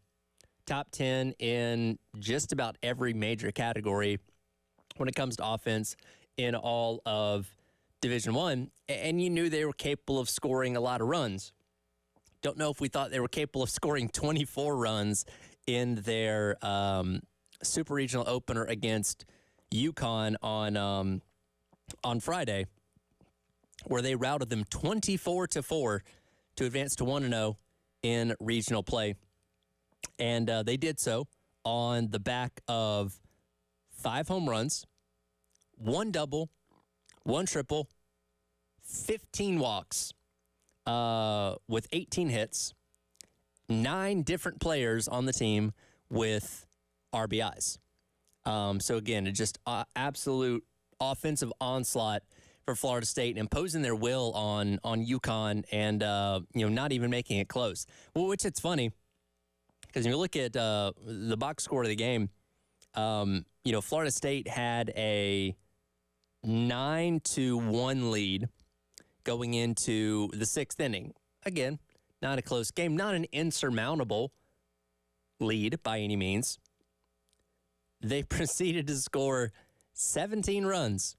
Top 10 in just about every major category when it comes to offense in all of Division I. And you knew they were capable of scoring a lot of runs. Don't know if we thought they were capable of scoring 24 runs in their Super Regional opener against UConn on Friday, where they routed them 24-4 to advance to 1-0 in regional play. And they did so on the back of 5 home runs, 1 double, 1 triple, 15 walks, with 18 hits, 9 different players on the team with RBIs. So again, it's just absolute offensive onslaught for Florida State, imposing their will on UConn and not even making it close. Well, which it's funny because you look at the box score of the game. Florida State had a 9-1 lead going into the 6th inning. Again, not a close game, not an insurmountable lead by any means. They proceeded to score 17 runs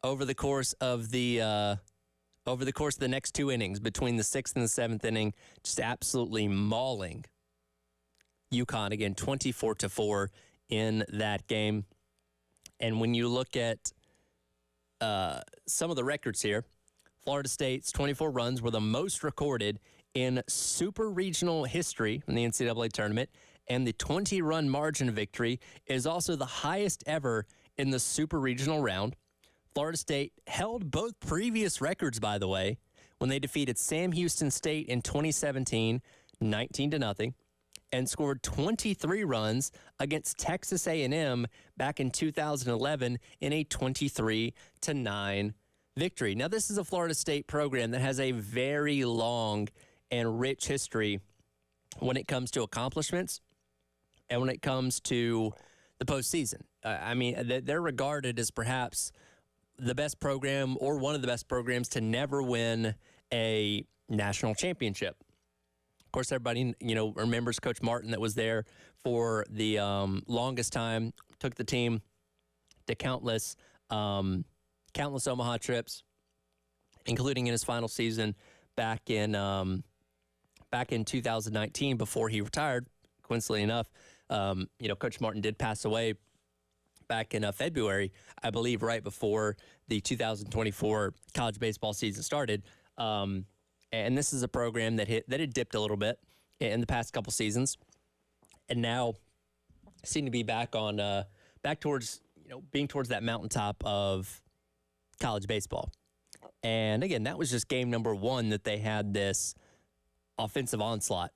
over the course of the next 2 innings, between the 6th and the 7th inning, just absolutely mauling UConn, again, 24-4 in that game. And when you look at some of the records here, Florida State's 24 runs were the most recorded in Super Regional history in the NCAA tournament, and the 20-run margin victory is also the highest ever in the Super Regional round. Florida State held both previous records, by the way, when they defeated Sam Houston State in 2017, 19-0, and scored 23 runs against Texas A&M back in 2011 in a 23-9 victory. Now, this is a Florida State program that has a very long and rich history when it comes to accomplishments and when it comes to the postseason. They're regarded as perhaps the best program or one of the best programs to never win a national championship. Of course, everybody, remembers Coach Martin that was there for the longest time, took the team to countless Omaha trips, including in his final season back in 2019 before he retired. Coincidentally enough, Coach Martin did pass away back in February, I believe, right before the 2024 college baseball season started. And this is a program that had dipped a little bit in the past couple seasons, and now seem to be back towards being towards that mountaintop of college baseball. And again, that was just game number 1 that they had this offensive onslaught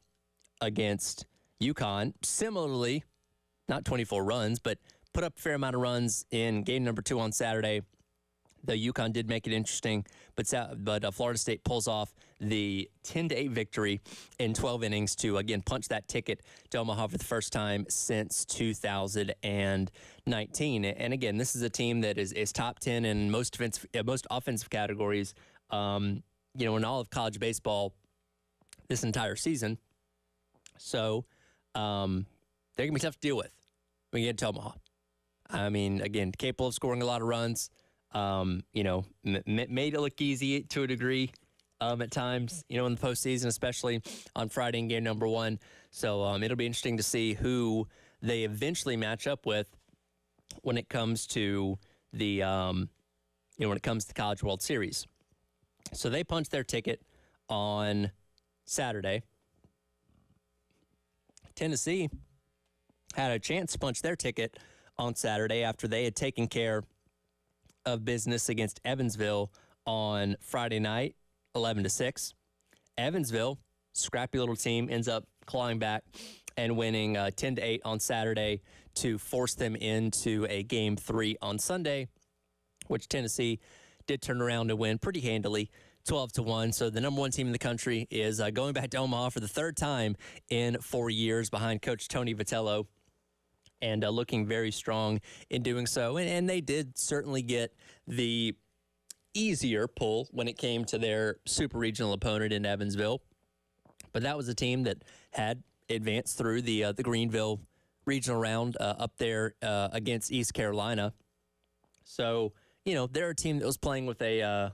against UConn. Similarly, not 24 runs, but put up a fair amount of runs in game number 2 on Saturday. Though UConn did make it interesting, but Florida State pulls off the 10-8 victory in 12 innings to, again, punch that ticket to Omaha for the first time since 2019. And again, this is a team that is top 10 in most offensive categories, in all of college baseball this entire season. So they're going to be tough to deal with when you get to Omaha. Again, capable of scoring a lot of runs. Made it look easy to a degree at times, in the postseason, especially on Friday in game number 1. So it'll be interesting to see who they eventually match up with when it comes to the College World Series. So they punched their ticket on Saturday, Tennessee had a chance to punch their ticket on Saturday after they had taken care of business against Evansville on Friday night, 11-6. Evansville, scrappy little team, ends up clawing back and winning 10-8 on Saturday to force them into a Game 3 on Sunday, which Tennessee did turn around to win pretty handily, 12-1. So the number one team in the country is going back to Omaha for the third time in 4 years behind Coach Tony Vitello, and looking very strong in doing so. And they did certainly get the easier pull when it came to their super regional opponent in Evansville. But that was a team that had advanced through the Greenville regional round up there against East Carolina. So, you know, they're a team that was playing with a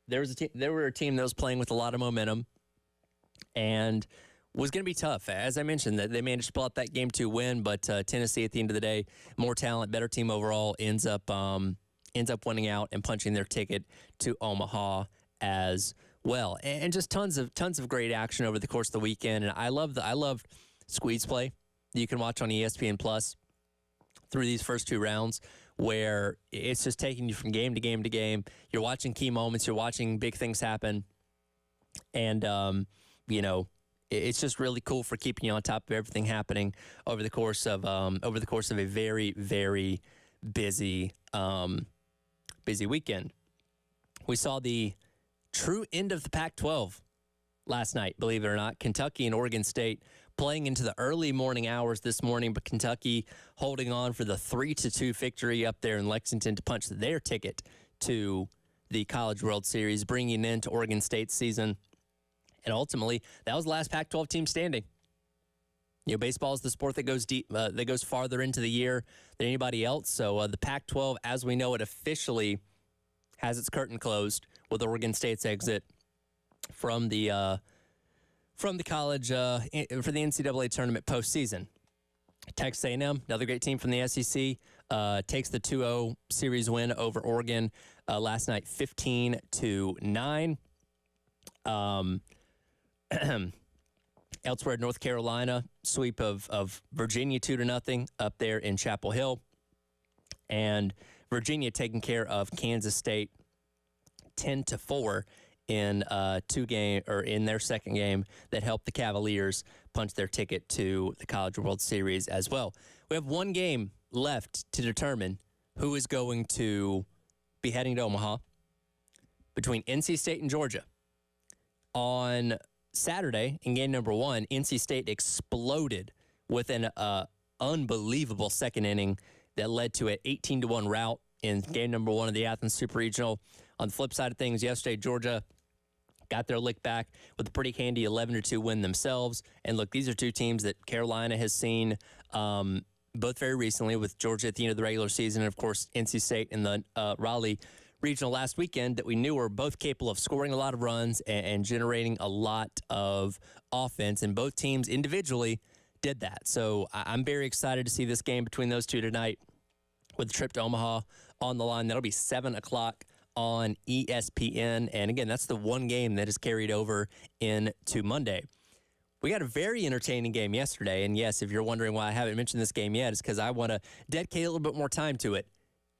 they were a team that was playing with a lot of momentum and was going to be tough. As I mentioned, that they managed to pull out that Game 2 win, but Tennessee at the end of the day, more talent, better team overall, ends up winning out and punching their ticket to Omaha as well. And just tons of great action over the course of the weekend. And I love squeeze play that you can watch on ESPN Plus through these first two rounds, where it's just taking you from game to game to game. You're watching key moments. You're watching big things happen. And, you know, it's just really cool for keeping you on top of everything happening over the course of a very, very busy weekend. We saw the true end of the Pac-12 last night, believe it or not. Kentucky and Oregon State playing into the early morning hours this morning, but Kentucky holding on for the 3-2 victory up there in Lexington to punch their ticket to the College World Series, bringing into Oregon State's season. And ultimately, that was the last Pac-12 team standing. You know, baseball is the sport that goes deep, that goes farther into the year than anybody else. So the Pac-12, as we know it, officially has its curtain closed with Oregon State's exit from the college for the NCAA tournament postseason. Texas A&M, another great team from the SEC, takes the 2-0 series win over Oregon last night, 15-9. Elsewhere, North Carolina, sweep of Virginia 2-0 up there in Chapel Hill. And Virginia taking care of Kansas State 10-4 in in their second game that helped the Cavaliers punch their ticket to the College World Series as well. We have one game left to determine who is going to be heading to Omaha between NC State and Georgia. On Saturday, in game number 1, NC State exploded with an unbelievable second inning that led to an 18-1 rout in game number 1 of the Athens Super Regional. On the flip side of things, yesterday, Georgia got their lick back with a pretty handy 11-2 win themselves. And look, these are two teams that Carolina has seen both very recently, with Georgia at the end of the regular season, and of course NC State in the Raleigh Regional last weekend, that we knew were both capable of scoring a lot of runs and generating a lot of offense. And both teams individually did that. So I'm very excited to see this game between those two tonight with the trip to Omaha on the line. That'll be 7 o'clock on ESPN. And again, that's the one game that is carried over into Monday. We got a very entertaining game yesterday. And yes, if you're wondering why I haven't mentioned this game yet, it's because I want to dedicate a little bit more time to it.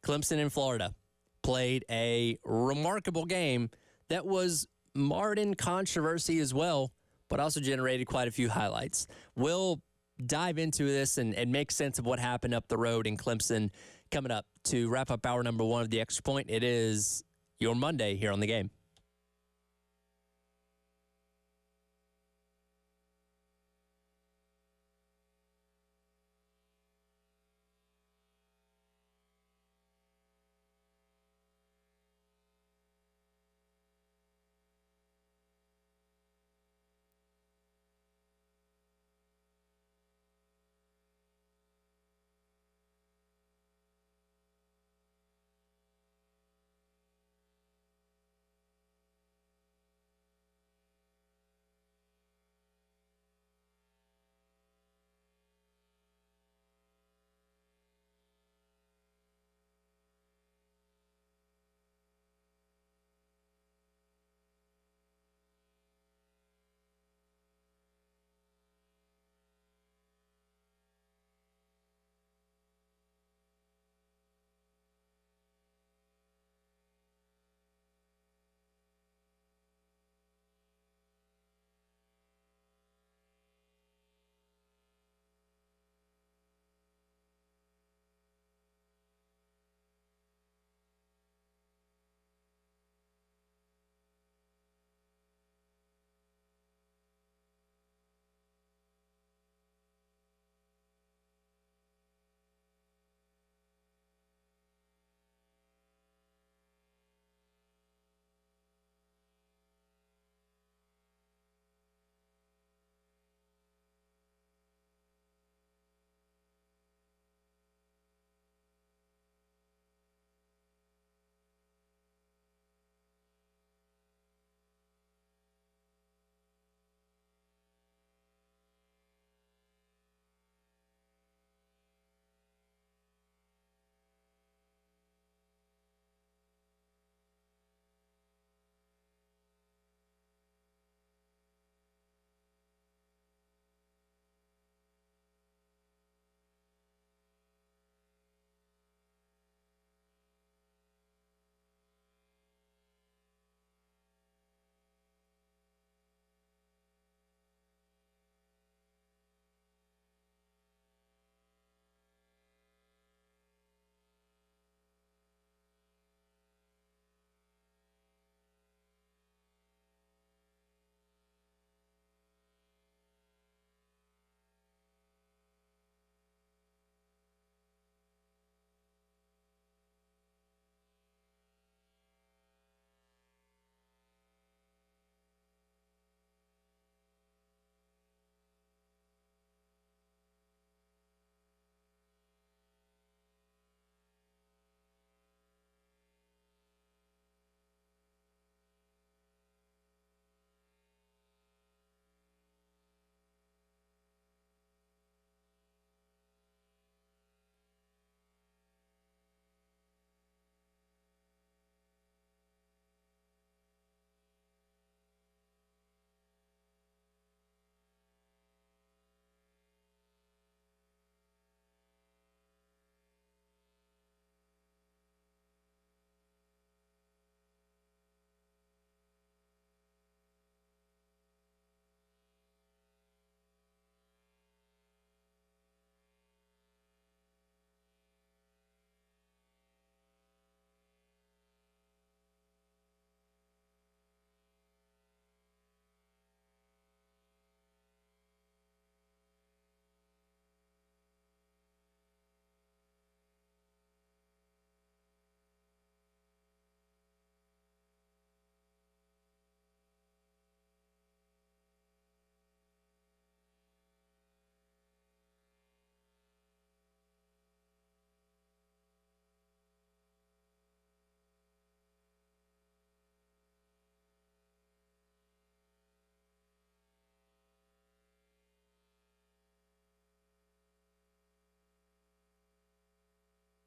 Clemson in Florida played a remarkable game that was marred in controversy as well, but also generated quite a few highlights. We'll dive into this and make sense of what happened up the road in Clemson coming up to wrap up hour number 1 of the Extra Point. It is your Monday here on The Game.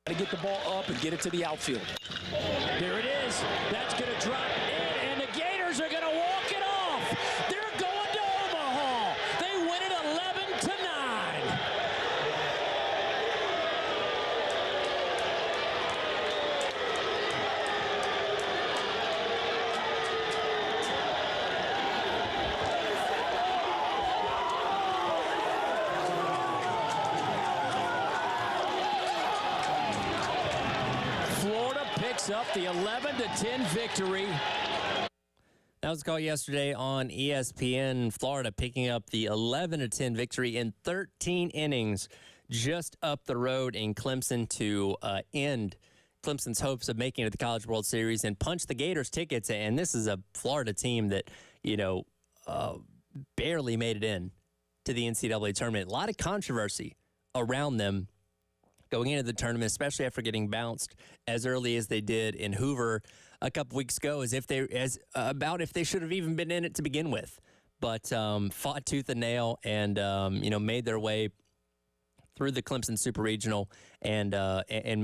to get the ball up and get it to the outfield. There it is. That's going to drop in, and the Gators are going to walk it off. They're going to Omaha. They win it 11-9. Up the 11-10 victory. That was a call yesterday on ESPN. Florida picking up the 11-10 victory in 13 innings just up the road in Clemson to end Clemson's hopes of making it to the College World Series and punch the Gators tickets. And this is a Florida team that, barely made it in to the NCAA tournament. A lot of controversy around them going into the tournament, especially after getting bounced as early as they did in Hoover a couple weeks ago, if they should have even been in it to begin with. But fought tooth and nail and made their way through the Clemson Super Regional and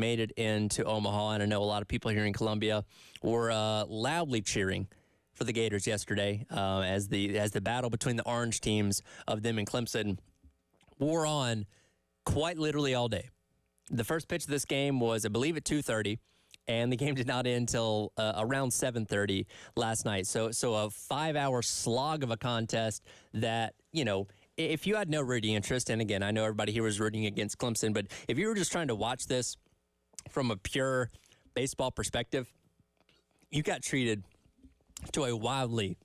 made it into Omaha. And I know a lot of people here in Columbia were loudly cheering for the Gators yesterday as the battle between the orange teams of them and Clemson wore on quite literally all day. The first pitch of this game was, I believe, at 2:30, and the game did not end until around 7:30 last night. So a 5-hour slog of a contest that, if you had no rooting interest, and again, I know everybody here was rooting against Clemson, but if you were just trying to watch this from a pure baseball perspective, you got treated to a wildly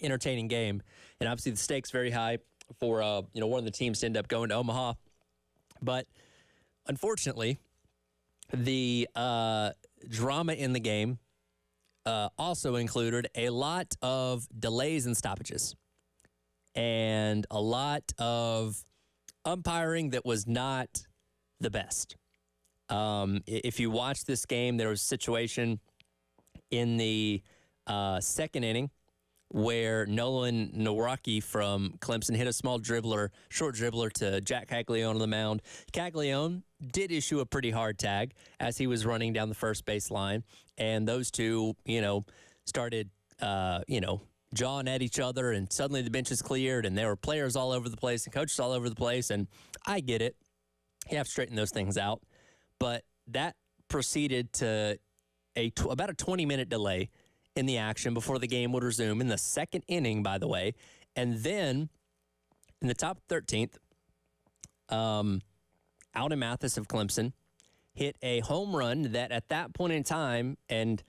entertaining game. And obviously the stakes very high for, one of the teams to end up going to Omaha. But unfortunately, the drama in the game also included a lot of delays and stoppages and a lot of umpiring that was not the best. If you watch this game, there was a situation in the second inning where Nolan Nowraki from Clemson hit a short dribbler to Jack Caglione on the mound. Caglione did issue a pretty hard tag as he was running down the first base line, and those two, started, jawing at each other, and suddenly the benches cleared, and there were players all over the place and coaches all over the place, and I get it. You have to straighten those things out, but that proceeded to about a 20-minute delay in the action before the game would resume in the second inning, by the way. And then in the top 13th, Alden Mathis of Clemson hit a home run that at that point in time, and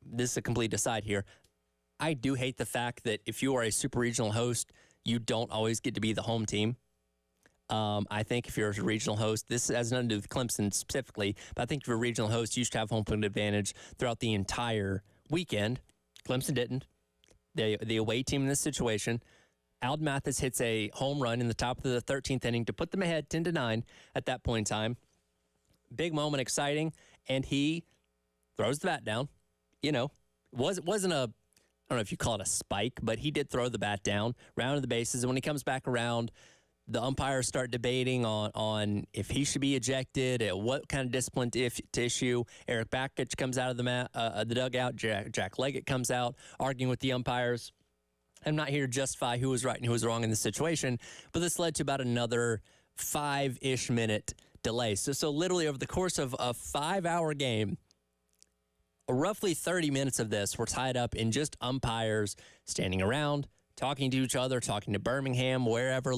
this is a complete aside here, I do hate the fact that if you are a super regional host, you don't always get to be the home team. I think if you're a regional host, this has nothing to do with Clemson specifically, but I think if you're a regional host, you should have home field advantage throughout the entire weekend. Clemson didn't. The away team in this situation. Alden Mathis hits a home run in the top of the 13th inning to put them ahead 10-9 at that point in time. Big moment, exciting, and he throws the bat down. Wasn't a, I don't know if you call it a spike, but he did throw the bat down, rounded the bases, and when he comes back around, the umpires start debating on if he should be ejected, what kind of discipline to issue. Eric Bakich comes out of the dugout. Jack Leggett comes out arguing with the umpires. I'm not here to justify who was right and who was wrong in this situation, but this led to about another 5-ish minute delay. So literally over the course of a 5-hour game, roughly 30 minutes of this were tied up in just umpires standing around, talking to each other, talking to Birmingham, wherever,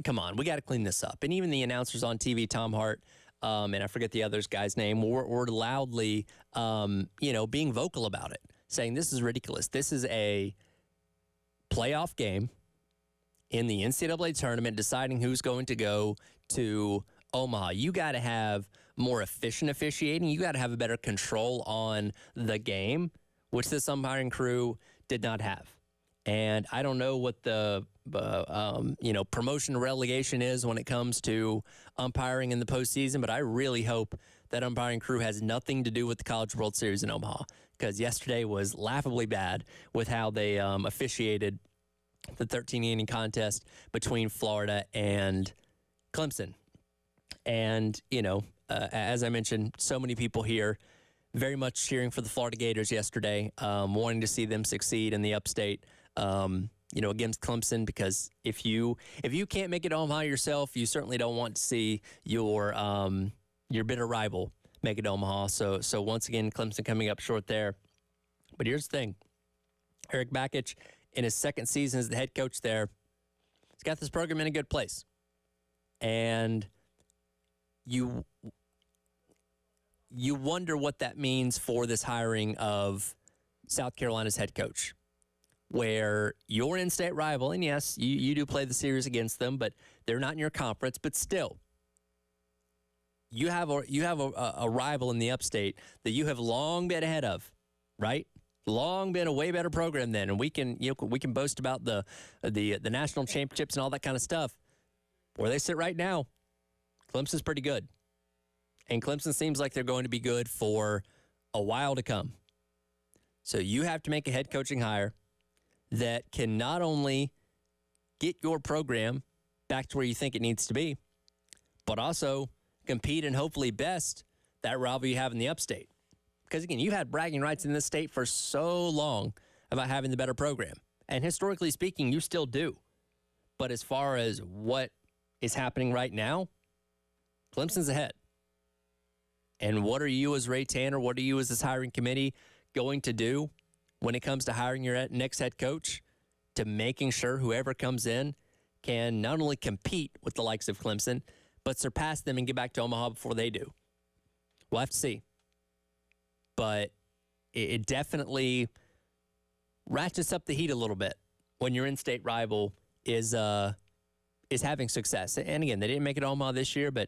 come on, we got to clean this up. And even the announcers on TV, Tom Hart, and I forget the other guy's name, were loudly, being vocal about it, saying this is ridiculous. This is a playoff game in the NCAA tournament deciding who's going to go to Omaha. You got to have more efficient officiating. You got to have a better control on the game, which this umpiring crew did not have. And I don't know what the promotion relegation is when it comes to umpiring in the postseason, but I really hope that umpiring crew has nothing to do with the College World Series in Omaha, because yesterday was laughably bad with how they officiated the 13-inning contest between Florida and Clemson. And, as I mentioned, so many people here very much cheering for the Florida Gators yesterday, wanting to see them succeed in the upstate, against Clemson, because if you can't make it to Omaha yourself, you certainly don't want to see your bitter rival make it to Omaha. So once again, Clemson coming up short there. But here's the thing. Eric Bakich, in his second season as the head coach there, he's got this program in a good place. And you wonder what that means for this hiring of South Carolina's head coach, where your in-state rival, and yes, you do play the series against them, but they're not in your conference, but still, you have a rival in the upstate that you have long been ahead of, right? Long been a way better program than, and we can boast about the national championships and all that kind of stuff. Where they sit right now, Clemson's pretty good. And Clemson seems like they're going to be good for a while to come. So you have to make a head coaching hire that can not only get your program back to where you think it needs to be, but also compete and hopefully best that rival you have in the upstate. Because, again, you've had bragging rights in this state for so long about having the better program. And historically speaking, you still do. But as far as what is happening right now, Clemson's ahead. And what are you as Ray Tanner, what are you as this hiring committee going to do when it comes to hiring your next head coach, to making sure whoever comes in can not only compete with the likes of Clemson, but surpass them and get back to Omaha before they do? We'll have to see. But it definitely ratchets up the heat a little bit when your in-state rival is having success. And again, they didn't make it to Omaha this year, but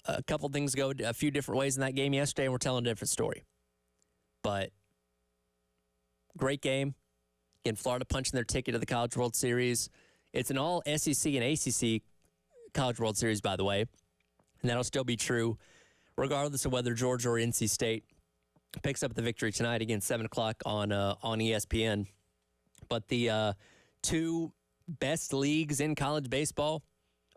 a couple things go a few different ways in that game yesterday, and we're telling a different story. But great game. Again, Florida punching their ticket to the College World Series. It's an all SEC and ACC College World Series, by the way. And that'll still be true regardless of whether Georgia or NC State picks up the victory tonight again, 7 o'clock on ESPN. But the two best leagues in college baseball,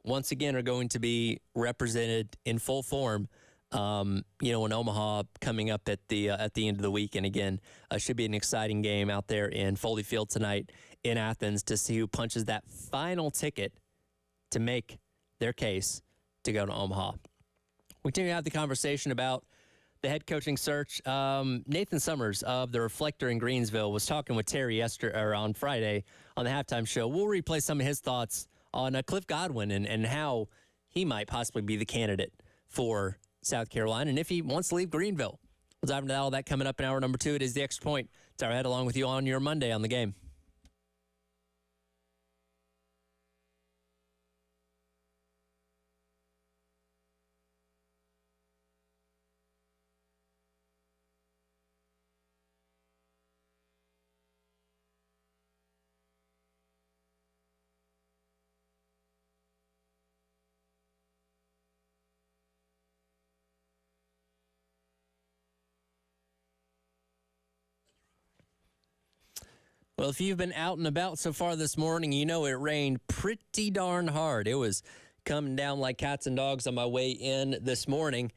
once again, are going to be represented in full form, in Omaha coming up at the end of the week. And again, should be an exciting game out there in Foley Field tonight in Athens to see who punches that final ticket to make their case to go to Omaha. We continue to have the conversation about the head coaching search. Nathan Summers of the Reflector in Greensville was talking with Terry on Friday on the halftime show. We'll replay some of his thoughts on Cliff Godwin and how he might possibly be the candidate for South Carolina and if he wants to leave Greenville. We'll dive into all that coming up in hour number 2. It is the Extra Point. It's our head along with you on your Monday on the game. Well, if you've been out and about so far this morning, you know it rained pretty darn hard. It was coming down like cats and dogs on my way in this morning.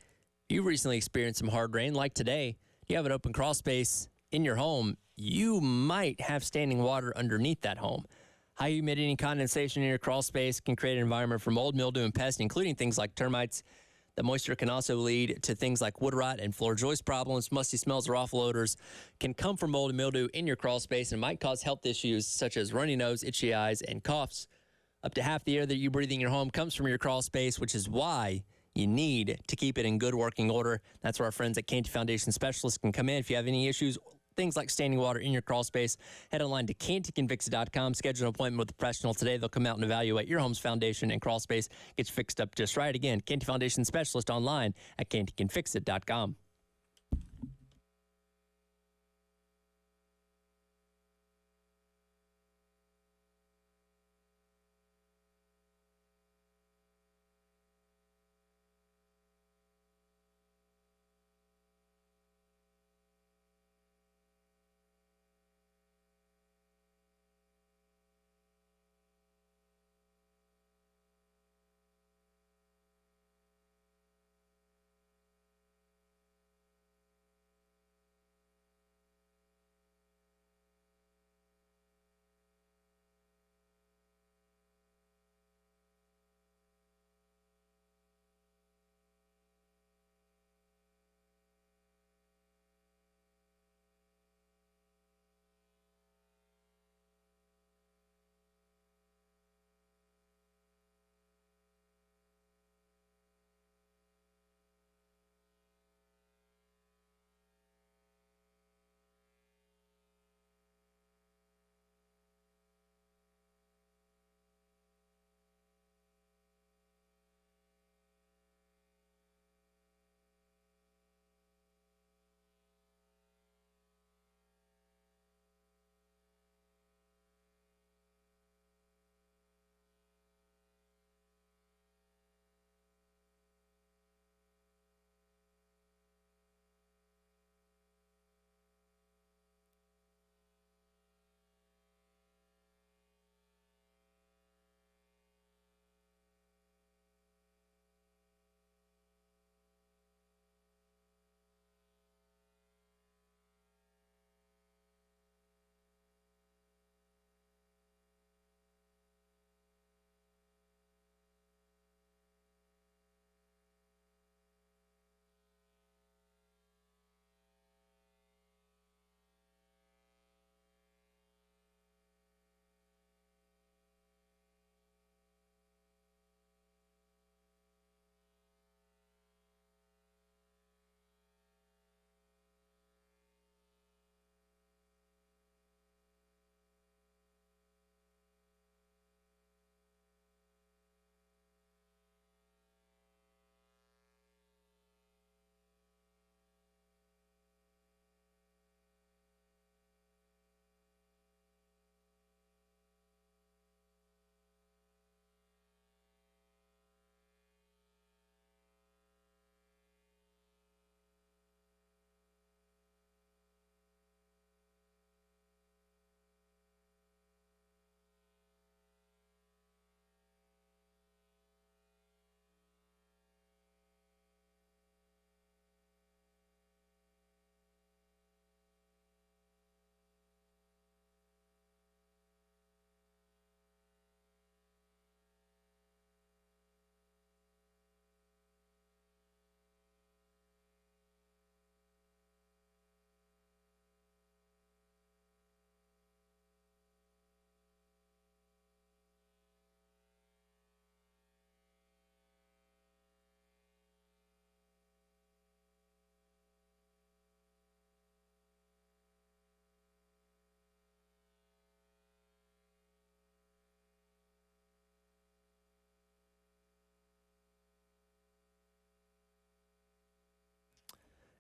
You recently experienced some hard rain like today. You have an open crawl space in your home. You might have standing water underneath that home. High humidity and condensation in your crawl space can create an environment for mold, mildew, and pests, including things like termites. The moisture can also lead to things like wood rot and floor joist problems. Musty smells or awful odors can come from mold and mildew in your crawl space and might cause health issues such as runny nose, itchy eyes, and coughs. Up to half the air that you breathe in your home comes from your crawl space, which is why you need to keep it in good working order. That's where our friends at Canty Foundation Specialists can come in. If you have any issues, things like standing water in your crawl space, head online to cantycanfixit.com. Schedule an appointment with a professional today. They'll come out and evaluate your home's foundation and crawl space. Get you fixed up just right. Again, Canty Foundation Specialist online at cantycanfixit.com.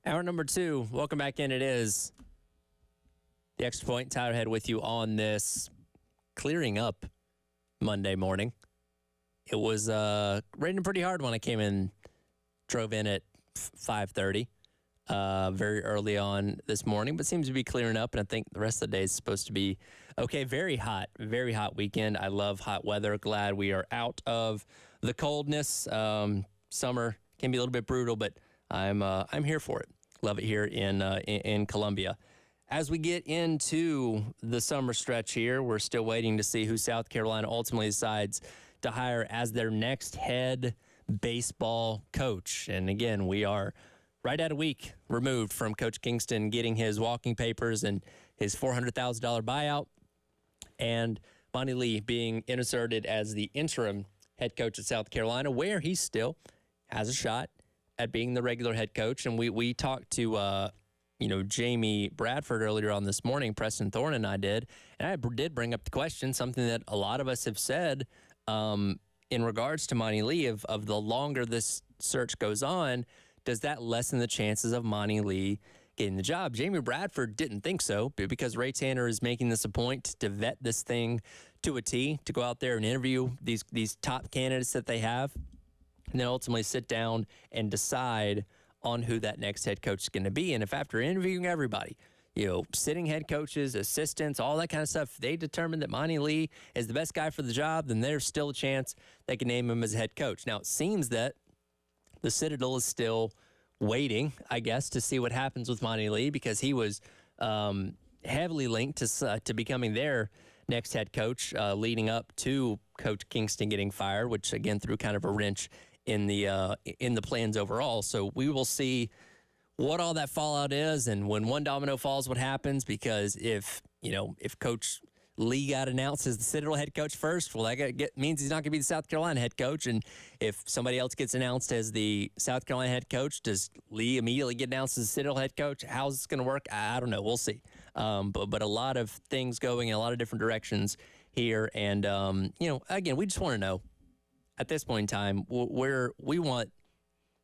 Hour number 2, welcome back in. It is the Extra Point. Tyler Head with you on this clearing up Monday morning. It was raining pretty hard when I came in, drove in at 5:30, very early on this morning, but seems to be clearing up, and I think the rest of the day is supposed to be okay. Very hot weekend. I love hot weather. Glad we are out of the coldness. Summer can be a little bit brutal, but I'm here for it. Love it here in Columbia. As we get into the summer stretch here, we're still waiting to see who South Carolina ultimately decides to hire as their next head baseball coach. And again, we are right at a week removed from Coach Kingston getting his walking papers and his $400,000 buyout, and Monty Lee being inserted as the interim head coach at South Carolina, where he still has a shot at being the regular head coach. And we talked to Jamie Bradford earlier on this morning. Preston Thorne and I did, and I did bring up the question, something that a lot of us have said in regards to Monty Lee, of the longer this search goes on, does that lessen the chances of Monty Lee getting the job? Jamie Bradford didn't think so, because Ray Tanner is making this a point to vet this thing to a T, to go out there and interview these top candidates that they have, and then ultimately sit down and decide on who that next head coach is going to be. And if after interviewing everybody, sitting head coaches, assistants, all that kind of stuff, they determine that Monty Lee is the best guy for the job, then there's still a chance they can name him as a head coach. Now, it seems that the Citadel is still waiting, I guess, to see what happens with Monty Lee, because he was heavily linked to becoming their next head coach, leading up to Coach Kingston getting fired, which again threw kind of a wrench in the plans overall. So we will see what all that fallout is, and when one domino falls, what happens. Because if Coach Lee got announced as the Citadel head coach first, well, that means he's not going to be the South Carolina head coach. And if somebody else gets announced as the South Carolina head coach, does Lee immediately get announced as the Citadel head coach? How's this going to work? I don't know. We'll see. But a lot of things going in a lot of different directions here. And, again, we just want to know at this point in time where we want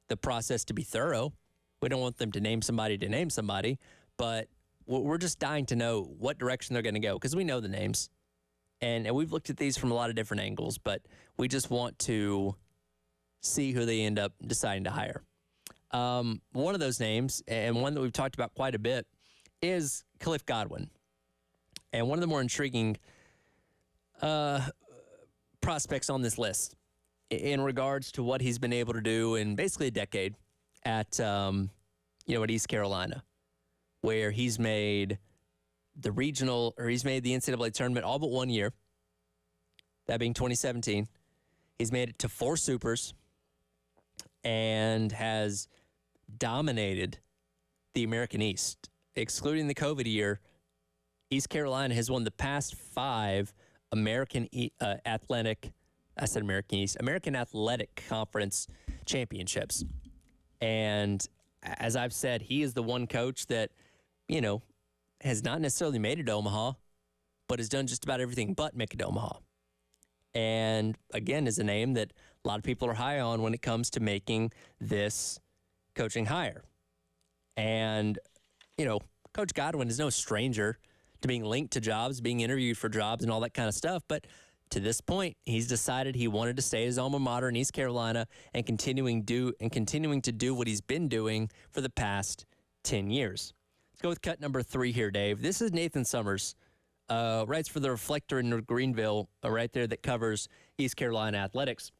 the process to be thorough. We don't want them to name somebody, but we're just dying to know what direction they're going to go, because we know the names, and we've looked at these from a lot of different angles, but we just want to see who they end up deciding to hire. One of those names, and one that we've talked about quite a bit, is Cliff Godwin. And one of the more intriguing prospects on this list in regards to what he's been able to do in basically a decade at East Carolina, where he's made the NCAA tournament all but 1 year, that being 2017. He's made it to 4 Supers and has dominated the American East. Excluding the COVID year, East Carolina has won the past 5 American Athletic Conference championships. And as I've said, he is the one coach that, has not necessarily made it to Omaha, but has done just about everything but make it to Omaha. And again, is a name that a lot of people are high on when it comes to making this coaching hire. And, Coach Godwin is no stranger to being linked to jobs, being interviewed for jobs and all that kind of stuff. But to this point, he's decided he wanted to stay at his alma mater in East Carolina and continuing to do what he's been doing for the past 10 years. Let's go with cut number 3 here, Dave. This is Nathan Summers, writes for the Reflector in Greenville, right there, that covers East Carolina athletics.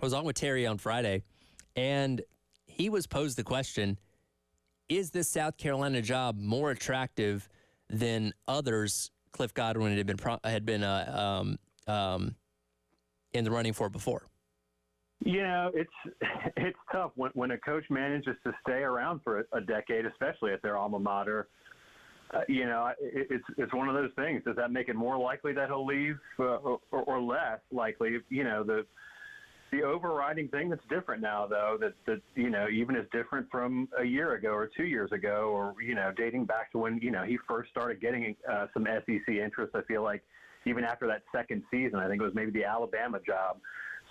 I was on with Terry on Friday, and he was posed the question, is this South Carolina job more attractive than others Cliff Godwin had been in the running for before? It's tough when a coach manages to stay around for a decade, especially at their alma mater. It's one of those things. Does that make it more likely that he'll leave or less likely? The overriding thing that's different now, though, that even is different from a year ago or 2 years ago, or dating back to when he first started getting some SEC interest. I feel like even after that second season, I think it was maybe the Alabama job.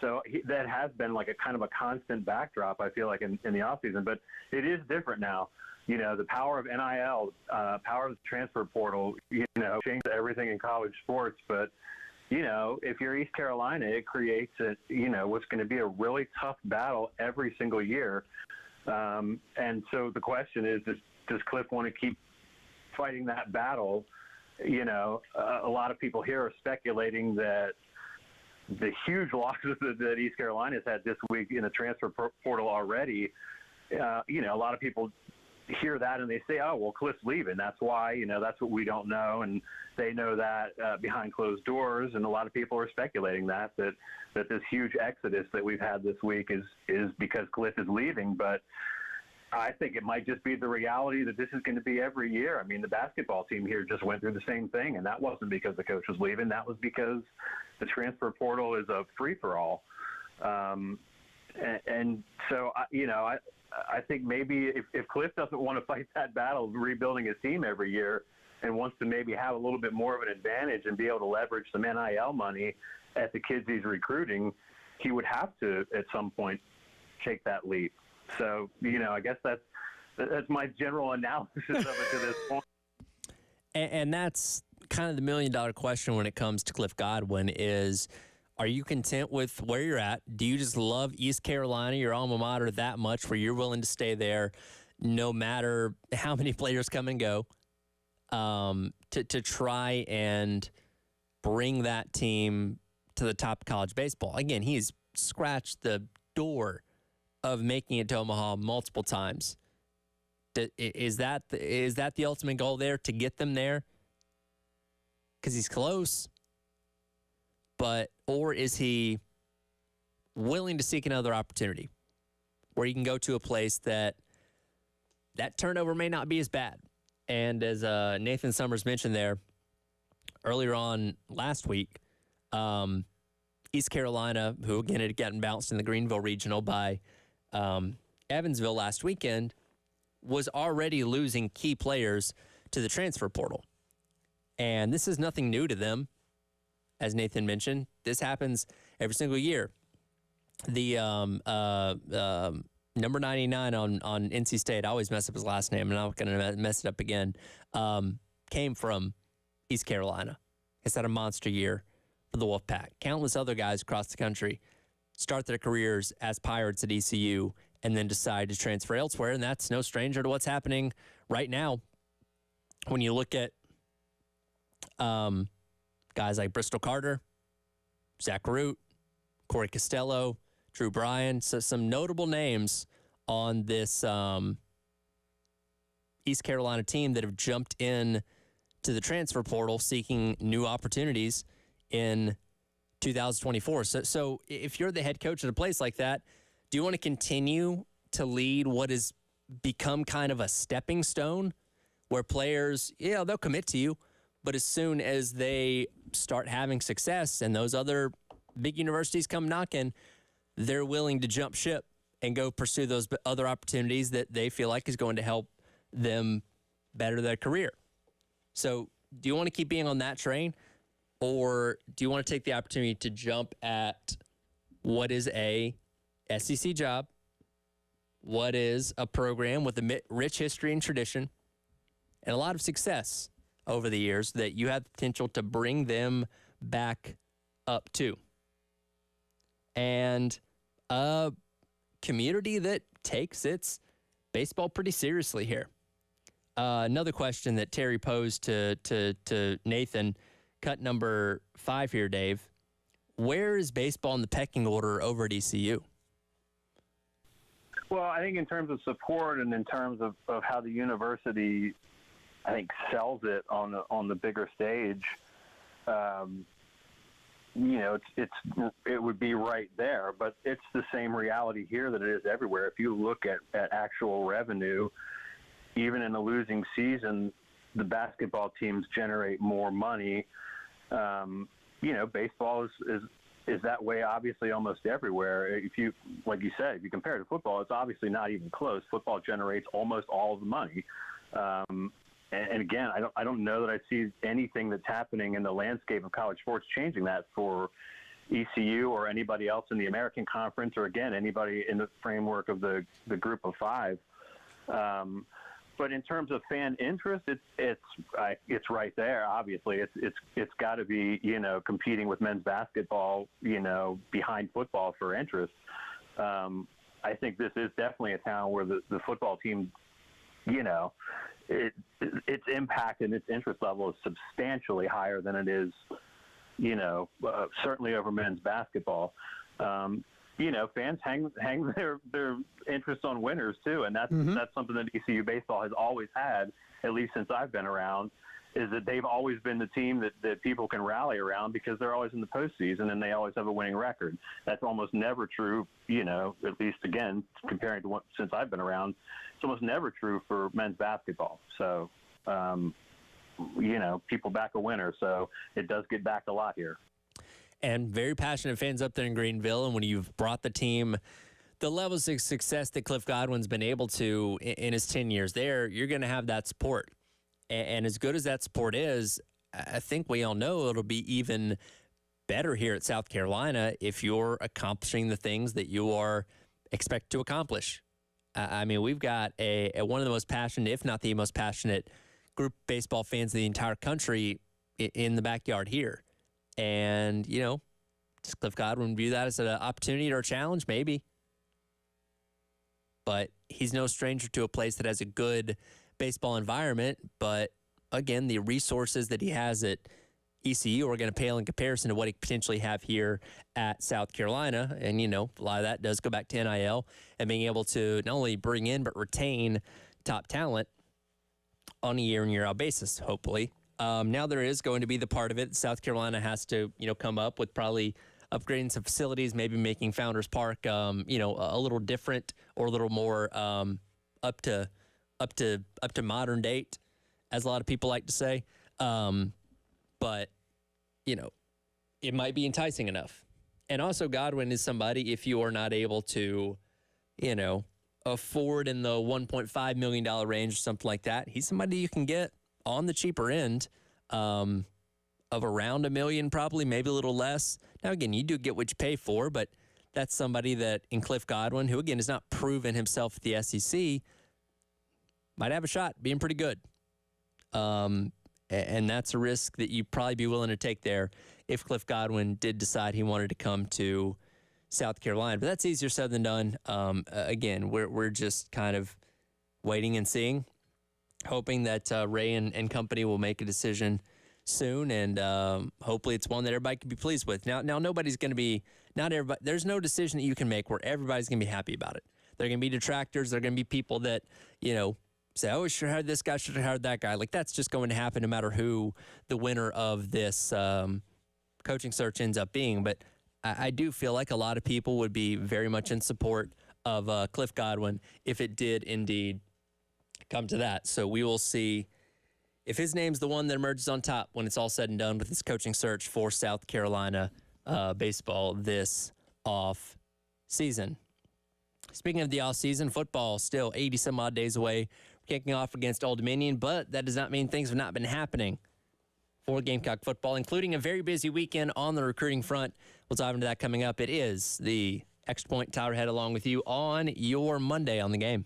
So that has been like a kind of a constant backdrop, I feel like, in the offseason. But it is different now. You know, the power of NIL, power of the transfer portal, you know, changed everything in college sports. But, you know, if you're East Carolina, it creates what's going to be a really tough battle every single year. And so the question is, does Cliff want to keep fighting that battle? You know, a lot of people here are speculating that the huge losses that East Carolina's had this week in the transfer portal already, you know, a lot of people hear that and they say, oh, well, Cliff's leaving. That's why, you know, that's what we don't know. And they know that behind closed doors. And a lot of people are speculating that this huge exodus that we've had this week is because Cliff is leaving. But I think it might just be the reality that this is going to be every year. I mean, the basketball team here just went through the same thing, and that wasn't because the coach was leaving. That was because the transfer portal is a free-for-all. And so, you know, I think maybe if Cliff doesn't want to fight that battle of rebuilding his team every year and wants to maybe have a little bit more of an advantage and be able to leverage some NIL money at the kids he's recruiting, he would have to at some point take that leap. So, you know, I guess that's my general analysis of it to this point. And that's kind of the million-dollar question when it comes to Cliff Godwin is, are you content with where you're at? Do you just love East Carolina, your alma mater, that much where you're willing to stay there no matter how many players come and go to try and bring that team to the top of college baseball? Again, he's scratched the door of making it to Omaha multiple times. Is that the ultimate goal there, to get them there? Because he's close. Or is he willing to seek another opportunity where he can go to a place that turnover may not be as bad? And as Nathan Summers mentioned there earlier on last week, East Carolina, who again had gotten bounced in the Greenville Regional by Evansville last weekend, was already losing key players to the transfer portal. And this is nothing new to them. As Nathan mentioned, this happens every single year. The number 99 on NC State, I always mess up his last name, and I'm not going to mess it up again, came from East Carolina. It's had a monster year for the Wolfpack. Countless other guys across the country start their careers as Pirates at ECU and then decide to transfer elsewhere, and that's no stranger to what's happening right now. When you look at guys like Bristol Carter, Zach Root, Corey Costello, Drew Bryan, so some notable names on this East Carolina team that have jumped in to the transfer portal seeking new opportunities in 2024. So if you're the head coach at a place like that, do you want to continue to lead what has become kind of a stepping stone where players, they'll commit to you, but as soon as they start having success and those other big universities come knocking, they're willing to jump ship and go pursue those other opportunities that they feel like is going to help them better their career? So do you want to keep being on that train, or do you want to take the opportunity to jump at what is a SEC job, what is a program with a rich history and tradition and a lot of success over the years that you have the potential to bring them back up to? And a community that takes its baseball pretty seriously here. Another question that Terry posed to Nathan, cut number 5 here, Dave. Where is baseball in the pecking order over at ECU? Well, I think in terms of support and in terms of how the university, I think, sells it on the bigger stage, it would be right there. But it's the same reality here that it is everywhere. If you look at actual revenue, even in a losing season, the basketball teams generate more money. Baseball is that way, obviously, almost everywhere. If you, like you said, if you compare it to football, it's obviously not even close. Football generates almost all of the money. And again, I don't know that I see anything that's happening in the landscape of college sports changing that for ECU or anybody else in the American Conference, or again anybody in the framework of the Group of Five. But in terms of fan interest, it's right there. Obviously, it's got to be, competing with men's basketball, behind football for interest. I think this is definitely a town where the football team, its impact and its interest level is substantially higher than it is, certainly over men's basketball. Fans hang their interest on winners too, and that's something that ECU baseball has always had, at least since I've been around, is that they've always been the team that people can rally around because they're always in the postseason and they always have a winning record. That's almost never true, at least again, comparing to since I've been around, it's almost never true for men's basketball. So, people back a winner, so it does get backed a lot here. And very passionate fans up there in Greenville. And when you've brought the team the levels of success that Cliff Godwin's been able to in his 10 years there, you're going to have that support. And as good as that support is, I think we all know it'll be even better here at South Carolina if you're accomplishing the things that you are expected to accomplish. I mean, we've got a one of the most passionate, if not the most passionate, group of baseball fans in the entire country in the backyard here. And, does Cliff Godwin view that as an opportunity or a challenge? Maybe. But he's no stranger to a place that has a good baseball environment. But, again, the resources that he has at ECU are going to pale in comparison to what he potentially have here at South Carolina. And, a lot of that does go back to NIL and being able to not only bring in but retain top talent on a year-in, year-out basis, hopefully. Now there is going to be the part of it. South Carolina has to, come up with probably upgrading some facilities, maybe making Founders Park, a little different or a little more up to modern date, as a lot of people like to say. But it might be enticing enough. And also Godwin is somebody, if you are not able to, afford in the $1.5 million range or something like that, he's somebody you can get on the cheaper end of around $1 million, probably, maybe a little less. Now, again, you do get what you pay for, but that's somebody that in Cliff Godwin, who, again, has not proven himself at the SEC, might have a shot being pretty good. And that's a risk that you'd probably be willing to take there if Cliff Godwin did decide he wanted to come to South Carolina. But that's easier said than done. Again, we're just kind of waiting and seeing, hoping that Ray and company will make a decision soon, and hopefully it's one that everybody can be pleased with. Now nobody's going to be, not everybody, there's no decision that you can make where everybody's going to be happy about it. There are going to be detractors. There are going to be people that, say, oh, we should have hired this guy, should have hired that guy. Like, that's just going to happen no matter who the winner of this coaching search ends up being. But I do feel like a lot of people would be very much in support of Cliff Godwin if it did indeed come to that. So we will see if his name's the one that emerges on top when it's all said and done with his coaching search for South Carolina baseball this off season. Speaking of the off season, football still 80 some odd days away from kicking off against Old Dominion, but that does not mean things have not been happening for Gamecock football, including a very busy weekend on the recruiting front. We'll dive into that coming up. It is the Extra Point. Tyler Head along with you on your Monday on the Game.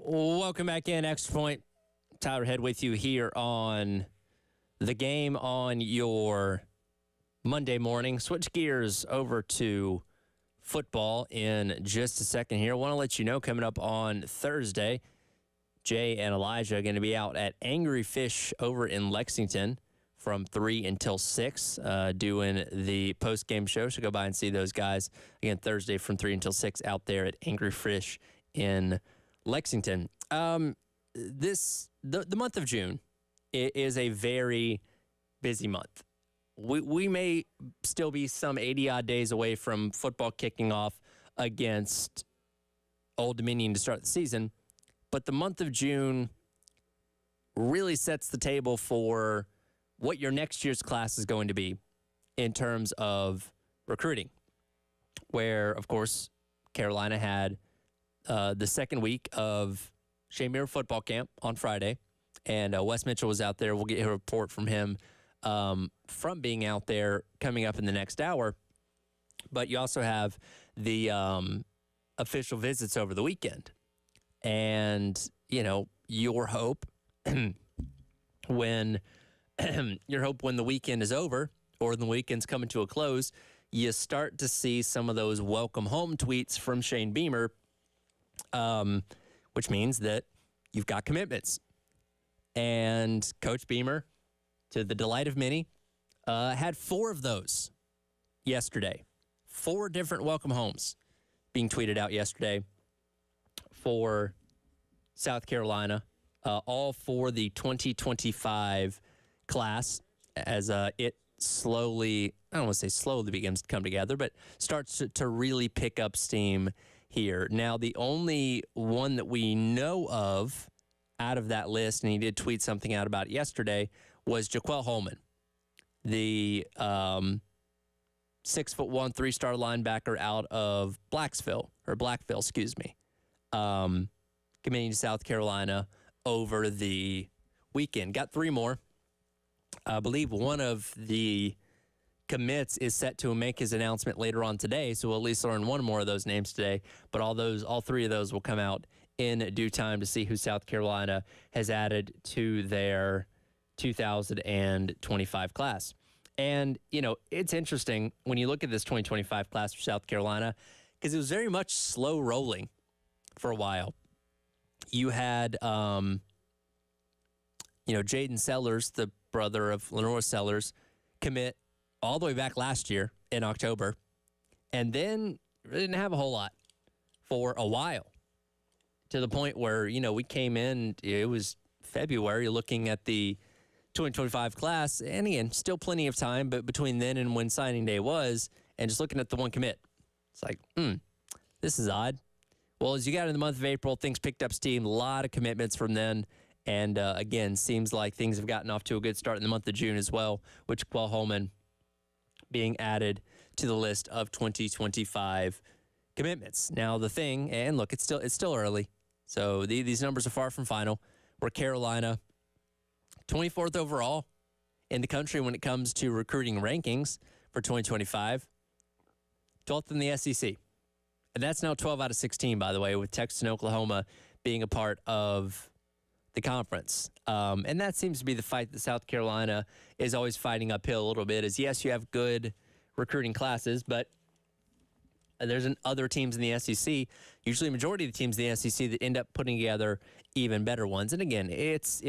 Welcome back in. Extra Point. Tyler Head with you here on the game on your Monday morning. Switch gears over to football in just a second here. I want to let you know coming up on Thursday, Jay and Elijah are going to be out at Angry Fish over in Lexington from 3 until 6 doing the post-game show. So go by and see those guys again Thursday from 3 until 6 out there at Angry Fish in Lexington. The month of June is a very busy month. We may still be some 80-odd days away from football kicking off against Old Dominion to start the season, but the month of June really sets the table for what your next year's class is going to be in terms of recruiting, where, of course, Carolina had the second week of Shane Beamer football camp on Friday, and Wes Mitchell was out there. We'll get a report from him from being out there coming up in the next hour. But you also have the official visits over the weekend. And, you know, your hope when the weekend is over or the weekend's coming to a close, you start to see some of those welcome home tweets from Shane Beamer, which means that you've got commitments. And Coach Beamer, to the delight of many, had 4 of those yesterday. 4 different welcome homes being tweeted out yesterday for South Carolina, all for the 2025 class as it slowly, I don't want to say slowly begins to come together, but starts to really pick up steam here. Now, the only one that we know of out of that list, and he did tweet something out about it yesterday, was Jaquel Holman, the 6'1", 3-star linebacker out of Blackville, committing to South Carolina over the weekend. Got 3 more. I believe one of the commits is set to make his announcement later on today, so we'll at least learn one more of those names today. But all 3 of those will come out in due time to see who South Carolina has added to their 2025 class. And, you know, it's interesting when you look at this 2025 class for South Carolina, because it was very much slow rolling for a while. You had, Jaden Sellers, the brother of Lenore Sellers, commit all the way back last year in October, and then really didn't have a whole lot for a while, to the point where, we came in, it was February, looking at the 2025 class, and again, still plenty of time, but between then and when signing day was, and just looking at the one commit, it's like, this is odd. Well, as you got in the month of April, things picked up steam, a lot of commitments from then, and again, seems like things have gotten off to a good start in the month of June as well, with Jaquel Holman being added to the list of 2025 commitments. Now, the thing, and look, it's still early, so these numbers are far from final. We're Carolina, 24th overall in the country when it comes to recruiting rankings for 2025, 12th in the SEC. And that's now 12 out of 16, by the way, with Texas and Oklahoma being a part of the conference. And that seems to be the fight that South Carolina is always fighting uphill a little bit, is yes, you have good recruiting classes, but there's other teams in the SEC, usually a majority of the teams in the SEC, that end up putting together even better ones. And again, it's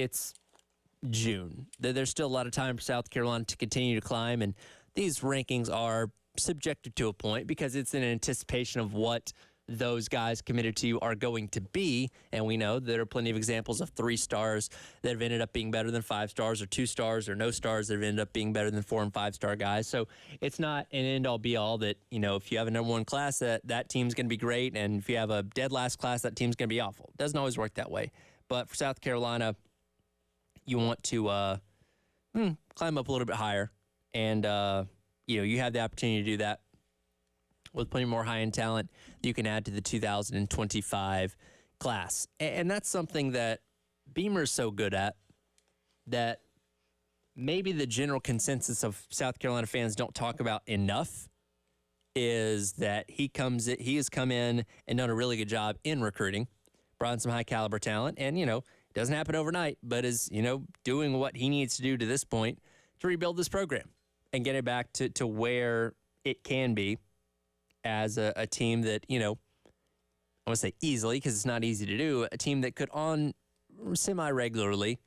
June. There's still a lot of time for South Carolina to continue to climb, and these rankings are subjective to a point because it's in anticipation of what those guys committed to you are going to be. And we know there are plenty of examples of 3 stars that have ended up being better than 5 stars, or 2 stars or no stars that have ended up being better than 4 and 5-star guys. So it's not an end-all be-all that, if you have a number 1 class, that team's going to be great. And if you have a dead last class, that team's going to be awful. It doesn't always work that way. But for South Carolina, you want to climb up a little bit higher. And, you have the opportunity to do that with plenty more high-end talent you can add to the 2025 class. And that's something that Beamer's so good at that maybe the general consensus of South Carolina fans don't talk about enough, is that he has come in and done a really good job in recruiting, brought in some high caliber talent, and, it doesn't happen overnight, but is, doing what he needs to do to this point to rebuild this program and get it back to where it can be as a team that, I want to say easily, because it's not easy to do, a team that could on semi-regularly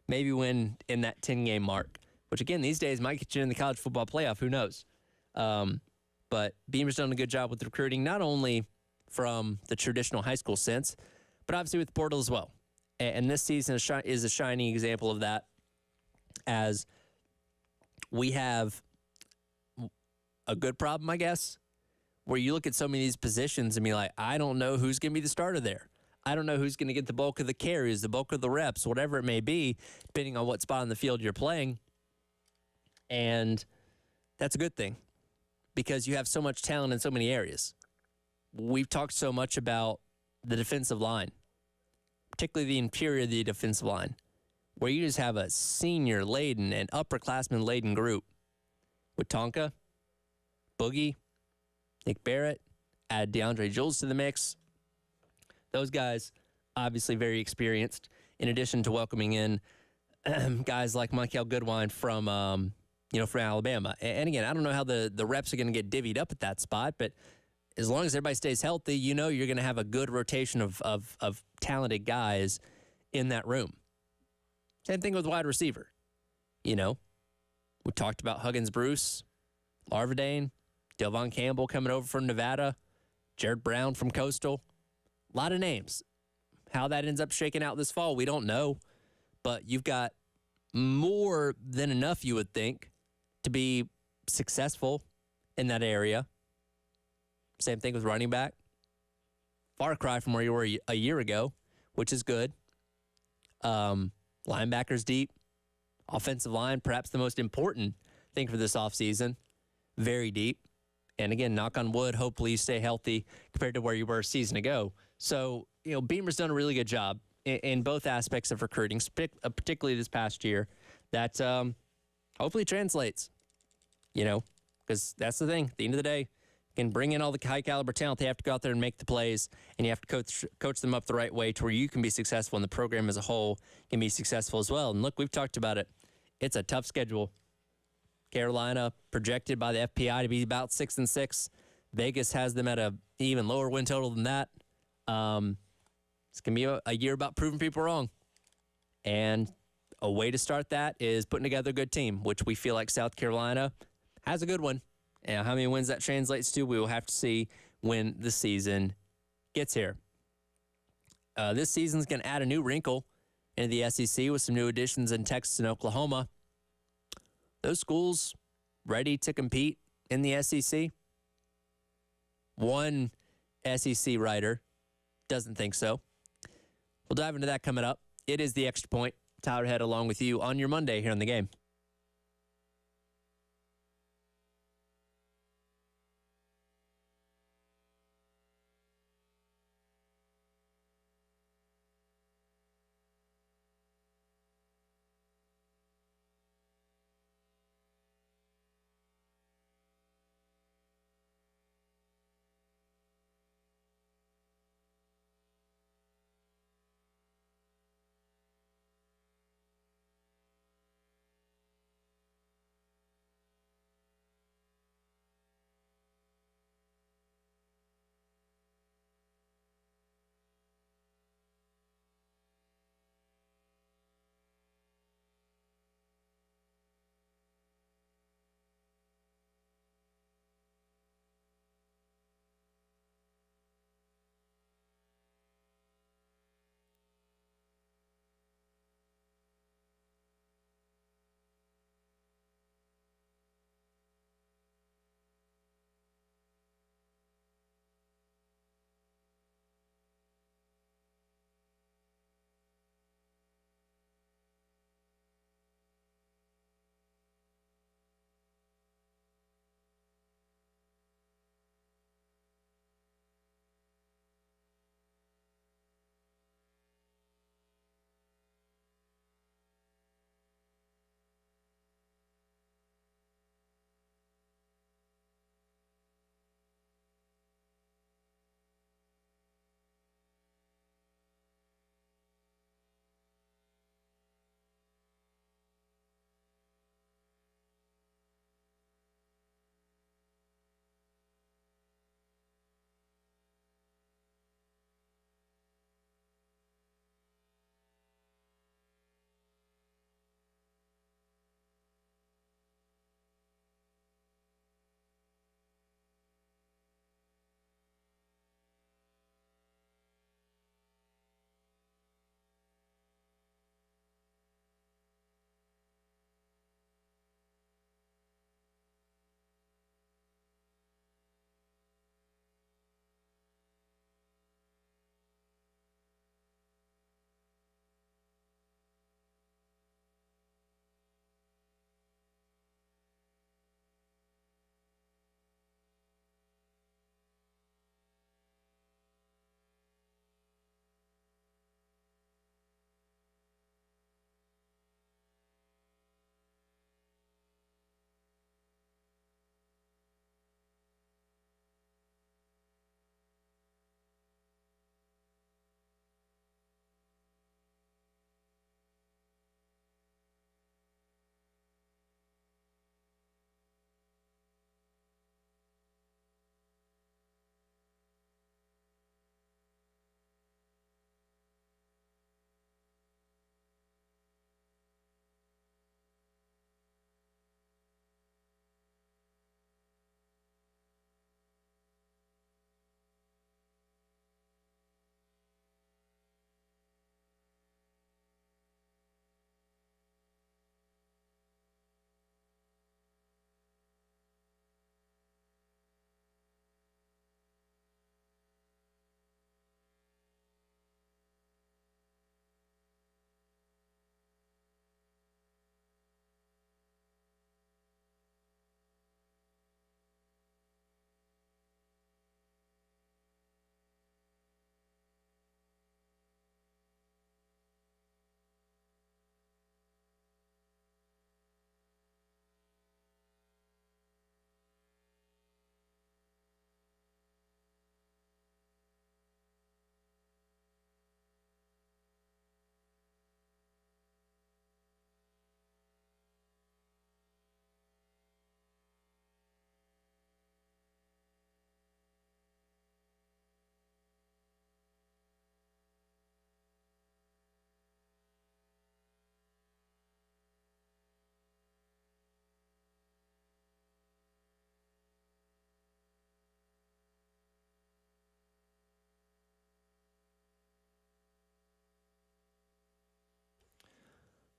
maybe win in that 10-game mark, which, again, these days might get you in the college football playoff. Who knows? But Beamer's done a good job with recruiting, not only from the traditional high school sense, but obviously with the portal as well. And this season is a shining example of that, as we have a good problem, I guess, where you look at so many of these positions and be like, I don't know who's going to be the starter there. I don't know who's going to get the bulk of the carries, the bulk of the reps, whatever it may be, depending on what spot on the field you're playing. And that's a good thing, because you have so much talent in so many areas. We've talked so much about the defensive line, particularly the interior of the defensive line, where you just have a senior-laden and upperclassman-laden group with Tonka, Boogie, Nick Barrett, add DeAndre Jules to the mix. Those guys, obviously very experienced, in addition to welcoming in guys like Michael Goodwine from Alabama. And again, I don't know how the reps are going to get divvied up at that spot, but as long as everybody stays healthy, you're going to have a good rotation of talented guys in that room. Same thing with wide receiver. We talked about Huggins Bruce, Larvadane, Delvon Campbell coming over from Nevada, Jared Brown from Coastal. A lot of names. How that ends up shaking out this fall, we don't know. But you've got more than enough, you would think, to be successful in that area. Same thing with running back. Far cry from where you were a year ago, which is good. Linebackers deep. Offensive line, perhaps the most important thing for this offseason. Very deep. And again, knock on wood, hopefully you stay healthy compared to where you were a season ago. So, Beamer's done a really good job in both aspects of recruiting, particularly this past year, that hopefully translates, because that's the thing. At the end of the day, you can bring in all the high-caliber talent. They have to go out there and make the plays, and you have to coach them up the right way to where you can be successful, and the program as a whole can be successful as well. And look, we've talked about it. It's a tough schedule. Carolina projected by the FPI to be about 6-6. Vegas has them at an even lower win total than that. It's going to be a year about proving people wrong. And a way to start that is putting together a good team, which we feel like South Carolina has a good one. And how many wins that translates to, we will have to see when the season gets here. This season's going to add a new wrinkle into the SEC with some new additions in Texas and Oklahoma. Those schools ready to compete in the SEC? One SEC writer doesn't think so. We'll dive into that coming up. It is the Extra Point. Tyler Head along with you on your Monday here on The Game.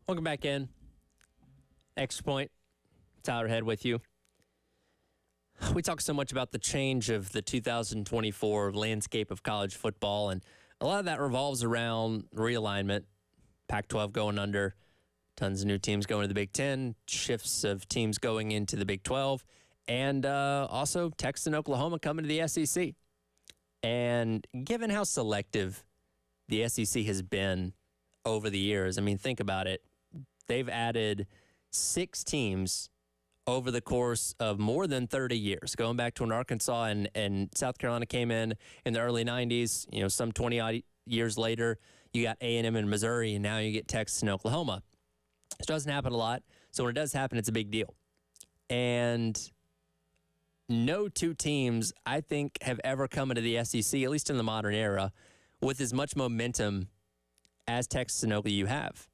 Welcome back in. Extra Point. Tyler Head with you. We talk so much about the change of the 2024 landscape of college football, and a lot of that revolves around realignment. Pac-12 going under, tons of new teams going to the Big Ten, shifts of teams going into the Big 12, and also Texas and Oklahoma coming to the SEC. And given how selective the SEC has been over the years, I mean, think about it. They've added 6 teams over the course of more than 30 years, going back to when Arkansas and South Carolina came in the early 90s, some 20-odd years later, you got A&M and Missouri, and now you get Texas and Oklahoma. This doesn't happen a lot, so when it does happen, it's a big deal. And no 2 teams, I think, have ever come into the SEC, at least in the modern era, with as much momentum as Texas and Oklahoma you have,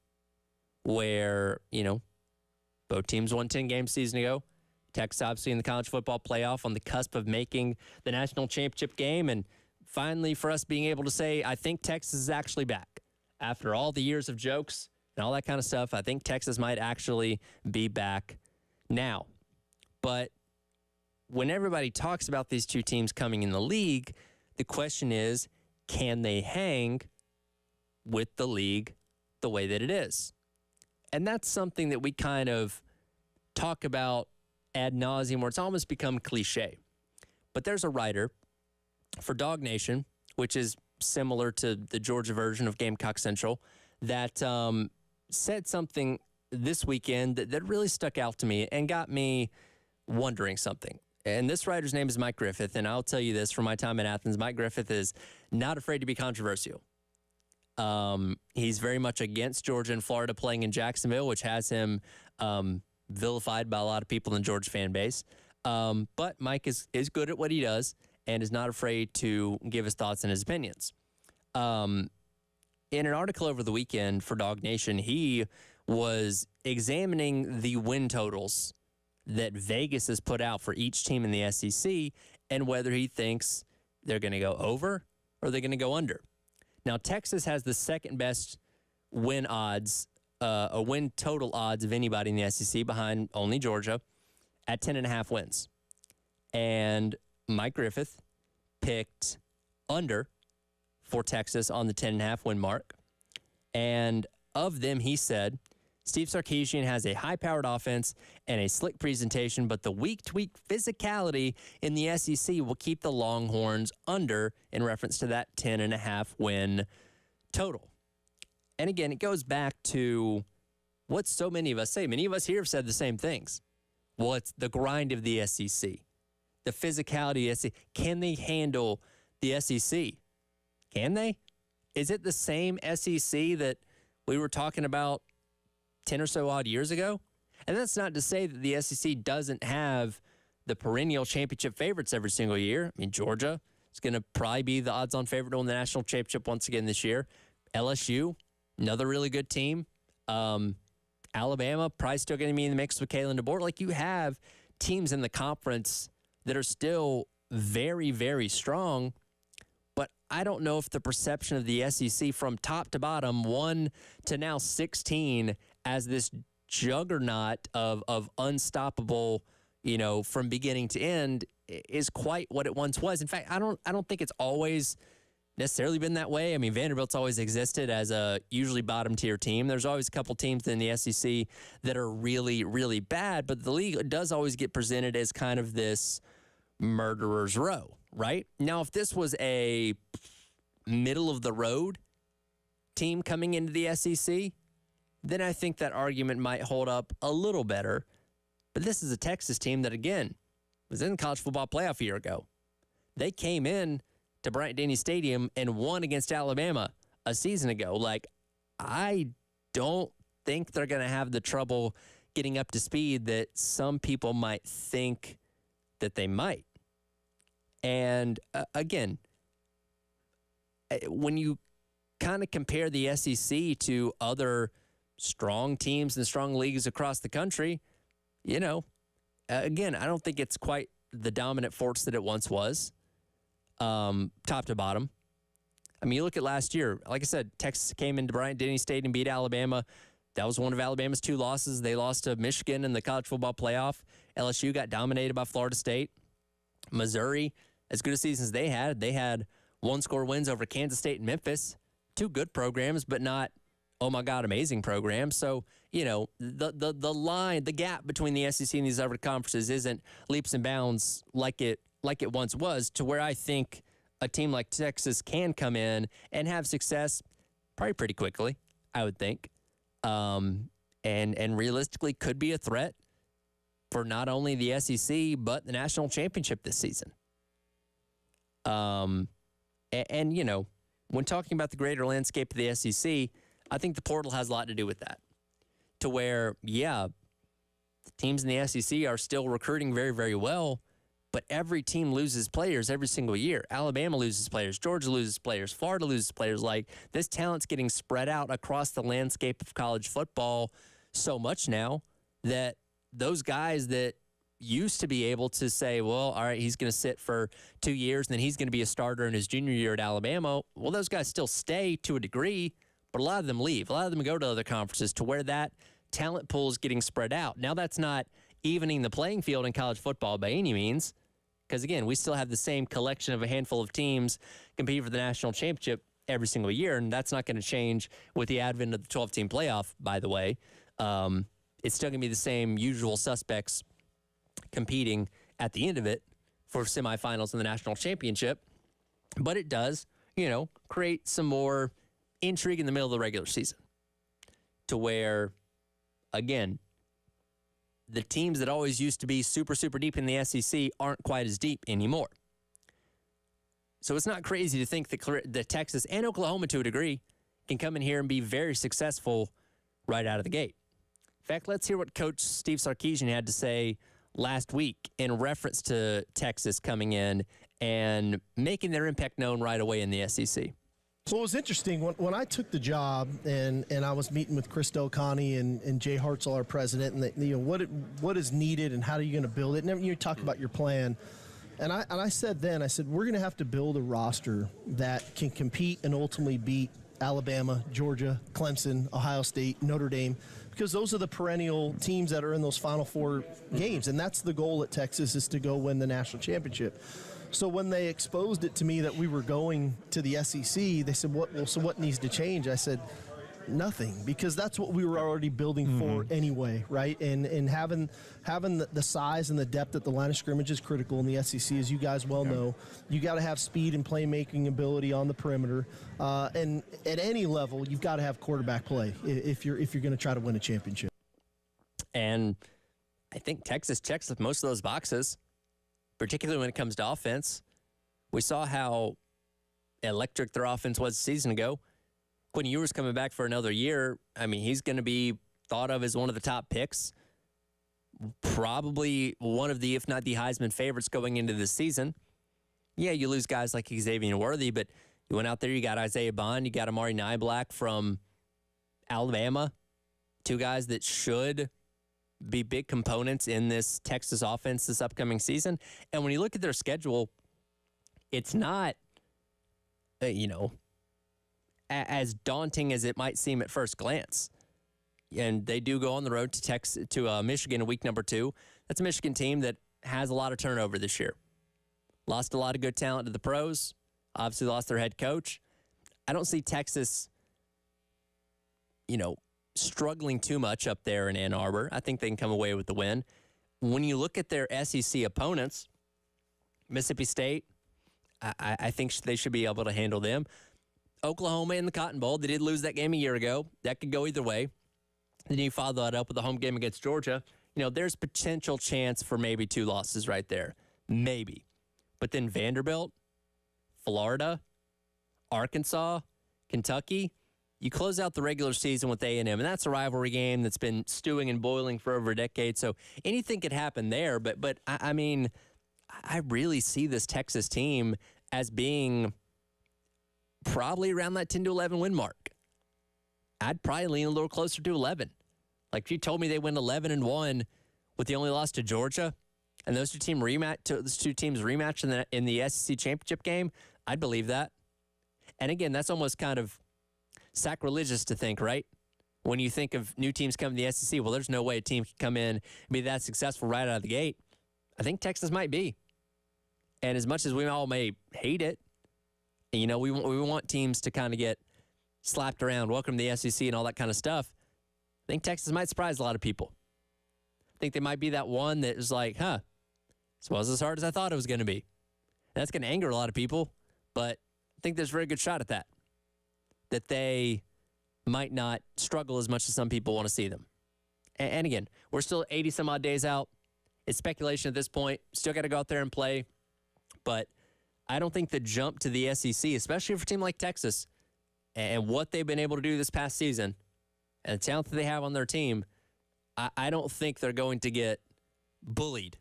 where, both teams won 10 games season ago. Texas obviously in the college football playoff on the cusp of making the national championship game. And finally for us being able to say, I think Texas is actually back. After all the years of jokes and all that kind of stuff, I think Texas might actually be back now. But when everybody talks about these 2 teams coming in the league, the question is, can they hang with the league the way that it is? And that's something that we kind of talk about ad nauseum, where it's almost become cliche. But there's a writer for Dog Nation, which is similar to the Georgia version of Gamecock Central, that said something this weekend that really stuck out to me and got me wondering something. And this writer's name is Mike Griffith, and I'll tell you this from my time in Athens, Mike Griffith is not afraid to be controversial. He's very much against Georgia and Florida playing in Jacksonville, which has him vilified by a lot of people in the Georgia fan base. But Mike is good at what he does and is not afraid to give his thoughts and his opinions. In an article over the weekend for Dog Nation, he was examining the win totals that Vegas has put out for each team in the SEC and whether he thinks they're going to go over or they're going to go under. Now, Texas has the second best win odds, win total odds of anybody in the SEC, behind only Georgia, at 10.5 wins. And Mike Griffith picked under for Texas on the 10.5 win mark. And of them, he said, Steve Sarkisian has a high-powered offense and a slick presentation, but the week-to-week physicality in the SEC will keep the Longhorns under, in reference to that 10.5 win total. And again, it goes back to what so many of us say. Many of us here have said the same things. Well, it's the grind of the SEC, the physicality of the SEC. Can they handle the SEC? Can they? Is it the same SEC that we were talking about 10 or so odd years ago? And that's not to say that the SEC doesn't have the perennial championship favorites every single year. I mean, Georgia is going to probably be the odds-on favorite to win the national championship once again this year. LSU, another really good team. Alabama, probably still going to be in the mix with Kalen DeBoer. Like, you have teams in the conference that are still very, very strong. But I don't know if the perception of the SEC from top to bottom, 1 to now 16, as this juggernaut of unstoppable, from beginning to end, is quite what it once was. In fact, I don't think it's always necessarily been that way. I mean, Vanderbilt's always existed as a usually bottom tier team. There's always a couple teams in the SEC that are really, really bad, but the league does always get presented as kind of this murderer's row, right? Now, if this was a middle of the road team coming into the SEC, then I think that argument might hold up a little better. But this is a Texas team that, again, was in the college football playoff a year ago. They came in to Bryant-Denny Stadium and won against Alabama a season ago. Like, I don't think they're going to have the trouble getting up to speed that some people might think that they might. And again, when you kind of compare the SEC to other strong teams and strong leagues across the country, again, I don't think it's quite the dominant force that it once was, top to bottom. I mean, you look at last year, like I said, Texas came into Bryant-Denny Stadium and beat Alabama. That was one of Alabama's 2 losses. They lost to Michigan in the college football playoff. LSU got dominated by Florida State. Missouri, as good a season as they had 1-score wins over Kansas State and Memphis. 2 good programs, but not, oh my God, amazing programs. So, the line, the gap between the SEC and these other conferences isn't leaps and bounds like it once was, to where I think a team like Texas can come in and have success probably pretty quickly, I would think. And realistically could be a threat for not only the SEC, but the national championship this season. When talking about the greater landscape of the SEC, I think the portal has a lot to do with that. To where, the teams in the SEC are still recruiting very, very well, but every team loses players every single year. Alabama loses players. Georgia loses players. Florida loses players. Like, this talent's getting spread out across the landscape of college football so much now that those guys that used to be able to say, well, all right, he's going to sit for 2 years and then he's going to be a starter in his junior year at Alabama. Well, those guys still stay to a degree, but a lot of them leave. A lot of them go to other conferences, to where that talent pool is getting spread out. Now, that's not evening the playing field in college football by any means, because, again, we still have the same collection of a handful of teams compete for the national championship every single year, and that's not going to change with the advent of the 12-team playoff, by the way. It's still going to be the same usual suspects competing at the end of it for semifinals in the national championship, but it does, create some more intrigue in the middle of the regular season, to where, again, the teams that always used to be super, super deep in the SEC aren't quite as deep anymore. So it's not crazy to think that Texas and Oklahoma, to a degree, can come in here and be very successful right out of the gate. In fact, let's hear what Coach Steve Sarkisian had to say last week in reference to Texas coming in and making their impact known right away in the SEC. So it was interesting when I took the job and I was meeting with Chris Delcani and Jay Hartzell, our president, and what is needed and how are you going to build it? And you talk about your plan. And I said we're going to have to build a roster that can compete and ultimately beat Alabama, Georgia, Clemson, Ohio State, Notre Dame, because those are the perennial teams that are in those Final Four games. And that's the goal at Texas, is to go win the national championship. So when they exposed it to me that we were going to the SEC, they said, what needs to change? I said, nothing, because that's what we were already building for anyway, right? And having the size and the depth at the line of scrimmage is critical in the SEC, as you guys well know. You got to have speed and playmaking ability on the perimeter, and at any level, you've got to have quarterback play if you're going to try to win a championship. And I think Texas checks most of those boxes, particularly when it comes to offense. We saw how electric their offense was a season ago. Quinn Ewers coming back for another year. I mean, he's going to be thought of as one of the top picks. Probably one of the, if not the Heisman favorites going into this season. Yeah, you lose guys like Xavier Worthy, but you went out there, you got Isaiah Bond, you got Amari Niblack from Alabama. 2 guys that should be big components in this Texas offense this upcoming season. And when you look at their schedule, it's not, as daunting as it might seem at first glance. And they do go on the road to Michigan in week number 2. That's a Michigan team that has a lot of turnover this year. Lost a lot of good talent to the pros. Obviously lost their head coach. I don't see Texas, struggling too much up there in Ann Arbor. I think they can come away with the win. When you look at their SEC opponents, Mississippi State, I think they should be able to handle them. Oklahoma in the Cotton Bowl, they did lose that game a year ago. That could go either way. Then you follow that up with a home game against Georgia. There's potential chance for maybe 2 losses right there. Maybe. But then Vanderbilt, Florida, Arkansas, Kentucky, you close out the regular season with A&M, and that's a rivalry game that's been stewing and boiling for over a decade. So anything could happen there. But I mean, I really see this Texas team as being probably around that 10 to 11 win mark. I'd probably lean a little closer to 11. Like, if you told me they win 11-1 with the only loss to Georgia, and those two teams rematch in the SEC championship game, I'd believe that. And again, that's almost kind of sacrilegious to think, right? when you think of new teams coming to the SEC, well, there's no way a team can come in and be that successful right out of the gate. I think Texas might be. And as much as we all may hate it, we want teams to kind of get slapped around, welcome to the SEC and all that kind of stuff. I think Texas might surprise a lot of people. I think they might be that one that is like, this was as hard as I thought it was going to be. And that's going to anger a lot of people, but I think there's a very good shot at that they might not struggle as much as some people want to see them. And again, we're still 80 some odd days out. It's speculation at this point. Still got to go out there and play. But I don't think the jump to the SEC, especially for a team like Texas, and what they've been able to do this past season, and the talent that they have on their team, I don't think they're going to get bullied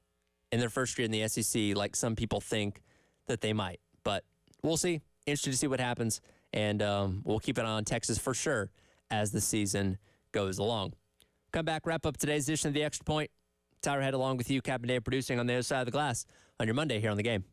in their first year in the SEC like some people think that they might. But we'll see. Interested to see what happens. And we'll keep an eye on Texas for sure as the season goes along. Come back, wrap up today's edition of The Extra Point. Tyler Head along with you, Captain Dave producing on the other side of the glass on your Monday here on The Game.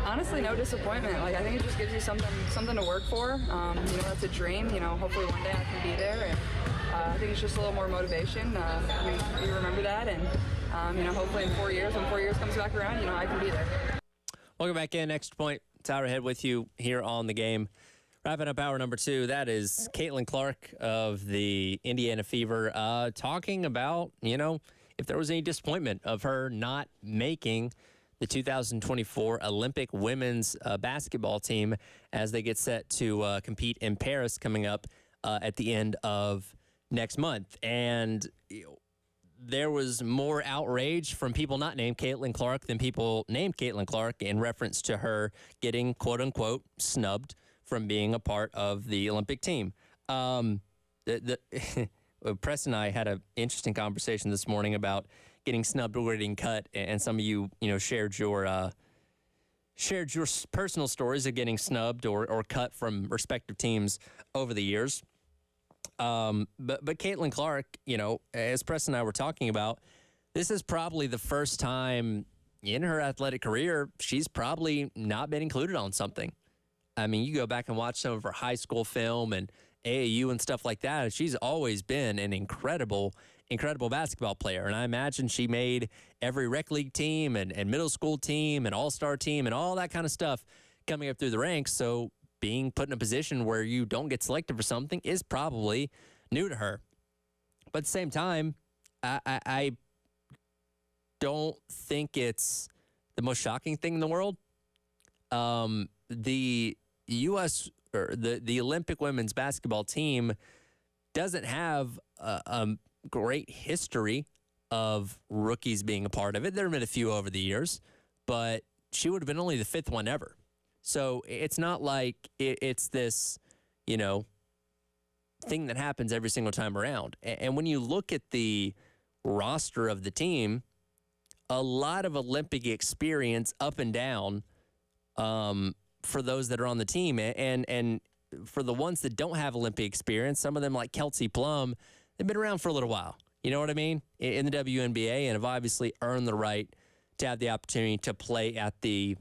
Honestly, no disappointment. Like, I think it just gives you something to work for. That's a dream. Hopefully one day I can be there. And I think it's just a little more motivation. You remember that. And, hopefully in 4 years, when 4 years comes back around, I can be there. Welcome back in. Next point. Tyler Head with you here on the game. Wrapping up hour number 2, that is Caitlyn Clark of the Indiana Fever talking about, if there was any disappointment of her not making the 2024 Olympic women's basketball team as they get set to compete in Paris coming up at the end of next month. And there was more outrage from people not named Caitlyn Clark than people named Caitlyn Clark in reference to her getting, quote-unquote, snubbed from being a part of the Olympic team. Press and I had an interesting conversation this morning about getting snubbed or getting cut, and some of you, shared your personal stories of getting snubbed or cut from respective teams over the years. But Caitlyn Clark, as Press and I were talking about, this is probably the first time in her athletic career she's probably not been included on something. I mean, you go back and watch some of her high school film and AAU and stuff like that, and she's always been an incredible basketball player. And I imagine she made every rec league team and middle school team and all-star team and all that kind of stuff coming up through the ranks. So being put in a position where you don't get selected for something is probably new to her. But at the same time, I don't think it's the most shocking thing in the world. The U.S. or the Olympic women's basketball team doesn't have a great history of rookies being a part of it. There have been a few over the years, but she would have been only the 5th one ever. So it's not like it's this, thing that happens every single time around. And when you look at the roster of the team, a lot of Olympic experience up and down for those that are on the team. And for the ones that don't have Olympic experience, some of them like Kelsey Plum, they've been around for a little while. You know what I mean? In the WNBA, and have obviously earned the right to have the opportunity to play at the,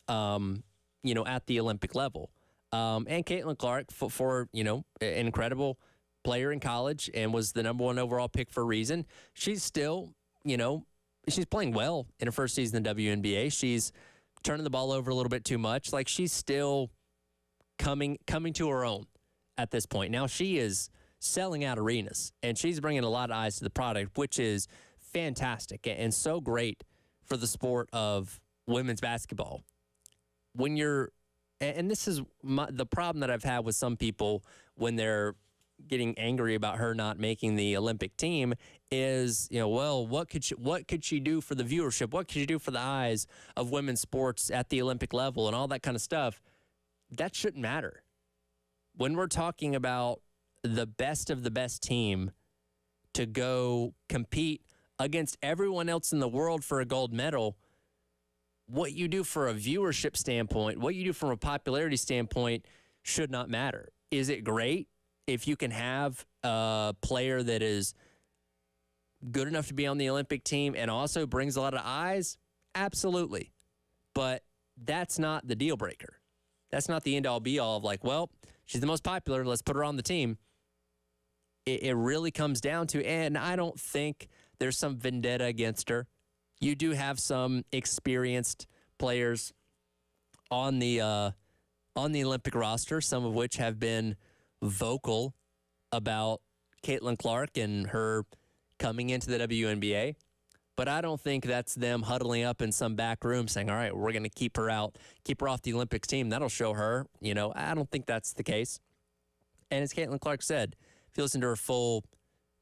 at the Olympic level. And Caitlyn Clark, for an incredible player in college and was the number 1 overall pick for a reason. She's still, she's playing well in her first season in the WNBA. She's turning the ball over a little bit too much. Like, she's still coming to her own at this point. Now she is selling out arenas, and she's bringing a lot of eyes to the product, which is fantastic and so great for the sport of women's basketball. When you're, and this is the problem that I've had with some people when they're getting angry about her not making the Olympic team is, what could she do for the viewership? What could she do for the eyes of women's sports at the Olympic level and all that kind of stuff? That shouldn't matter. When we're talking about the best of the best team to go compete against everyone else in the world for a gold medal, what you do for a viewership standpoint, what you do from a popularity standpoint should not matter. Is it great if you can have a player that is good enough to be on the Olympic team and also brings a lot of eyes? Absolutely. But that's not the deal breaker. That's not the end-all be-all of like, well, she's the most popular, let's put her on the team. It really comes down to, and I don't think there's some vendetta against her. You do have some experienced players on the Olympic roster, some of which have been vocal about Caitlyn Clark and her coming into the WNBA. But I don't think that's them huddling up in some back room saying, all right, we're going to keep her out, keep her off the Olympics team. That'll show her. I don't think that's the case. And as Caitlyn Clark said, if you listen to her full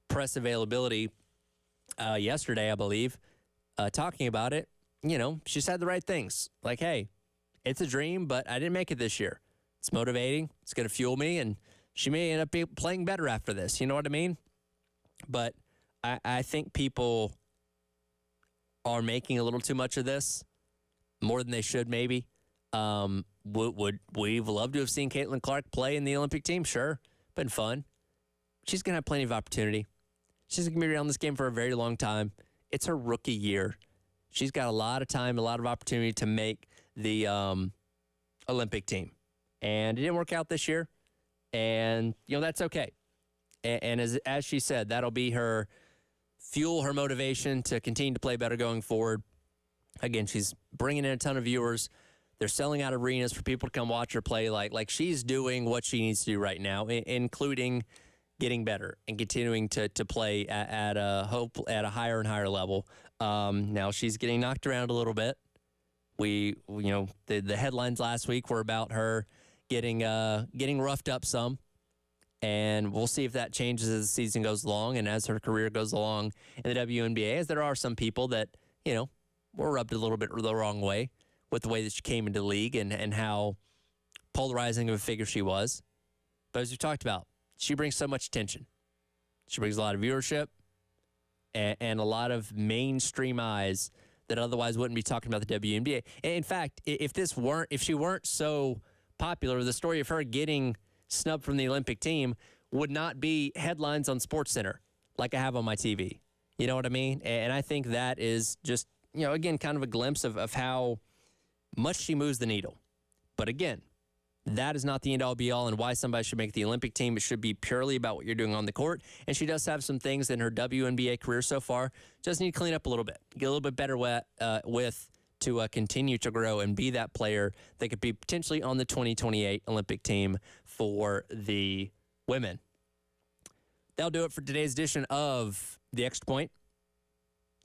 press availability yesterday, I believe, talking about it, she said the right things. Like, hey, it's a dream, but I didn't make it this year. It's motivating. It's going to fuel me, and she may end up playing better after this. You know what I mean? But I think people are making a little too much of this, more than they should maybe. Would we've loved to have seen Caitlyn Clark play in the Olympic team? Sure. Been fun. She's going to have plenty of opportunity. She's going to be around this game for a very long time. It's her rookie year. She's got a lot of time, a lot of opportunity to make the Olympic team. And it didn't work out this year. And, that's okay. And as she said, that'll be her fuel, her motivation to continue to play better going forward. Again, she's bringing in a ton of viewers. They're selling out arenas for people to come watch her play. Like she's doing what she needs to do right now, including getting better and continuing to play at a higher and higher level. Now she's getting knocked around a little bit. The headlines last week were about her getting roughed up some, and we'll see if that changes as the season goes along and as her career goes along in the WNBA. As there are some people that were rubbed a little bit the wrong way with the way that she came into the league and how polarizing of a figure she was. But as we talked about, she brings so much attention. She brings a lot of viewership and a lot of mainstream eyes that otherwise wouldn't be talking about the WNBA. In fact, if she weren't so popular, the story of her getting snubbed from the Olympic team would not be headlines on SportsCenter like I have on my TV. You know what I mean? And I think that is just, again, kind of a glimpse of how much she moves the needle. But again, that is not the end-all be-all and why somebody should make the Olympic team. It should be purely about what you're doing on the court. And she does have some things in her WNBA career so far. Just need to clean up a little bit. Get a little bit better with to continue to grow and be that player that could be potentially on the 2028 Olympic team for the women. That'll do it for today's edition of The Extra Point.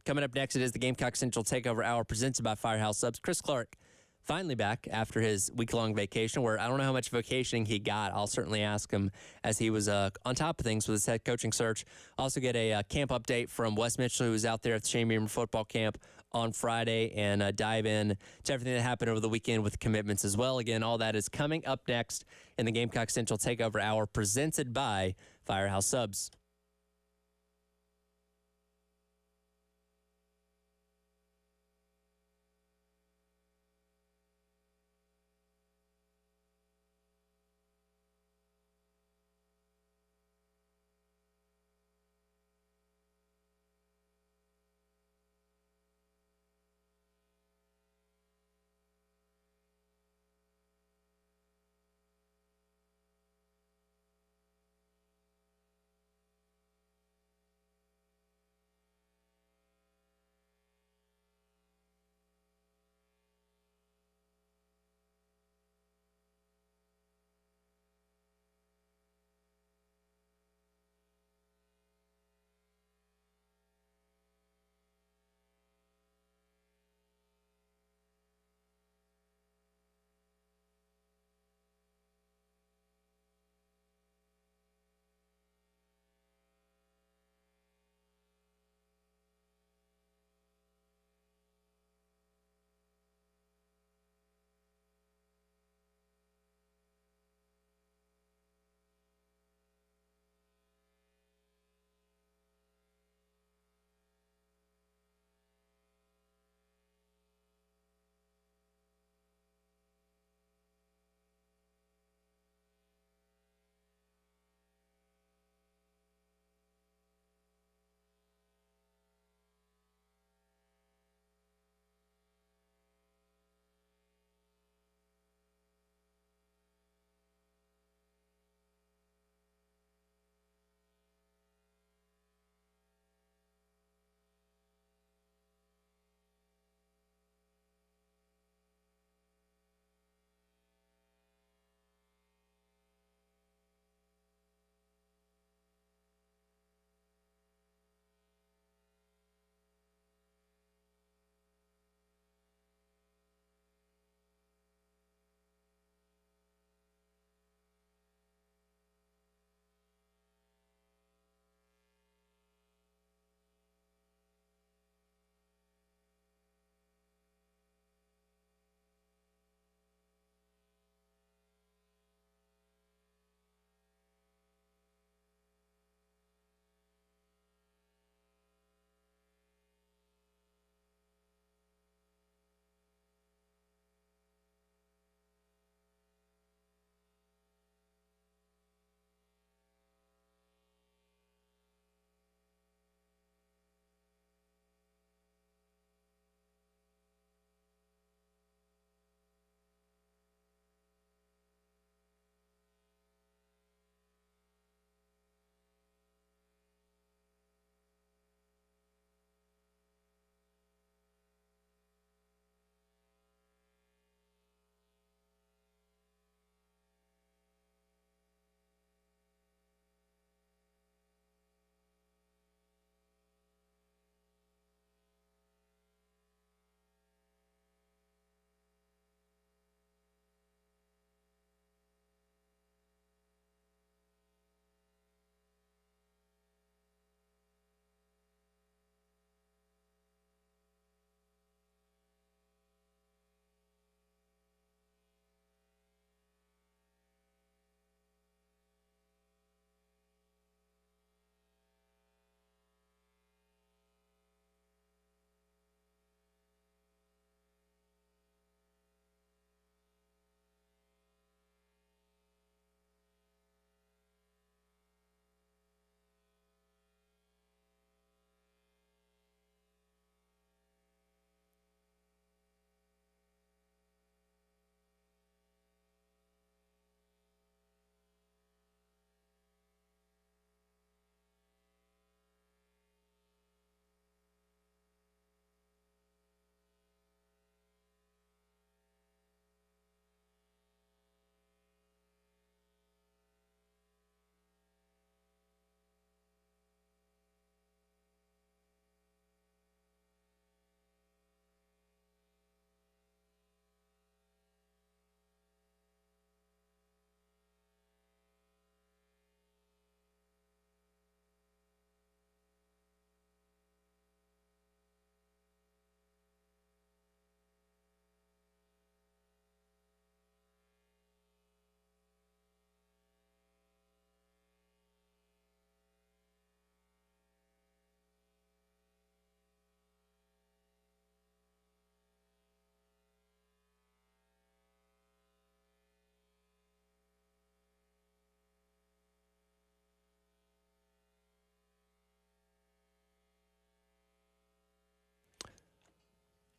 Coming up next, it is the Gamecock Central Takeover Hour presented by Firehouse Subs. Chris Clark finally back after his week-long vacation, where I don't know how much vacationing he got. I'll certainly ask him as he was on top of things with his head coaching search. Also get a camp update from Wes Mitchell, who was out there at the Champion Football Camp on Friday, and dive in to everything that happened over the weekend with commitments as well. Again, all that is coming up next in the Gamecock Central Takeover Hour presented by Firehouse Subs.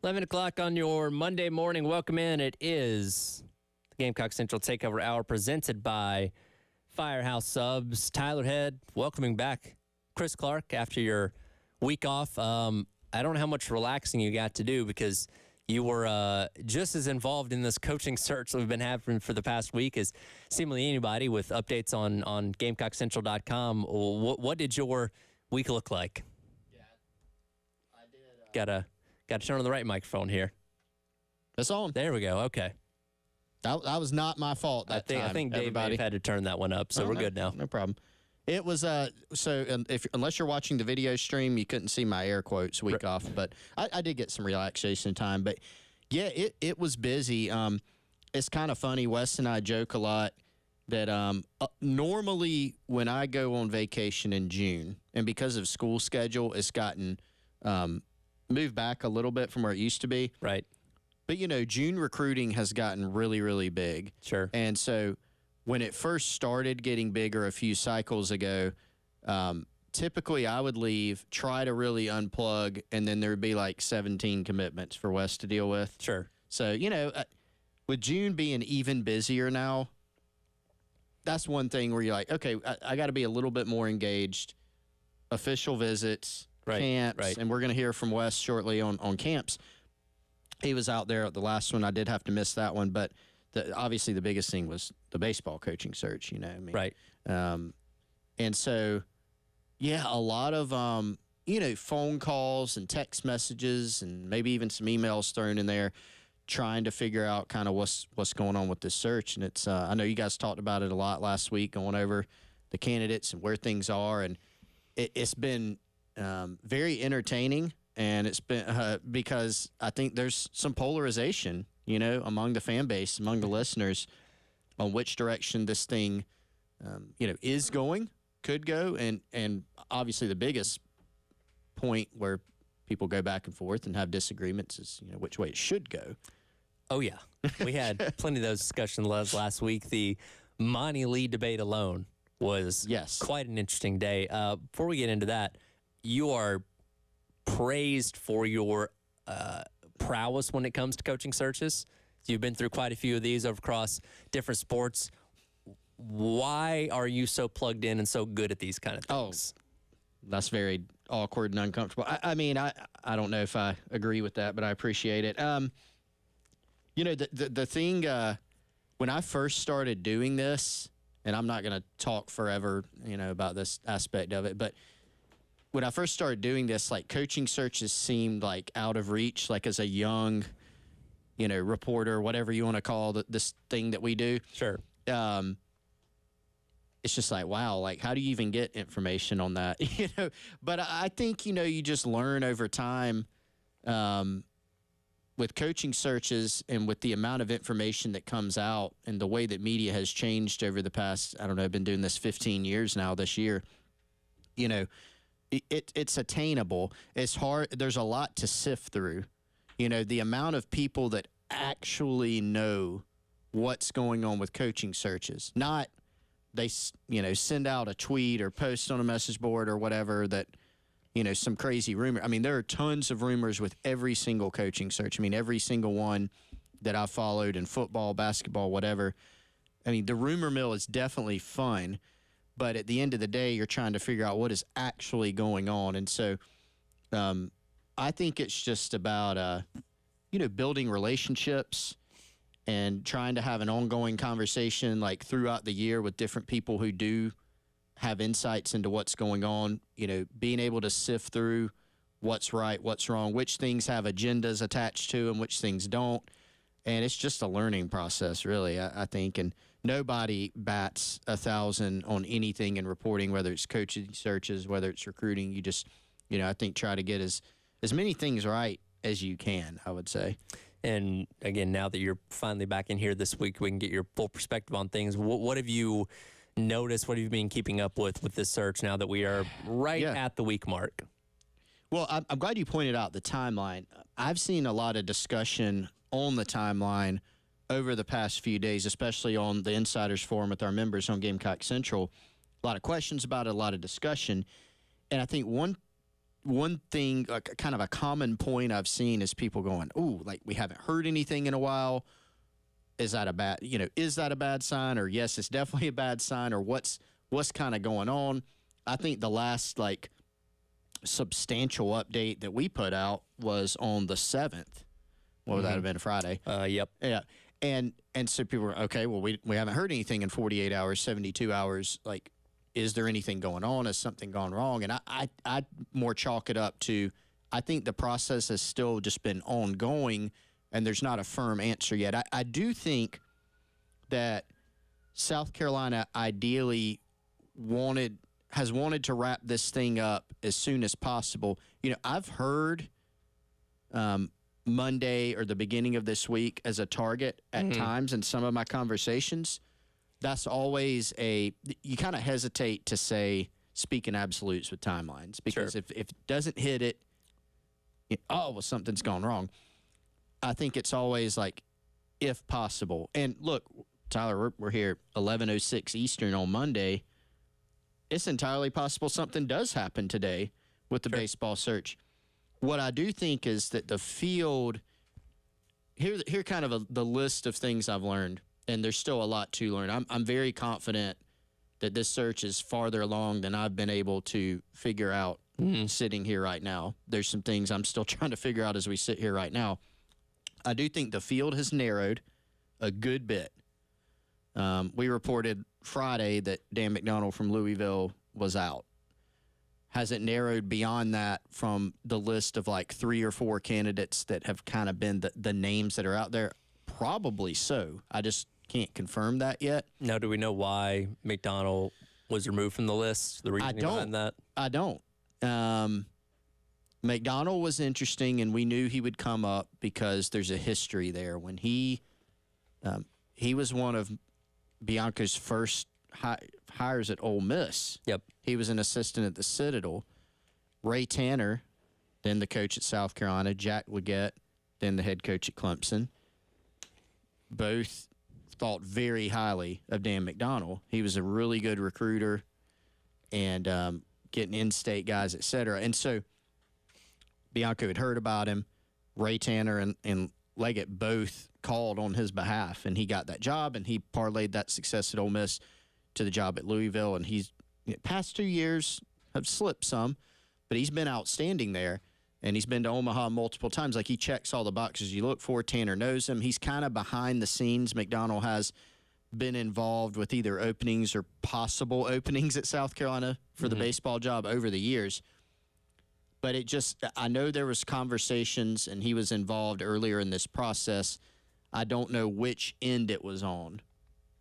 11 o'clock on your Monday morning. Welcome in. It is the Gamecock Central Takeover Hour presented by Firehouse Subs. Tyler Head welcoming back Chris Clark after your week off. I don't know how much relaxing you got to do because you were just as involved in this coaching search that we've been having for the past week as seemingly anybody with updates on GamecockCentral.com. What did your week look like? Yeah, I did. Got to turn on the right microphone here. It's on. There we go. Okay. That was not my fault that time. I think Dave may have had to turn that one up, so we're good now. No problem. It was unless you're watching the video stream, you couldn't see my air quotes week off, but I did get some relaxation time. But yeah, it was busy. It's kind of funny. Wes and I joke a lot that normally when I go on vacation in June, and because of school schedule, it's gotten moved back a little bit from where it used to be. Right. But June recruiting has gotten really, really big. Sure. And so when it first started getting bigger a few cycles ago, typically I would leave, try to really unplug, and then there would be like 17 commitments for Wes to deal with. Sure. So, with June being even busier now, that's one thing where you're like, okay, I got to be a little bit more engaged. Official visits, camps, and we're going to hear from Wes shortly on camps. He was out there at the last one. I did have to miss that one, but obviously the biggest thing was the baseball coaching search, Right. And so, yeah, a lot of, phone calls and text messages and maybe even some emails thrown in there trying to figure out kind of what's going on with this search. And it's, I know you guys talked about it a lot last week, going over the candidates and where things are. And it's been very entertaining. And it's been because I think there's some polarization, among the fan base, among the listeners, on which direction this thing, is going, could go, and obviously the biggest point where people go back and forth and have disagreements is, which way it should go. Oh yeah, we had plenty of those discussions last week. The Monty Lee debate alone was quite an interesting day. Before we get into that, you are praised for your prowess when it comes to coaching searches. You've been through quite a few of these across different sports. Why are you so plugged in and so good at these kind of things? Oh, that's very awkward and uncomfortable. I mean, I don't know if I agree with that, but I appreciate it. The thing, when I first started doing this, and I'm not going to talk forever, about this aspect of it, but when I first started doing this, like coaching searches seemed like out of reach, like as a young, reporter, whatever you want to call this thing that we do. Sure. It's just like, wow, like how do you even get information on that? But I think, you just learn over time with coaching searches and with the amount of information that comes out and the way that media has changed over the past, I don't know, I've been doing this 15 years now this year, it's attainable. It's hard. There's a lot to sift through. The amount of people that actually know what's going on with coaching searches, not they, send out a tweet or post on a message board or whatever that, some crazy rumor. I mean, there are tons of rumors with every single coaching search. I mean, every single one that I've followed in football, basketball, whatever. I mean, the rumor mill is definitely fun. But at the end of the day, you're trying to figure out what is actually going on. And so I think it's just about, building relationships and trying to have an ongoing conversation like throughout the year with different people who do have insights into what's going on, being able to sift through what's right, what's wrong, which things have agendas attached to them, which things don't. And it's just a learning process, really, I think. And nobody bats 1,000 on anything in reporting, whether it's coaching searches, whether it's recruiting. You just, I think try to get as many things right as you can, I would say. And again, now that you're finally back in here this week, we can get your full perspective on things. What have you noticed? What have you been keeping up with this search now that we are at the week mark? Well, I'm glad you pointed out the timeline. I've seen a lot of discussion on the timeline over the past few days, especially on the Insiders Forum with our members on Gamecock Central. A lot of questions about it, a lot of discussion. And I think one one thing, kind of a common point I've seen is people going, "Ooh, like we haven't heard anything in a while. Is that a bad sign? Or yes, it's definitely a bad sign. Or what's kind of going on?" I think the last like substantial update that we put out was on the 7th. What would that have been, Friday? Yep. Yeah. And so people were, okay, well, we haven't heard anything in 48 hours, 72 hours. Like, is there anything going on? Has something gone wrong? And I more chalk it up to, I think the process has still just been ongoing, and there's not a firm answer yet. I do think that South Carolina ideally has wanted to wrap this thing up as soon as possible. You know, I've heard Monday or the beginning of this week as a target at times in some of my conversations. That's always you kind of hesitate to speak in absolutes with timelines, because if it doesn't hit it, something's gone wrong. I think it's always like, if possible. And look, Tyler, we're here 11:06 Eastern on Monday. It's entirely possible something does happen today with the baseball search. What I do think is that the field, here kind of the list of things I've learned, and there's still a lot to learn. I'm very confident that this search is farther along than I've been able to figure out sitting here right now. There's some things I'm still trying to figure out as we sit here right now. I do think the field has narrowed a good bit. We reported Friday that Dan McDonald from Louisville was out. Has it narrowed beyond that from the list of like 3 or 4 candidates that have kind of been the names that are out there? Probably so. I just can't confirm that yet. Now, do we know why McDonald was removed from the list? The reasoning behind that? I don't. McDonald was interesting, and we knew he would come up because there's a history there. When he was one of Bianca's first hires at Ole Miss. Yep. He was an assistant at the Citadel. Ray Tanner, then the coach at South Carolina. Jack Leggett, then the head coach at Clemson. Both thought very highly of Dan McDonald. He was a really good recruiter and getting in-state guys, et cetera. And so Bianca had heard about him. Ray Tanner and Leggett both called on his behalf, and he got that job, and he parlayed that success at Ole Miss to the job at Louisville. And he's past 2 years have slipped some, but he's been outstanding there, and he's been to Omaha multiple times. Like, he checks all the boxes you look for. Tanner knows him. He's kind of behind the scenes. McDonald has been involved with either openings or possible openings at South Carolina for the baseball job over the years. But I know there was conversations, and he was involved earlier in this process. I don't know which end it was on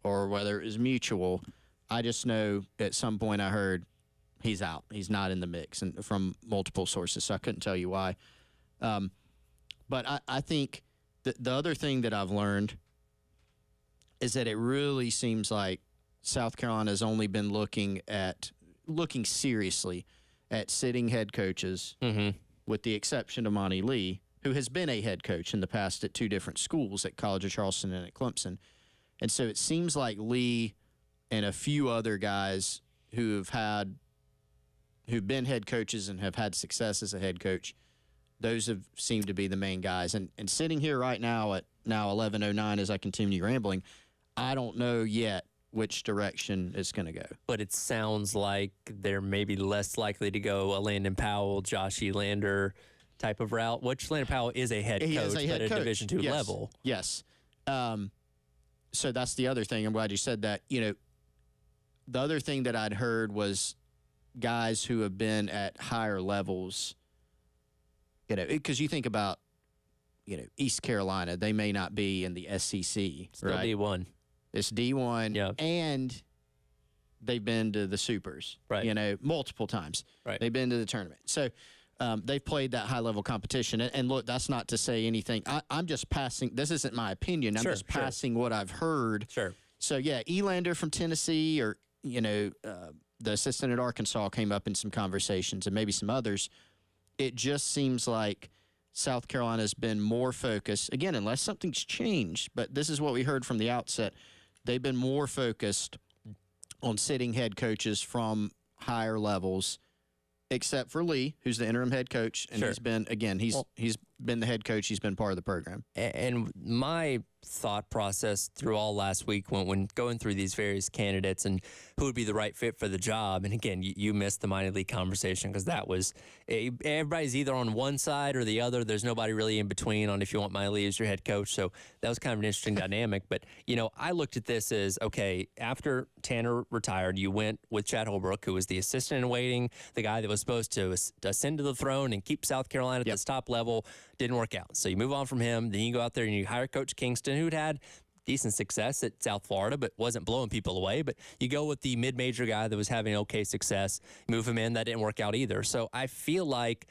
or whether it was mutual. I just know at some point I heard he's out. He's not in the mix, and from multiple sources, so I couldn't tell you why. But I think the other thing that I've learned is that it really seems like South Carolina has only been looking seriously at sitting head coaches, with the exception of Monty Lee, who has been a head coach in the past at 2 different schools, at College of Charleston and at Clemson. And so it seems like Lee and a few other guys who've been head coaches and have had success as a head coach, those have seemed to be the main guys. And sitting here right now at 11:09 as I continue rambling, I don't know yet which direction it's going to go. But it sounds like they're maybe less likely to go a Landon Powell, Josh Elander type of route, which Landon Powell is a head coach, but at a Division II level. Yes. So that's the other thing. I'm glad you said that. The other thing that I'd heard was guys who have been at higher levels, because you think about, East Carolina, they may not be in the SEC. Still right? D1. It's D1, and they've been to the Supers, right? Multiple times. Right. They've been to the tournament. So they've played that high-level competition. And look, that's not to say anything. I'm just passing. This isn't my opinion. I'm just passing what I've heard. Sure. So, Elander from Tennessee, or, the assistant at Arkansas came up in some conversations, and maybe some others. It just seems like South Carolina's been more focused, again, unless something's changed, but this is what we heard from the outset. They've been more focused on sitting head coaches from higher levels except for Lee, who's the interim head coach, and he's been he's been the head coach. He's been part of the program. And my thought process through all last week when going through these various candidates and who would be the right fit for the job. And again, you missed the minor league conversation because that was everybody's either on one side or the other. There's nobody really in between on if you want Minor League as your head coach. So that was kind of an interesting dynamic. But, I looked at this as, okay, after Tanner retired, you went with Chad Holbrook, who was the assistant in waiting, the guy that was supposed to ascend to the throne and keep South Carolina at this top level. Didn't work out. So you move on from him. Then you go out there and you hire Coach Kingston, who'd had decent success at South Florida, but wasn't blowing people away. But you go with the mid-major guy that was having okay success, move him in. That didn't work out either. So I feel like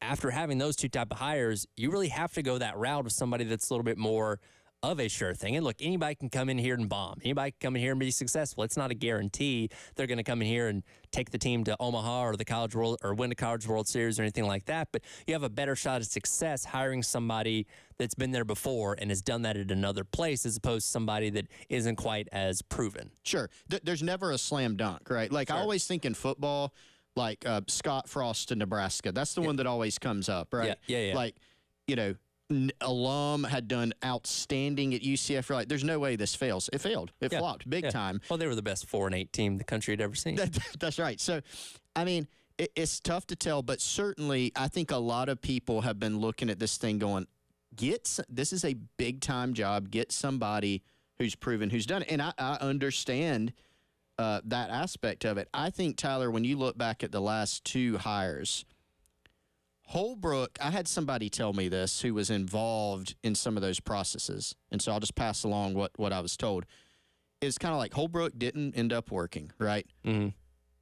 after having those two type of hires, you really have to go that route with somebody that's a little bit more of a sure thing. And look, anybody can come in here and bomb. Anybody can come in here and be successful. It's not a guarantee they're going to come in here and take the team to Omaha or the College World or win the College World Series or anything like that. But you have a better shot at success hiring somebody that's been there before and has done that at another place as opposed to somebody that isn't quite as proven. Sure. There's never a slam dunk, right? Like, I always think in football, like Scott Frost in Nebraska. That's the one that always comes up, right? Yeah. Like, alum had done outstanding at UCF. Like, there's no way this fails. It failed. It flopped big time. Well, they were the best 4-8 team the country had ever seen. That's right. So, I mean, it's tough to tell, but certainly I think a lot of people have been looking at this thing going, this is a big-time job. Get somebody who's proven, who's done it. And I understand that aspect of it. I think, Tyler, when you look back at the last two hires, Holbrook, I had somebody tell me this who was involved in some of those processes, and so I'll just pass along what I was told. It's kind of like Holbrook didn't end up working, right? Mm-hmm.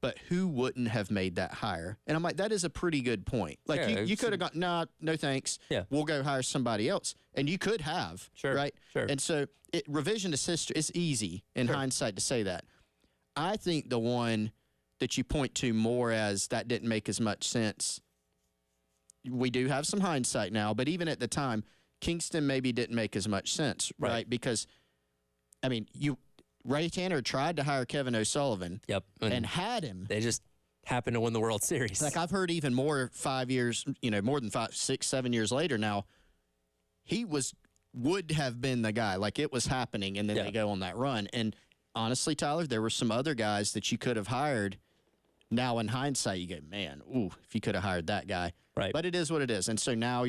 But who wouldn't have made that hire? And I'm like, that is a pretty good point. Like, you could have gone, no thanks. Yeah. We'll go hire somebody else. And you could have, right? Sure. And so revisionist history, it's easy in hindsight to say that. I think the one that you point to more as that didn't make as much sense, we do have some hindsight now, but even at the time, Kingston maybe didn't make as much sense, right? Because, I mean, Ray Tanner tried to hire Kevin O'Sullivan and had him. They just happened to win the World Series. Like, I've heard even more 5 years, more than 5, 6, 7 years later now, he would have been the guy. Like, it was happening, and then they go on that run. And honestly, Tyler, there were some other guys that you could have hired. Now, in hindsight, you go, man, if you could have hired that guy. Right. But it is what it is. And so now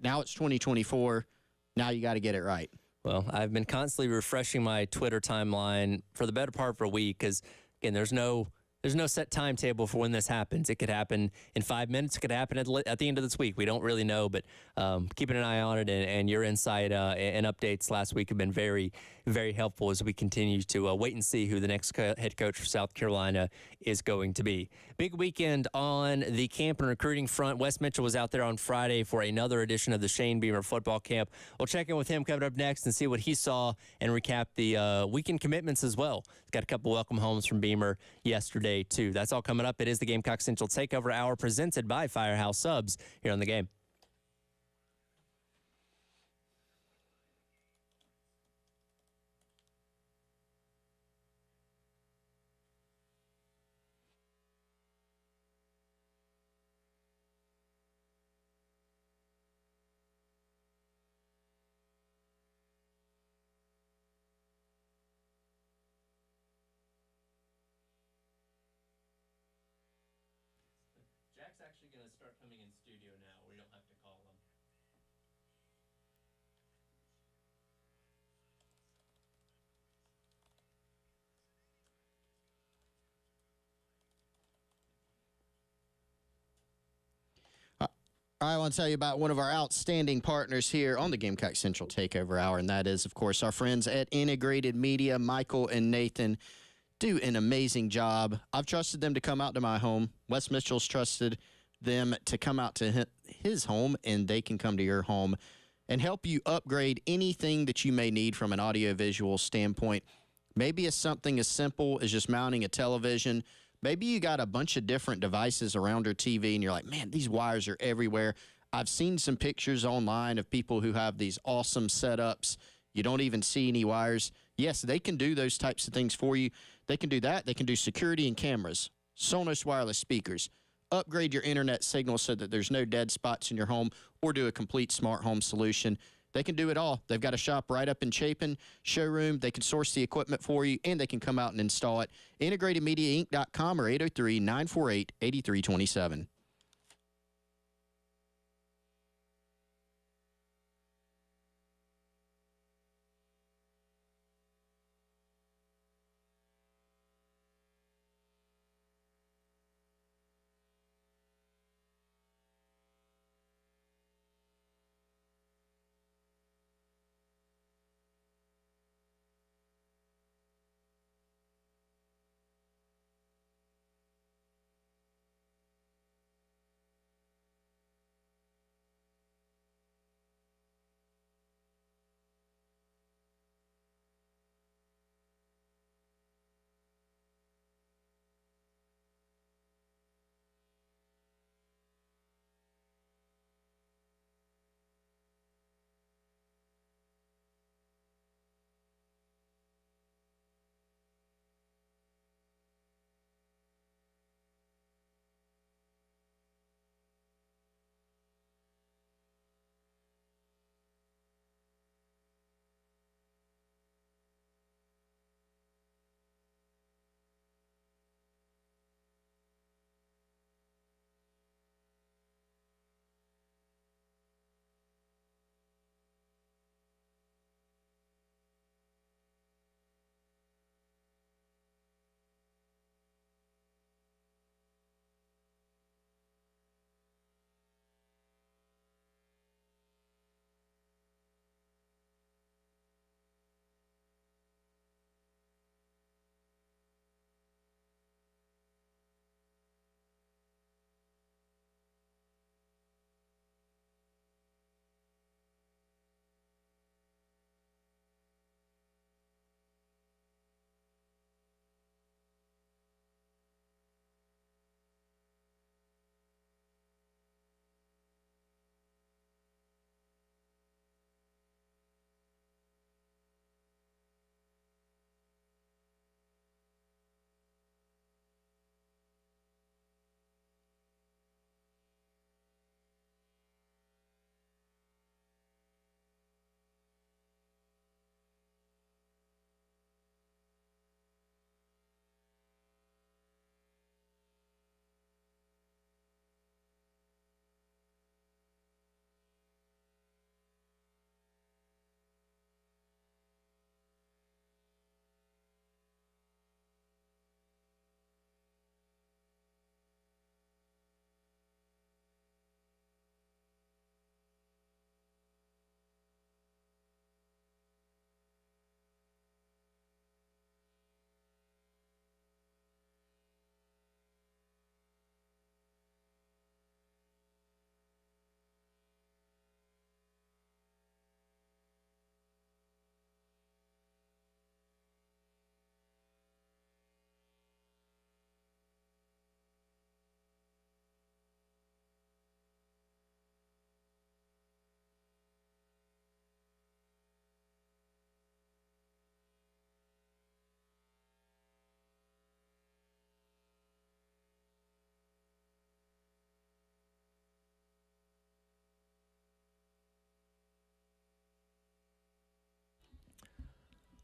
now it's 2024. Now you got to get it right. Well, I've been constantly refreshing my Twitter timeline for the better part of a week because, again, there's no set timetable for when this happens. It could happen in 5 minutes. It could happen at the end of this week. We don't really know, but keeping an eye on it and your insight and updates last week have been very, very helpful as we continue to wait and see who the next head coach for South Carolina is going to be. Big weekend on the camp and recruiting front. Wes Mitchell was out there on Friday for another edition of the Shane Beamer football camp. We'll check in with him coming up next and see what he saw and recap the weekend commitments as well. He's got a couple welcome homes from Beamer yesterday, too. That's all coming up. It is the Gamecock Central Takeover Hour presented by Firehouse Subs here on the Game. Jack's actually going to start coming in studio now. We don't have to call him. I want to tell you about one of our outstanding partners here on the Gamecock Central Takeover Hour, and that is, of course, our friends at Integrated Media. Michael and Nathan do an amazing job. I've trusted them to come out to my home. Wes Mitchell's trusted them to come out to his home, and they can come to your home and help you upgrade anything that you may need from an audiovisual standpoint. Maybe it's something as simple as just mounting a television. Maybe you got a bunch of different devices around your TV, and you're like, man, these wires are everywhere. I've seen some pictures online of people who have these awesome setups. You don't even see any wires. Yes, they can do those types of things for you. They can do that. They can do security and cameras, Sonos wireless speakers, upgrade your internet signal so that there's no dead spots in your home, or do a complete smart home solution. They can do it all. They've got a shop right up in Chapin showroom. They can source the equipment for you, and they can come out and install it. IntegratedMediaInc.com or 803-948-8327.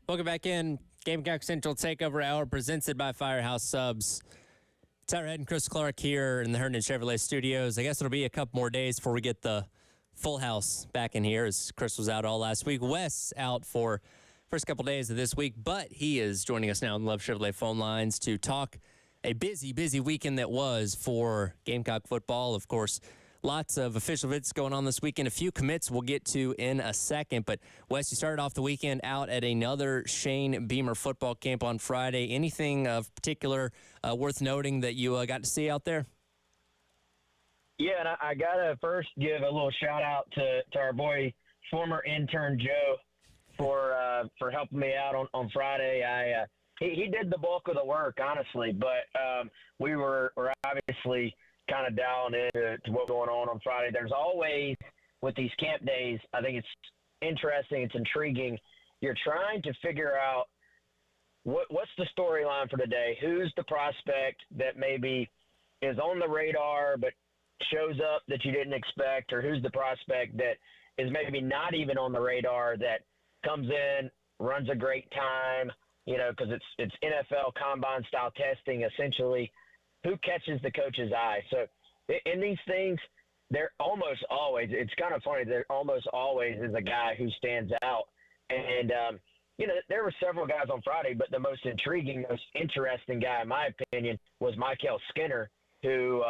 Welcome back in. Gamecock Central Takeover Hour presented by Firehouse Subs. Tyler Head and Chris Clark here in the Herndon Chevrolet Studios. I guess it'll be a couple more days before we get the full house back in here, as Chris was out all last week. Wes out for first couple days of this week, but he is joining us now on the Love Chevrolet phone lines to talk a busy, busy weekend that was for Gamecock football. Of course, lots of official visits going on this weekend. A few commits we'll get to in a second. But, Wes, you started off the weekend out at another Shane Beamer football camp on Friday. Anything of particular worth noting that you got to see out there? Yeah, and I got to first give a little shout-out to our boy, former intern Joe, for helping me out on Friday. He did the bulk of the work, honestly, but we were obviously – kind of dialing into what's going on Friday. There's always, with these camp days, I think it's interesting, it's intriguing. You're trying to figure out what's the storyline for today. Who's the prospect that maybe is on the radar but shows up that you didn't expect, or who's the prospect that is maybe not even on the radar that comes in, runs a great time, because it's NFL combine style testing essentially. Who catches the coach's eye? So in these things, they're almost always, it's kind of funny, there almost always is a guy who stands out. And, there were several guys on Friday, but the most intriguing, most interesting guy, in my opinion, was Michael Skinner, who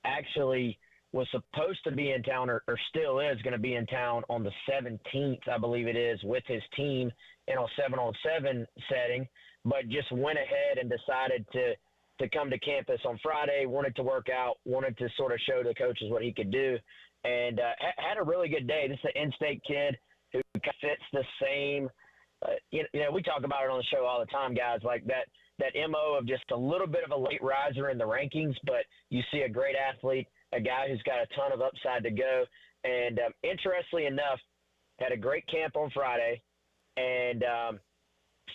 actually was supposed to be in town or still is going to be in town on the 17th, I believe it is, with his team in a 7-on-7 setting, but just went ahead and decided to come to campus on Friday, wanted to work out, wanted to sort of show the coaches what he could do, and had a really good day. This is an in-state kid who fits the same we talk about it on the show all the time, guys, like that MO of just a little bit of a late riser in the rankings, but you see a great athlete, a guy who's got a ton of upside to go. And interestingly enough, had a great camp on Friday, and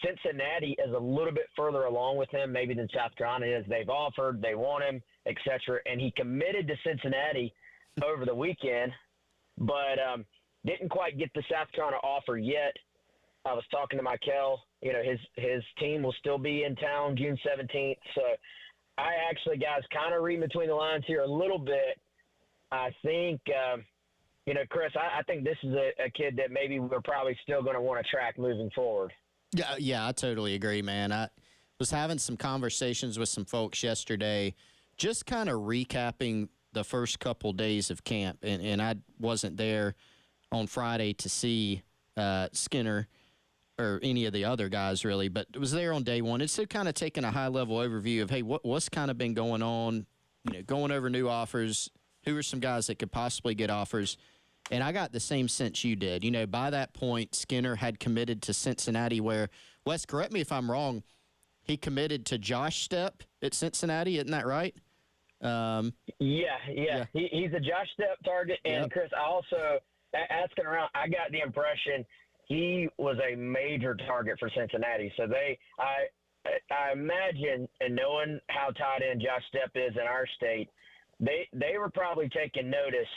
Cincinnati is a little bit further along with him maybe than South Carolina is. They've offered, they want him, etc. And he committed to Cincinnati over the weekend, but didn't quite get the South Carolina offer yet. I was talking to Michael, his team will still be in town June 17th. So I actually, guys, kind of read between the lines here a little bit. I think, Chris, I think this is a kid that maybe we're probably still going to want to track moving forward. Yeah, I totally agree, man. I was having some conversations with some folks yesterday, just kind of recapping the first couple days of camp. And I wasn't there on Friday to see Skinner or any of the other guys, really, but it was there on day one. It's still kind of taking a high-level overview of, hey, what's kind of been going on, going over new offers, who are some guys that could possibly get offers. And I got the same sense you did. By that point, Skinner had committed to Cincinnati where, Wes, correct me if I'm wrong, he committed to Josh Stepp at Cincinnati, isn't that right? Yeah. He's a Josh Stepp target. And, yep. Chris, I also, asking around, I got the impression he was a major target for Cincinnati. So I imagine, and knowing how tight end Josh Stepp is in our state, they were probably taking notice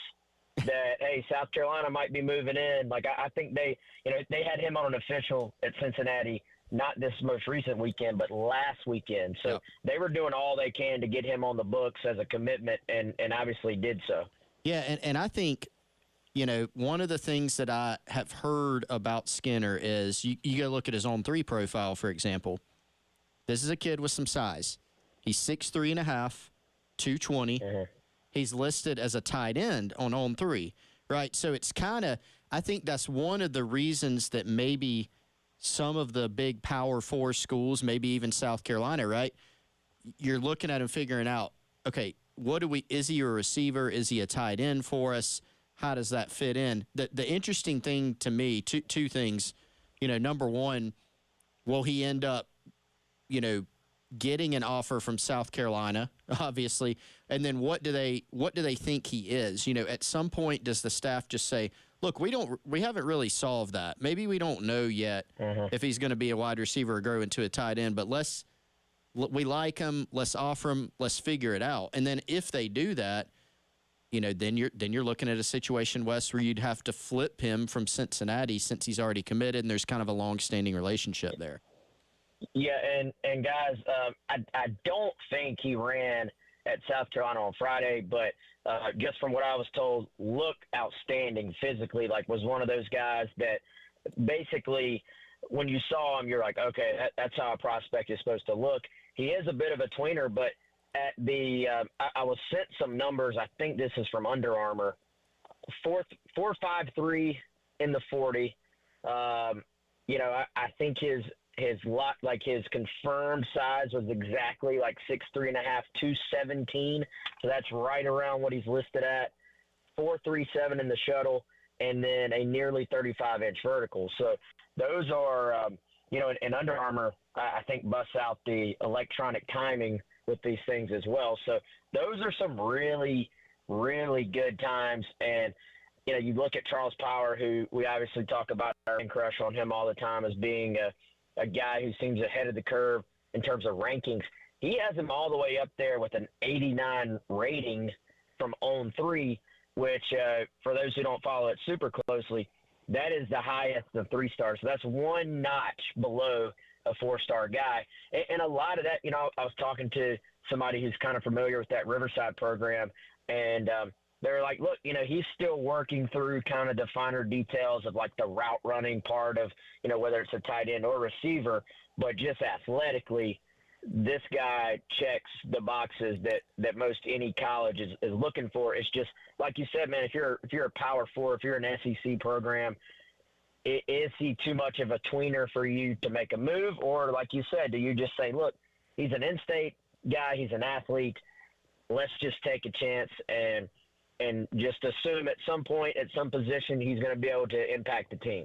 that, hey, South Carolina might be moving in. Like, I think they had him on an official at Cincinnati, not this most recent weekend, but last weekend. So yep. They were doing all they can to get him on the books as a commitment, and obviously did so. Yeah, and I think, one of the things that I have heard about Skinner is you got to look at his On3 profile, for example. This is a kid with some size. He's 6'3.5", 220. Mm-hmm. He's listed as a tight end on On3, right? So it's kind of, I think that's one of the reasons that maybe some of the big Power 4 schools, maybe even South Carolina, right? You're looking at him figuring out, okay, is he a receiver? Is he a tight end for us? How does that fit in? The interesting thing to me, two things, number one, will he end up, getting an offer from South Carolina, obviously, and then what do they think he is? At some point, does the staff just say, look, we haven't really solved that. Maybe we don't know yet if he's going to be a wide receiver or grow into a tight end, but we like him, let's offer him, let's figure it out. And then if they do that, then you're looking at a situation, Wes, where you'd have to flip him from Cincinnati since he's already committed, and there's kind of a long-standing relationship there. Yeah, and guys, I don't think he ran at South Carolina on Friday, but just from what I was told, looked outstanding physically, like was one of those guys that basically when you saw him, you're like, okay, that's how a prospect is supposed to look. He is a bit of a tweener, but at the I was sent some numbers. I think this is from Under Armour. 4.53 in the 40. I think his confirmed size was exactly like 6'3.5", 217. So that's right around what he's listed at. 4.37 in the shuttle, and then a nearly 35-inch vertical. So those are, and Under Armour, I think, busts out the electronic timing with these things as well. So those are some really, really good times. And, you look at Charles Power, who we obviously talk about our crush on him all the time as being a guy who seems ahead of the curve in terms of rankings. he has him all the way up there with an 89 rating from On3, which for those who don't follow it super closely, that is the highest of 3 stars. So that's one notch below a 4-star guy. And a lot of that, I was talking to somebody who's kind of familiar with that Riverside program, and they're like, look, he's still working through kind of the finer details of like the route running part of, whether it's a tight end or receiver, but just athletically, this guy checks the boxes that most any college is looking for. It's just like you said, man, if you're a Power 4, if you're an SEC program, is he too much of a tweener for you to make a move? Or like you said, do you just say, look, he's an in-state guy, he's an athlete, let's just take a chance and just assume at some point, at some position, he's going to be able to impact the team.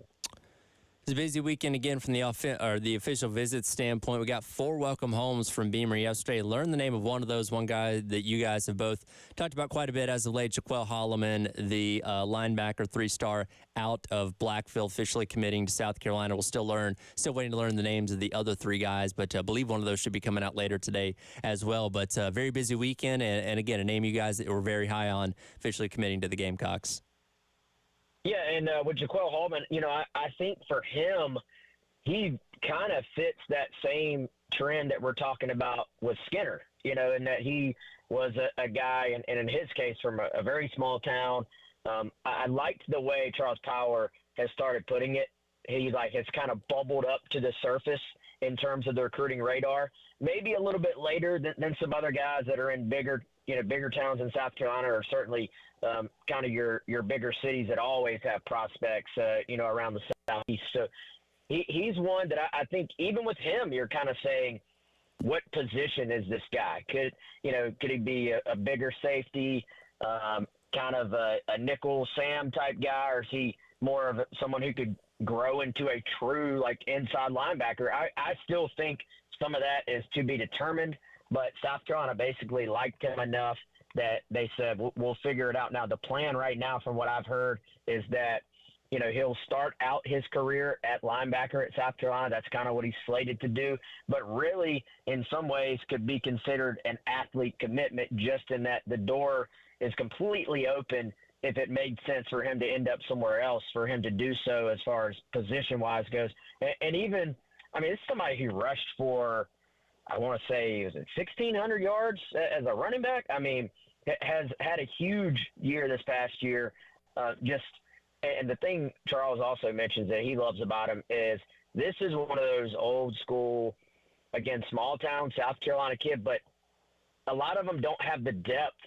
It's a busy weekend again from the official visit standpoint. We got 4 welcome homes from Beamer yesterday. Learned the name of one of those, one guy that you guys have both talked about quite a bit as of late, Jaquel Holloman, the linebacker 3-star out of Blackville, officially committing to South Carolina. We'll still waiting to learn the names of the other 3 guys, but I believe one of those should be coming out later today as well. But very busy weekend, and again, a name you guys that were very high on officially committing to the Gamecocks. Yeah, and with Jaquel Holloman, I think for him, he kind of fits that same trend that we're talking about with Skinner, in that he was a guy, and in his case, from a very small town. I liked the way Charles Power has started putting it. He has kind of bubbled up to the surface in terms of the recruiting radar, maybe a little bit later than some other guys that are in bigger towns in South Carolina, or certainly kind of your bigger cities that always have prospects, around the Southeast. So he's one that I think even with him, you're kind of saying, what position is this guy? Could he be a bigger safety, kind of a nickel Sam type guy, or is he more of someone who could grow into a true inside linebacker? I still think some of that is to be determined, but South Carolina basically liked him enough that they said, we'll figure it out. Now, the plan right now, from what I've heard, is that, he'll start out his career at linebacker at South Carolina. That's kind of what he's slated to do, but really, in some ways, could be considered an athlete commitment, just in that the door is completely open if it made sense for him to end up somewhere else, for him to do so as far as position-wise goes. And even, it's somebody who rushed for, I want to say, was it 1,600 yards as a running back? Has had a huge year this past year. And the thing Charles also mentions that he loves about him is this is one of those old school, again, small town South Carolina kid, but a lot of them don't have the depth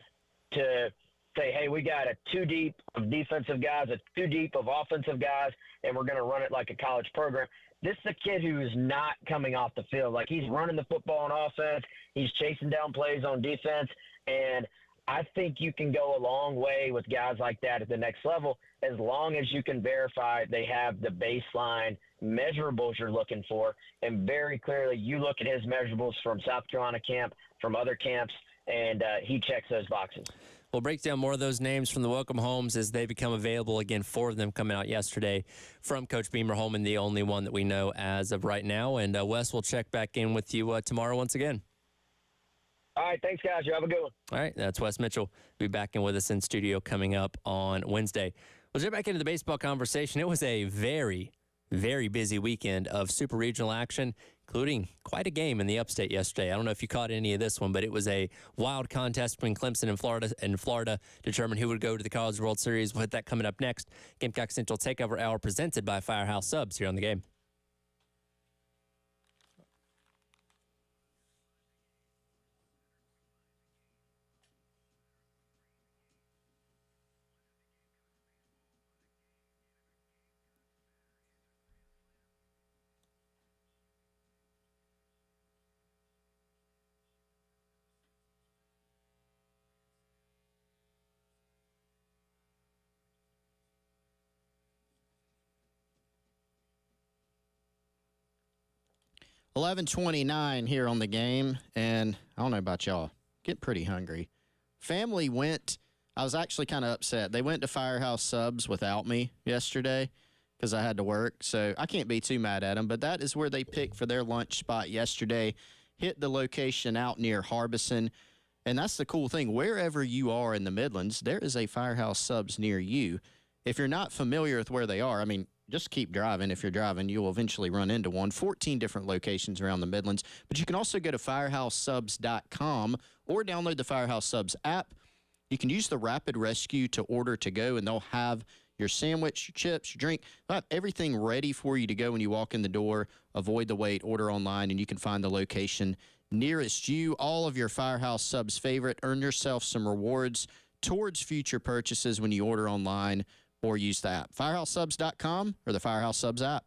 to say, hey, we got a 2 deep of defensive guys, a 2 deep of offensive guys, and we're going to run it like a college program. This is a kid who is not coming off the field. He's running the football on offense. He's chasing down plays on defense. And I think you can go a long way with guys like that at the next level, as long as you can verify they have the baseline measurables you're looking for. And very clearly, you look at his measurables from South Carolina camp, from other camps, and he checks those boxes. We'll break down more of those names from the welcome homes as they become available. Again, 4 of them coming out yesterday from Coach Beamer Holman, the only one that we know as of right now. And Wes, will check back in with you tomorrow once again. All right, thanks, guys. You have a good one. All right, that's Wes Mitchell. Be back in with us in studio coming up on Wednesday. We'll get back into the baseball conversation. It was a very, very busy weekend of super regional action, including quite a game in the upstate yesterday. I don't know if you caught any of this one, but it was a wild contest between Clemson and Florida determined who would go to the College World Series. We'll hit that coming up next. Gamecock Central Takeover Hour presented by Firehouse Subs here on The Game. $11:29 here on The Game, and I don't know about y'all, get pretty hungry. Family went, I was actually kind of upset. They went to Firehouse Subs without me yesterday because I had to work, so I can't be too mad at them, but that is where they picked for their lunch spot yesterday hit the location out near Harbison. And that's the cool thing. Wherever you are in the Midlands, there is a Firehouse Subs near you. If you're not familiar with where they are, I mean, just keep driving. If you're driving, you'll eventually run into one. 14 different locations around the Midlands. But you can also go to firehousesubs.com or download the Firehouse Subs app. You can use the Rapid Rescue to order to go, and they'll have your sandwich, your chips, your drink. They'll have everything ready for you to go when you walk in the door. Avoid the wait, order online, and you can find the location nearest you. All of your Firehouse Subs favorite. Earn yourself some rewards towards future purchases when you order online or use the app. Firehousesubs.com or the Firehouse Subs app.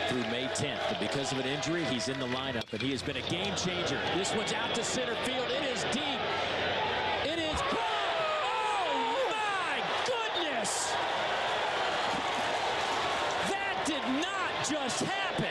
Through May 10th, but because of an injury, he's in the lineup, and he has been a game changer. This one's out to center field. It is deep. It is gone. Oh, my goodness. That did not just happen.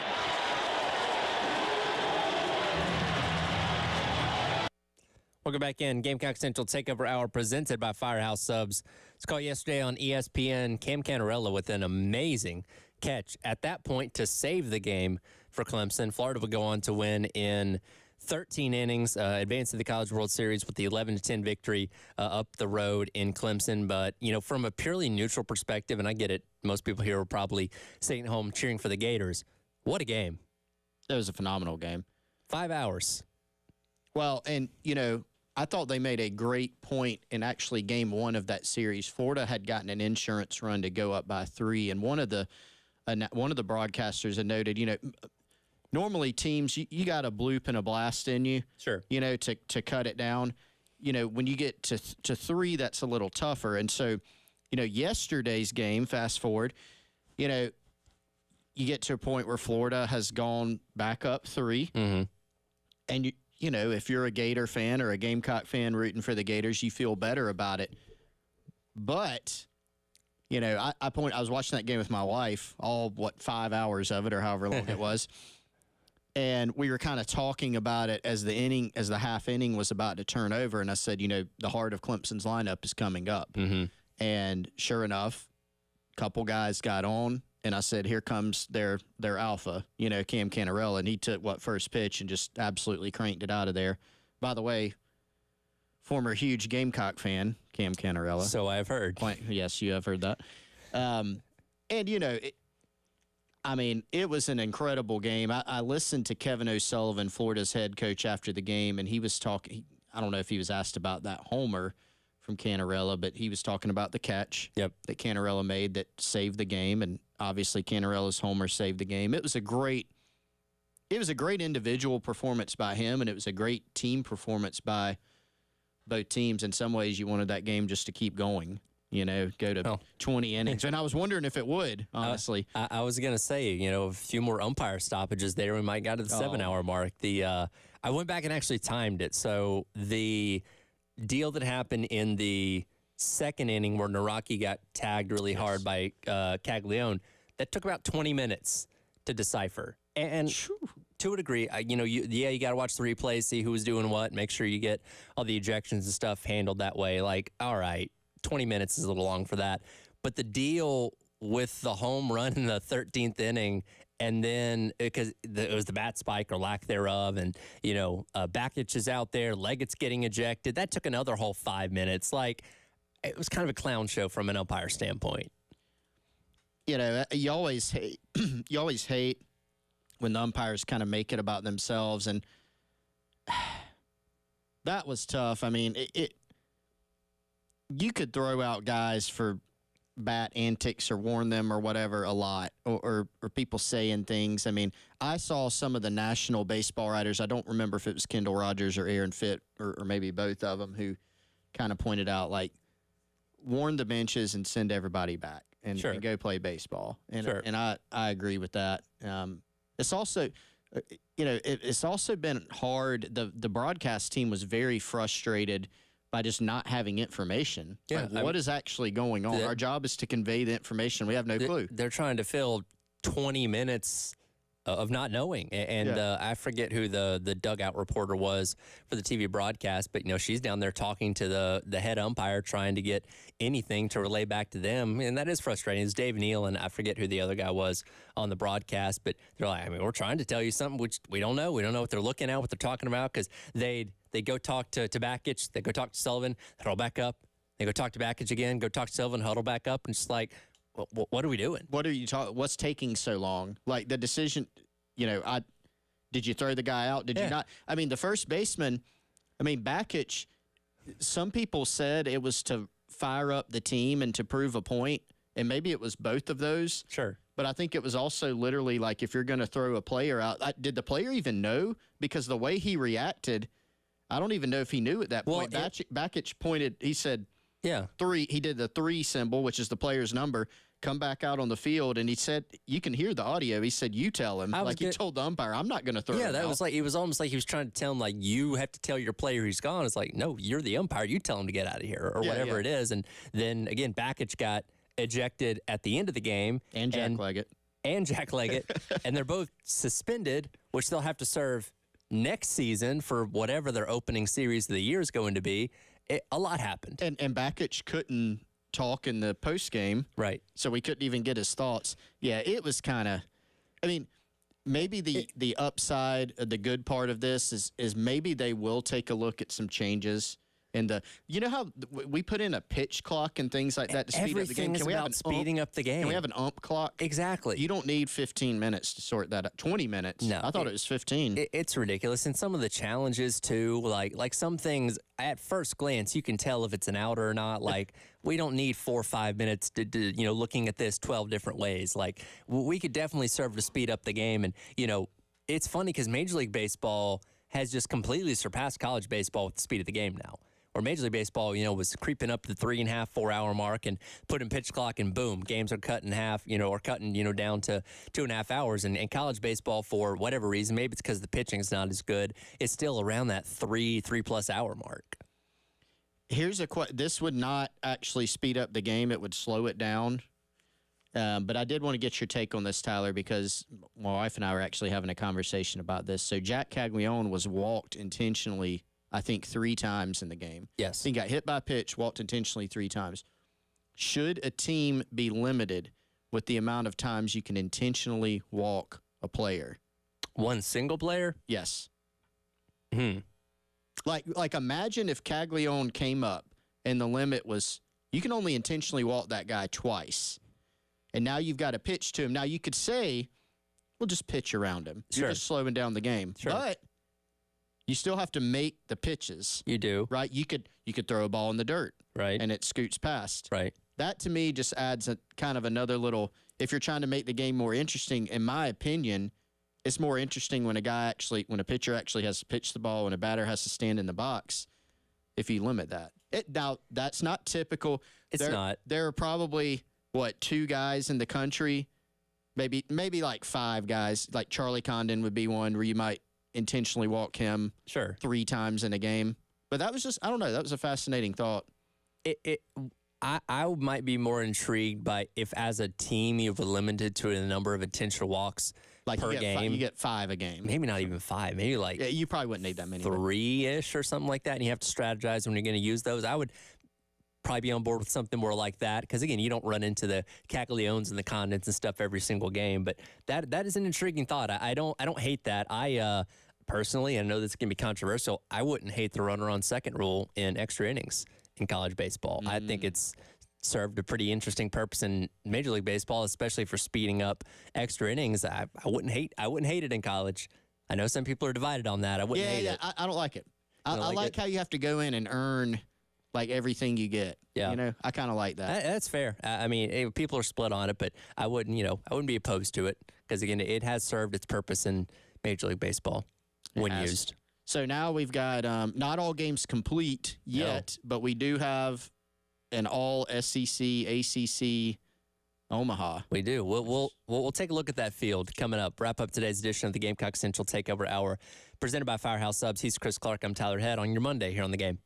Welcome back in. Gamecock Central Takeover Hour presented by Firehouse Subs. It's called yesterday on ESPN. Cam Canarella with an amazing catch at that point to save the game for Clemson. Florida would go on to win in 13 innings, advance to the College World Series with the 11-10 victory up the road in Clemson. But, you know, from a purely neutral perspective, and I get it, most people here are probably sitting at home cheering for the Gators. What a game. It was a phenomenal game. 5 hours. Well, and, I thought they made a great point in actually game one of that series. Florida had gotten an insurance run to go up by 3, and one of the broadcasters had noted, normally teams, you got a bloop and a blast in you, sure, to cut it down. When you get to 3, that's a little tougher. And so, yesterday's game, fast forward, you get to a point where Florida has gone back up 3, and if you're a Gator fan or a Gamecock fan rooting for the Gators, you feel better about it. But, I was watching that game with my wife, 5 hours of it or however long it was. And we were kind of talking about it as the half inning was about to turn over. And I said, the heart of Clemson's lineup is coming up. And sure enough, a couple guys got on. And I said, here comes their alpha, Cam Canarella. And he took, first pitch and just absolutely cranked it out of there. By the way, former huge Gamecock fan, Cam Canarella. So I've heard. Yes, you have heard that. And, it was an incredible game. I listened to Kevin O'Sullivan, Florida's head coach, after the game, and he was talking. I don't know if he was asked about that homer from Canarella, but he was talking about the catch that Canarella made that saved the game, and obviously Canarella's homer saved the game. It was a great individual performance by him, and it was a great team performance by both teams. In some ways, you wanted that game just to keep going, go to 20 innings. And I was wondering if it would, honestly. I was going to say, a few more umpire stoppages there. We might got to the 7-hour mark. I went back and actually timed it. So the deal that happened in the second inning where Naraki got tagged really hard by Caglione, that took about 20 minutes to decipher. And to a degree, you got to watch the replay, see who was doing what, make sure you get all the ejections and stuff handled that way. Like, all right, 20 minutes is a little long for that. But the deal with the home run in the 13th inning, and then because it was the bat spike or lack thereof, and, Bakich is out there, Leggett's getting ejected. That took another whole 5 minutes. Like, it was kind of a clown show from an umpire standpoint. You always hate when the umpires kind of make it about themselves, and that was tough. You could throw out guys for bat antics or warn them or whatever a lot, or people saying things. I saw some of the national baseball writers, I don't remember if it was Kendall Rogers or Aaron Fitt or maybe both of them, who kind of pointed out, like, warn the benches and send everybody back and go play baseball. And I agree with that. It's also, it's also been hard. The broadcast team was very frustrated by just not having information. Yeah, what is actually going on? Our job is to convey the information. We have no clue. They're trying to fill 20 minutes of not knowing. And I forget who the dugout reporter was for the TV broadcast, but, she's down there talking to the head umpire, trying to get anything to relay back to them. And that is frustrating. It's Dave Neal, and I forget who the other guy was on the broadcast, but they're like, we're trying to tell you something which we don't know. We don't know what they're looking at, what they're talking about, because they go talk to Bakich, they go talk to Sullivan, huddle back up. They go talk to Bakich again, go talk to Sullivan, huddle back up, and it's like, what are we doing? What are you talking? What's taking so long? Like the decision, did you throw the guy out? Did you not? The first baseman, Bakich, some people said it was to fire up the team and to prove a point, and maybe it was both of those. Sure. But I think it was also literally like, if you're going to throw a player out, did the player even know? Because the way he reacted, I don't even know if he knew at that point. Bakich pointed, he said, 3. He did the 3 symbol, which is the player's number, come back out on the field, and he said, you can hear the audio. He said, you tell him. He told the umpire, I'm not going to throw him out. Was like, it was almost like he was trying to tell him, like, you have to tell your player he's gone. It's like, no, you're the umpire. You tell him to get out of here or whatever it is. And then, again, Bakich got ejected at the end of the game. And Jack Leggett. And they're both suspended, which they'll have to serve next season for whatever their opening series of the year is going to be. A lot happened. And Bakich couldn't talk in the post game. Right. So we couldn't even get his thoughts. Yeah, it was kind of, maybe the upside, the good part of this is maybe they will take a look at some changes. And you know how we put in a pitch clock and things like that to speed up the game? Everything is about speeding up the game. Can we have an ump clock? Exactly. You don't need 15 minutes to sort that out. 20 minutes. No, I thought it was 15. It's ridiculous. And some of the challenges too, like some things at first glance you can tell if it's an out or not. Like we don't need 4 or 5 minutes to looking at this 12 different ways. Like we could definitely serve to speed up the game. And it's funny because Major League Baseball has just completely surpassed college baseball with the speed of the game now. Or Major League Baseball, was creeping up to the 3.5, 4 hour mark and put in pitch clock and boom, games are cut in half, or cutting, down to 2.5 hours. And college baseball, for whatever reason, maybe it's because the pitching is not as good, it's still around that 3+ hour mark. Here's this would not actually speed up the game. It would slow it down. But I did want to get your take on this, Tyler, because my wife and I were actually having a conversation about this. So Jack Caglione was walked intentionally, I think, 3 times in the game. Yes. He got hit by a pitch, walked intentionally 3 times. Should a team be limited with the amount of times you can intentionally walk a player? One single player? Yes. Like imagine if Caglione came up and the limit was you can only intentionally walk that guy twice. And now you've got to pitch to him. Now you could say, we'll just pitch around him. Sure. You're just slowing down the game. Sure. But you still have to make the pitches. You do. Right? You could throw a ball in the dirt. Right. And it scoots past. Right. That to me just adds a kind of another little, if you're trying to make the game more interesting, in my opinion, it's more interesting when when a pitcher actually has to pitch the ball and a batter has to stand in the box if you limit that. Now, that's not typical. It's not. There are probably, 2 guys in the country, maybe like 5 guys, like Charlie Condon would be one where you might intentionally walk him 3 times in a game. But that was just, I don't know, that was a fascinating thought. I might be more intrigued by if as a team you've limited to a number of intentional walks per game. You get 5 a game. Maybe not even 5. Maybe you probably wouldn't need that many. 3-ish or something like that. And you have to strategize when you're going to use those. I would probably be on board with something more like that because, again, you don't run into the Cagliones and the Condons and stuff every single game. But that is an intriguing thought. I don't hate that. I personally, I know this can be controversial, I wouldn't hate the runner on second rule in extra innings in college baseball. I think it's served a pretty interesting purpose in Major League Baseball, especially for speeding up extra innings. I wouldn't hate it in college. I know some people are divided on that. I wouldn't hate it. I don't like it. I like how you have to go in and earn everything you get. Yeah. I kind of like that. That's fair. I mean, people are split on it, but I wouldn't be opposed to it because, again, it has served its purpose in Major League Baseball when used. So now we've got not all games complete yet, but we do have an all SEC, ACC Omaha. We do. We'll take a look at that field coming up. Wrap up today's edition of the Gamecock Central Takeover Hour, presented by Firehouse Subs. He's Chris Clark. I'm Tyler Head on your Monday here on the Game.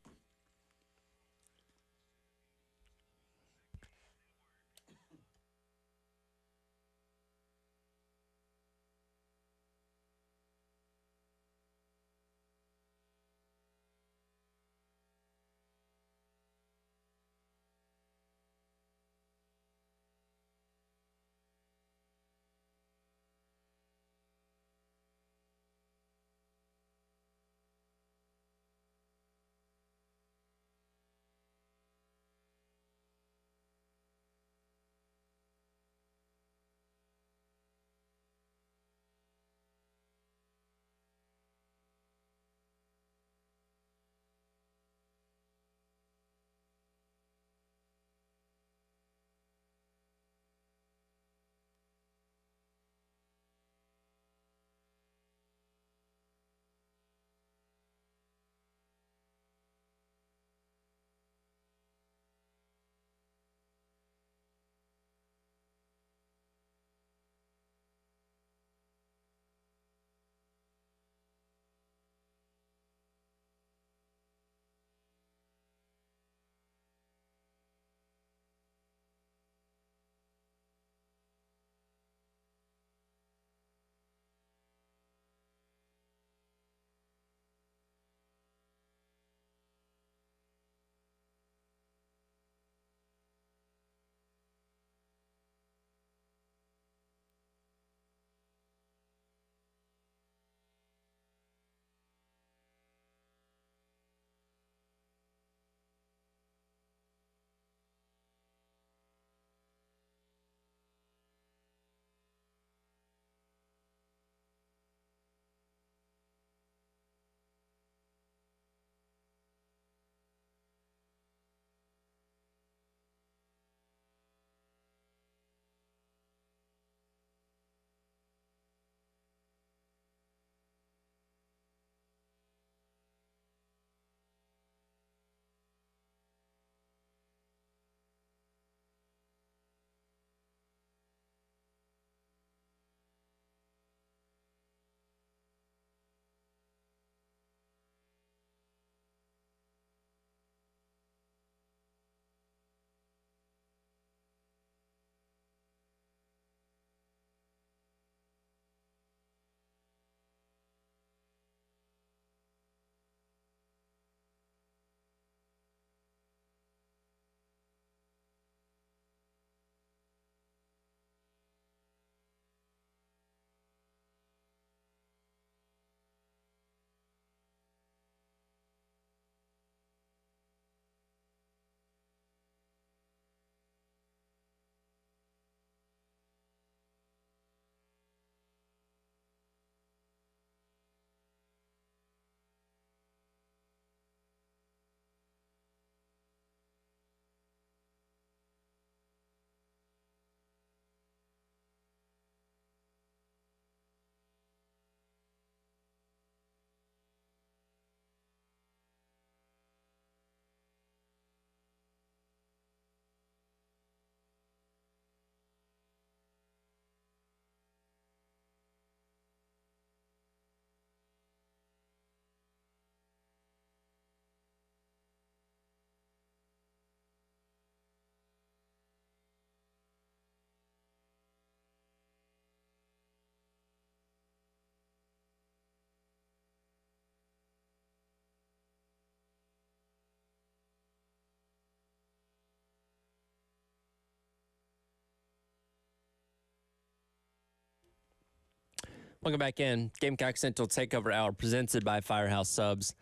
Welcome back in. Gamecock Central Takeover Hour presented by Firehouse Subs.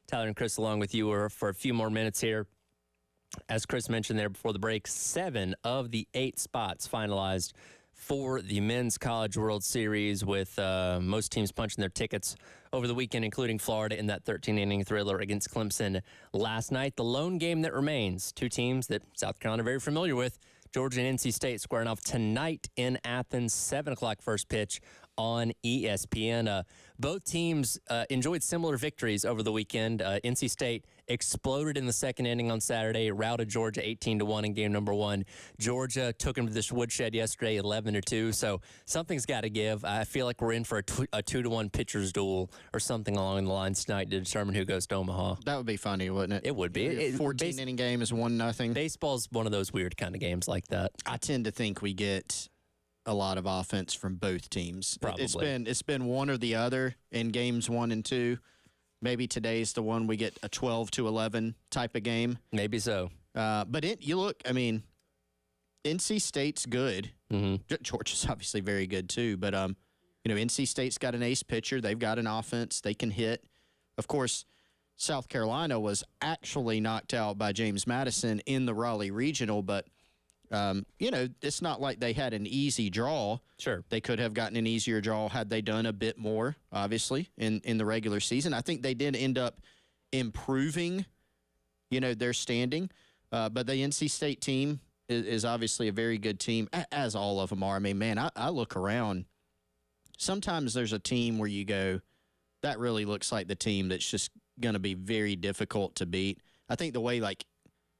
Tyler and Chris along with you for a few more minutes here. As Chris mentioned there before the break, 7 of the 8 spots finalized for the Men's College World Series, with most teams punching their tickets over the weekend, including Florida in that 13-inning thriller against Clemson last night. The lone game that remains, 2 teams that South Carolina are very familiar with, Georgia and NC State squaring off tonight in Athens, 7 o'clock first pitch on ESPN. Both teams enjoyed similar victories over the weekend. NC State exploded in the second inning on Saturday, routed Georgia 18-1 in game number 1. Georgia took them to this woodshed yesterday, 11-2. So something's got to give. I feel like we're in for a 2-1 pitcher's duel or something along the lines tonight to determine who goes to Omaha. That would be funny, wouldn't it? It would be. 14-inning game is 1-0. Baseball's one of those weird kind of games like that. I tend to think we get a lot of offense from both teams. Probably. It's been one or the other in games 1 and 2. Maybe today's the one we get a 12-11 type of game. Maybe so. But you look, I mean, NC State's good. Mm-hmm. Georgia's obviously very good too. But NC State's got an ace pitcher. They've got an offense. They can hit. Of course, South Carolina was actually knocked out by James Madison in the Raleigh Regional, but it's not like they had an easy draw. Sure. They could have gotten an easier draw had they done a bit more, obviously, in the regular season. I think they did end up improving, their standing. But the NC State team is obviously a very good team, as all of them are. I mean, man, I look around. Sometimes there's a team where you go, that really looks like the team that's just going to be very difficult to beat. I think the way, like,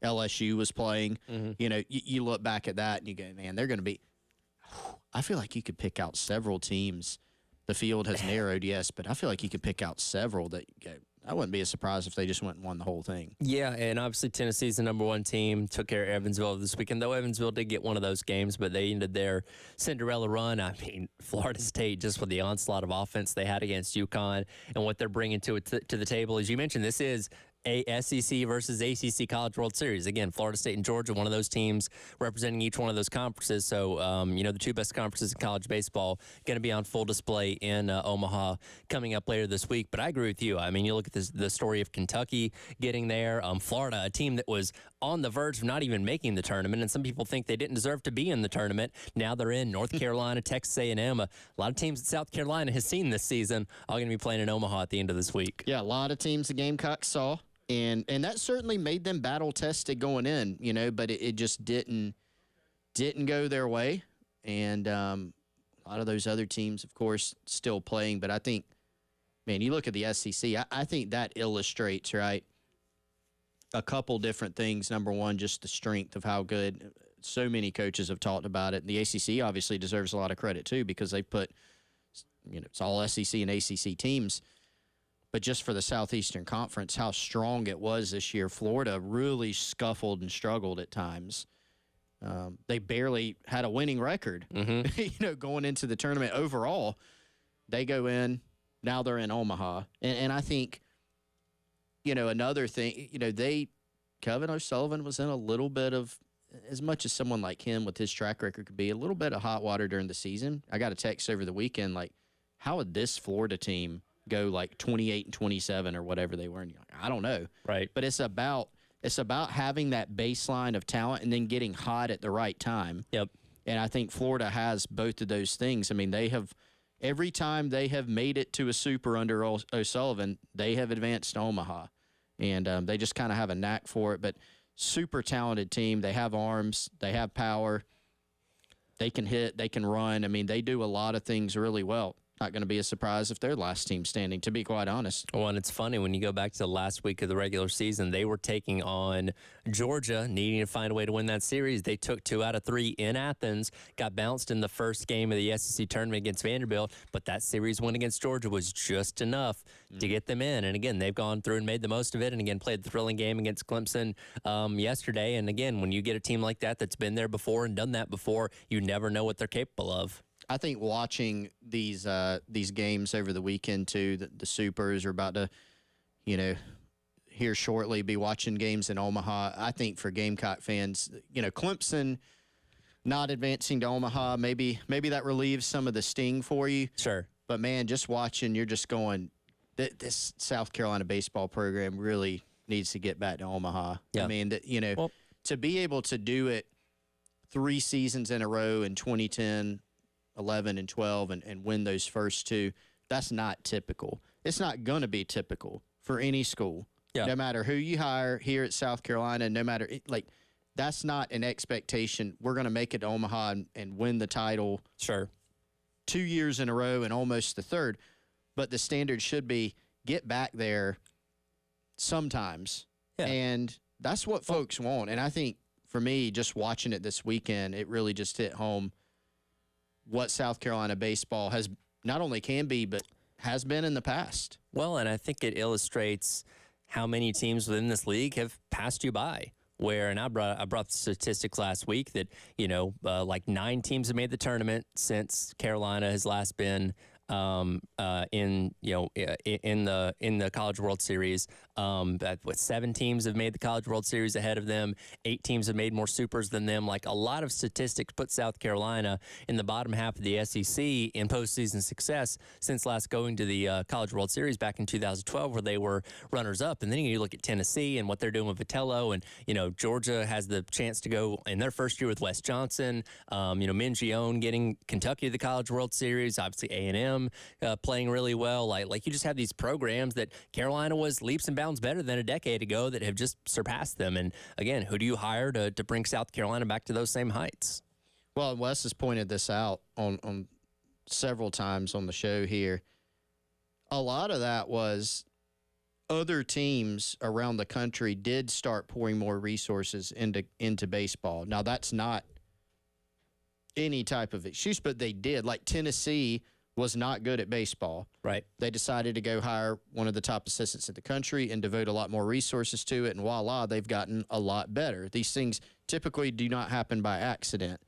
LSU was playing, you look back at that and you go, man, they're going to be – I feel like you could pick out several teams. The field has narrowed, yes, but I feel like you could pick out several that you go, I wouldn't be a surprise if they just went and won the whole thing. Yeah, and obviously Tennessee's the number 1 team, took care of Evansville this weekend, though Evansville did get one of those games, but they ended their Cinderella run. I mean, Florida State, just with the onslaught of offense they had against UConn and what they're bringing to the table. As you mentioned, this is a SEC versus ACC College World Series. Again, Florida State and Georgia, one of those teams representing each one of those conferences. So, the 2 best conferences in college baseball going to be on full display in Omaha coming up later this week. But I agree with you. I mean, you look at the story of Kentucky getting there. Florida, a team that was on the verge of not even making the tournament, and some people think they didn't deserve to be in the tournament. Now they're in. North Carolina, Texas A&M. A lot of teams that South Carolina has seen this season are going to be playing in Omaha at the end of this week. Yeah, a lot of teams the Gamecock saw. And that certainly made them battle-tested going in, but it just didn't go their way. And a lot of those other teams, of course, still playing. But I think, man, you look at the SEC, I think that illustrates, right, a couple different things. Number one, just the strength of how good so many coaches have talked about it. The ACC obviously deserves a lot of credit, too, because they put, it's all SEC and ACC teams. But just for the Southeastern Conference, how strong it was this year. Florida really scuffled and struggled at times. They barely had a winning record, going into the tournament. Overall, they go in. Now they're in Omaha. And I think, another thing, Kevin O'Sullivan was in a little bit of, as much as someone like him with his track record could be, a little bit of hot water during the season. I got a text over the weekend, like, how would this Florida team go like 28-27 or whatever they were? And you're like, I don't know. Right. But it's about having that baseline of talent and then getting hot at the right time. Yep. And I think Florida has both of those things. I mean, every time they have made it to a super under O'Sullivan, they have advanced to Omaha. And they just kind of have a knack for it. But super talented team. They have arms. They have power. They can hit. They can run. I mean, they do a lot of things really well. Not going to be a surprise if they're last team standing, to be quite honest. Well, and it's funny, when you go back to the last week of the regular season, they were taking on Georgia, needing to find a way to win that series. They took 2 out of 3 in Athens, got bounced in the first game of the SEC tournament against Vanderbilt, but that series win against Georgia was just enough to get them in. And again, they've gone through and made the most of it, and again, played the thrilling game against Clemson yesterday. And again, when you get a team like that that's been there before and done that before, you never know what they're capable of. I think watching these games over the weekend too, the Supers are about to, here shortly be watching games in Omaha. I think for Gamecock fans, Clemson not advancing to Omaha, maybe that relieves some of the sting for you. Sure. But, man, just watching, you're just going, this South Carolina baseball program really needs to get back to Omaha. Yeah. I mean, to be able to do it 3 seasons in a row in 2010, 11, and 12 and win those first 2, that's not typical. It's not going to be typical for any school. Yeah. No matter who you hire here at South Carolina, no matter that's not an expectation. We're going to make it to Omaha and win the title. Sure. 2 years in a row and almost the third. But the standard should be get back there sometimes. Yeah. And that's what folks want. And I think for me, just watching it this weekend, it really just hit home what South Carolina baseball has not only can be, but has been in the past. Well, and I think it illustrates how many teams within this league have passed you by. And I brought the statistics last week that, like 9 teams have made the tournament since Carolina has last been in the College World Series. With 7 teams have made the College World Series ahead of them. 8 teams have made more supers than them. Like, a lot of statistics put South Carolina in the bottom half of the SEC in postseason success since last going to the College World Series back in 2012, where they were runners-up. And then you look at Tennessee and what they're doing with Vitello, and Georgia has the chance to go in their first year with Wes Johnson. Mingione getting Kentucky to the College World Series. Obviously A&M playing really well. Like you just have these programs that Carolina was leaps and bounds better than a decade ago that have just surpassed them. And again, who do you hire to bring South Carolina back to those same heights? Well, Wes has pointed this out on several times on the show here. A lot of that was other teams around the country did start pouring more resources into baseball. Now, that's not any type of excuse, but they did. Like Tennessee was not good at baseball. Right. They decided to go hire one of the top assistants in the country and devote a lot more resources to it, and voila, they've gotten a lot better. These things typically do not happen by accident.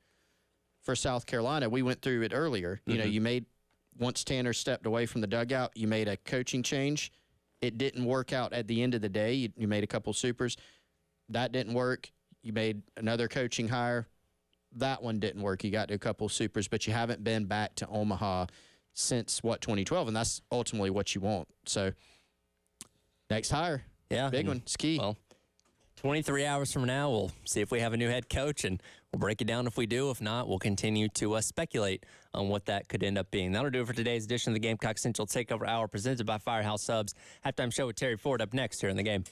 For South Carolina, we went through it earlier. Mm-hmm. Once Tanner stepped away from the dugout, you made a coaching change. It didn't work out at the end of the day. You made a couple supers. That didn't work. You made another coaching hire. That one didn't work. You got to a couple supers, but you haven't been back to Omaha since 2012, and that's ultimately what you want. So next hire, big one, it's key. Well, 23 hours from now, we'll see if we have a new head coach, and we'll break it down if we do. If not, we'll continue to speculate on what that could end up being. That'll do it for today's edition of the Gamecock Central Takeover Hour, presented by Firehouse Subs. Halftime show with Terry Ford up next here in the game.